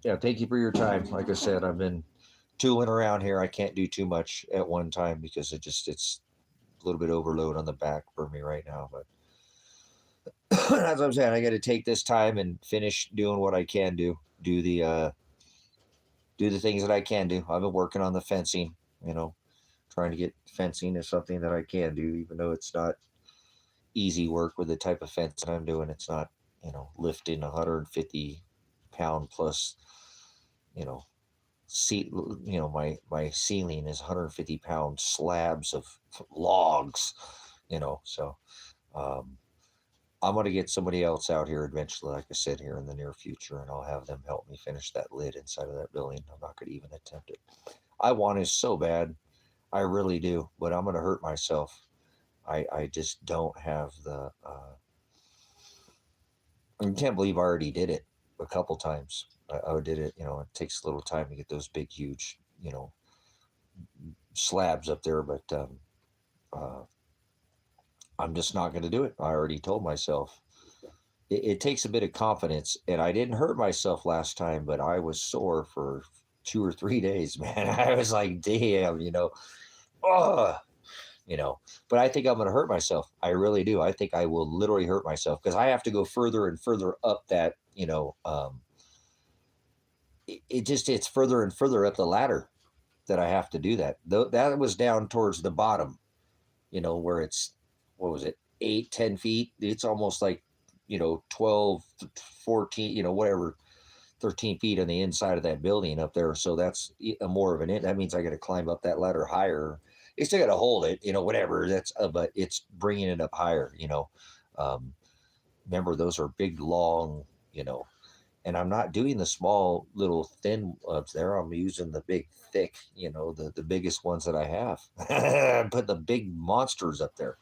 yeah, thank you for your time. Like I said, I've been tooling around here. I can't do too much at one time because it's a little bit overload on the back for me right now. But as I'm saying, I got to take this time and finish doing what I can do. Do the things that I can do. I've been working on the fencing. Trying to get fencing is something that I can do, even though it's not easy work with the type of fence that I'm doing. It's not lifting 150-pound plus. My ceiling is 150-pound slabs of logs. So I'm going to get somebody else out here eventually, like I said, here in the near future, and I'll have them help me finish that lid inside of that building. I'm not going to even attempt it. I want it so bad. I really do, but I'm going to hurt myself. I just don't have the. I can't believe I already did it a couple times. I did it. It takes a little time to get those big, huge, slabs up there, but I'm just not going to do it. I already told myself. It takes a bit of confidence, and I didn't hurt myself last time, but I was sore for 2 or 3 days, man. I was like, damn, oh, but I think I'm going to hurt myself. I really do. I think I will literally hurt myself because I have to go further and further up that, it's further and further up the ladder that I have to do that. Though that was down towards the bottom, where it's, what was it, 8-10 feet? It's almost like, 12, 14, whatever, 13 feet on the inside of that building up there. So that's more of that means I got to climb up that ladder higher. You still got to hold it, whatever that's, but it's bringing it up higher, remember those are big, long, and I'm not doing the small little thin ones there. I'm using the big, thick, the biggest ones that I have. I'm putting the big monsters up there.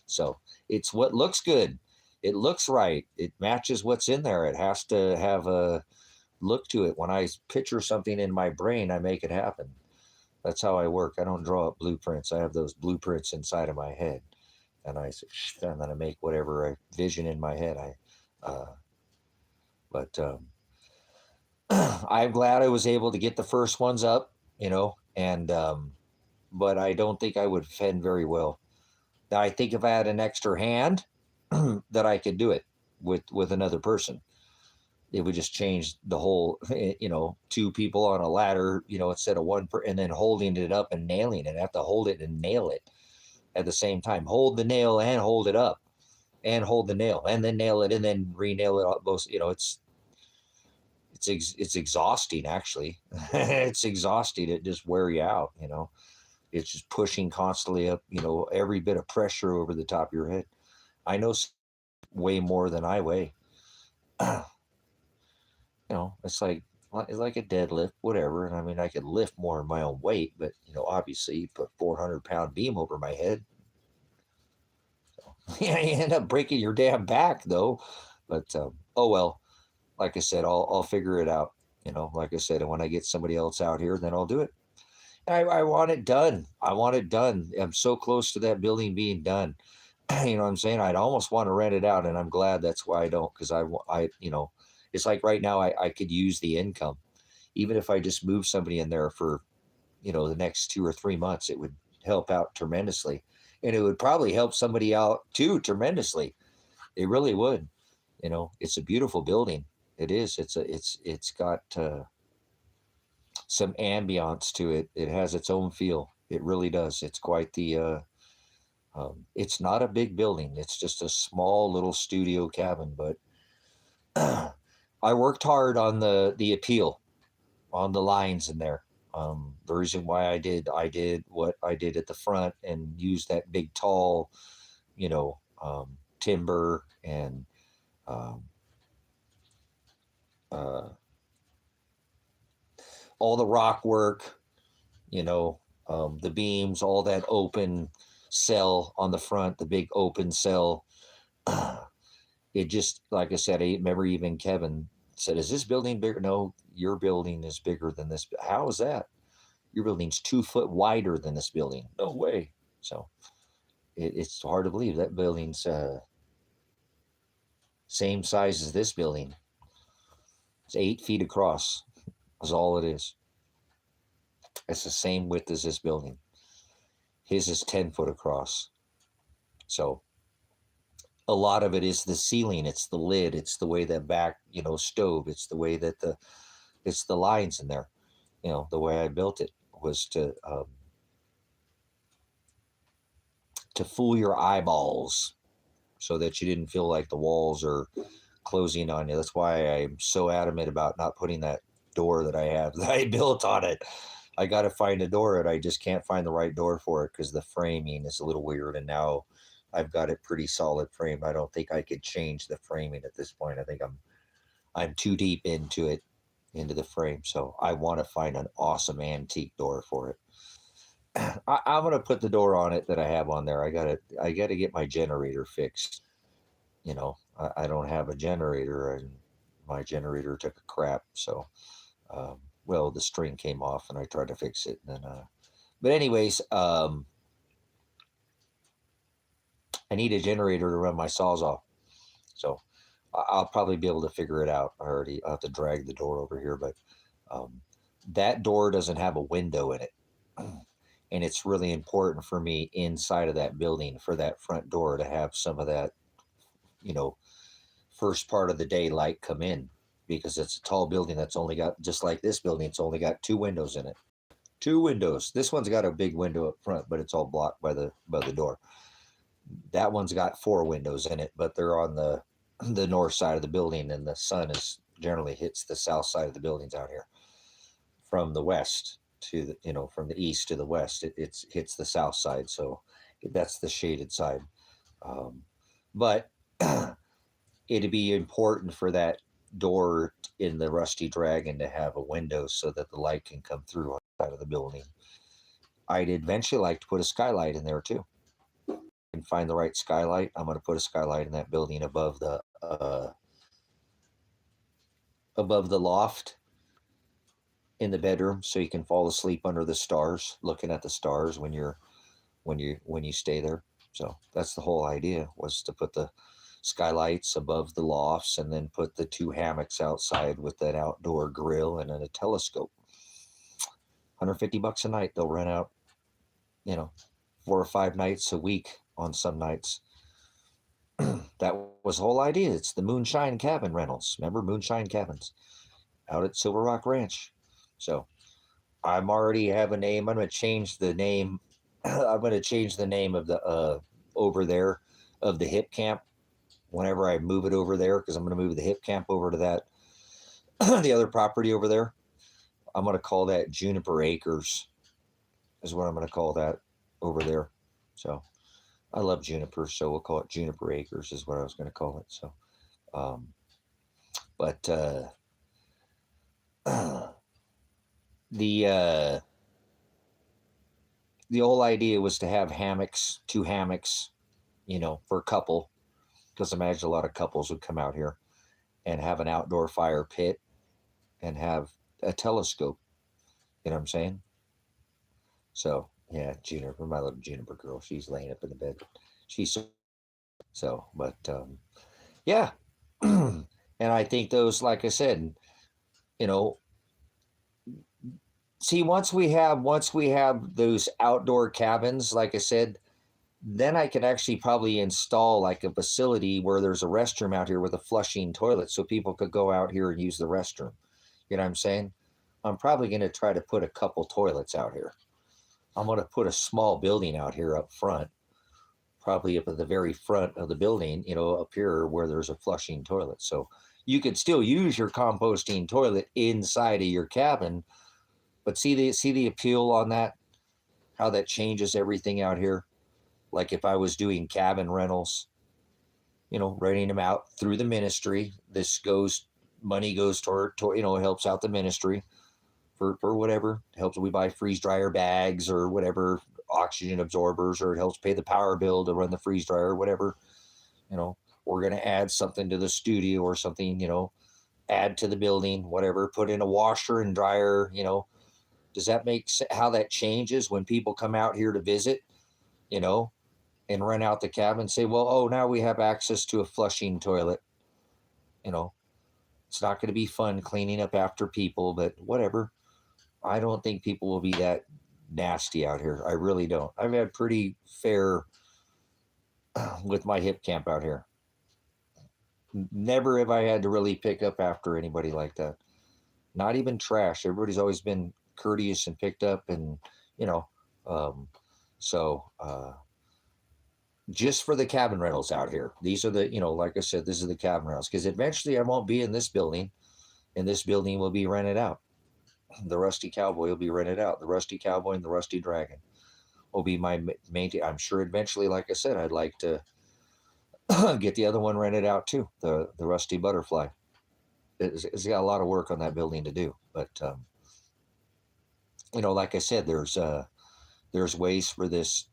So it's what looks good. It looks right. It matches what's in there. It has to have a look to it. When I picture something in my brain, I make it happen. That's how I work. I don't draw up blueprints. I have those blueprints inside of my head, and then I make whatever I vision in my head. But I'm glad I was able to get the first ones up. and but I don't think I would fend very well. Now, I think if I had an extra hand, that I could do it with another person. It would just change the whole, two people on a ladder, instead of one and then holding it up and nailing it. I have to hold it and nail it at the same time. Hold the nail and hold it up, and hold the nail and then nail it and then re-nail it. Both, it's exhausting actually. It's exhausting. It just wear you out. It's just pushing constantly up. Every bit of pressure over the top of your head. I know way more than I weigh. It's like a deadlift, whatever. And I mean, I could lift more in my own weight, but obviously, you put 400-pound beam over my head. Yeah, you end up breaking your damn back though. But oh well. Like I said, I'll figure it out. Like I said, and when I get somebody else out here, then I'll do it. I want it done. I want it done. I'm so close to that building being done. You know what I'm saying? I'd almost want to rent it out, and I'm glad that's why I don't, because it's like right now I could use the income. Even if I just move somebody in there for, the next 2 or 3 months, it would help out tremendously. And it would probably help somebody out too tremendously. It really would. It's a beautiful building. It is. It's got some ambiance to it. It has its own feel. It really does. It's quite the. It's not a big building. It's just a small little studio cabin. But I worked hard on the appeal, on the lines in there. The reason why I did what I did at the front and used that big tall, timber and um, uh, all the rock work, the beams, all that open cell on the front, the big open cell. It just, like I said, I remember even Kevin said, "Is this building bigger?" No, your building is bigger than this. How is that? Your building's 2 foot wider than this building. No way. So it's hard to believe that building's same size as this building. It's 8 feet across. Is all it is. It's the same width as this building. His is 10 foot across. So a lot of it is the ceiling. It's the lid. It's the way that back, stove. It's the way that it's the lines in there. The way I built it was to fool your eyeballs so that you didn't feel like the walls are closing on you. That's why I'm so adamant about not putting that door that I have that I built on it. I got to find a door, and I just can't find the right door for it because the framing is a little weird. And now I've got it pretty solid framed. I don't think I could change the framing at this point. I think I'm too deep into the frame. So I want to find an awesome antique door for it. I'm gonna put the door on it that I have on there. I gotta get my generator fixed. I don't have a generator, and my generator took a crap. So, well, the string came off, and I tried to fix it. And then, but anyways, I need a generator to run my Sawzall. So I'll probably be able to figure it out. I'll have to drag the door over here, but that door doesn't have a window in it. And it's really important for me inside of that building for that front door to have some of that, first part of the day light come in, because it's a tall building that's only got, just like this building, it's only got 2 windows in it. 2 windows. This one's got a big window up front, but it's all blocked by the door. That one's got 4 windows in it, but they're on the north side of the building, and the sun generally hits the south side of the buildings out here. From the west to from the east to the west, it hits the south side, so that's the shaded side. But it'd be important for that door in the Rusty Dragon to have a window so that the light can come through on the side of the building. I'd eventually like to put a skylight in there too. And find the right skylight. I'm going to put a skylight in that building above the loft in the bedroom, so you can fall asleep under the stars, looking at the stars when you stay there. So that's the whole idea, was to put the skylights above the lofts, and then put the 2 hammocks outside with that outdoor grill and then a telescope. $150 a night. They'll rent out, 4 or 5 nights a week on some nights. That was the whole idea. It's the Moonshine Cabin Rentals. Remember Moonshine Cabins out at Silver Rock Ranch? So I'm already have a name. I'm going to change the name. I'm going to change the name of the over there of the hip camp whenever I move it over there, because I'm going to move the hip camp over to that the other property over there. I'm going to call that Juniper Acres is what I'm going to call that over there. So I love juniper, so we'll call it Juniper Acres is what I was going to call it. So, but the whole idea was to have hammocks, 2 hammocks, for a couple, because I imagine a lot of couples would come out here and have an outdoor fire pit and have a telescope. You know what I'm saying? So yeah, Juniper, my little Juniper girl, she's laying up in the bed. She's so, but yeah. And I think those, like I said, see, once we have those outdoor cabins, like I said, then I could actually probably install like a facility where there's a restroom out here with a flushing toilet, so people could go out here and use the restroom. You know what I'm saying? I'm probably going to try to put a couple toilets out here. I'm going to put a small building out here up front, probably up at the very front of the building, up here where there's a flushing toilet. So you could still use your composting toilet inside of your cabin, but see the appeal on that, how that changes everything out here. Like if I was doing cabin rentals, renting them out through the ministry, money goes toward, it helps out the ministry for whatever. It helps, we buy freeze dryer bags or whatever, oxygen absorbers, or it helps pay the power bill to run the freeze dryer or whatever. We're going to add something to the studio or something, add to the building, whatever, put in a washer and dryer, does that make sense how that changes when people come out here to visit, and rent out the cabin, say, well, oh, now we have access to a flushing toilet. It's not going to be fun cleaning up after people, but whatever. I don't think people will be that nasty out here. I really don't. I've had pretty fair with my hip camp out here. Never have I had to really pick up after anybody like that. Not even trash. Everybody's always been courteous and picked up, and just for the cabin rentals out here. These are the, like I said, this is the cabin rentals, because eventually I won't be in this building, and this building will be rented out. The Rusty Cowboy will be rented out. The Rusty Cowboy and the Rusty Dragon will be my main. I'm sure eventually, like I said, I'd like to get the other one rented out too. The Rusty Butterfly. It's got a lot of work on that building to do, but like I said, there's ways for this,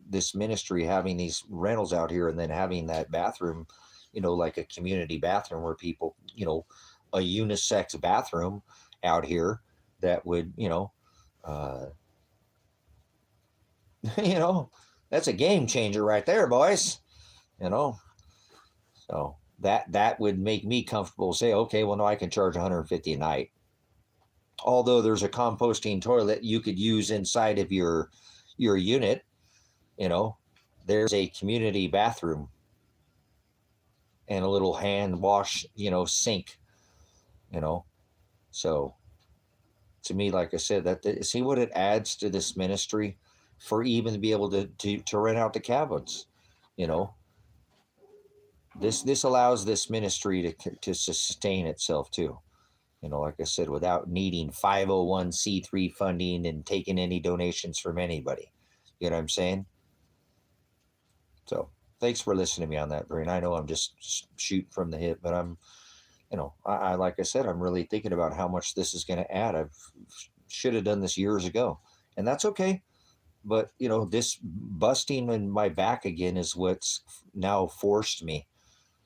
this ministry having these rentals out here, and then having that bathroom, like a community bathroom where people, a unisex bathroom out here that would, that's a game changer right there, boys. So that would make me comfortable to say, okay, well, no, I can charge $150 a night. Although there's a composting toilet you could use inside of your unit, there's a community bathroom and a little hand wash, sink, so to me, like I said, see what it adds to this ministry for even to be able to rent out the cabins, this allows this ministry to sustain itself too. Like I said, without needing 501c3 funding and taking any donations from anybody. You know what I'm saying? So thanks for listening to me on that, Breen. I know I'm just shooting from the hip, but I'm, I like I said, I'm really thinking about how much this is going to add. I should have done this years ago, and that's okay. But, this busting in my back again is what's now forced me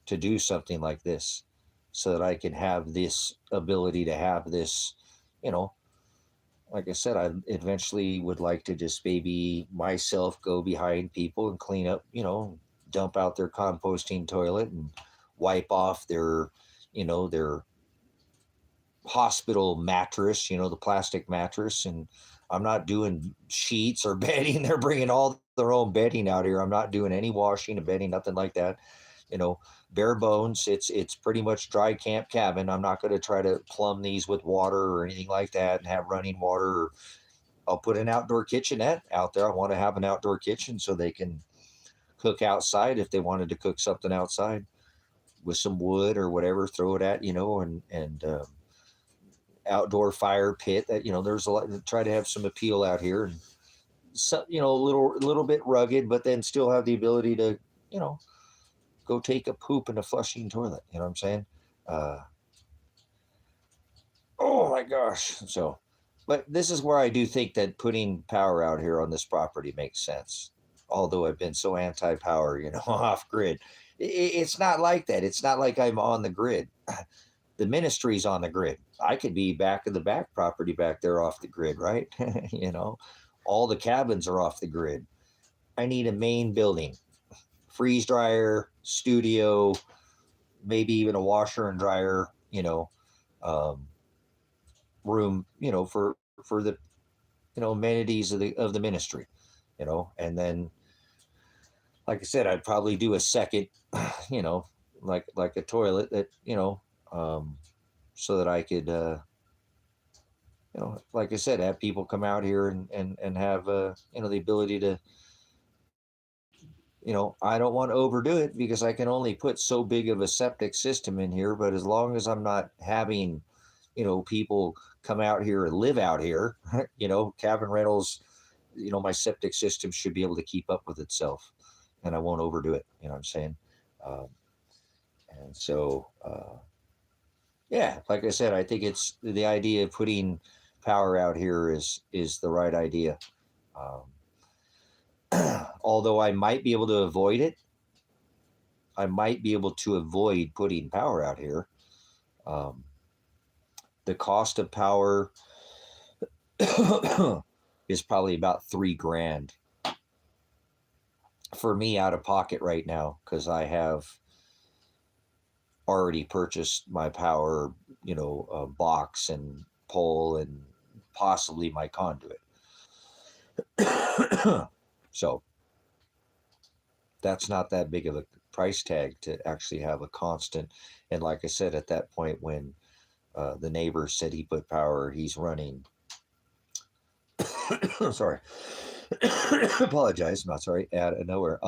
to do something like this, so that I can have this ability to have this, like I said, I eventually would like to just maybe myself go behind people and clean up, dump out their composting toilet and wipe off their hospital mattress, the plastic mattress, and I'm not doing sheets or bedding. They're bringing all their own bedding out here. I'm not doing any washing and bedding, nothing like that. You know, bare bones. It's pretty much dry camp cabin. I'm not going to try to plumb these with water or anything like that and have running water. Or I'll put an outdoor kitchenette out there. I want to have an outdoor kitchen so they can cook outside if they wanted to cook something outside with some wood or whatever. Throw it at and outdoor fire pit. That there's a lot. Try to have some appeal out here, and so a little bit rugged, but then still have the ability to you know go take a poop in a flushing toilet. You know what I'm saying? Uh, oh my gosh. So, but this is where I do think that putting power out here on this property makes sense. Although I've been so anti-power, off grid, it's not like that. It's not like I'm on the grid. The ministry's on the grid. I could be back in the back property back there off the grid, right? All the cabins are off the grid. I need a main building, freeze dryer, studio, maybe even a washer and dryer, um, room, for the amenities of the ministry, and then like I said, I'd probably do a second, you know, like a toilet that um, so that I could like I said, have people come out here and have the ability to I don't want to overdo it because I can only put so big of a septic system in here. But as long as I'm not having, people come out here and live out here, cabin rentals, my septic system should be able to keep up with itself and I won't overdo it. You know what I'm saying? Um, and so, yeah, like I said, I think it's the idea of putting power out here is the right idea. Um, although I might be able to avoid it, I might be able to avoid putting power out here. Um, the cost of power is probably about $3,000 for me out of pocket right now because I have already purchased my power, box and pole and possibly my conduit. So that's not that big of a price tag to actually have a constant. And like I said, at that point when the neighbor said he put power, he's running. Sorry, apologize. Not sorry. Out of nowhere.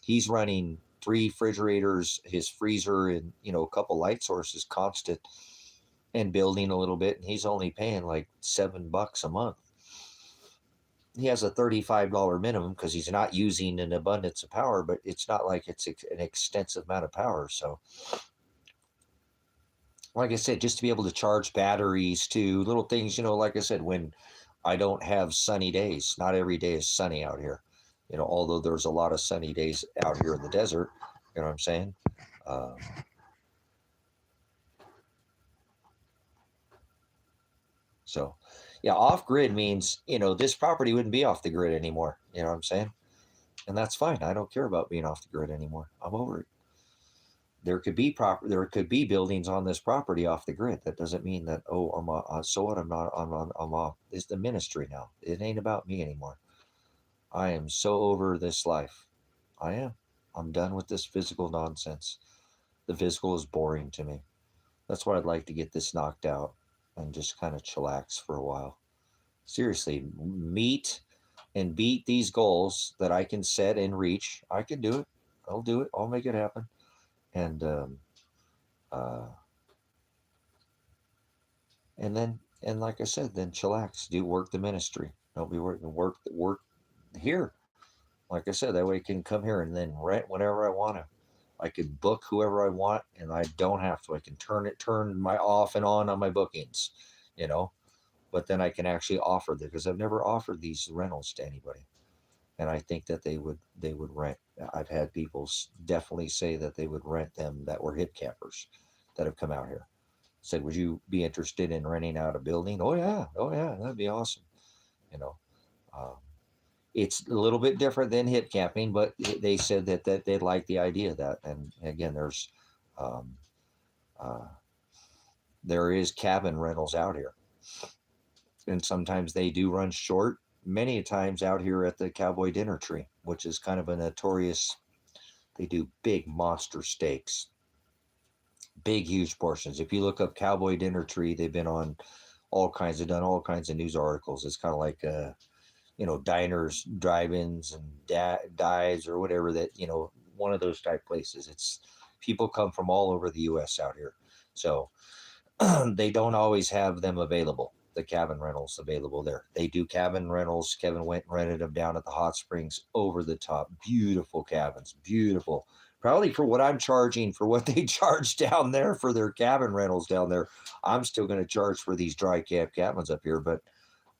He's running 3 refrigerators, his freezer, and a couple light sources constant, and building a little bit. And he's only paying like $7 a month. He has a $35 minimum because he's not using an abundance of power, but it's not like it's an extensive amount of power. So, like I said, just to be able to charge batteries to little things, like I said, when I don't have sunny days, not every day is sunny out here, although there's a lot of sunny days out here in the desert, you know what I'm saying? Um, so, yeah, off grid means, this property wouldn't be off the grid anymore, you know what I'm saying? And that's fine. I don't care about being off the grid anymore. I'm over it. There could be buildings on this property off the grid. That doesn't mean that so what, I'm off. It's the ministry now. It ain't about me anymore. I am so over this life. I am. I'm done with this physical nonsense. The physical is boring to me. That's why I'd like to get this knocked out and just kind of chillax for a while. Seriously, meet and beat these goals that I can set and reach. I can do it. I'll do it. I'll make it happen. And uh, and like I said, then chillax. Do work the ministry. Don't be working work here. Like I said, that way I can come here and then rent whenever I want to. I could book whoever I want, and I don't have to. I can turn my off and on my bookings, you know. But then I can actually offer them because I've never offered these rentals to anybody, and I think that they would rent. I've had people definitely say that they would rent them that were hip campers that have come out here. Said, would you be interested in renting out a building? Oh yeah, that'd be awesome. You know, um, it's a little bit different than hip camping, but they said that they'd like the idea of that. And again, there's um, uh, there is cabin rentals out here, and sometimes they do run short. Many times out here at the Cowboy Dinner Tree, which is kind of a notorious. They do big monster steaks, big huge portions. If you look up Cowboy Dinner Tree, they've been on done all kinds of news articles. It's kind of like diners, drive-ins, and dives or whatever, that one of those type places. It's people come from all over the U.S. out here, so they don't always have them available. The cabin rentals available there. They do cabin rentals. Kevin went and rented them down at the hot springs. Over the top, beautiful cabins, beautiful. Probably for what I'm charging for what they charge down there for their cabin rentals down there, I'm still going to charge for these dry camp cabins up here. But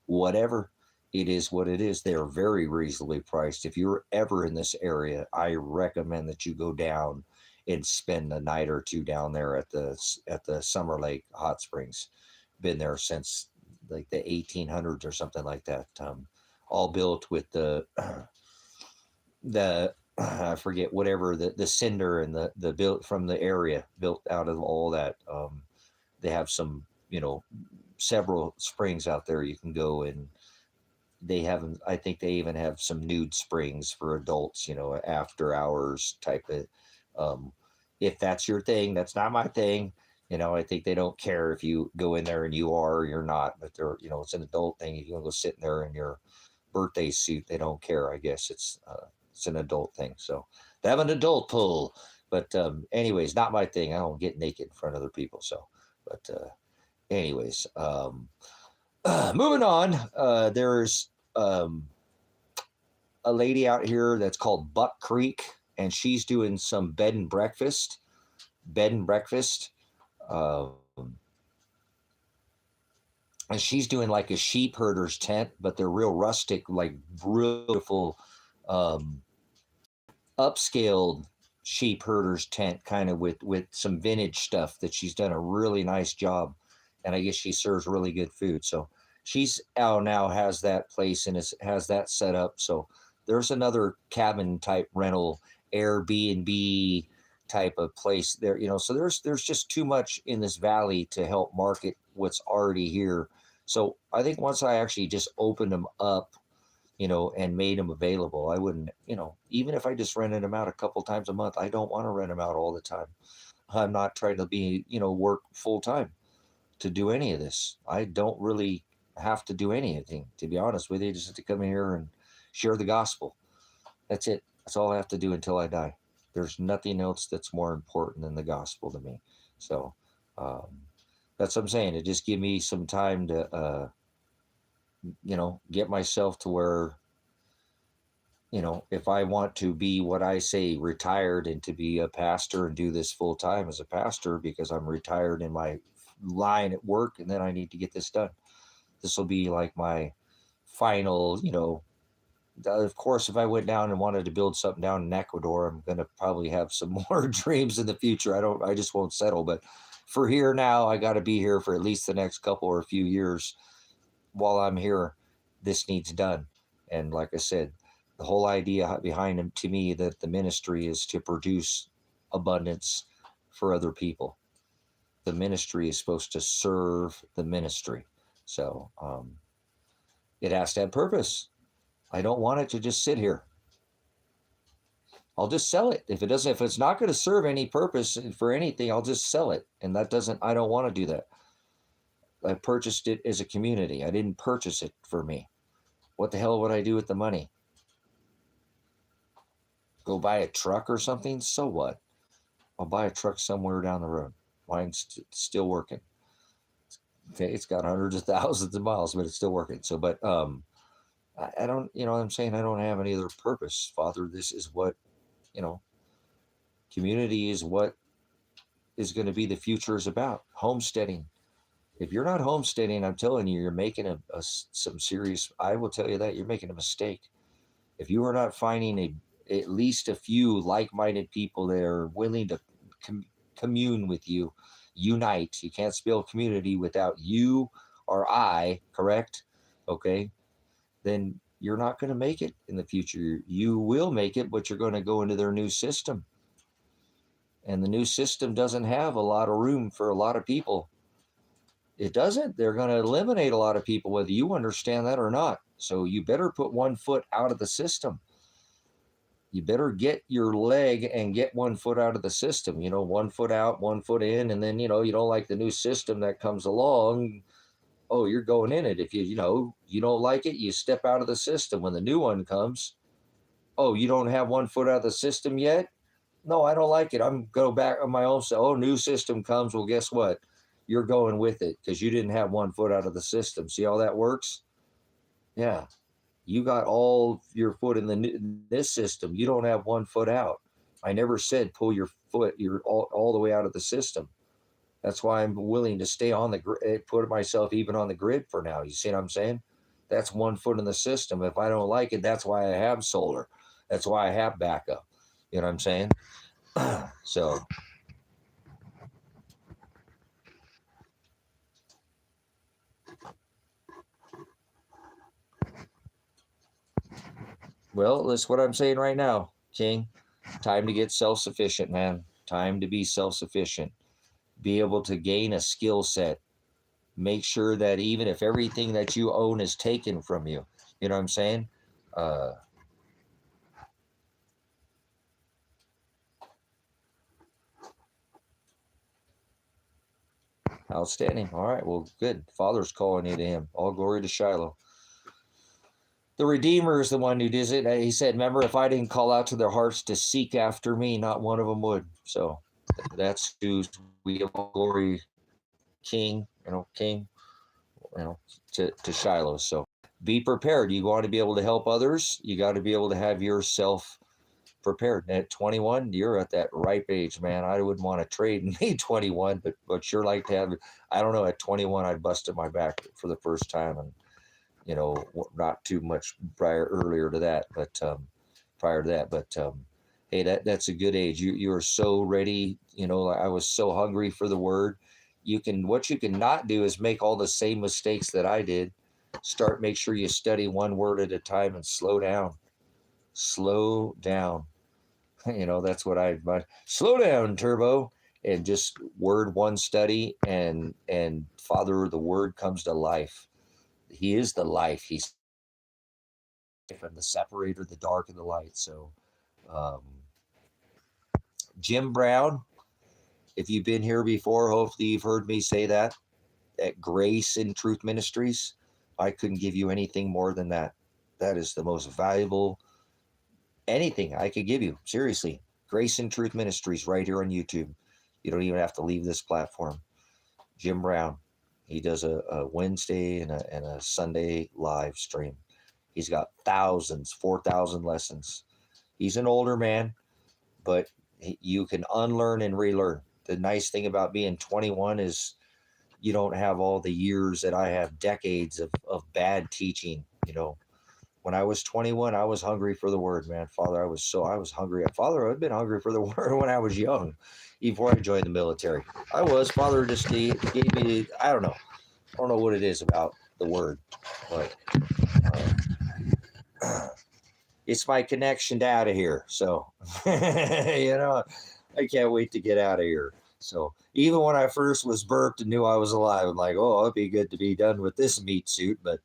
whatever, it is what it is. They are very reasonably priced. If you're ever in this area, I recommend that you go down and spend a night or two down there at the Summer Lake Hot Springs. Been there since like the 1800s or something like that. All built with the I forget whatever the cinder and the built from the area, built out of all that. They have some several springs out there you can go, and they haven't. I think they even have some nude springs for adults. After hours type of. If that's your thing, that's not my thing. I think they don't care if you go in there and you are or you're not, but they're, it's an adult thing. If you want to go sit in there in your birthday suit, they don't care. I guess it's an adult thing. So they have an adult pool, but anyways, not my thing. I don't get naked in front of other people. So, but anyways, moving on. There's a lady out here that's called Buck Creek, and she's doing some bed and breakfast. Um, and she's doing like a sheep herder's tent, but they're real rustic, like beautiful, um, upscaled sheep herder's tent, kind of with some vintage stuff that she's done a really nice job. And I guess she serves really good food. So she's out now, has that place and has that set up. So there's another cabin type rental, Airbnb type of place there. So there's just too much in this valley to help market what's already here. So I think once I actually just opened them up, and made them available, I wouldn't, even if I just rented them out a couple times a month, I don't want to rent them out all the time. I'm not trying to be, work full time to do any of this. I don't really have to do anything, to be honest with you. Just have to come here and share the gospel. That's it. That's all I have to do until I die. There's nothing else that's more important than the gospel to me. So that's what I'm saying. It just give me some time to, get myself to where, if I want to be what I say, retired, and to be a pastor and do this full time as a pastor, because I'm retired in my line at work, and then I need to get this done. This will be like my final, of course, if I went down and wanted to build something down in Ecuador, I'm going to probably have some more dreams in the future. I just won't settle. But for here now, I got to be here for at least the next couple or a few years. While I'm here, this needs done. And like I said, the whole idea behind them, to me, that the ministry is to produce abundance for other people. The ministry is supposed to serve the ministry. So it has to have purpose. I don't want it to just sit here. I'll just sell it. If it's not going to serve any purpose for anything, I'll just sell it. And I don't want to do that. I purchased it as a community. I didn't purchase it for me. What the hell would I do with the money? Go buy a truck or something? So what? I'll buy a truck somewhere down the road. Mine's still working. Okay, it's got hundreds of thousands of miles, but it's still working. So, but I don't, what I'm saying? I don't have any other purpose, Father. This is what, community is what is going to be the future is about. Homesteading. If you're not homesteading, I'm telling you, you're making some serious, I will tell you that you're making a mistake. If you are not finding at least a few like-minded people that are willing to commune with you, unite. You can't spell community without you or I, correct? Okay. Then you're not going to make it in the future. You will make it, but you're going to go into their new system. And the new system doesn't have a lot of room for a lot of people. It doesn't. They're going to eliminate a lot of people, whether you understand that or not. So you better put one foot out of the system. You better get your leg and get one foot out of the system, 1 foot out, 1 foot in. And then, you don't like the new system that comes along. Oh, you're going in it. If you don't like it, you step out of the system. When the new one comes, oh, you don't have 1 foot out of the system yet? No, I don't like it. I'm go back on my own. Oh, new system comes. Well, guess what? You're going with it because you didn't have 1 foot out of the system. See how that works? Yeah. You got all your foot in this system. You don't have 1 foot out. I never said pull your foot. You're all the way out of the system. That's why I'm willing to stay on the grid, put myself even on the grid for now. You see what I'm saying? That's 1 foot in the system. If I don't like it, that's why I have solar. That's why I have backup. You know what I'm saying? So. Well, that's what I'm saying right now, King. Time to get self-sufficient, man. Time to be self-sufficient. Be able to gain a skill set. Make sure that even if everything that you own is taken from you, you know what I'm saying? Outstanding. All right. Well, good. Father's calling you to him. All glory to Shiloh. The Redeemer is the one who does it. He said, remember, if I didn't call out to their hearts to seek after me, not one of them would. So that's who we give all glory, King, to Shiloh. So be prepared. You want to be able to help others. You got to be able to have yourself prepared. And at 21, you're at that ripe age, man. I wouldn't want to trade me 21, but sure like to have, I don't know, at 21, I busted my back for the first time. And, not too much earlier to that, but prior to that, but hey, that's a good age. You are so ready. I was so hungry for the word. What you can not do is make all the same mistakes that I did. Make sure you study one word at a time and slow down. That's what slow down, Turbo, and just word one study, and Father, the word comes to life. He is the life. He's and the separator, the dark and the light. So, Jim Brown, if you've been here before, hopefully you've heard me say that at Grace in Truth Ministries. I couldn't give you anything more than that. That is the most valuable anything I could give you. Seriously, Grace in Truth Ministries right here on YouTube. You don't even have to leave this platform. Jim Brown. He does a Wednesday and a Sunday live stream. He's got 4,000 lessons. He's an older man, but you can unlearn and relearn. The nice thing about being 21 is you don't have all the years that I have, decades of bad teaching. When I was 21, I was hungry for the word, man. Father, I was hungry. Father, I've been hungry for the word when I was young, before I joined the military. Father just gave me, I don't know what it is about the word, but it's my connection to out of here. So, I can't wait to get out of here. So even when I first was burped and knew I was alive, I'm like, oh, it'd be good to be done with this meat suit. But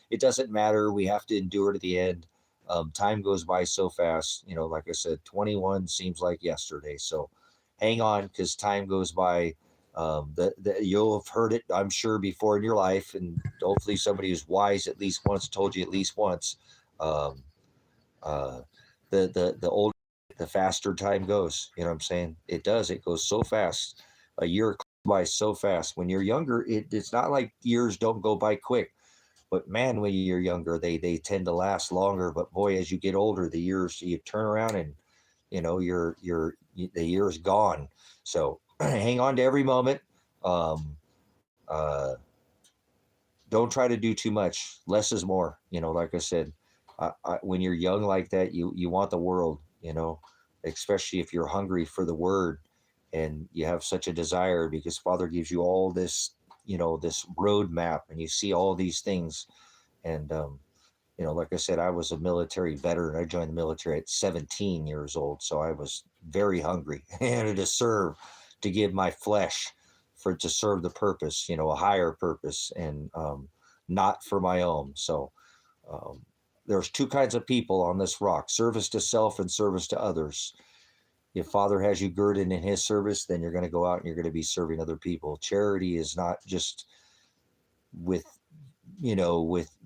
it doesn't matter. We have to endure to the end. Time goes by so fast. Like I said, 21 seems like yesterday. So hang on, because time goes by. You'll have heard it, I'm sure, before in your life, and hopefully somebody who's wise at least once told you at least once. The older, the faster time goes. You know what I'm saying? It does. It goes so fast. A year goes by so fast. When you're younger, it's not like years don't go by quick. But man, when you're younger, they tend to last longer. But boy, as you get older, the years, you turn around and the year is gone. So hang on to every moment. Don't try to do too much. Less is more. Like I said, when you're young like that, you want the world. Especially if you're hungry for the word and you have such a desire, because Father gives you all this, this roadmap, and you see all these things. And like I said, I was a military veteran. I joined the military at 17 years old, so I was very hungry and to serve, to give my flesh for to serve the purpose, a higher purpose, and not for my own. So there's two kinds of people on this rock: service to self and service to others. If Father has you girded in his service, then you're going to go out and you're going to be serving other people. Charity is not just with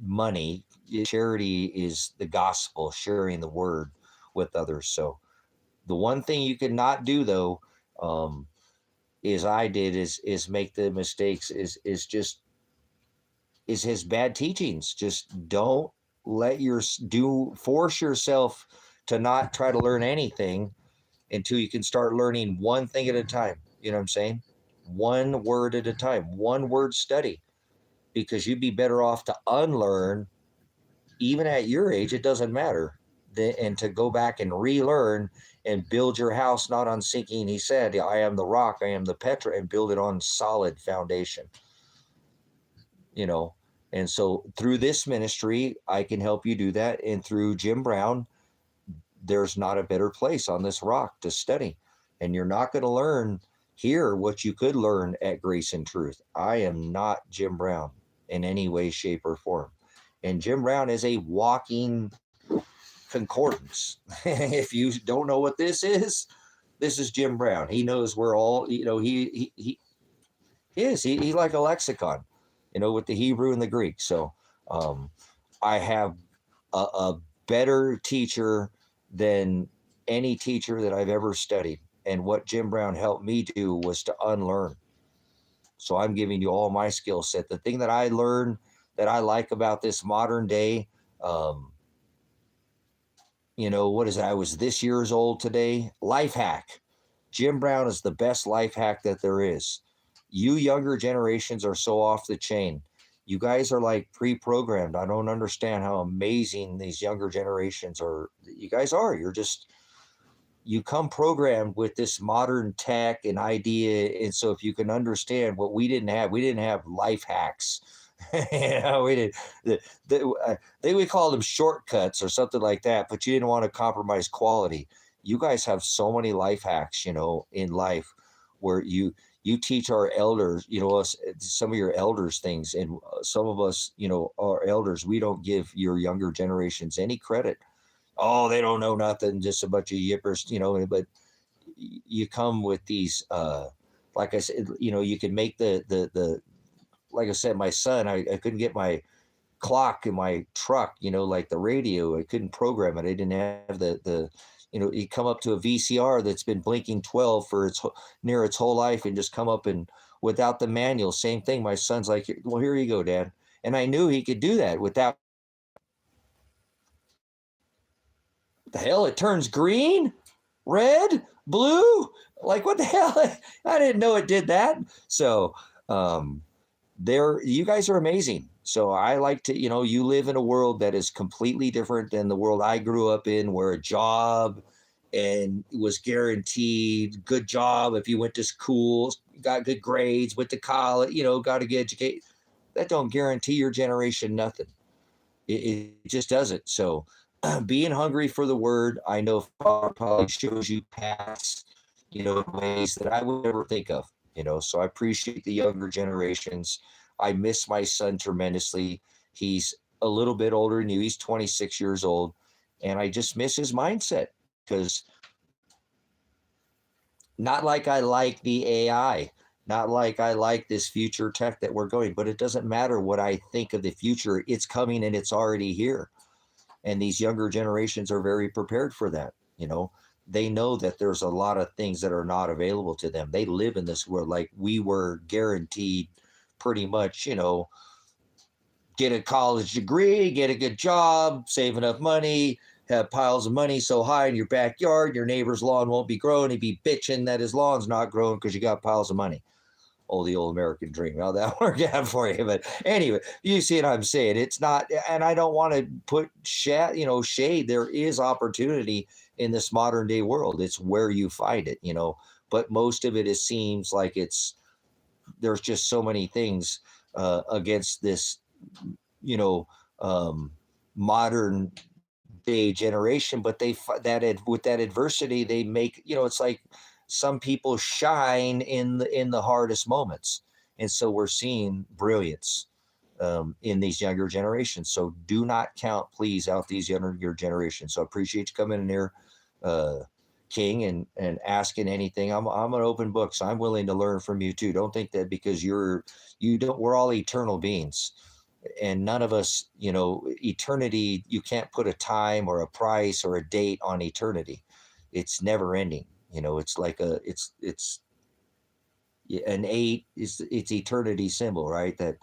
money. Charity is the gospel, sharing the word with others. So the one thing you cannot do, though, is I did, is make the mistakes, is his bad teachings. Just don't force yourself to not try to learn anything until you can start learning one thing at a time. You know what I'm saying? One word at a time, one word study, because you'd be better off to unlearn, even at your age, it doesn't matter, and to go back and relearn and build your house not on sinking. He said, I am the rock, I am the Petra, and build it on solid foundation. And so through this ministry, I can help you do that. And through Jim Brown, there's not a better place on this rock to study. And you're not going to learn here what you could learn at Grace and Truth. I am not Jim Brown in any way, shape, or form. And Jim Brown is a walking concordance. If you don't know what this is Jim Brown. He knows we're all, he's like a lexicon, with the Hebrew and the Greek. So I have a better teacher than any teacher that I've ever studied. And what Jim Brown helped me do was to unlearn. So I'm giving you all my skill set. The thing that I learned that I like about this modern day, what is it? I was this years old today. Life hack. Jim Brown is the best life hack that there is. You younger generations are so off the chain. You guys are like pre-programmed. I don't understand how amazing these younger generations are. You guys are. You come programmed with this modern tech and idea. And so if you can understand what we didn't have life hacks. We did. They would call them shortcuts or something like that, but you didn't want to compromise quality. You guys have so many life hacks, in life, where you teach our elders, us, some of your elders things, and some of us, our elders, we don't give your younger generations any credit. Oh, they don't know nothing, just a bunch of yippers, but you come with these, like I said, you can make the like I said, my son, I couldn't get my clock in my truck, like the radio, I couldn't program it. I didn't have the you come up to a VCR that's been blinking 12 for near its whole life, and just come up and without the manual, same thing. My son's like, well, here you go, Dad. And I knew he could do that without. The hell, it turns green, red, blue. Like, what the hell? I didn't know it did that. So, you guys are amazing. So I like to, you live in a world that is completely different than the world I grew up in, where a job and was guaranteed, good job if you went to school, got good grades, went to college, got to get educated. That don't guarantee your generation nothing. It just doesn't. So being hungry for the word, I know Father probably shows you paths, in ways that I would never think of. So I appreciate the younger generations. I miss my son tremendously. He's a little bit older than you. He's 26 years old. And I just miss his mindset, because not like I like the AI, not like I like this future tech that we're going, but it doesn't matter what I think of the future. It's coming and it's already here. And these younger generations are very prepared for that. They know that there's a lot of things that are not available to them. They live in this world like we were guaranteed pretty much, get a college degree, get a good job, save enough money, have piles of money so high in your backyard, your neighbor's lawn won't be growing. He'd be bitching that his lawn's not growing because you got piles of money. Oh, the old American dream. How'd that work out for you? But anyway, you see what I'm saying. It's not, and I don't want to put shade. There is opportunity in this modern day world. It's where you find it, but most of it seems like there's just so many things against this, modern day generation, but with that adversity, they make, it's like some people shine in the hardest moments. And so we're seeing brilliance in these younger generations. So do not count, please, out these younger generations. So I appreciate you coming in here, King, and asking anything. I'm an open book, so I'm willing to learn from you too. Don't think that because you don't, we're all eternal beings, and none of us, eternity, you can't put a time or a price or a date on eternity. It's never ending. It's like it's an 8 is its eternity symbol, right? That,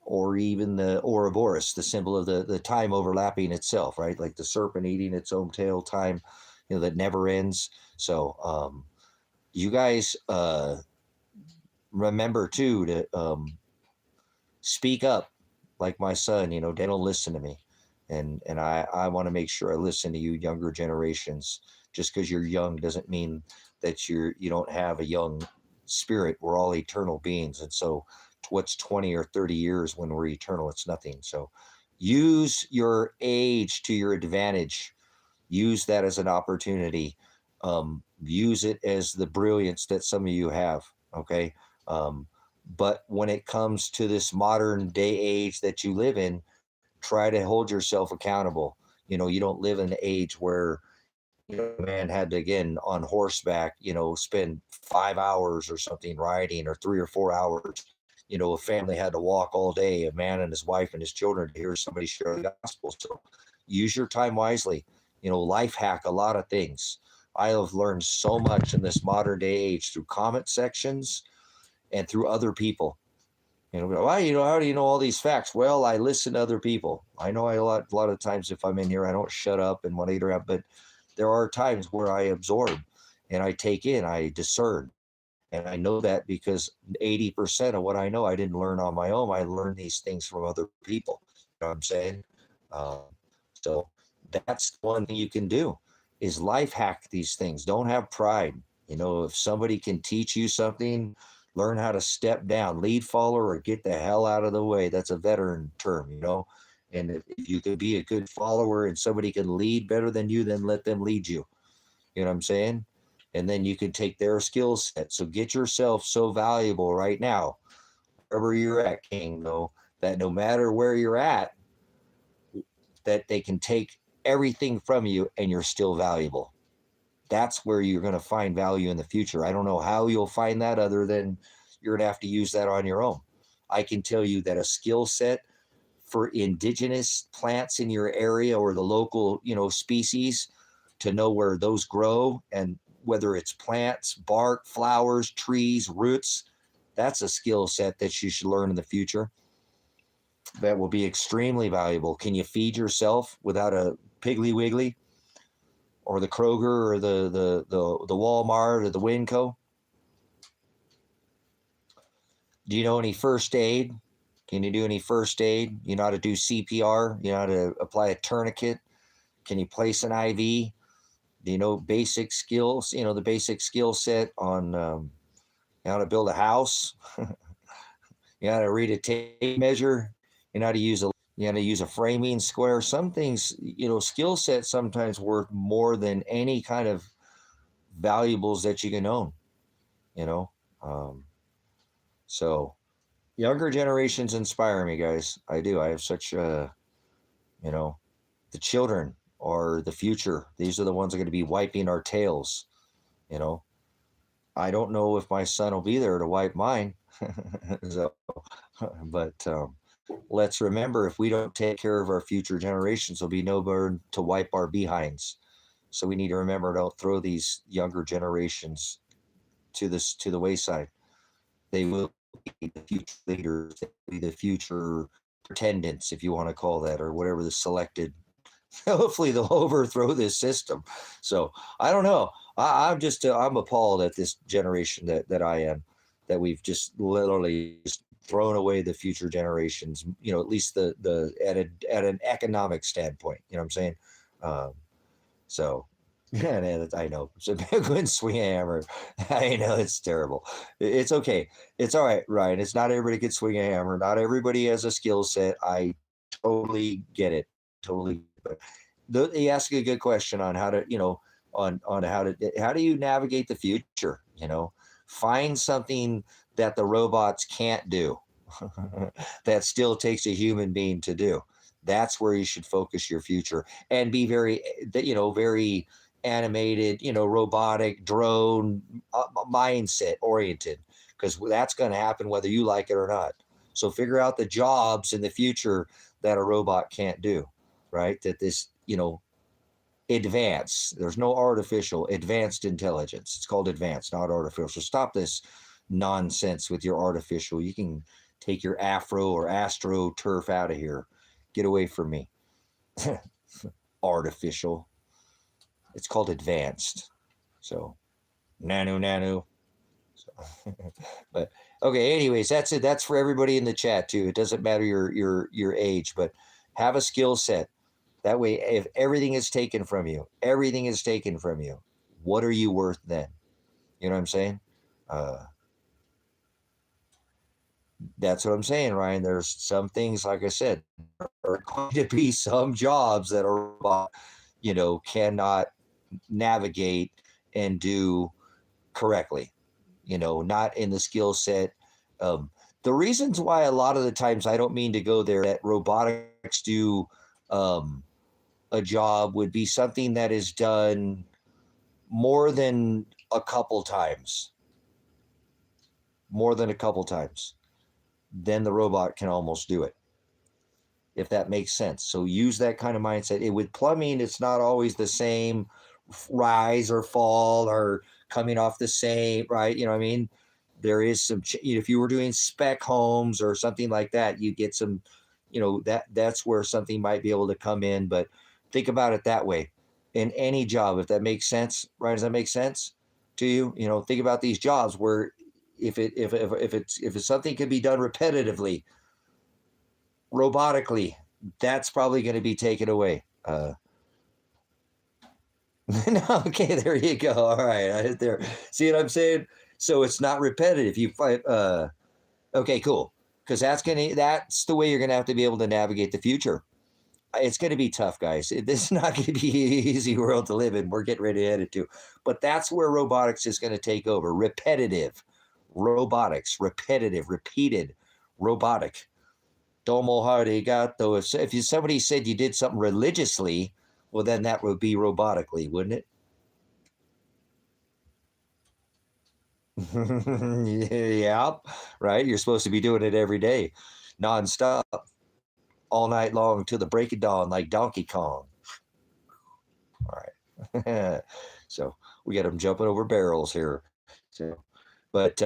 or even the Ouroboros, the symbol of the time overlapping itself, right? Like the serpent eating its own tail, time, that never ends. So you guys remember too to speak up, like my son. They don't listen to me, and I want to make sure I listen to you younger generations. Just because you're young doesn't mean that you don't have a young spirit. We're all eternal beings, and so what's 20 or 30 years when we're eternal? It's nothing. So use your age to your advantage. Use that as an opportunity. Use it as the brilliance that some of you have. Okay. But when it comes to this modern day age that you live in, try to hold yourself accountable. You don't live in an age where, a man had to, again, on horseback, spend 5 hours or something riding, or 3 or 4 hours. A family had to walk all day, a man and his wife and his children, to hear somebody share the gospel. So use your time wisely. Life hack a lot of things. I have learned so much in this modern day age through comment sections and through other people. Why, how do you know all these facts? Well, I listen to other people. I know a lot of times if I'm in here, I don't shut up and want to interact, but there are times where I absorb and I take in, I discern. And I know that because 80% of what I know, I didn't learn on my own. I learned these things from other people. You know what I'm saying? Um, so that's one thing you can do is life hack these things. Don't have pride. If somebody can teach you something, learn how to step down, lead, follow, or get the hell out of the way. That's a veteran term, And if you could be a good follower and somebody can lead better than you, then let them lead you. You know what I'm saying? And then you can take their skill set. So get yourself so valuable right now, wherever you're at, King, though, that no matter where you're at, that they can take everything from you and you're still valuable. That's where you're going to find value in the future. I don't know how you'll find that other than you're going to have to use that on your own. I can tell you that a skill set for indigenous plants in your area or the local, species, to know where those grow and whether it's plants, bark, flowers, trees, roots, that's a skill set that you should learn in the future. That will be extremely valuable. Can you feed yourself without a Piggly Wiggly or the Kroger or the Walmart or the Winco? Do you know any first aid? Can you do any first aid? You know how to do CPR? You know how to apply a tourniquet? Can you place an IV? Do you know basic skills? The basic skill set on how to build a house? You know how to read a tape measure? You know how to use a framing square? Some things, skill sets sometimes worth more than any kind of valuables that you can own. So younger generations inspire me, guys. I do. I have such the children are the future. These are the ones that are going to be wiping our tails. I don't know if my son will be there to wipe mine. So, but let's remember, if we don't take care of our future generations, there'll be no burden to wipe our behinds. So we need to remember, don't throw these younger generations to the wayside. They will be the future leaders. They will be the future pretendants, if you want to call that, or whatever the selected. Hopefully they'll overthrow this system. So I don't know. I'm appalled at this generation that I am, that we've just literally just thrown away the future generations. At least the at an economic standpoint. You know what I'm saying? So. Yeah, I know. So couldn't swing a hammer. I know it's terrible. It's okay. It's all right, Ryan. It's not everybody can swing a hammer. Not everybody has a skill set. I totally get it. Totally. But he asked a good question on how to,
on how do you navigate the future? Find something that the robots can't do that still takes a human being to do. That's where you should focus your future and be very, very animated, robotic, drone mindset oriented, because that's going to happen whether you like it or not. So figure out the jobs in the future that a robot can't do, right? That this, advanced, there's no artificial, advanced intelligence. It's called advanced, not artificial. Stop this nonsense with your artificial. You can take your afro or astro turf out of here. Get away from me. Artificial. It's called advanced. So, nano. So, but okay. Anyways, that's it. That's for everybody in the chat too. It doesn't matter your age, but have a skill set. That way, if everything is taken from you, what are you worth then? You know what I'm saying? Uh, that's what I'm saying, Ryan. There's some things, like I said, there are going to be some jobs that a robot, cannot navigate and do correctly. Not in the skill set. The reasons why a lot of the times, I don't mean to go there, that robotics do a job would be something that is done more than a couple times. Then the robot can almost do it, if that makes sense. So use that kind of mindset. With plumbing, it's not always the same rise or fall or coming off the same, right? You know what I mean? There is some, if you were doing spec homes or something like that, you get some, that's where something might be able to come in. But think about it that way in any job, if that makes sense, right? Does that make sense to you? Think about these jobs where if it's something can be done repetitively, robotically, that's probably going to be taken away. No, okay, there you go. All right, there. See what I'm saying? So it's not repetitive. You fight. Okay, cool. Because that's the way you're gonna have to be able to navigate the future. It's gonna be tough, guys. This is not gonna be an easy world to live in. We're getting ready to head into, but that's where robotics is gonna take over. Repetitive robotics, repeated robotic. Domo arigato. If somebody said you did something religiously, well, then that would be robotically, wouldn't it? Yeah, right. You're supposed to be doing it every day, nonstop, all night long to the break of dawn, like Donkey Kong. All right. So we got them jumping over barrels here. So, but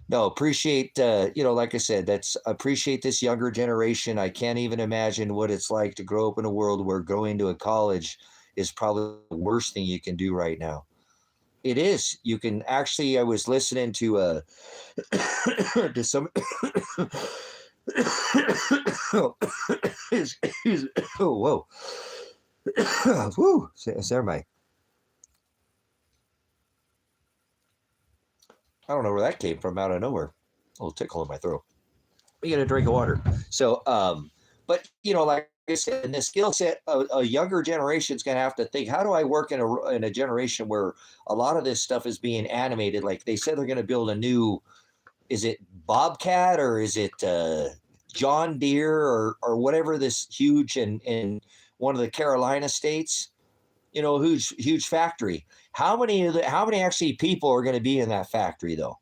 no, appreciate like I said, that's appreciate this younger generation. I can't even imagine what it's like to grow up in a world where going to a college is probably the worst thing you can do right now. It is. You can actually. I was listening to to some. Oh, whoa. Woo. There my. I don't know where that came from out of nowhere. A little tickle in my throat. You get a drink of water. So, but like I said, in the skill set, a younger generation is going to have to think: how do I work in a generation where a lot of this stuff is being animated? Like they said, they're going to build a new. Is it Bobcat or is it John Deere or whatever? This huge in one of the Carolina states. Huge factory. How many actually people are going to be in that factory though?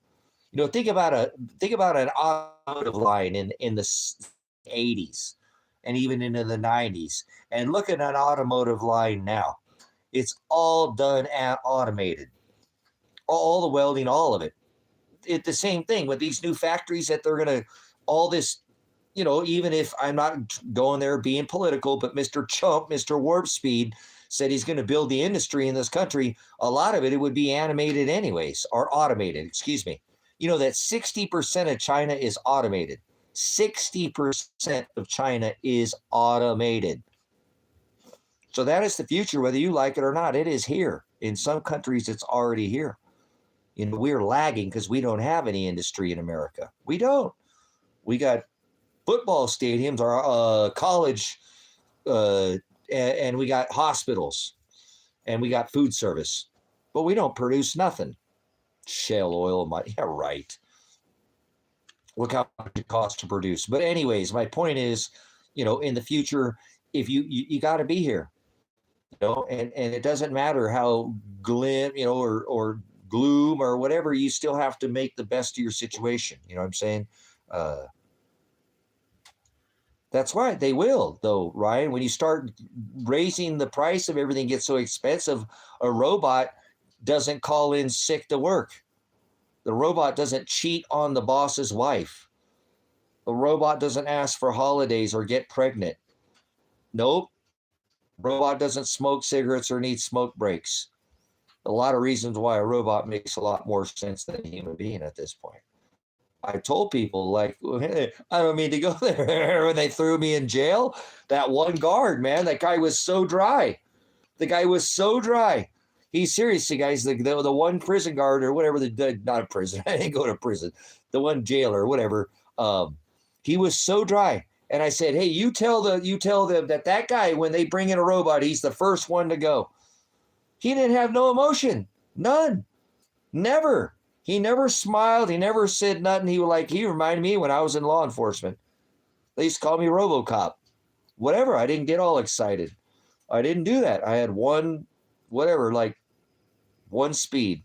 Think about an automotive line in the 80s and even into the 90s, and look at an automotive line now. It's all done at automated, all the welding, all of it. It's the same thing with these new factories that they're gonna all this. Even if I'm not going there being political, but Mr. Chump, Mr. Warp Speed, said he's going to build the industry in this country. A lot of it would be animated anyways, or automated. Excuse me. That 60% of China is automated. 60% of China is automated. So that is the future, whether you like it or not. It is here. In some countries, it's already here. We're lagging because we don't have any industry in America. We don't. We got football stadiums, or college, and we got hospitals. and we got food service, but we don't produce nothing. Shale oil, yeah, right. Look how much it costs to produce. But anyways, my point is, in the future, if you got to be here, and it doesn't matter how glim, or gloom or whatever, you still have to make the best of your situation. You know what I'm saying? That's right. They will, though, Ryan. When you start raising the price of everything, gets so expensive, a robot doesn't call in sick to work. The robot doesn't cheat on the boss's wife. The robot doesn't ask for holidays or get pregnant. Nope. Robot doesn't smoke cigarettes or need smoke breaks. A lot of reasons why a robot makes a lot more sense than a human being at this point. I told people, like, hey, I don't mean to go there. When they threw me in jail, that one guard, man, that guy was so dry. The guy was so dry. He's seriously, guys, the one prison guard or whatever, not a prison. I didn't go to prison. The one jailer or whatever. He was so dry. And I said, hey, you tell them that guy, when they bring in a robot, he's the first one to go. He didn't have no emotion. None. Never. He never smiled. He never said nothing. He reminded me when I was in law enforcement. They used to call me RoboCop. Whatever. I didn't get all excited. I didn't do that. I had one speed.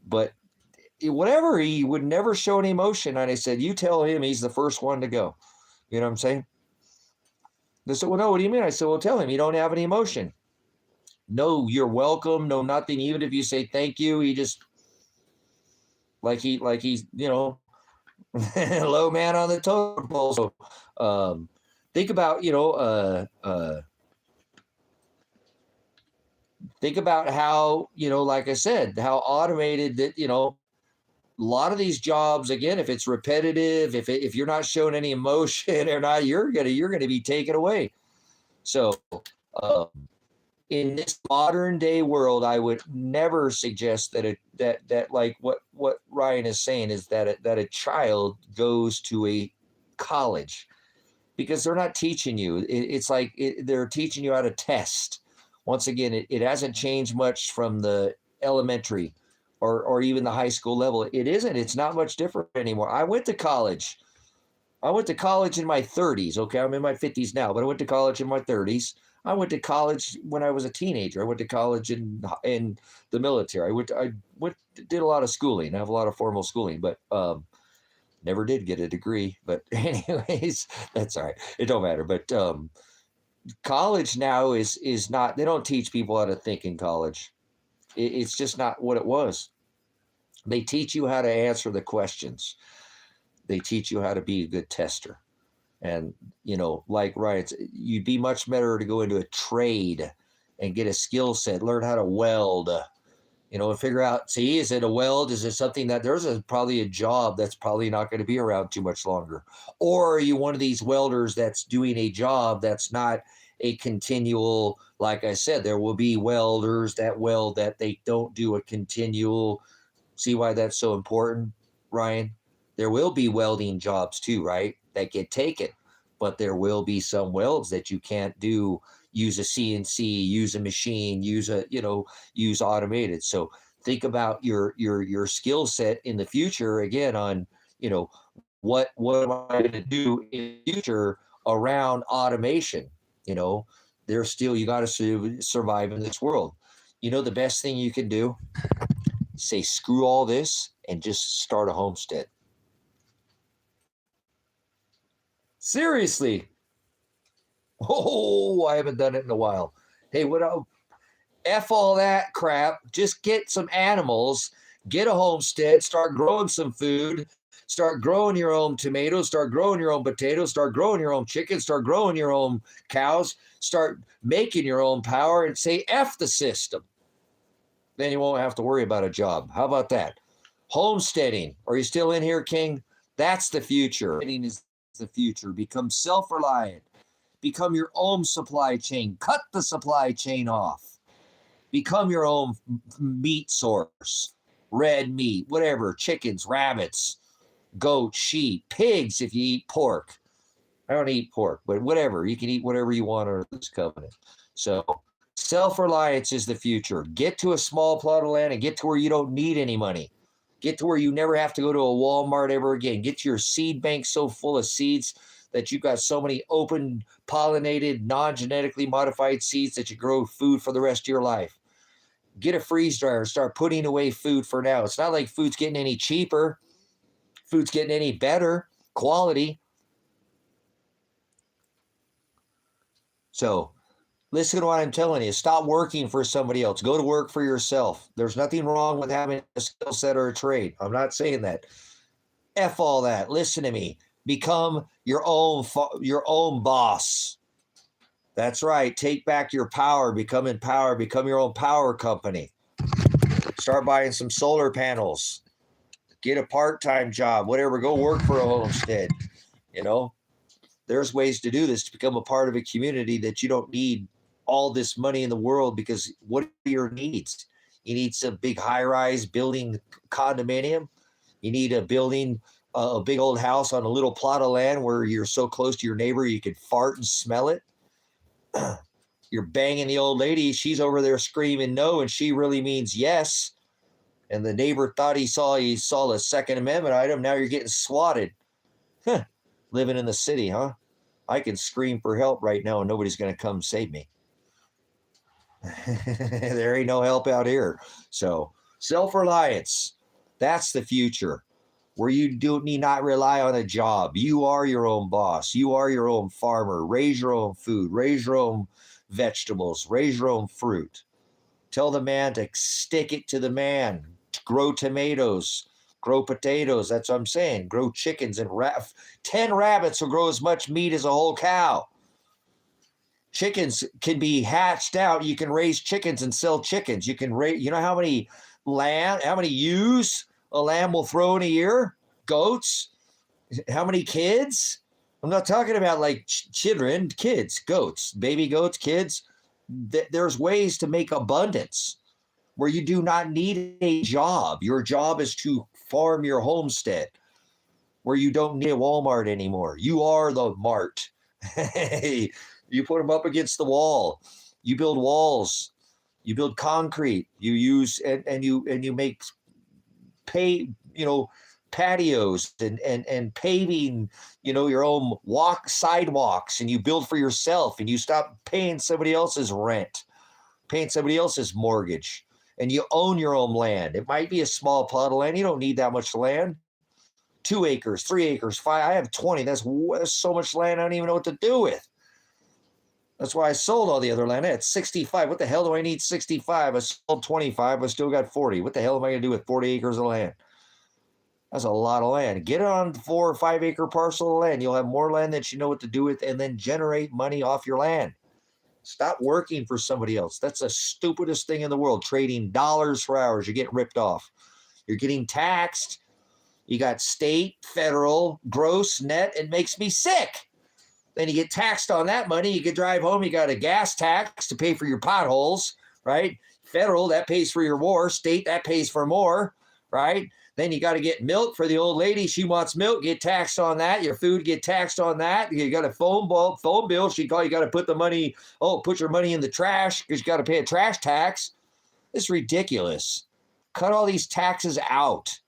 But whatever, he would never show any emotion. And I said, you tell him he's the first one to go. You know what I'm saying? They said, well, no, what do you mean? I said, well, tell him you don't have any emotion. No, you're welcome. No, nothing. Even if you say thank you, he just like he's, low man on the totem pole. So think about, think about how, like I said, how automated that, a lot of these jobs, again, if it's repetitive, if you're not showing any emotion or not, you're gonna be taken away. So in this modern day world, I would never suggest that like what Ryan is saying is that a child goes to a college, because they're not teaching you. It's like they're teaching you how to test. Once again, it hasn't changed much from the elementary or even the high school level. It isn't. It's not much different anymore. I went to college. I went to college in my 30s. Okay, I'm in my 50s now, but I went to college in my 30s. I went to college when I was a teenager. I went to college in the military. I did a lot of schooling. I have a lot of formal schooling, but never did get a degree. But anyways, that's all right. It don't matter. But college now is not. They don't teach people how to think in college. It's just not what it was. They teach you how to answer the questions. They teach you how to be a good tester. And, like Ryan, you'd be much better to go into a trade and get a skill set, learn how to weld, and figure out, see, is it a weld? Is it something that probably a job that's probably not going to be around too much longer? Or are you one of these welders that's doing a job that's not a continual, like I said, there will be welders that weld that they don't do a continual. See why that's so important, Ryan? There will be welding jobs too, right? That get taken, but there will be some welds that you can't do. Use a CNC, use a machine, use automated. So think about your skill set in the future again on, what am I going to do in the future around automation? There's still, you got to survive in this world. The best thing you can do, say screw all this and just start a homestead. Seriously. Oh, I haven't done it in a while. Hey, F all that crap. Just get some animals, get a homestead, start growing some food, start growing your own tomatoes, start growing your own potatoes, start growing your own chickens, start growing your own cows, start making your own power, and say F the system. Then you won't have to worry about a job. How about that? Homesteading. Are you still in here, King? That's the future. Homesteading is the future. Become self-reliant. Become your own supply chain. Cut the supply chain off. Become your own meat source. Red meat, whatever, chickens, rabbits, goats, sheep, pigs if you eat pork. I don't eat pork, but whatever. You can eat whatever you want under this covenant. So Self-reliance is the future. Get to a small plot of land and get to where you don't need any money. Get to where you never have to go to a Walmart ever again. Get your seed bank so full of seeds that you've got so many open, pollinated, non-genetically modified seeds that you grow food for the rest of your life. Get a freeze dryer and start putting away food for now. It's not like food's getting any cheaper. Food's getting any better quality. So listen to what I'm telling you. Stop working for somebody else. Go to work for yourself. There's nothing wrong with having a skill set or a trade. I'm not saying that. F all that. Listen to me. Become your own boss. That's right. Take back your power. Become empowered. Become your own power company. Start buying some solar panels. Get a part-time job. Whatever. Go work for a homestead. You know, there's ways to do this to become a part of a community that you don't need all this money in the world, because what are your needs? You need some big high-rise building condominium. You need a building, a big old house on a little plot of land where you're so close to your neighbor you can fart and smell it. You're banging the old lady. She's over there screaming no, and she really means yes. And the neighbor thought he saw the Second Amendment item. Now you're getting swatted. Huh. Living in the city, huh? I can scream for help right now and nobody's going to come save me. There ain't no help out here. So self-reliance, that's the future, where you need not rely on a job. You are your own boss. You are your own farmer. Raise your own food. Raise your own vegetables. Raise your own fruit. Tell the man to stick it to the man. To grow tomatoes. Grow potatoes. That's what I'm saying. Grow chickens. And 10 rabbits will grow as much meat as a whole cow. Chickens can be hatched out. You can raise chickens and sell chickens. You can raise, you know how many ewes a lamb will throw in a year? Goats? How many kids? I'm not talking about like children, kids, goats, baby goats, kids. There's ways to make abundance where you do not need a job. Your job is to farm your homestead, where you don't need a Walmart anymore. You are the mart. You put them up against the wall. You build walls. You build concrete. You use and you make patios and paving, your own sidewalks, and you build for yourself, and you stop paying somebody else's rent, paying somebody else's mortgage, and you own your own land. It might be a small plot of land. You don't need that much land. 2 acres, 3 acres, 5. I have 20. That's so much land I don't even know what to do with. That's why I sold all the other land. I had 65. What the hell do I need 65? I sold 25. I still got 40. What the hell am I going to do with 40 acres of land? That's a lot of land. Get it on 4 or 5 acre parcel of land. You'll have more land that you know what to do with, and then generate money off your land. Stop working for somebody else. That's the stupidest thing in the world. Trading dollars for hours. You're getting ripped off. You're getting taxed. You got state, federal, gross, net. It makes me sick. Then you get taxed on that money. You can drive home. You got a gas tax to pay for your potholes, right? Federal, that pays for your war. State, that pays for more, right? Then you got to get milk for the old lady. She wants milk. Get taxed on that. Your food, get taxed on that. You got a phone bill. She call you. Got to put the money. Put your money in the trash because you got to pay a trash tax. It's ridiculous. Cut all these taxes out.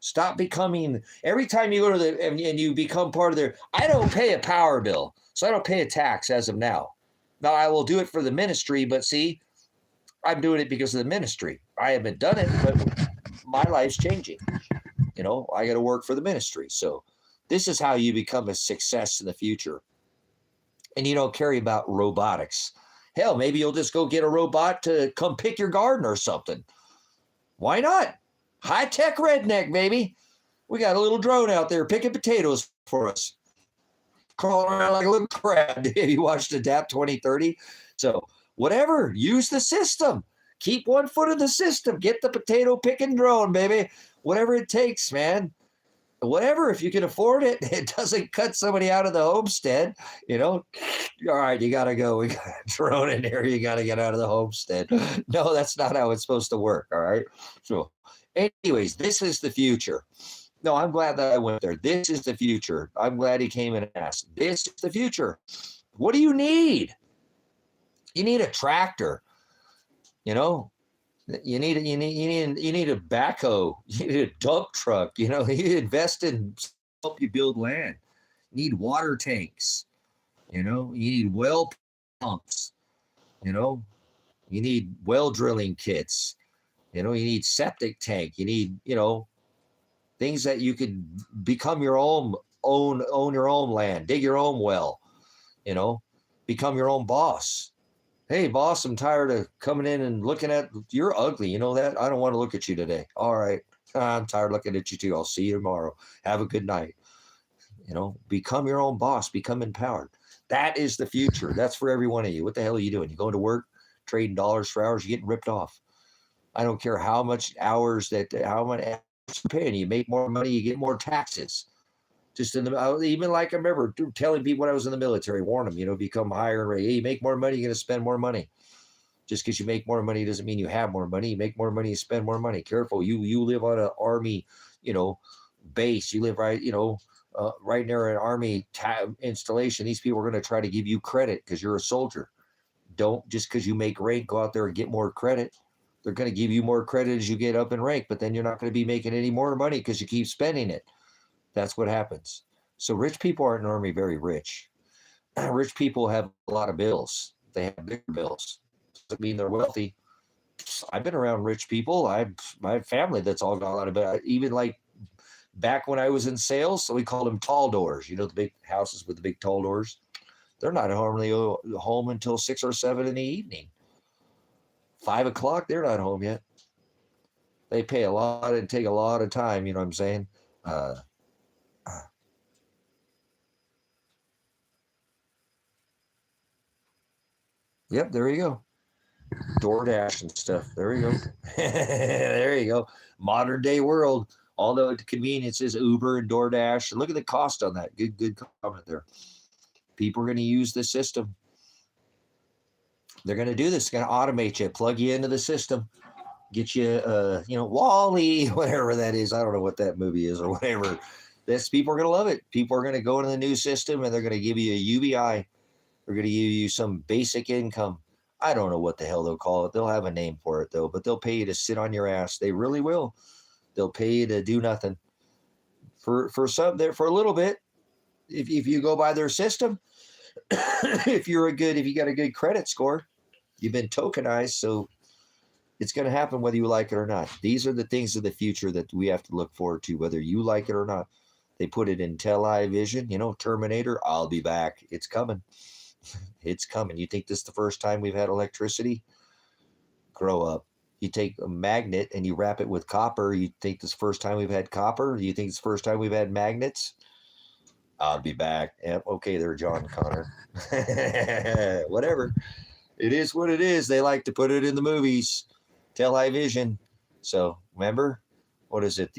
Stop becoming, every time you go to and you become part of their, I don't pay a power bill, so I don't pay a tax as of now. Now I will do it for the ministry, but see, I'm doing it because of the ministry. I haven't done it, but my life's changing. I got to work for the ministry. So this is how you become a success in the future. And you don't care about robotics. Hell, maybe you'll just go get a robot to come pick your garden or something. Why not? High-tech redneck, baby. We got a little drone out there picking potatoes for us. Crawling around like a little crab. Have you watched Adapt 2030? So whatever, use the system. Keep one foot in the system. Get the potato picking drone, baby. Whatever it takes, man. Whatever, if you can afford it, it doesn't cut somebody out of the homestead. All right, you got to go. We got a drone in here. You got to get out of the homestead. No, that's not how it's supposed to work, all right? So anyways, this is the future. No, I'm glad that I went there. This is the future. I'm glad he came and asked. This is the future. What do you need? You need a tractor. You know, you need a backhoe. You need a dump truck. You know, you invest in help you build land. You need water tanks. You know, you need well pumps. You know, you need well drilling kits. You know, you need septic tank. You need, you know, things that you could become your own your own land, dig your own well. You know, become your own boss. Hey, boss, I'm tired of coming in and looking at you're ugly. You know that? I don't want to look at you today. All right. I'm tired looking at you too. I'll see you tomorrow. Have a good night. You know, become your own boss, become empowered. That is the future. That's for every one of you. What the hell are you doing? You going to work, trading dollars for hours, you're getting ripped off. I don't care how much hours how many hours you're paying. You make more money, you get more taxes. Just even like I remember telling people when I was in the military, warn them, you know, become higher and hey, you make more money, you're going to spend more money. Just because you make more money doesn't mean you have more money. You make more money, you spend more money. Careful, you live on an army, you know, base. You live right, you know, right near an army installation. These people are going to try to give you credit because you're a soldier. Don't just because you make rank go out there and get more credit. They're going to give you more credit as you get up in rank, but then you're not going to be making any more money because you keep spending it. That's what happens. So rich people aren't normally very rich. Rich people have a lot of bills. They have bigger bills. Doesn't mean they're wealthy. I've been around rich people. My family that's all got a lot of bills. Even like back when I was in sales, so we called them tall doors. You know, the big houses with the big tall doors. They're not normally home until 6 or 7 in the evening. 5 o'clock, they're not home yet. They pay a lot and take a lot of time. You know what I'm saying? Yep, there you go. DoorDash and stuff. There you go. There you go. Modern day world. All the conveniences, Uber and DoorDash. Look at the cost on that. Good comment there. People are going to use the system. They're going to do this. Going to automate you, plug you into the system, get you, you know, Wall-E, whatever that is. I don't know what that movie is or whatever. People are going to love it. People are going to go into the new system and they're going to give you a UBI. They're going to give you some basic income. I don't know what the hell they'll call it. They'll have a name for it though, but they'll pay you to sit on your ass. They really will. They'll pay you to do nothing for a little bit. If you go by their system, if you got a good credit score, you've been tokenized. So it's going to happen whether you like it or not. These are the things of the future that we have to look forward to, whether you like it or not. They put it in television, you know, Terminator, I'll be back. It's coming. It's coming. You think this is the first time we've had electricity? Grow up. You take a magnet and you wrap it with copper. You think this is the first time we've had copper? You think it's the first time we've had magnets? I'll be back. Yep, okay there, John Connor. Whatever. It is what it is. They like to put it in the movies, television. So remember, what is it?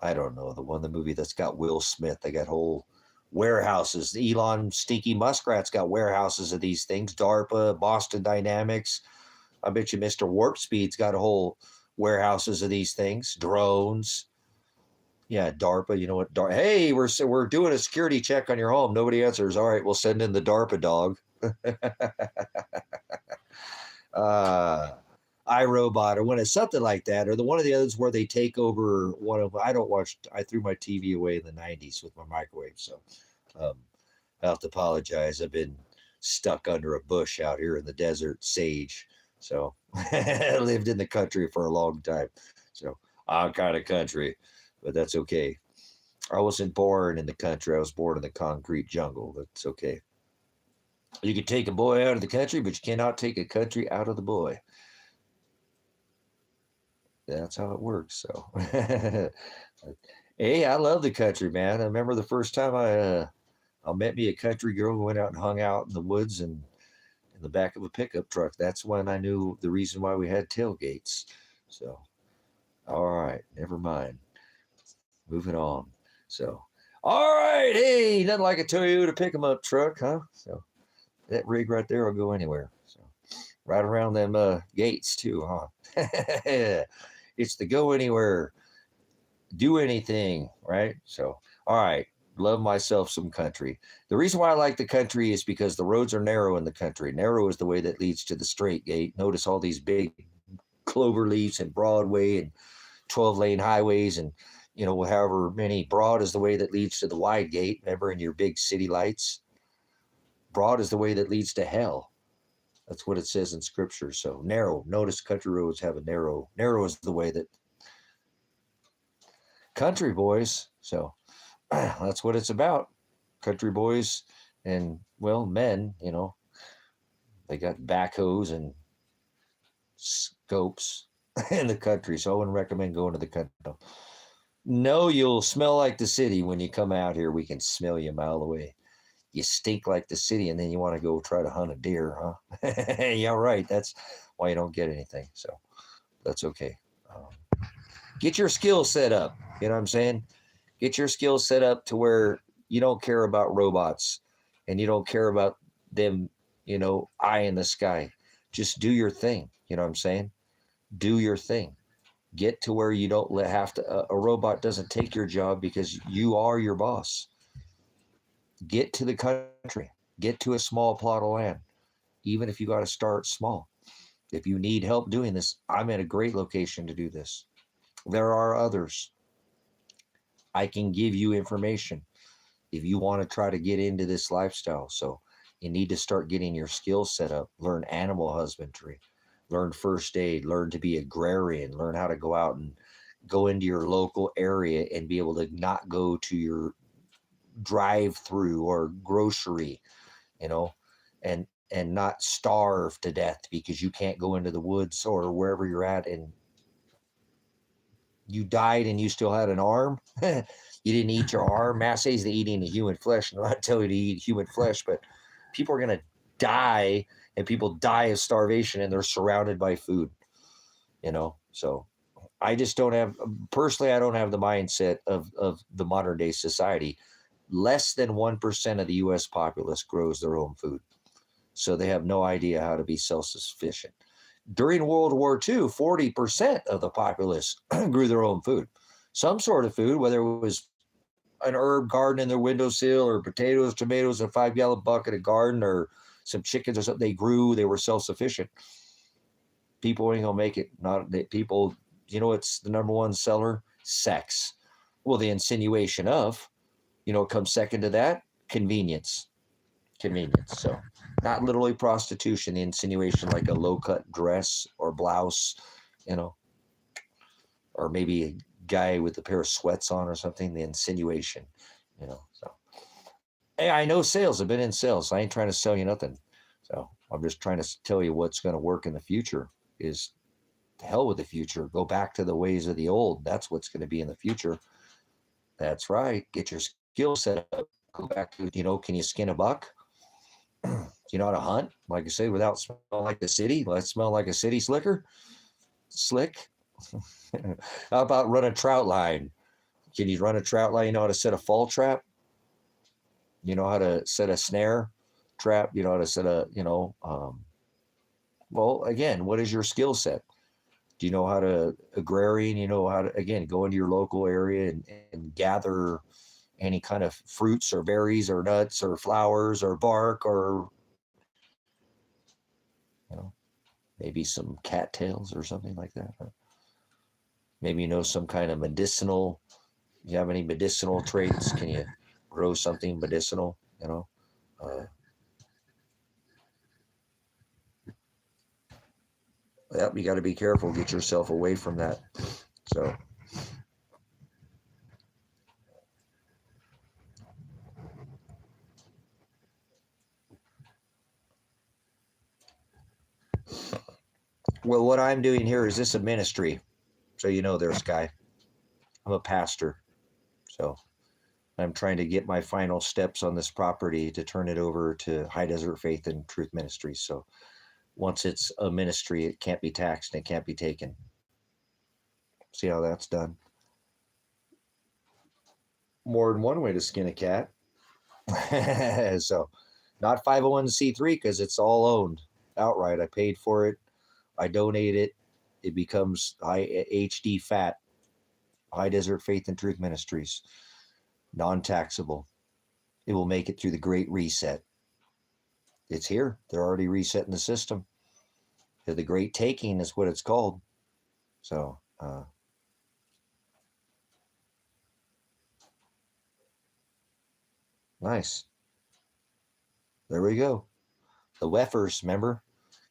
I don't know, the movie that's got Will Smith. They got whole warehouses. Elon Stinky Muskrat's got warehouses of these things. DARPA, Boston Dynamics. I bet you Mr. Warp Speed's got a whole warehouses of these things. Drones. Yeah, DARPA. You know what? Hey, we're doing a security check on your home. Nobody answers. All right, we'll send in the DARPA dog. iRobot or when it's something like that, or one of the others where they take over one of. I threw my TV away in the 90s with my microwave, so I have to apologize. I've been stuck under a bush out here in the desert, sage. So I lived in the country for a long time. So I'm kind of country, but that's okay. I wasn't born in the country. I was born in the concrete jungle. That's okay. You can take a boy out of the country, but you cannot take a country out of the boy. That's how it works. So, hey, I love the country, man. I remember the first time I met me a country girl who went out and hung out in the woods and in the back of a pickup truck. That's when I knew the reason why we had tailgates. So, all right, never mind. Moving on. So, all right, hey, nothing like a Toyota pick 'em up truck, huh? So that rig right there will go anywhere. So right around them gates too, huh? It's the go anywhere, do anything, right? So, all right. Love myself some country. The reason why I like the country is because the roads are narrow in the country. Narrow is the way that leads to the straight gate. Notice all these big clover leaves and Broadway and 12-lane highways, and however many. Broad is the way that leads to the wide gate. Remember, in your big city lights, broad is the way that leads to hell. That's what it says in scripture. So narrow. Notice country roads have a narrow. Narrow is the way that country boys. So that's what it's about. Country boys and, well, men, they got backhoes and scopes in the country. So I wouldn't recommend going to the country. No, you'll smell like the city when you come out here. We can smell you a mile away. You stink like the city, and then you want to go try to hunt a deer, huh? Yeah, right. That's why you don't get anything. So that's okay. Get your skills set up. You know what I'm saying? Get your skills set up to where you don't care about robots and you don't care about them, eye in the sky. Just do your thing. You know what I'm saying? Do your thing. Get to where you don't have to, a robot doesn't take your job because you are your boss. Get to the country. Get to a small plot of land, even if you got to start small. If you need help doing this, I'm in a great location to do this. There are others. I can give you information if you want to try to get into this lifestyle. So you need to start getting your skills set up. Learn animal husbandry, learn first aid, learn to be agrarian, learn how to go out and go into your local area and be able to not go to your drive-through or grocery, and not starve to death because you can't go into the woods or wherever you're at and you died and you still had an arm. You didn't eat your arm. Matt says they're eating the human flesh. And I'm not telling you to eat human flesh, but people are going to die, and people die of starvation, and they're surrounded by food, So I just don't have, personally, I don't have the mindset of the modern day society. Less than 1% of the U.S. populace grows their own food. So they have no idea how to be self-sufficient. During World War II, 40% of the populace grew their own food. Some sort of food, whether it was an herb garden in their windowsill or potatoes, tomatoes, a 5-gallon bucket of garden, or some chickens or something, they were self-sufficient. People ain't gonna make it. People, it's the number one seller? Sex. Well, the insinuation of, comes second to that, convenience. So not literally prostitution, the insinuation, like a low-cut dress or blouse, or maybe a guy with a pair of sweats on or something, the insinuation, so. Hey, I know sales. I've been in sales. I ain't trying to sell you nothing. So I'm just trying to tell you what's going to work in the future. Is the hell with the future. Go back to the ways of the old. That's what's going to be in the future. That's right. Get your skill set up. Go back to, can you skin a buck? Do you know how to hunt? Like I said, without smelling like the city. Let's smell like a city slick. How about run a trout line? Can you run a trout line? You know how to set a fall trap? You know how to set a snare trap? You know how to set a, well, again, what is your skill set? Do you know how to agrarian? You know how to, again, go into your local area and gather any kind of fruits or berries or nuts or flowers or bark or, maybe some cattails or something like that. Maybe some kind of medicinal. You have any medicinal traits? Can you grow something medicinal? Yep, you got to be careful. Get yourself away from that. So. Well, what I'm doing here is this a ministry. So there's Guy. I'm a pastor. So I'm trying to get my final steps on this property to turn it over to High Desert Faith and Truth Ministries. So once it's a ministry, it can't be taxed and it can't be taken. See how that's done? More than one way to skin a cat. So not 501c3 because it's all owned outright. I paid for it. I donate it. It becomes HDFAT, High Desert Faith and Truth Ministries. non-taxable. It will make it through the Great Reset. It's here. They're already resetting the system. The Great Taking is what it's called. So, nice. There we go. The Weffers, remember?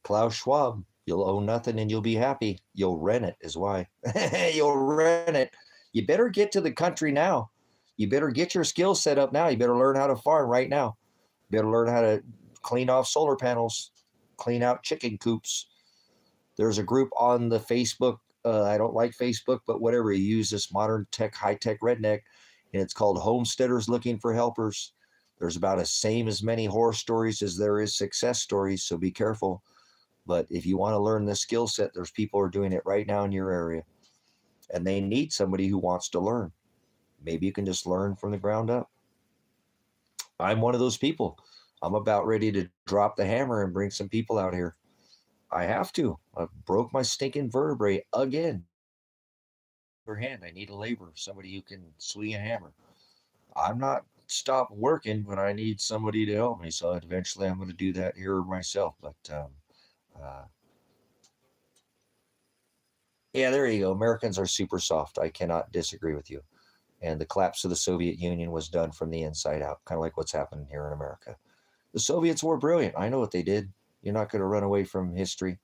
Klaus Schwab. You'll own nothing and you'll be happy. You'll rent it is why. You'll rent it. You better get to the country now. You better get your skill set up now. You better learn how to farm right now. You better learn how to clean off solar panels, clean out chicken coops. There's a group on the Facebook. I don't like Facebook, but whatever. You use this modern tech, high-tech redneck, and it's called Homesteaders Looking for Helpers. There's about as many horror stories as there is success stories, so be careful. But if you want to learn this skill set, there's people who are doing it right now in your area, and they need somebody who wants to learn. Maybe you can just learn from the ground up. I'm one of those people. I'm about ready to drop the hammer and bring some people out here. I have to. I broke my stinking vertebrae again. Per hand, I need a laborer, somebody who can swing a hammer. I'm not stopped working, but I need somebody to help me. So eventually I'm going to do that here myself. But yeah, there you go. Americans are super soft. I cannot disagree with you. And the collapse of the Soviet Union was done from the inside out, kind of like what's happening here in America. The Soviets were brilliant. I know what they did. You're not going to run away from history.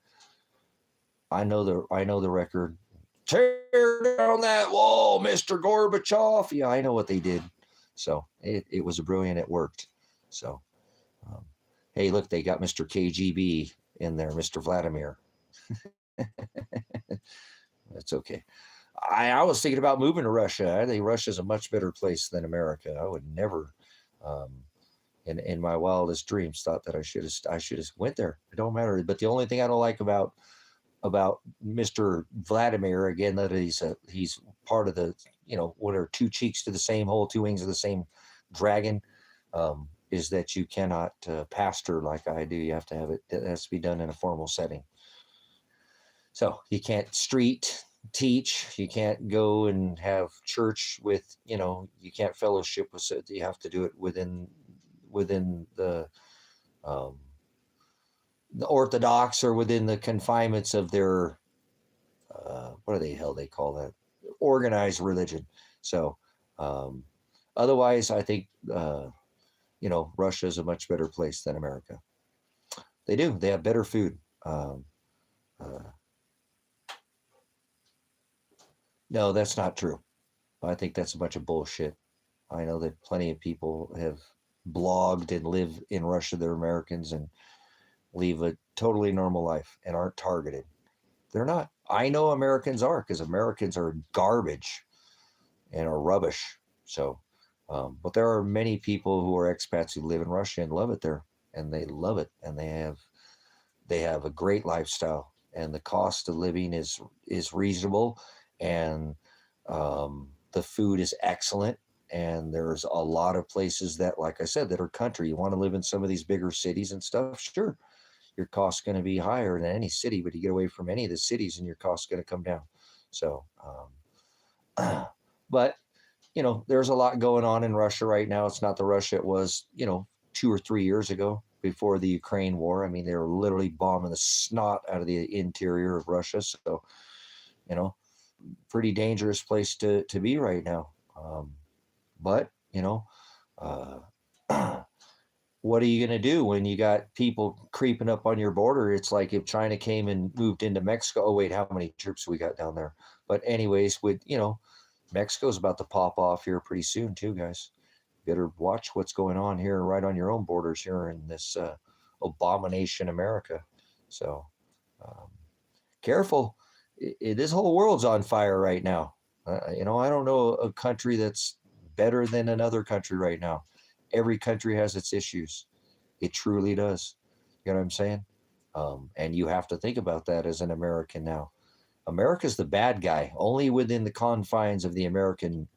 I know the record. Tear down that wall, Mr. Gorbachev. Yeah, I know what they did. So it was brilliant. It worked. So, hey, look, they got Mr. KGB in there, Mr. Vladimir. That's okay. I was thinking about moving to Russia. I think Russia's a much better place than America. I would never, in my wildest dreams, thought that I should have went there. It don't matter. But the only thing I don't like about Mr. Vladimir, again, that he's part of the, what are two cheeks to the same hole, two wings of the same dragon, is that you cannot pastor like I do. You have to have it. It has to be done in a formal setting. So you can't street teach. You can't go and have church with, you can't fellowship with it. You have to do it within the Orthodox or within the confinements of their, what the hell they call that? Organized religion. So otherwise, I think, Russia is a much better place than America. They do. They have better food. No, that's not true. I think that's a bunch of bullshit. I know that plenty of people have blogged and live in Russia. They're Americans and live a totally normal life and aren't targeted. They're not. I know Americans are, because Americans are garbage and are rubbish. So, but there are many people who are expats who live in Russia and love it there, and they love it, and they have a great lifestyle, and the cost of living is reasonable, and the food is excellent. And there's a lot of places that, like I said, that are country. You want to live in some of these bigger cities and stuff, sure. Your cost's going to be higher than any city, but you get away from any of the cities and your cost's going to come down. So, but, there's a lot going on in Russia right now. It's not the Russia it was, 2 or 3 years ago before the Ukraine war. I mean, they were literally bombing the snot out of the interior of Russia. So, pretty dangerous place to be right now. But, what are you going to do when you got people creeping up on your border? It's like if China came and moved into Mexico. Oh, wait, how many troops we got down there? But anyways, Mexico's about to pop off here pretty soon too, guys. Better watch what's going on here right on your own borders here in this abomination America. So careful. This whole world's on fire right now. I don't know a country that's better than another country right now. Every country has its issues. It truly does. You know what I'm saying? And you have to think about that as an American now. America's the bad guy. Only within the confines of the American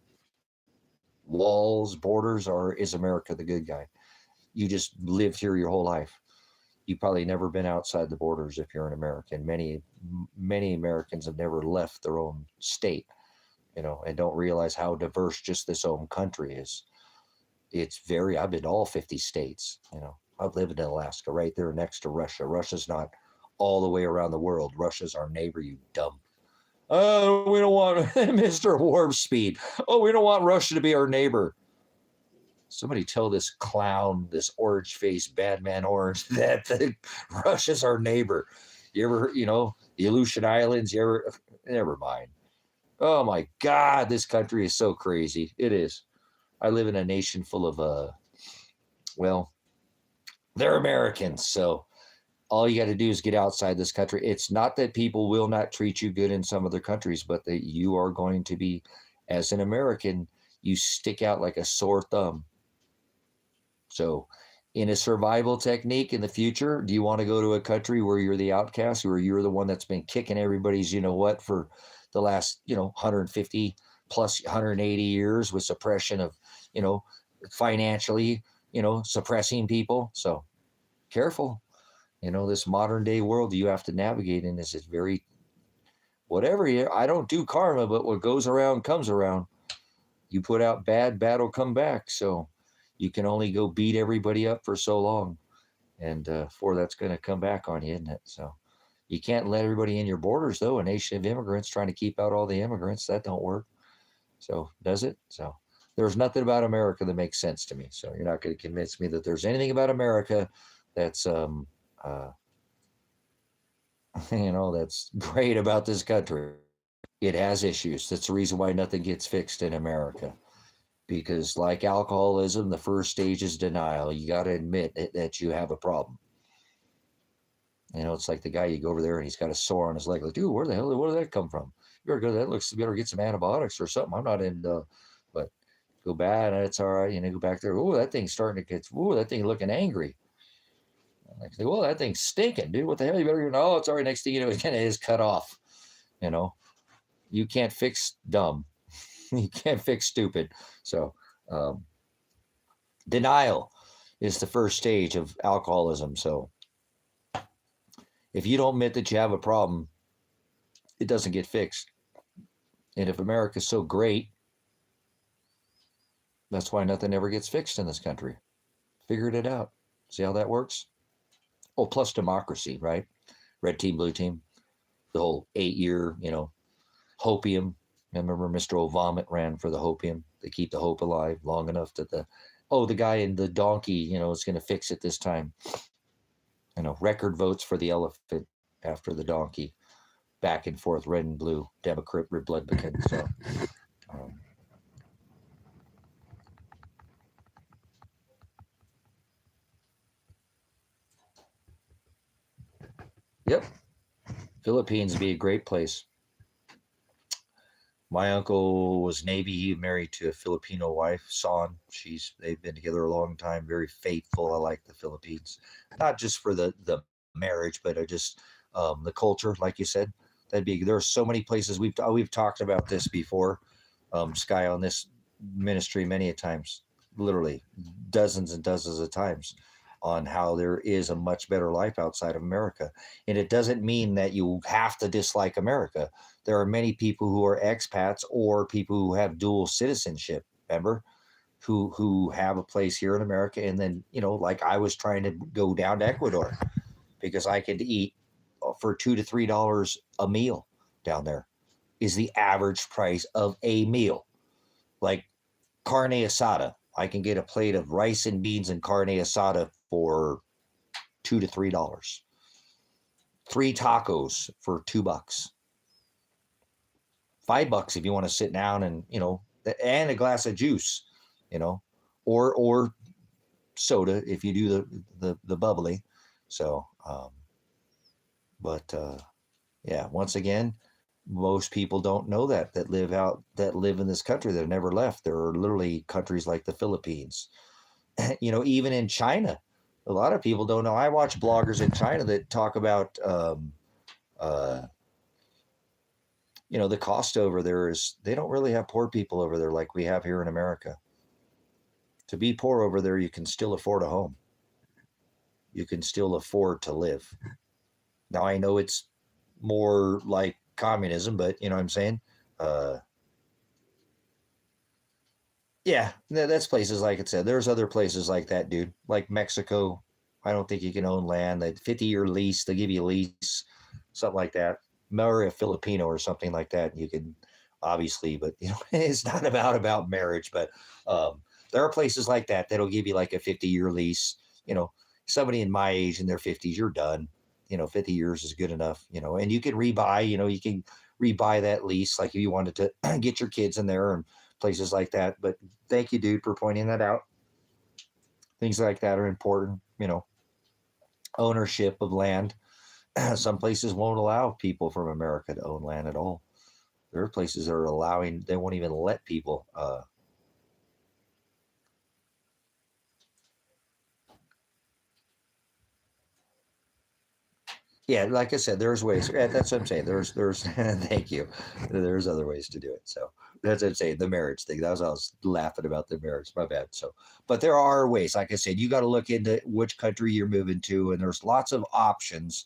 walls, borders, is America the good guy. You just lived here your whole life. You've probably never been outside the borders if you're an American. Many Americans have never left their own state, and don't realize how diverse just this own country is. I've been to all 50 states, I've lived in Alaska, right there next to Russia. Russia's not all the way around the world. Russia's our neighbor, you dumb. Oh, we don't want Mr. Warp Speed. Oh, we don't want Russia to be our neighbor. Somebody tell this clown, this orange faced bad man orange, that Russia's our neighbor. You ever, the Aleutian Islands, never mind. Oh my God, this country is so crazy. It is. I live in a nation full of, well, they're Americans. So all you got to do is get outside this country. It's not that people will not treat you good in some other countries, but that you are going to be, as an American, you stick out like a sore thumb. So in a survival technique in the future, do you want to go to a country where you're the outcast, where you're the one that's been kicking everybody's, for the last, 150 plus 180 years with suppression of, financially, suppressing people? So careful. This modern day world you have to navigate in is very, I don't do karma, but what goes around comes around. You put out bad will come back. So you can only go beat everybody up for so long. And before that's going to come back on you, isn't it? So you can't let everybody in your borders, though. A nation of immigrants trying to keep out all the immigrants, that don't work. So does it? So there's nothing about America that makes sense to me. So you're not going to convince me that there's anything about America that's that's great about this country. It has issues. That's the reason why nothing gets fixed in America. Because like alcoholism, the first stage is denial. You got to admit that you have a problem. It's like the guy, you go over there and he's got a sore on his leg. Like, dude, where did that come from? You better get some antibiotics or something. I'm not in, but go bad. It's all right. Go back there. Oh, that thing's starting to get, that thing looking angry. Like, well, that thing's stinking, dude. What the hell? You better, it's all right. Next thing you know, it kind of is cut off. You can't fix dumb. You can't fix stupid. So denial is the first stage of alcoholism. So if you don't admit that you have a problem, it doesn't get fixed. And if America's so great, that's why nothing ever gets fixed in this country. Figured it out. See how that works? Oh, plus democracy, right? Red team, blue team. The whole 8-year, hopium. Remember Mr. Obama ran for the hopium. They keep the hope alive long enough that the guy in the donkey, is going to fix it this time. Record votes for the elephant after the donkey. Back and forth, red and blue, Democrat, Republican. So, yep. Philippines would be a great place. My uncle was Navy. He married to a Filipino wife, Son. They've been together a long time, very faithful. I like the Philippines, not just for the marriage, but just the culture, like you said. There are so many places we've talked about this before, Sky, on this ministry many a times, literally dozens and dozens of times, on how there is a much better life outside of America. And it doesn't mean that you have to dislike America. There are many people who are expats or people who have dual citizenship, remember, who have a place here in America. And then, like I was trying to go down to Ecuador because I could eat for $2 to $3 a meal down there is the average price of a meal. Like carne asada. I can get a plate of rice and beans and carne asada for $2 to $3. 3 tacos for $2. $5 if you want to sit down and, and a glass of juice, or soda if you do the bubbly. So, yeah, once again, most people don't know that live in this country that have never left. There are literally countries like the Philippines, even in China. A lot of people don't know. I watch bloggers in China that talk about, the cost over there is, they don't really have poor people over there like we have here in America. To be poor over there, you can still afford a home. You can still afford to live. Now, I know it's more like communism, but you know what I'm saying? Yeah, that's places like it said. There's other places like that, dude. Like Mexico, I don't think you can own land. That 50-year lease, they give you a lease, something like that. Or a Filipino or something like that. You can obviously, but it's not about marriage. But um, there are places like that that'll give you like a 50-year lease. You know, somebody in my age in their 50s, you're done. 50 years is good enough. And you can rebuy. You can rebuy that lease, like if you wanted to get your kids in there and places like that. But thank you, dude, for pointing that out. Things like that are important. Ownership of land. Some places won't allow people from America to own land at all. There are places that are allowing, they won't even let people. Yeah, like I said, there's ways. That's what I'm saying. There's. Thank you. There's other ways to do it. So that's what I'm saying. The marriage thing. That was I was laughing about the marriage. My bad. So, but there are ways. Like I said, you got to look into which country you're moving to, and there's lots of options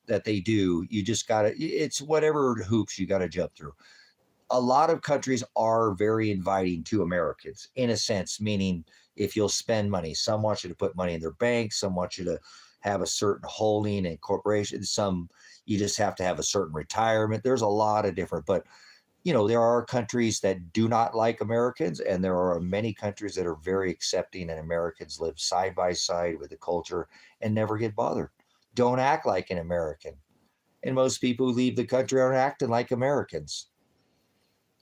that they do. You just got to. It's whatever hoops you got to jump through. A lot of countries are very inviting to Americans in a sense, meaning if you'll spend money, some want you to put money in their bank, some want you to have a certain holding in corporations, some you just have to have a certain retirement. There's a lot of different, but there are countries that do not like Americans, and there are many countries that are very accepting, and Americans live side by side with the culture and never get bothered. Don't act like an American. And most people who leave the country aren't acting like Americans.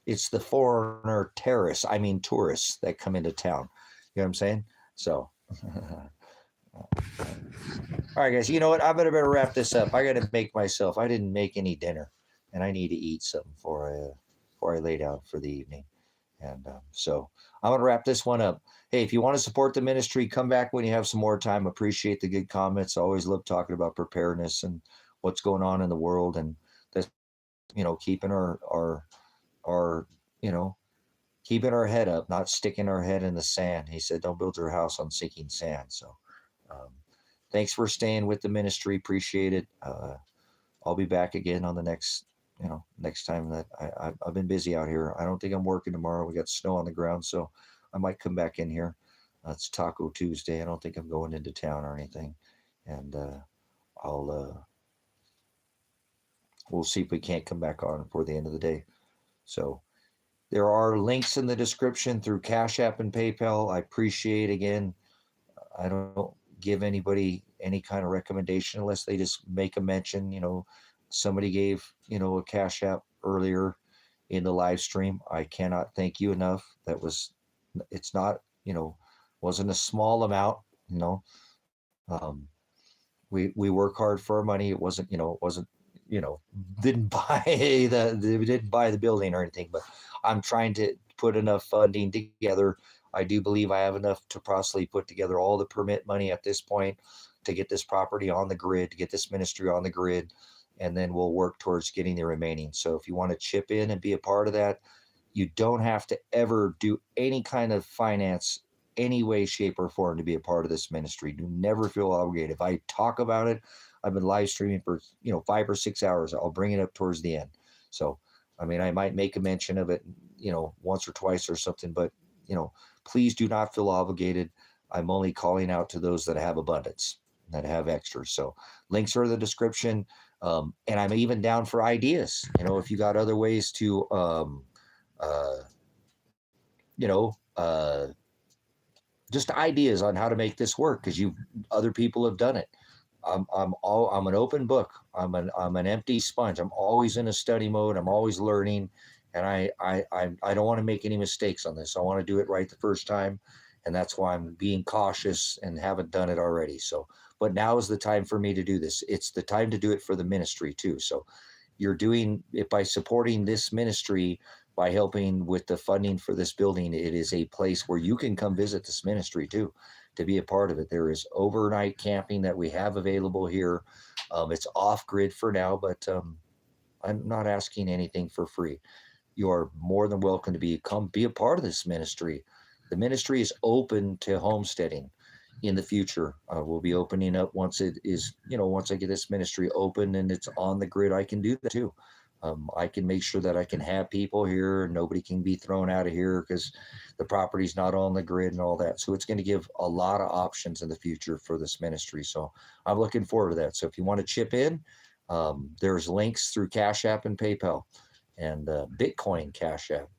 It's the foreigner terrorists, I mean tourists that come into town. You know what I'm saying? So, all right, guys. You know what? I better wrap this up. I got to make myself. I didn't make any dinner, and I need to eat something before I lay down for the evening. And so I'm gonna wrap this one up. Hey, if you want to support the ministry, come back when you have some more time. Appreciate the good comments. I always love talking about preparedness and what's going on in the world, and that's keeping our you know keeping our head up, not sticking our head in the sand. He said, "Don't build your house on sinking sand." So, um, thanks for staying with the ministry. Appreciate it. I'll be back again on the next time that I've been busy out here. I don't think I'm working tomorrow. We got snow on the ground, so I might come back in here. It's Taco Tuesday. I don't think I'm going into town or anything, and I'll we'll see if we can't come back on before the end of the day. So there are links in the description through Cash App and PayPal. I appreciate again. I don't give anybody any kind of recommendation unless they just make a mention. Somebody gave a Cash App earlier in the live stream. I cannot thank you enough. It's not wasn't a small amount. Um, we work hard for our money. It wasn't you know didn't buy didn't buy the building or anything, but I'm trying to put enough funding together. I do believe I have enough to possibly put together all the permit money at this point to get this property on the grid, to get this ministry on the grid, and then we'll work towards getting the remaining. So if you want to chip in and be a part of that, you don't have to ever do any kind of finance any way, shape, or form to be a part of this ministry. Do never feel obligated. If I talk about it, I've been live streaming for 5 or 6 hours. I'll bring it up towards the end. So I mean, I might make a mention of it, once or twice or something, but please do not feel obligated. I'm only calling out to those that have abundance, that have extras. So links are in the description. And I'm even down for ideas. If you got other ways to, uh, you know, uh, just ideas on how to make this work, because other people have done it. I'm an open book. I'm an empty sponge. I'm always in a study mode. I'm always learning, and I don't want to make any mistakes on this. I want to do it right the first time, and that's why I'm being cautious and haven't done it already. So, but now is the time for me to do this. It's the time to do it for the ministry too. So, you're doing it by supporting this ministry, by helping with the funding for this building. It is a place where you can come visit this ministry too, to be a part of it. There is overnight camping that we have available here. It's off grid for now, but I'm not asking anything for free. You are more than welcome to come be a part of this ministry. The ministry is open to homesteading in the future. We'll be opening up once it is, once I get this ministry open and it's on the grid, I can do that too. I can make sure that I can have people here and nobody can be thrown out of here because the property's not on the grid and all that. So it's going to give a lot of options in the future for this ministry. So I'm looking forward to that. So if you want to chip in, there's links through Cash App and PayPal and Bitcoin Cash App.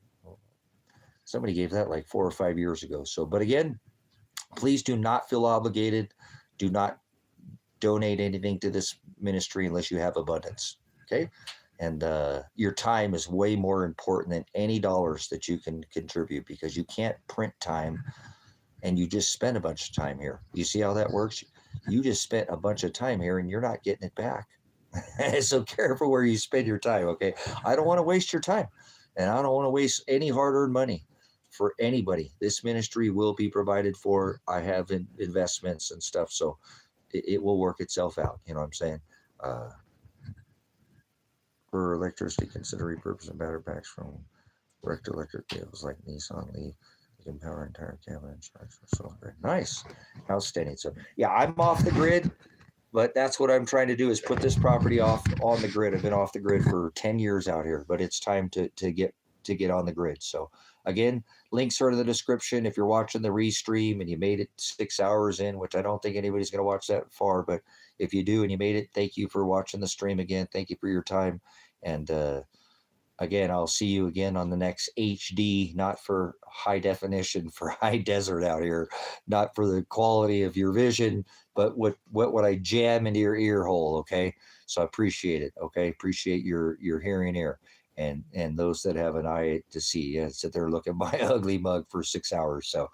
Somebody gave that like 4 or 5 years ago. So, but again, please do not feel obligated. Do not donate anything to this ministry unless you have abundance. Okay. And your time is way more important than any dollars that you can contribute, because you can't print time and you just spend a bunch of time here. You see how that works? You just spent a bunch of time here and you're not getting it back. So careful where you spend your time. Okay. I don't want to waste your time, and I don't want to waste any hard-earned money for anybody. This ministry will be provided for. I have investments and stuff, so it will work itself out. You know what I'm saying? For electricity, consider repurposing battery packs from wrecked electric vehicles like Nissan Leaf. You can power entire cabin and charge for solar. Nice. Outstanding. So yeah, I'm off the grid, but that's what I'm trying to do, is put this property off on the grid. I've been off the grid for 10 years out here, but it's time to get on the grid. So again, links are in the description. If you're watching the restream and you made it 6 hours in, which I don't think anybody's going to watch that far, but if you do and you made it, thank you for watching the stream again. Thank you for your time. And again, I'll see you again on the next HD, not for high definition, for high desert out here, not for the quality of your vision, but what would I jam into your ear hole? Okay. So I appreciate it. Okay. Appreciate your hearing ear, and those that have an eye to see. Yeah, sit there looking at my ugly mug for 6 hours. So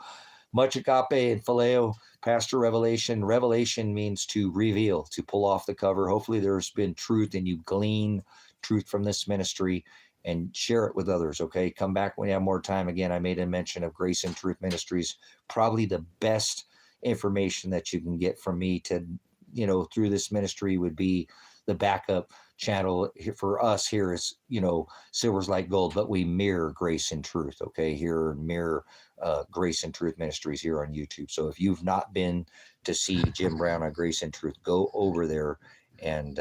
much agape and phileo, Pastor Revelation. Revelation means to reveal, to pull off the cover. Hopefully there's been truth and you glean truth from this ministry and share it with others. Okay. Come back when you have more time. Again, I made a mention of Grace and Truth Ministries, probably the best information that you can get from me to, through this ministry would be the backup channel for us here is, Silver's Like Gold, but we mirror Grace and Truth. Okay. Here, mirror Grace and Truth Ministries here on YouTube. So if you've not been to see Jim Brown on Grace and Truth, go over there and,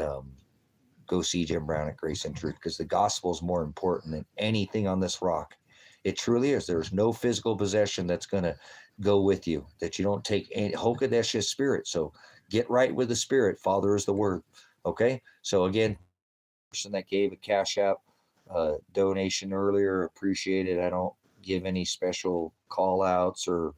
go see Jim Brown at Grace and Truth, because the gospel is more important than anything on this rock. It truly is. There's no physical possession that's going to go with you, that you don't take any. Hokadesh is spirit. So get right with the spirit. Father is the word. Okay. So again, person that gave a Cash App donation earlier, appreciate it. I don't give any special call outs, or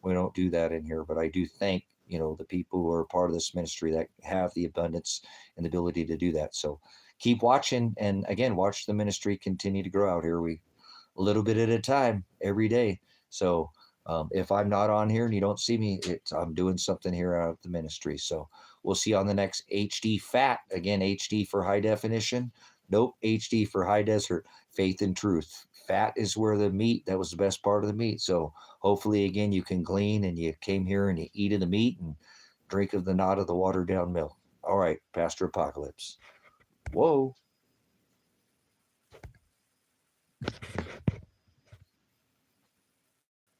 we don't do that in here, but I do thank the people who are part of this ministry that have the abundance and the ability to do that. So keep watching, and again, watch the ministry continue to grow out here. We a little bit at a time every day. So if I'm not on here and you don't see me, I'm doing something here out of the ministry. So we'll see you on the next HDFAT. Again, HD for high definition. Nope, HD for high desert. Faith and truth. Fat is where the meat, that was the best part of the meat. So hopefully, again, you can glean, and you came here and you eat of the meat and drink of the not of the watered down milk. All right, Pastor Apocalypse. Whoa.